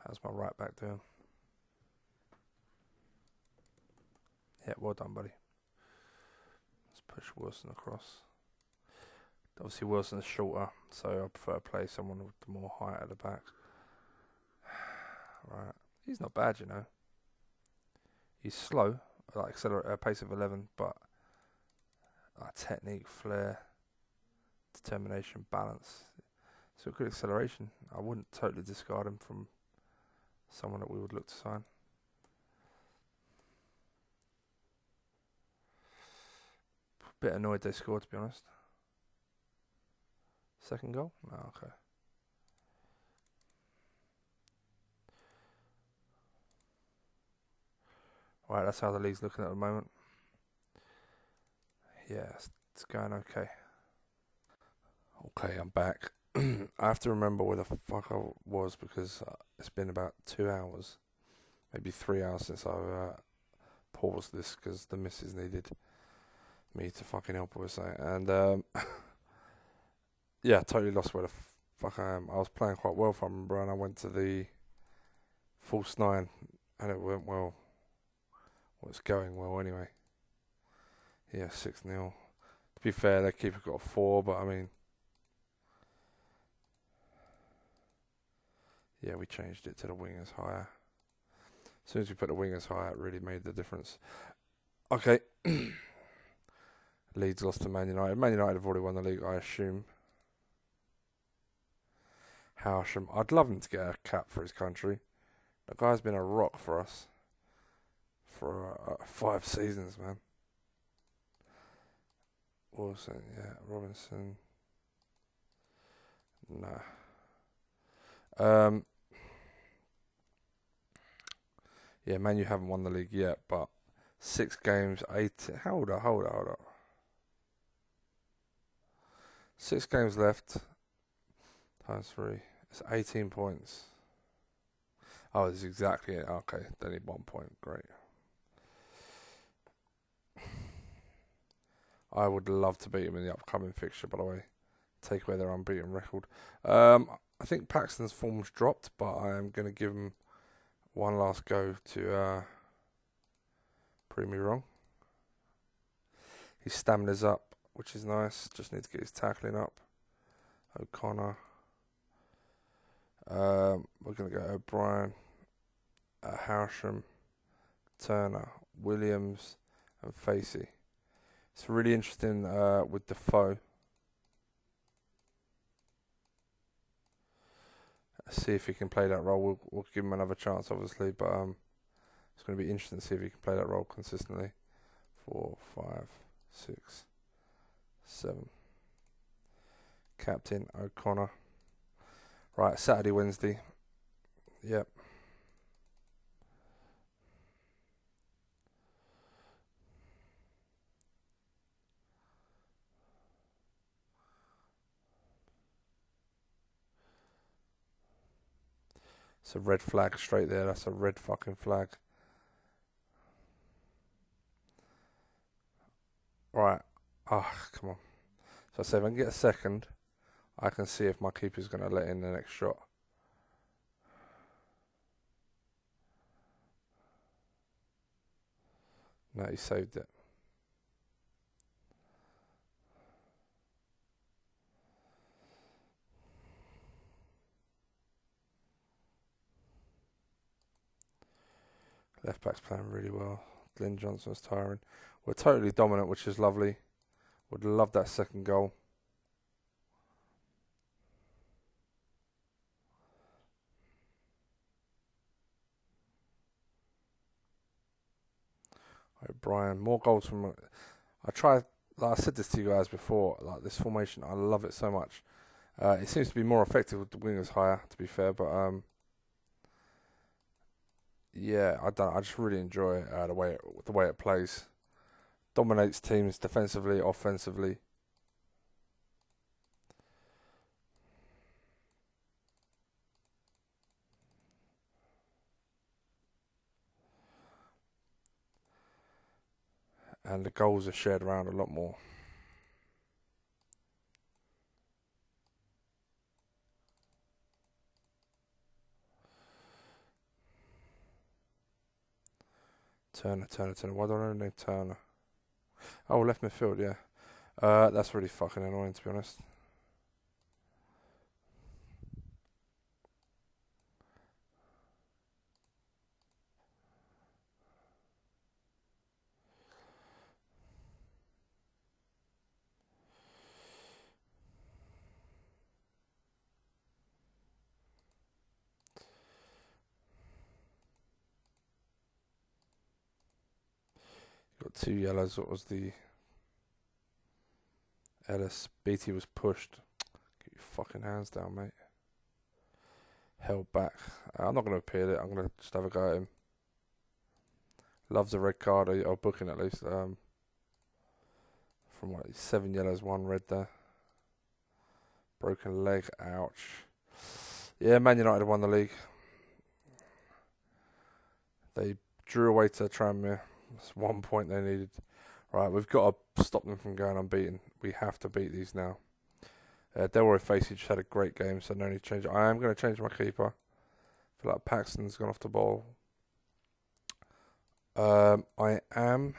How's my right back doing? Yeah, well done, buddy. Let's push Wilson across. Obviously, Wilson's shorter, so I prefer to play someone with more height at the back. Right, he's not bad, you know. He's slow, like pace of 11, but technique, flair, determination, balance. So good acceleration. I wouldn't totally discard him from someone that we would look to sign. Bit annoyed they scored, to be honest. Second goal? No, okay. Right, that's how the league's looking at the moment. Yeah, it's going okay. Okay, I'm back. I have to remember where the fuck I was because it's been about 2 hours, maybe 3 hours since I paused this because the missus needed me to fucking help her with something. And yeah, totally lost where the fuck I am. I was playing quite well, if I remember, and I went to the false 9 and it went well. Well, it's going well anyway. Yeah, 6-0. To be fair, their keeper got a 4, but I mean, yeah, we changed it to the wingers higher. As soon as we put the wingers higher, it really made the difference. Okay. Leeds lost to Man United. Man United have already won the league, I assume. Howsham. I'd love him to get a cap for his country. The guy's been a rock for us for 5 seasons, man. Wilson, yeah. Robinson. Nah. Yeah, Man, you haven't won the league yet, but 6 games, 8. Hold up. 6 games left. Times 3. It's 18 points. Oh, it's exactly it. Okay, they need 1 point. Great. I would love to beat them in the upcoming fixture, by the way. Take away their unbeaten record. I think Paxton's form's dropped, but I am going to give him One last go to prove me wrong. His stamina's up, which is nice. Just need to get his tackling up. O'Connor. We're going to go O'Brien, Harsham, Turner, Williams, and Facey. It's really interesting with Defoe. See if he can play that role. We'll give him another chance, obviously, but it's going to be interesting to see if he can play that role consistently. 4, 5, 6, 7. Captain O'Connor. Right, Saturday, Wednesday. Yep. It's a red flag straight there. That's a red fucking flag. Right. Ah, come on. So I say if I can get a second, I can see if my keeper's going to let in the next shot. No, he saved it. Left back's playing really well. Glyn Johnson's tiring. We're totally dominant, which is lovely. Would love that second goal. O'Brien, more goals from. I tried. Like I said this to you guys before. Like this formation, I love it so much. It seems to be more effective with the wingers higher, to be fair. But yeah, I don't. I just really enjoy the way it plays. Dominates teams defensively, offensively. And the goals are shared around a lot more. Turner. Why do I know Turner? Oh, left midfield, yeah. That's really fucking annoying, to be honest. Got 2 yellows. What was the Ellis? BT was pushed. Get your fucking hands down, mate. Held back. I'm not going to appeal it. I'm going to just have a go at him. Loves a red card, or booking at least. From like 7 yellows, 1 red there. Broken leg. Ouch. Yeah, Man United won the league. They drew away to Tranmere. That's 1 point they needed. Right, we've got to stop them from going unbeaten. We have to beat these now. Delroy Facey just had a great game, so no need to change it. I am going to change my keeper. I feel like Paxton's gone off the ball. I am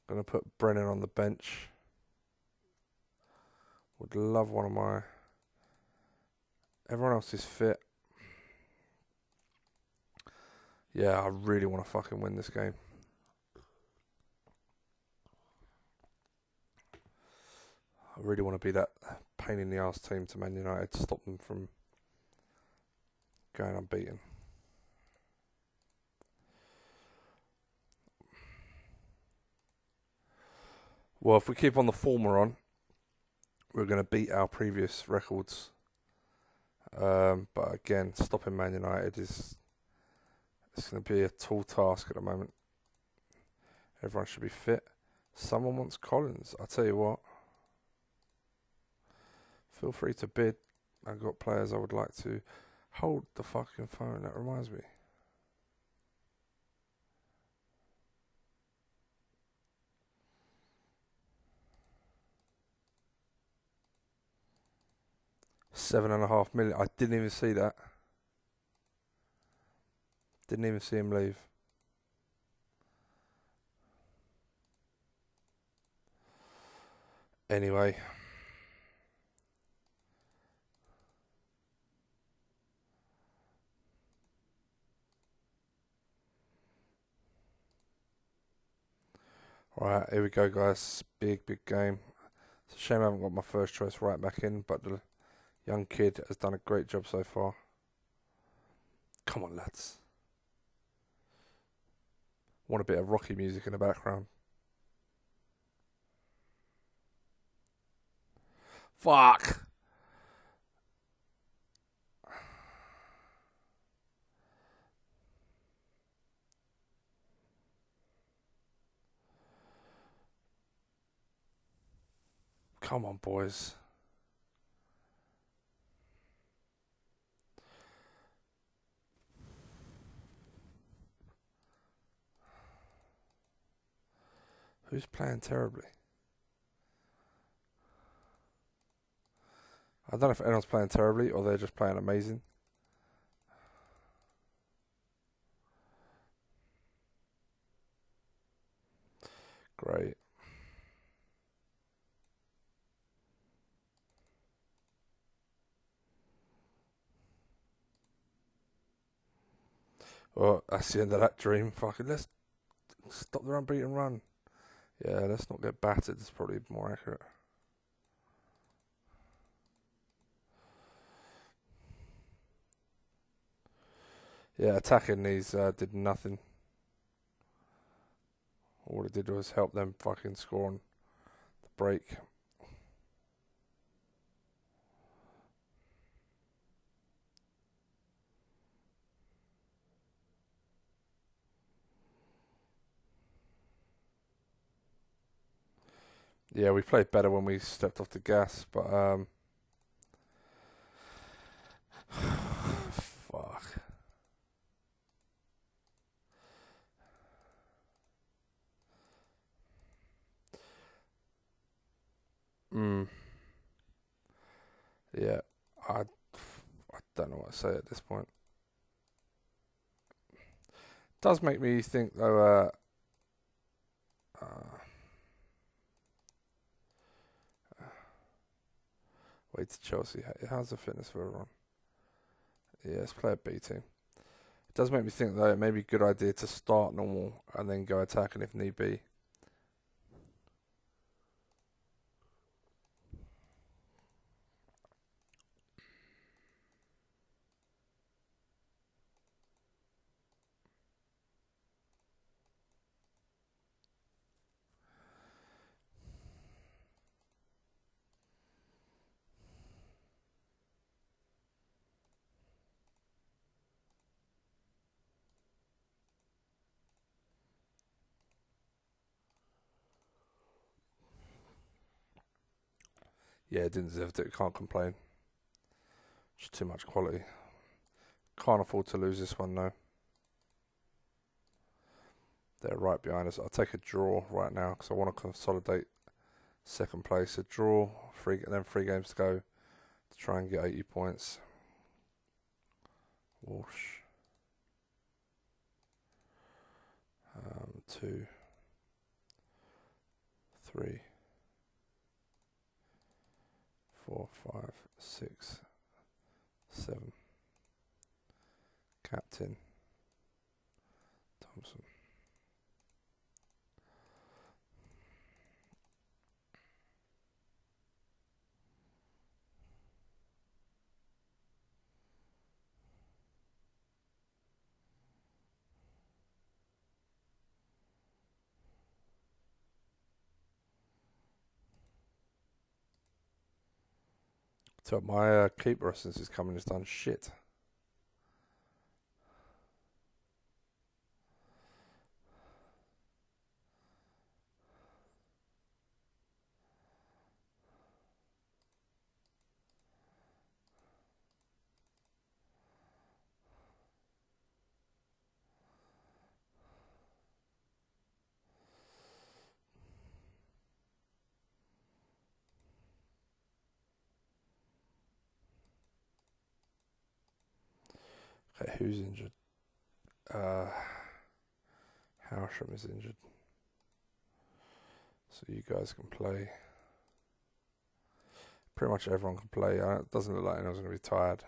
going to put Brennan on the bench. Would love one of my... Everyone else is fit. Yeah, I really want to fucking win this game. I really want to be that pain in the arse team to Man United to stop them from going unbeaten. Well, if we keep on the form we're on, we're going to beat our previous records. But again, stopping Man United it's going to be a tall task at the moment. Everyone should be fit. Someone wants Collins. I'll tell you what. Feel free to bid. I've got players I would like to hold the fucking phone. That reminds me. $7.5 million. I didn't even see that. Didn't even see him leave. Anyway. Alright, here we go, guys. Big game. It's a shame I haven't got my first choice right back in, but the young kid has done a great job so far. Come on, lads. Want a bit of rocky music in the background. Fuck! Come on, boys. Who's playing terribly? I don't know if anyone's playing terribly or they're just playing amazing. Great. Well, that's the end of that dream. Fucking let's stop the unbeaten run. Yeah, let's not get battered. It's probably more accurate. Yeah, attacking these did nothing. All it did was help them fucking score on the break. Yeah, we played better when we stepped off the gas, but fuck. Mm. Yeah, I don't know what to say at this point. Does make me think though. Wait to Chelsea. How's the fitness for everyone? Yeah, let's play a B team. It does make me think though it may be a good idea to start normal and then go attacking if need be. Yeah, didn't deserve it. Can't complain. Just too much quality. Can't afford to lose this one though. They're right behind us. I'll take a draw right now because I want to consolidate second place. A draw, then 3 games to go to try and get 80 points. Whoosh. 2, 3, 4, 5, 6, 7. Captain Thompson. So my keeper since he's coming has done shit. Okay, who's injured? Uh, Howsham is injured, so you guys can play. Pretty much everyone can play. It doesn't look like anyone's going to be tired.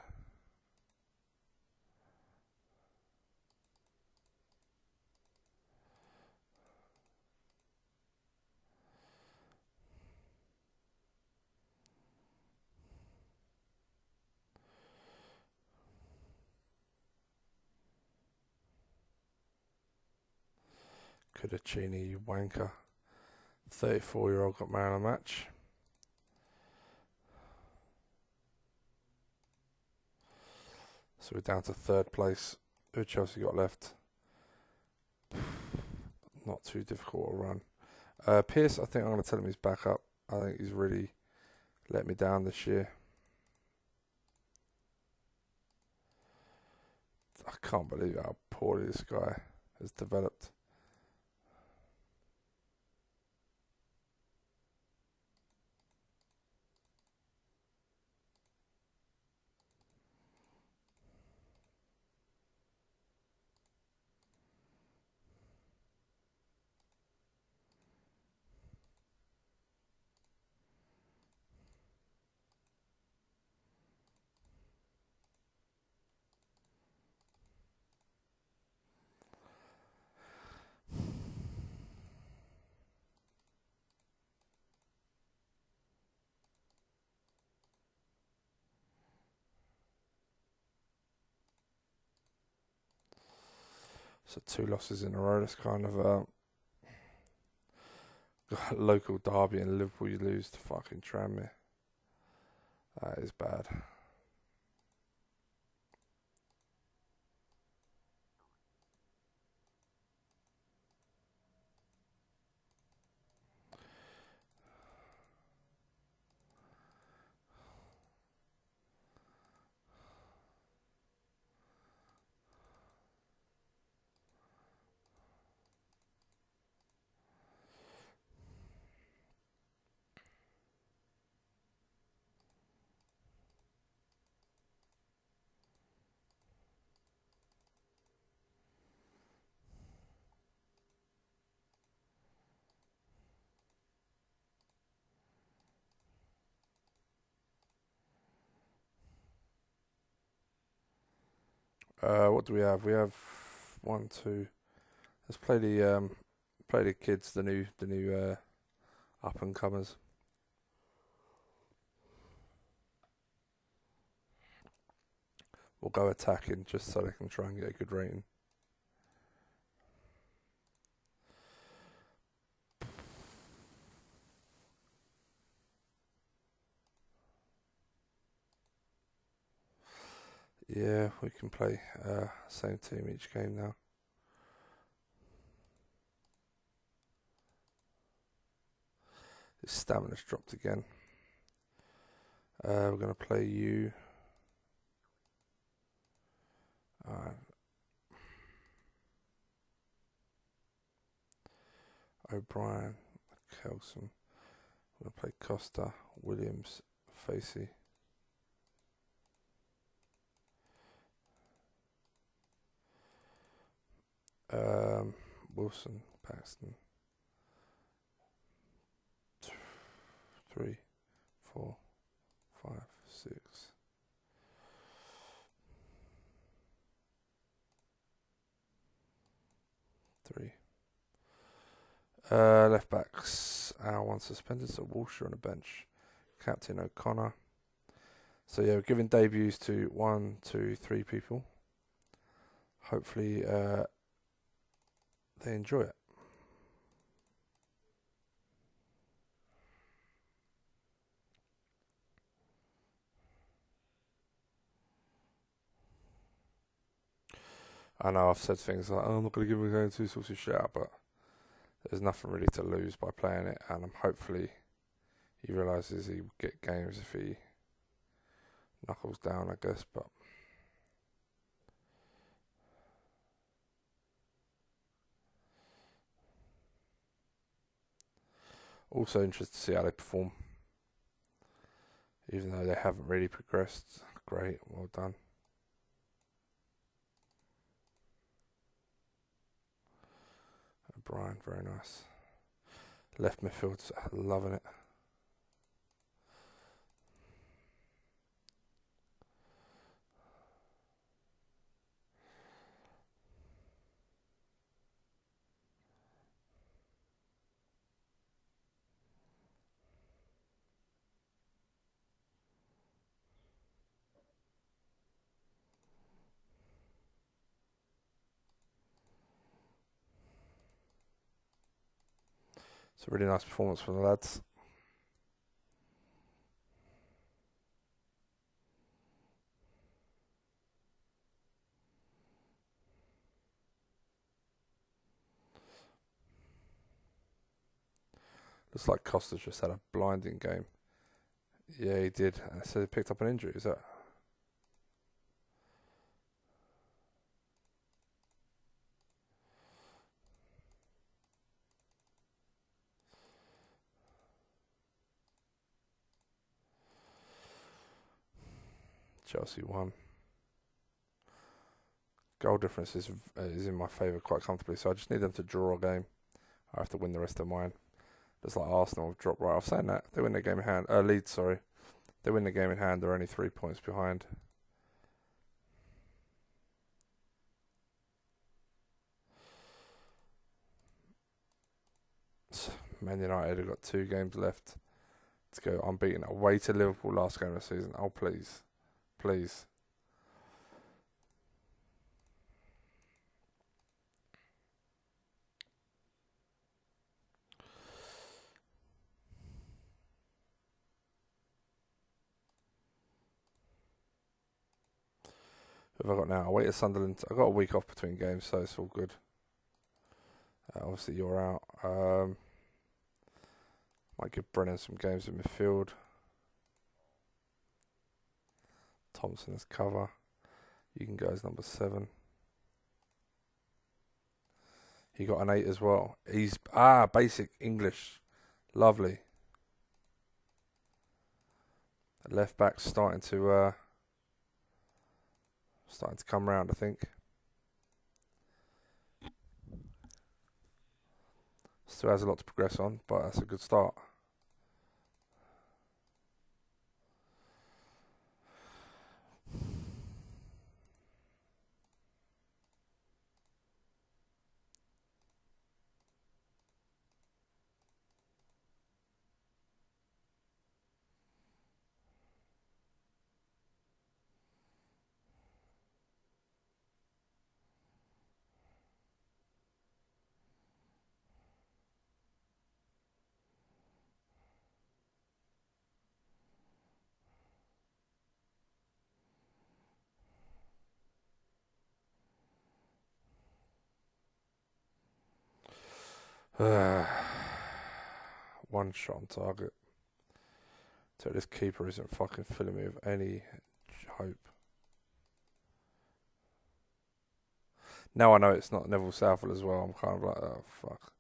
Kudachini, you wanker. 34-year-old got man of the match. So we're down to third place. Who Chelsea got left? Not too difficult a run. Pierce, I think I'm going to tell him he's back up. I think he's really let me down this year. I can't believe how poorly this guy has developed. So 2 losses in a row. That's kind of local derby in Liverpool. You lose to fucking Tranmere. That is bad. What do we have? We have 1, 2. Let's play the kids, the new up and comers. We'll go attacking just so they can try and get a good rating. Yeah, we can play same team each game now. His stamina's dropped again. We're going to play you. O'Brien, Kelson. We're going to play Costa, Williams, Facey. Wilson, Paxton. 3, 4, 5, 6. Left backs, one suspended, so Walsher on the bench. Captain O'Connor. So yeah, we're giving debuts to 1, 2, 3 people. Hopefully they enjoy it. I know I've said things like, oh, I'm not going to give him going two sorts of shit, but there's nothing really to lose by playing it, and hopefully he realises he will get games if he knuckles down, I guess, but also interested to see how they perform, even though they haven't really progressed. Great, well done. O'Brien, very nice. Left midfield, loving it. It's a really nice performance from the lads. Looks like Costa's just had a blinding game. Yeah, he did. So he picked up an injury, is that? Chelsea won. Goal difference is in my favour quite comfortably, so I just need them to draw a game. I have to win the rest of mine. Just like Arsenal have dropped right off. Saying that, they win their game in hand. Leeds, sorry. They win the game in hand, they're only 3 points behind. Man United have got 2 games left to go unbeaten away to Liverpool last game of the season. Oh, please. Please. Who have I got now? Away to Sunderland. I've got a week off between games, so it's all good. Obviously, you're out. Might give Brennan some games in midfield. Thompson as cover. You can go as number 7. He got an 8 as well. He's basic English. Lovely. Left back starting to come round, I think. Still has a lot to progress on, but that's a good start. One shot on target. So this keeper isn't fucking filling me with any hope. Now I know it's not Neville Southall as well. I'm kind of like, oh fuck.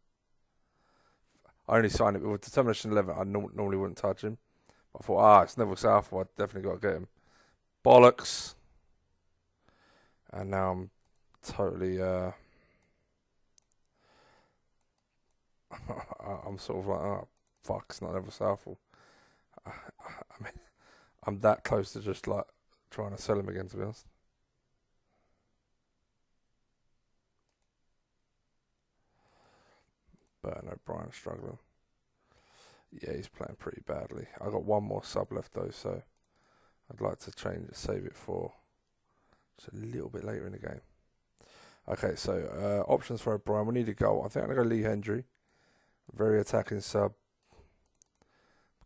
I only signed it with Determination 11. I normally wouldn't touch him. But I thought, it's Neville Southall. I definitely got to get him. Bollocks. And now I'm totally. I'm sort of like, oh fuck, it's not Neville Southall. I mean, I'm that close to just like trying to sell him again, to be honest. But no, Brian's struggling. Yeah, he's playing pretty badly. I got one more sub left though, so I'd like to save it for just a little bit later in the game. Okay, so options for O'Brien. We need a goal. I think I'm gonna go Lee Hendry. Very attacking sub.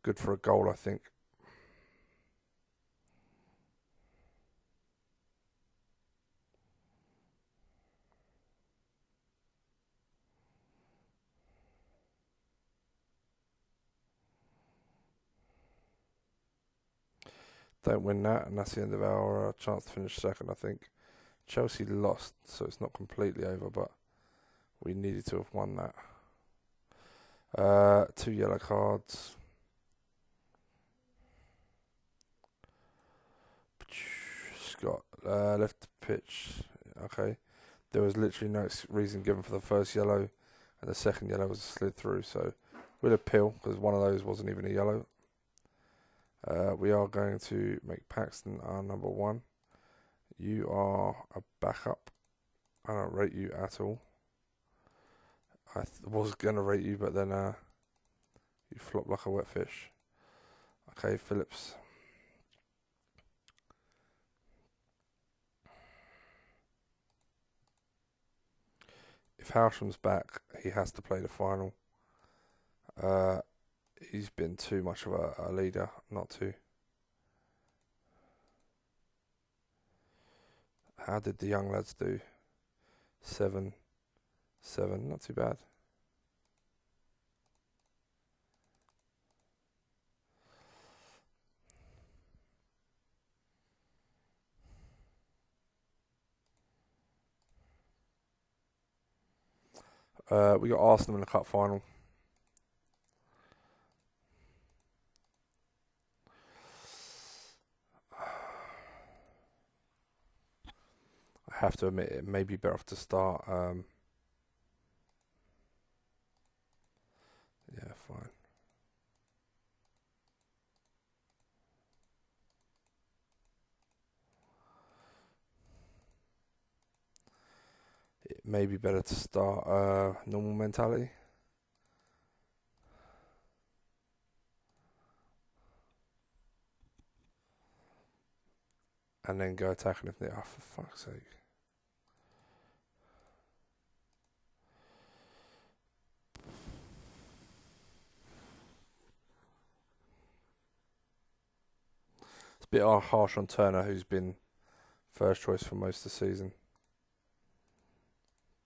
Good for a goal, I think. Don't win that, and that's the end of our chance to finish second, I think. Chelsea lost, so it's not completely over, but we needed to have won that. 2 yellow cards. Scott left the pitch. Okay. There was literally no reason given for the first yellow. and the second yellow was a slid through. So we'll appeal because one of those wasn't even a yellow. We are going to make Paxton our number 1. You are a backup. I don't rate you at all. I was going to rate you, but then you flopped like a wet fish. Okay, Phillips. If Harsham's back, he has to play the final. He's been too much of a leader not to. How did the young lads do? 7, not too bad. We got Arsenal in the cup final. I have to admit, it may be better off to start. Yeah, fine. It may be better to start normal mentality. And then go attacking if they are, for fuck's sake. It's a bit harsh on Turner, who's been first choice for most of the season.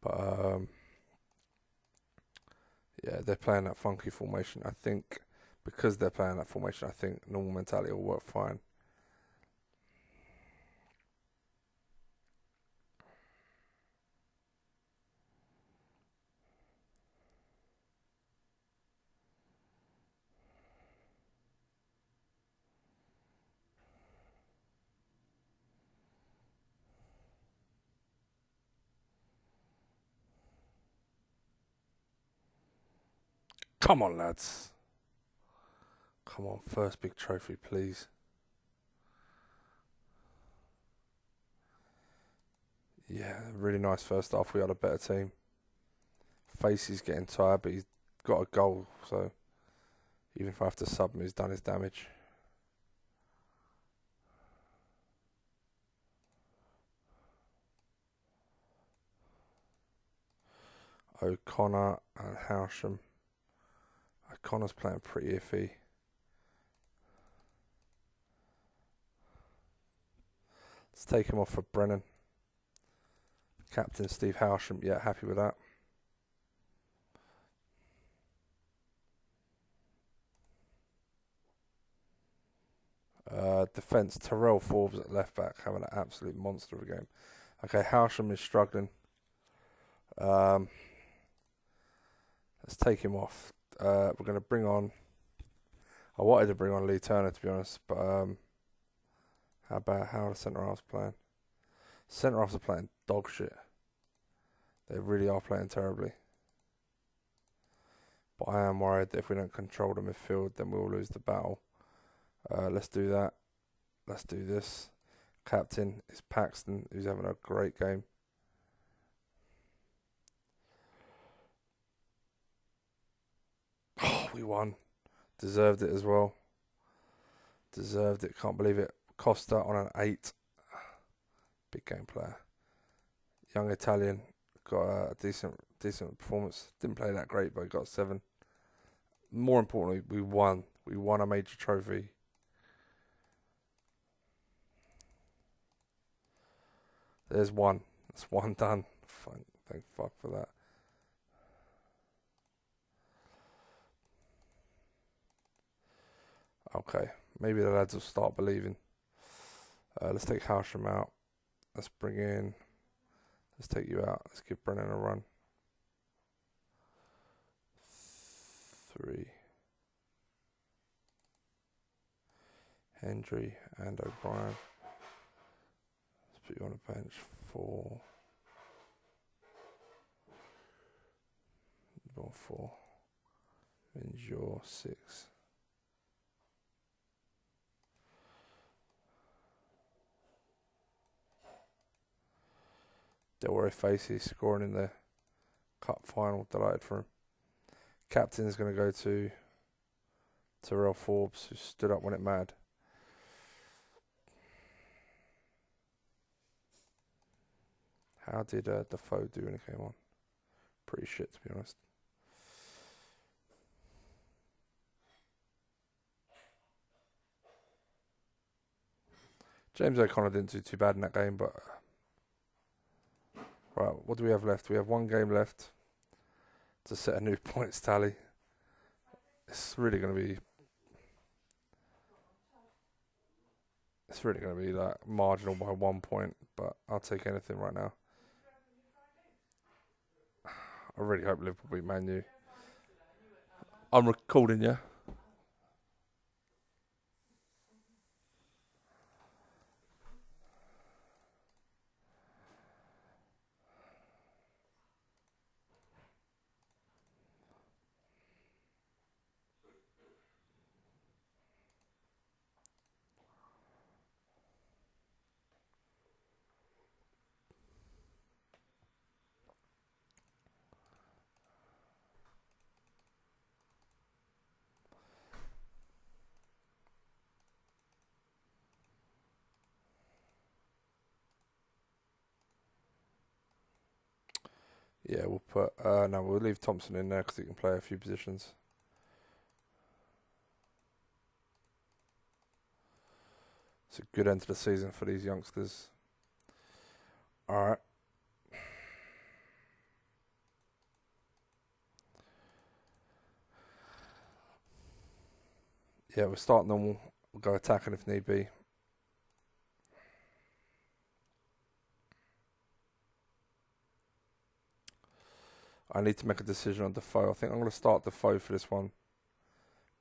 But yeah, they're playing that funky formation. I think because they're playing that formation, I think normal mentality will work fine. Come on, lads. Come on, first big trophy, please. Yeah, really nice first half. We had a better team. Facey's getting tired, but he's got a goal, so even if I have to sub him, he's done his damage. O'Connor and Howsham. O'Connor's playing pretty iffy. Let's take him off for Brennan. Captain Steve Howsham, yeah, happy with that. Defence, Terrell Forbes at left back, having an absolute monster of a game. Okay, Howsham is struggling. Let's take him off. We're going to bring on... I wanted to bring on Lee Turner, to be honest, but how are the centre-halves playing? Centre-halves are playing dog shit. They really are playing terribly. But I am worried that if we don't control the midfield, then we'll lose the battle. Let's do that. Let's do this. Captain is Paxton, who's having a great game. Oh, we won. Deserved it as well. Deserved it. Can't believe it. Costa on an 8. Big game player. Young Italian. Got a decent performance. Didn't play that great, but got 7. More importantly, we won. We won a major trophy. There's one. That's one done. Fine. Thank fuck for that. Okay. Maybe the lads will start believing. Let's take Howsham out. Let's bring in... Let's take you out. Let's give Brennan a run. 3. Hendry and O'Brien. Let's put you on a bench. 4. 4. Minjor 6. Delray Facey scoring in the cup final. Delighted for him. Captain's going to go to Terrell Forbes, who stood up when it mattered. How did Defoe do when he came on? Pretty shit, to be honest. James O'Connor didn't do too bad in that game, but... Right, what do we have left? We have one game left to set a new points tally. It's really going to be... It's really going to be like marginal by 1 point, but I'll take anything right now. I really hope Liverpool beat Man U. I'm recording, yeah? Yeah, we'll put... no, we'll leave Thompson in there because he can play a few positions. It's a good end to the season for these youngsters. Alright. Yeah, we'll start normal. We'll go attacking if need be. I need to make a decision on Defoe. I think I'm going to start Defoe for this one.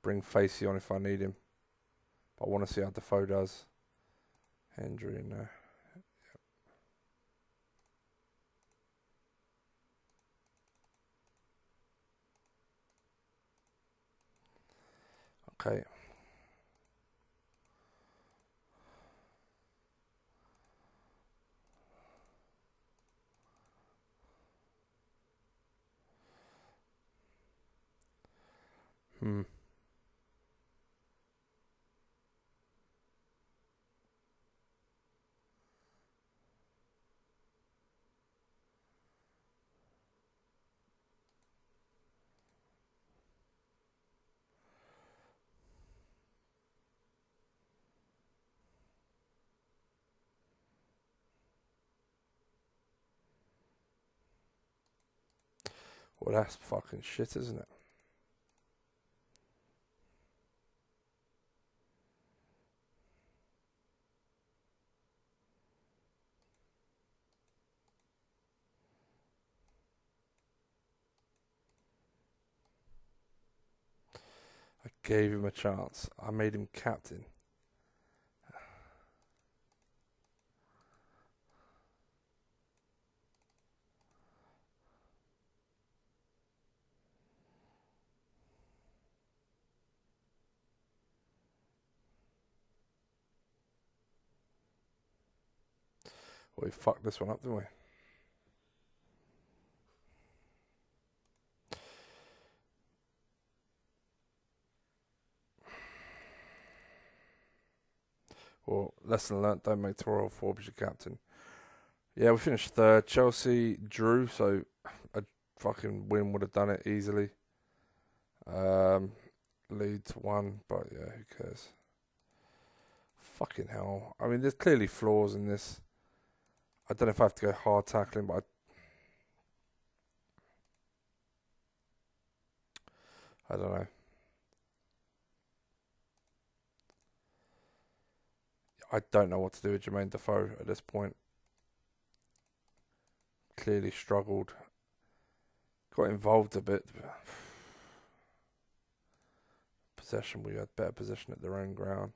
Bring Facey on if I need him. But I want to see how Defoe does. Hendry in there. Yep. Okay. Well, that's fucking shit, isn't it? I gave him a chance. I made him captain. Well, we fucked this one up, didn't we? Well, lesson learnt, don't make Terrell Forbes your captain. Yeah, we finished third. Chelsea drew, so a fucking win would have done it easily. Leeds won, but yeah, who cares? Fucking hell. I mean, there's clearly flaws in this. I don't know if I have to go hard tackling, but I don't know. I don't know what to do with Jermaine Defoe at this point. Clearly struggled. Got involved a bit. Possession, we had better possession at their own ground.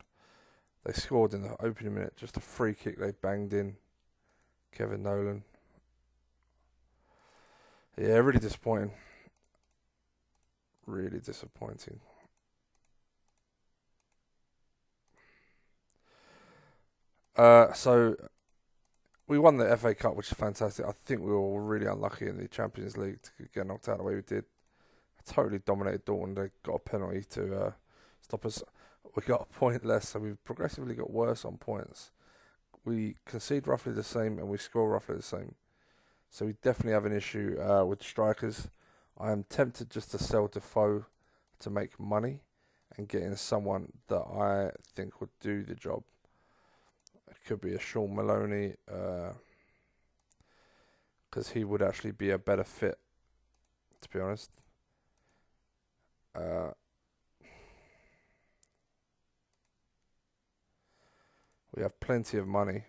They scored in the opening minute, just a free kick they banged in. Kevin Nolan. Yeah, really disappointing. Really disappointing. So we won the FA Cup, which is fantastic. I think we were really unlucky in the Champions League to get knocked out the way we did. Totally dominated Dortmund. They got a penalty to stop us. We got a point less, so we've progressively got worse on points. We concede roughly the same and we score roughly the same. So we definitely have an issue with strikers. I am tempted just to sell Defoe to make money and get in someone that I think would do the job. It could be a Sean Maloney, because he would actually be a better fit, to be honest. Uh, we have plenty of money.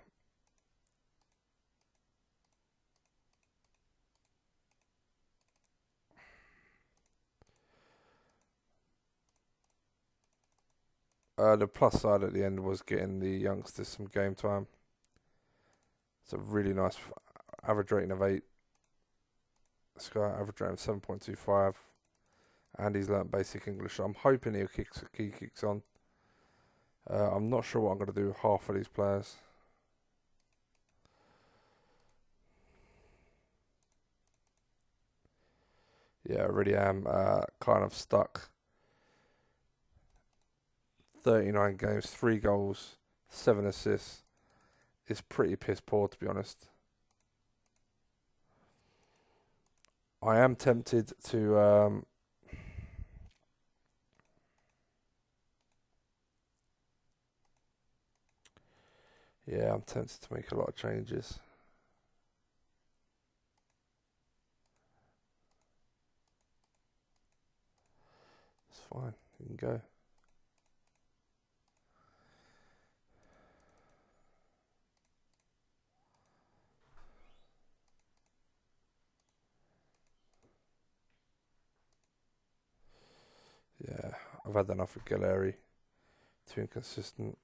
The plus side at the end was getting the youngsters some game time. It's a really nice average rating of 8. Sky average rating of 7.25. And he's learnt basic English. So I'm hoping he kicks on. I'm not sure what I'm going to do with half of these players. Yeah, I really am kind of stuck. 39 games, 3 goals, 7 assists. It's pretty piss poor, to be honest. I am tempted to yeah, I'm tempted to make a lot of changes. It's fine. You can go. Yeah, I've had enough of Galleri. Too inconsistent.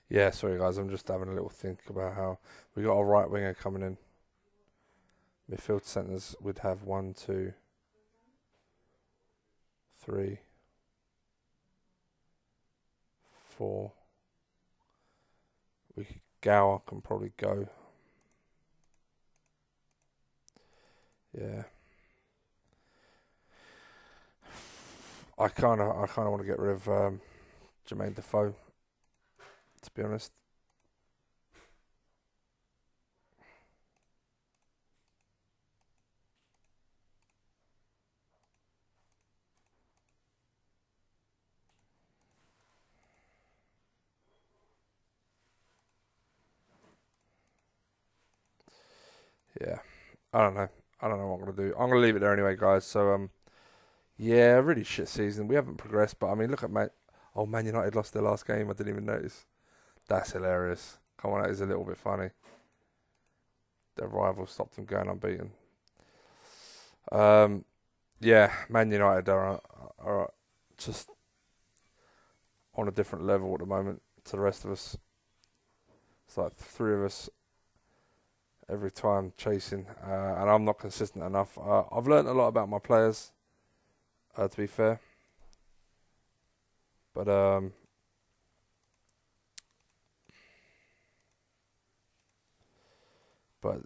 Yeah, sorry guys, I'm just having a little think about how we got a right winger coming in. Midfield centres would have 1, 2, 3, 4. Gower can probably go. Yeah. I kinda want to get rid of Jermaine Defoe, to be honest. Yeah. I don't know. I don't know what I'm gonna do. I'm gonna leave it there anyway, guys. So yeah, really shit season. We haven't progressed, but I mean, look at Man. Oh, Man United lost their last game. I didn't even notice. That's hilarious. Come on, that is a little bit funny. Their rival stopped them going unbeaten. Um, yeah, Man United are just on a different level at the moment to the rest of us. It's like 3 of us every time chasing, and I'm not consistent enough. I've learned a lot about my players, to be fair, but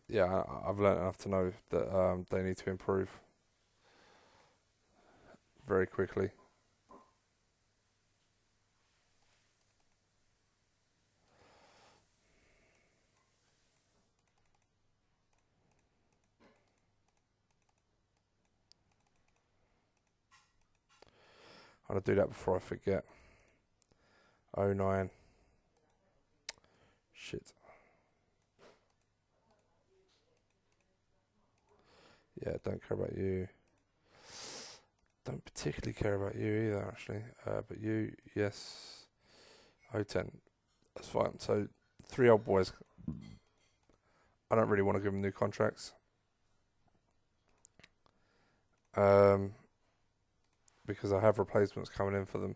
yeah, I've learned enough to know that they need to improve very quickly. I'm going to do that before I forget. 09. Shit. Yeah, don't care about you. Don't particularly care about you either, actually. But you, yes. 010. That's fine. So, 3 old boys. I don't really want to give them new contracts. Because I have replacements coming in for them.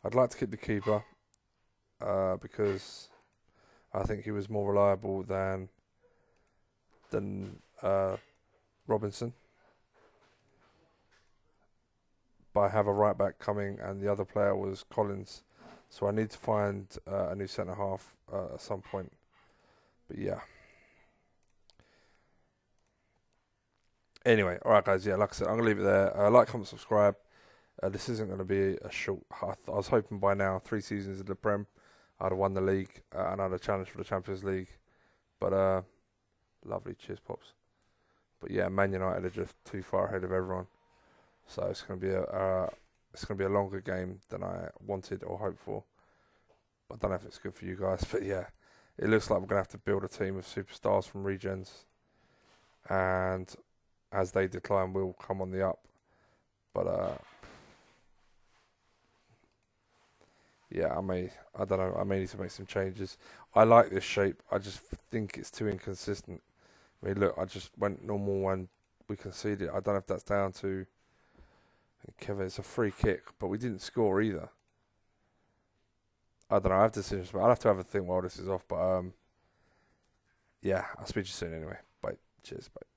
I'd like to keep the keeper. Because I think he was more reliable than Robinson. But I have a right back coming, and the other player was Collins. So I need to find a new centre half at some point. But yeah. Anyway, alright guys, yeah, like I said, I'm going to leave it there. Like, comment, subscribe. This isn't going to be a short... I was hoping by now, 3 seasons in the Prem, I'd have won the league and I'd have challenged for the Champions League. But, lovely, cheers, Pops. But yeah, Man United are just too far ahead of everyone. So it's going to be a longer game than I wanted or hoped for. I don't know if it's good for you guys, but yeah, it looks like we're going to have to build a team of superstars from regens. And as they decline, we'll come on the up. But yeah, I don't know, I may need to make some changes. I like this shape. I just think it's too inconsistent. I mean, look, I just went normal when we conceded. I don't know if that's down to Kevin. It's a free kick, but we didn't score either. I don't know. I have decisions, but I'll have to have a think while this is off. But yeah, I'll speak to you soon anyway. Bye. Cheers. Bye.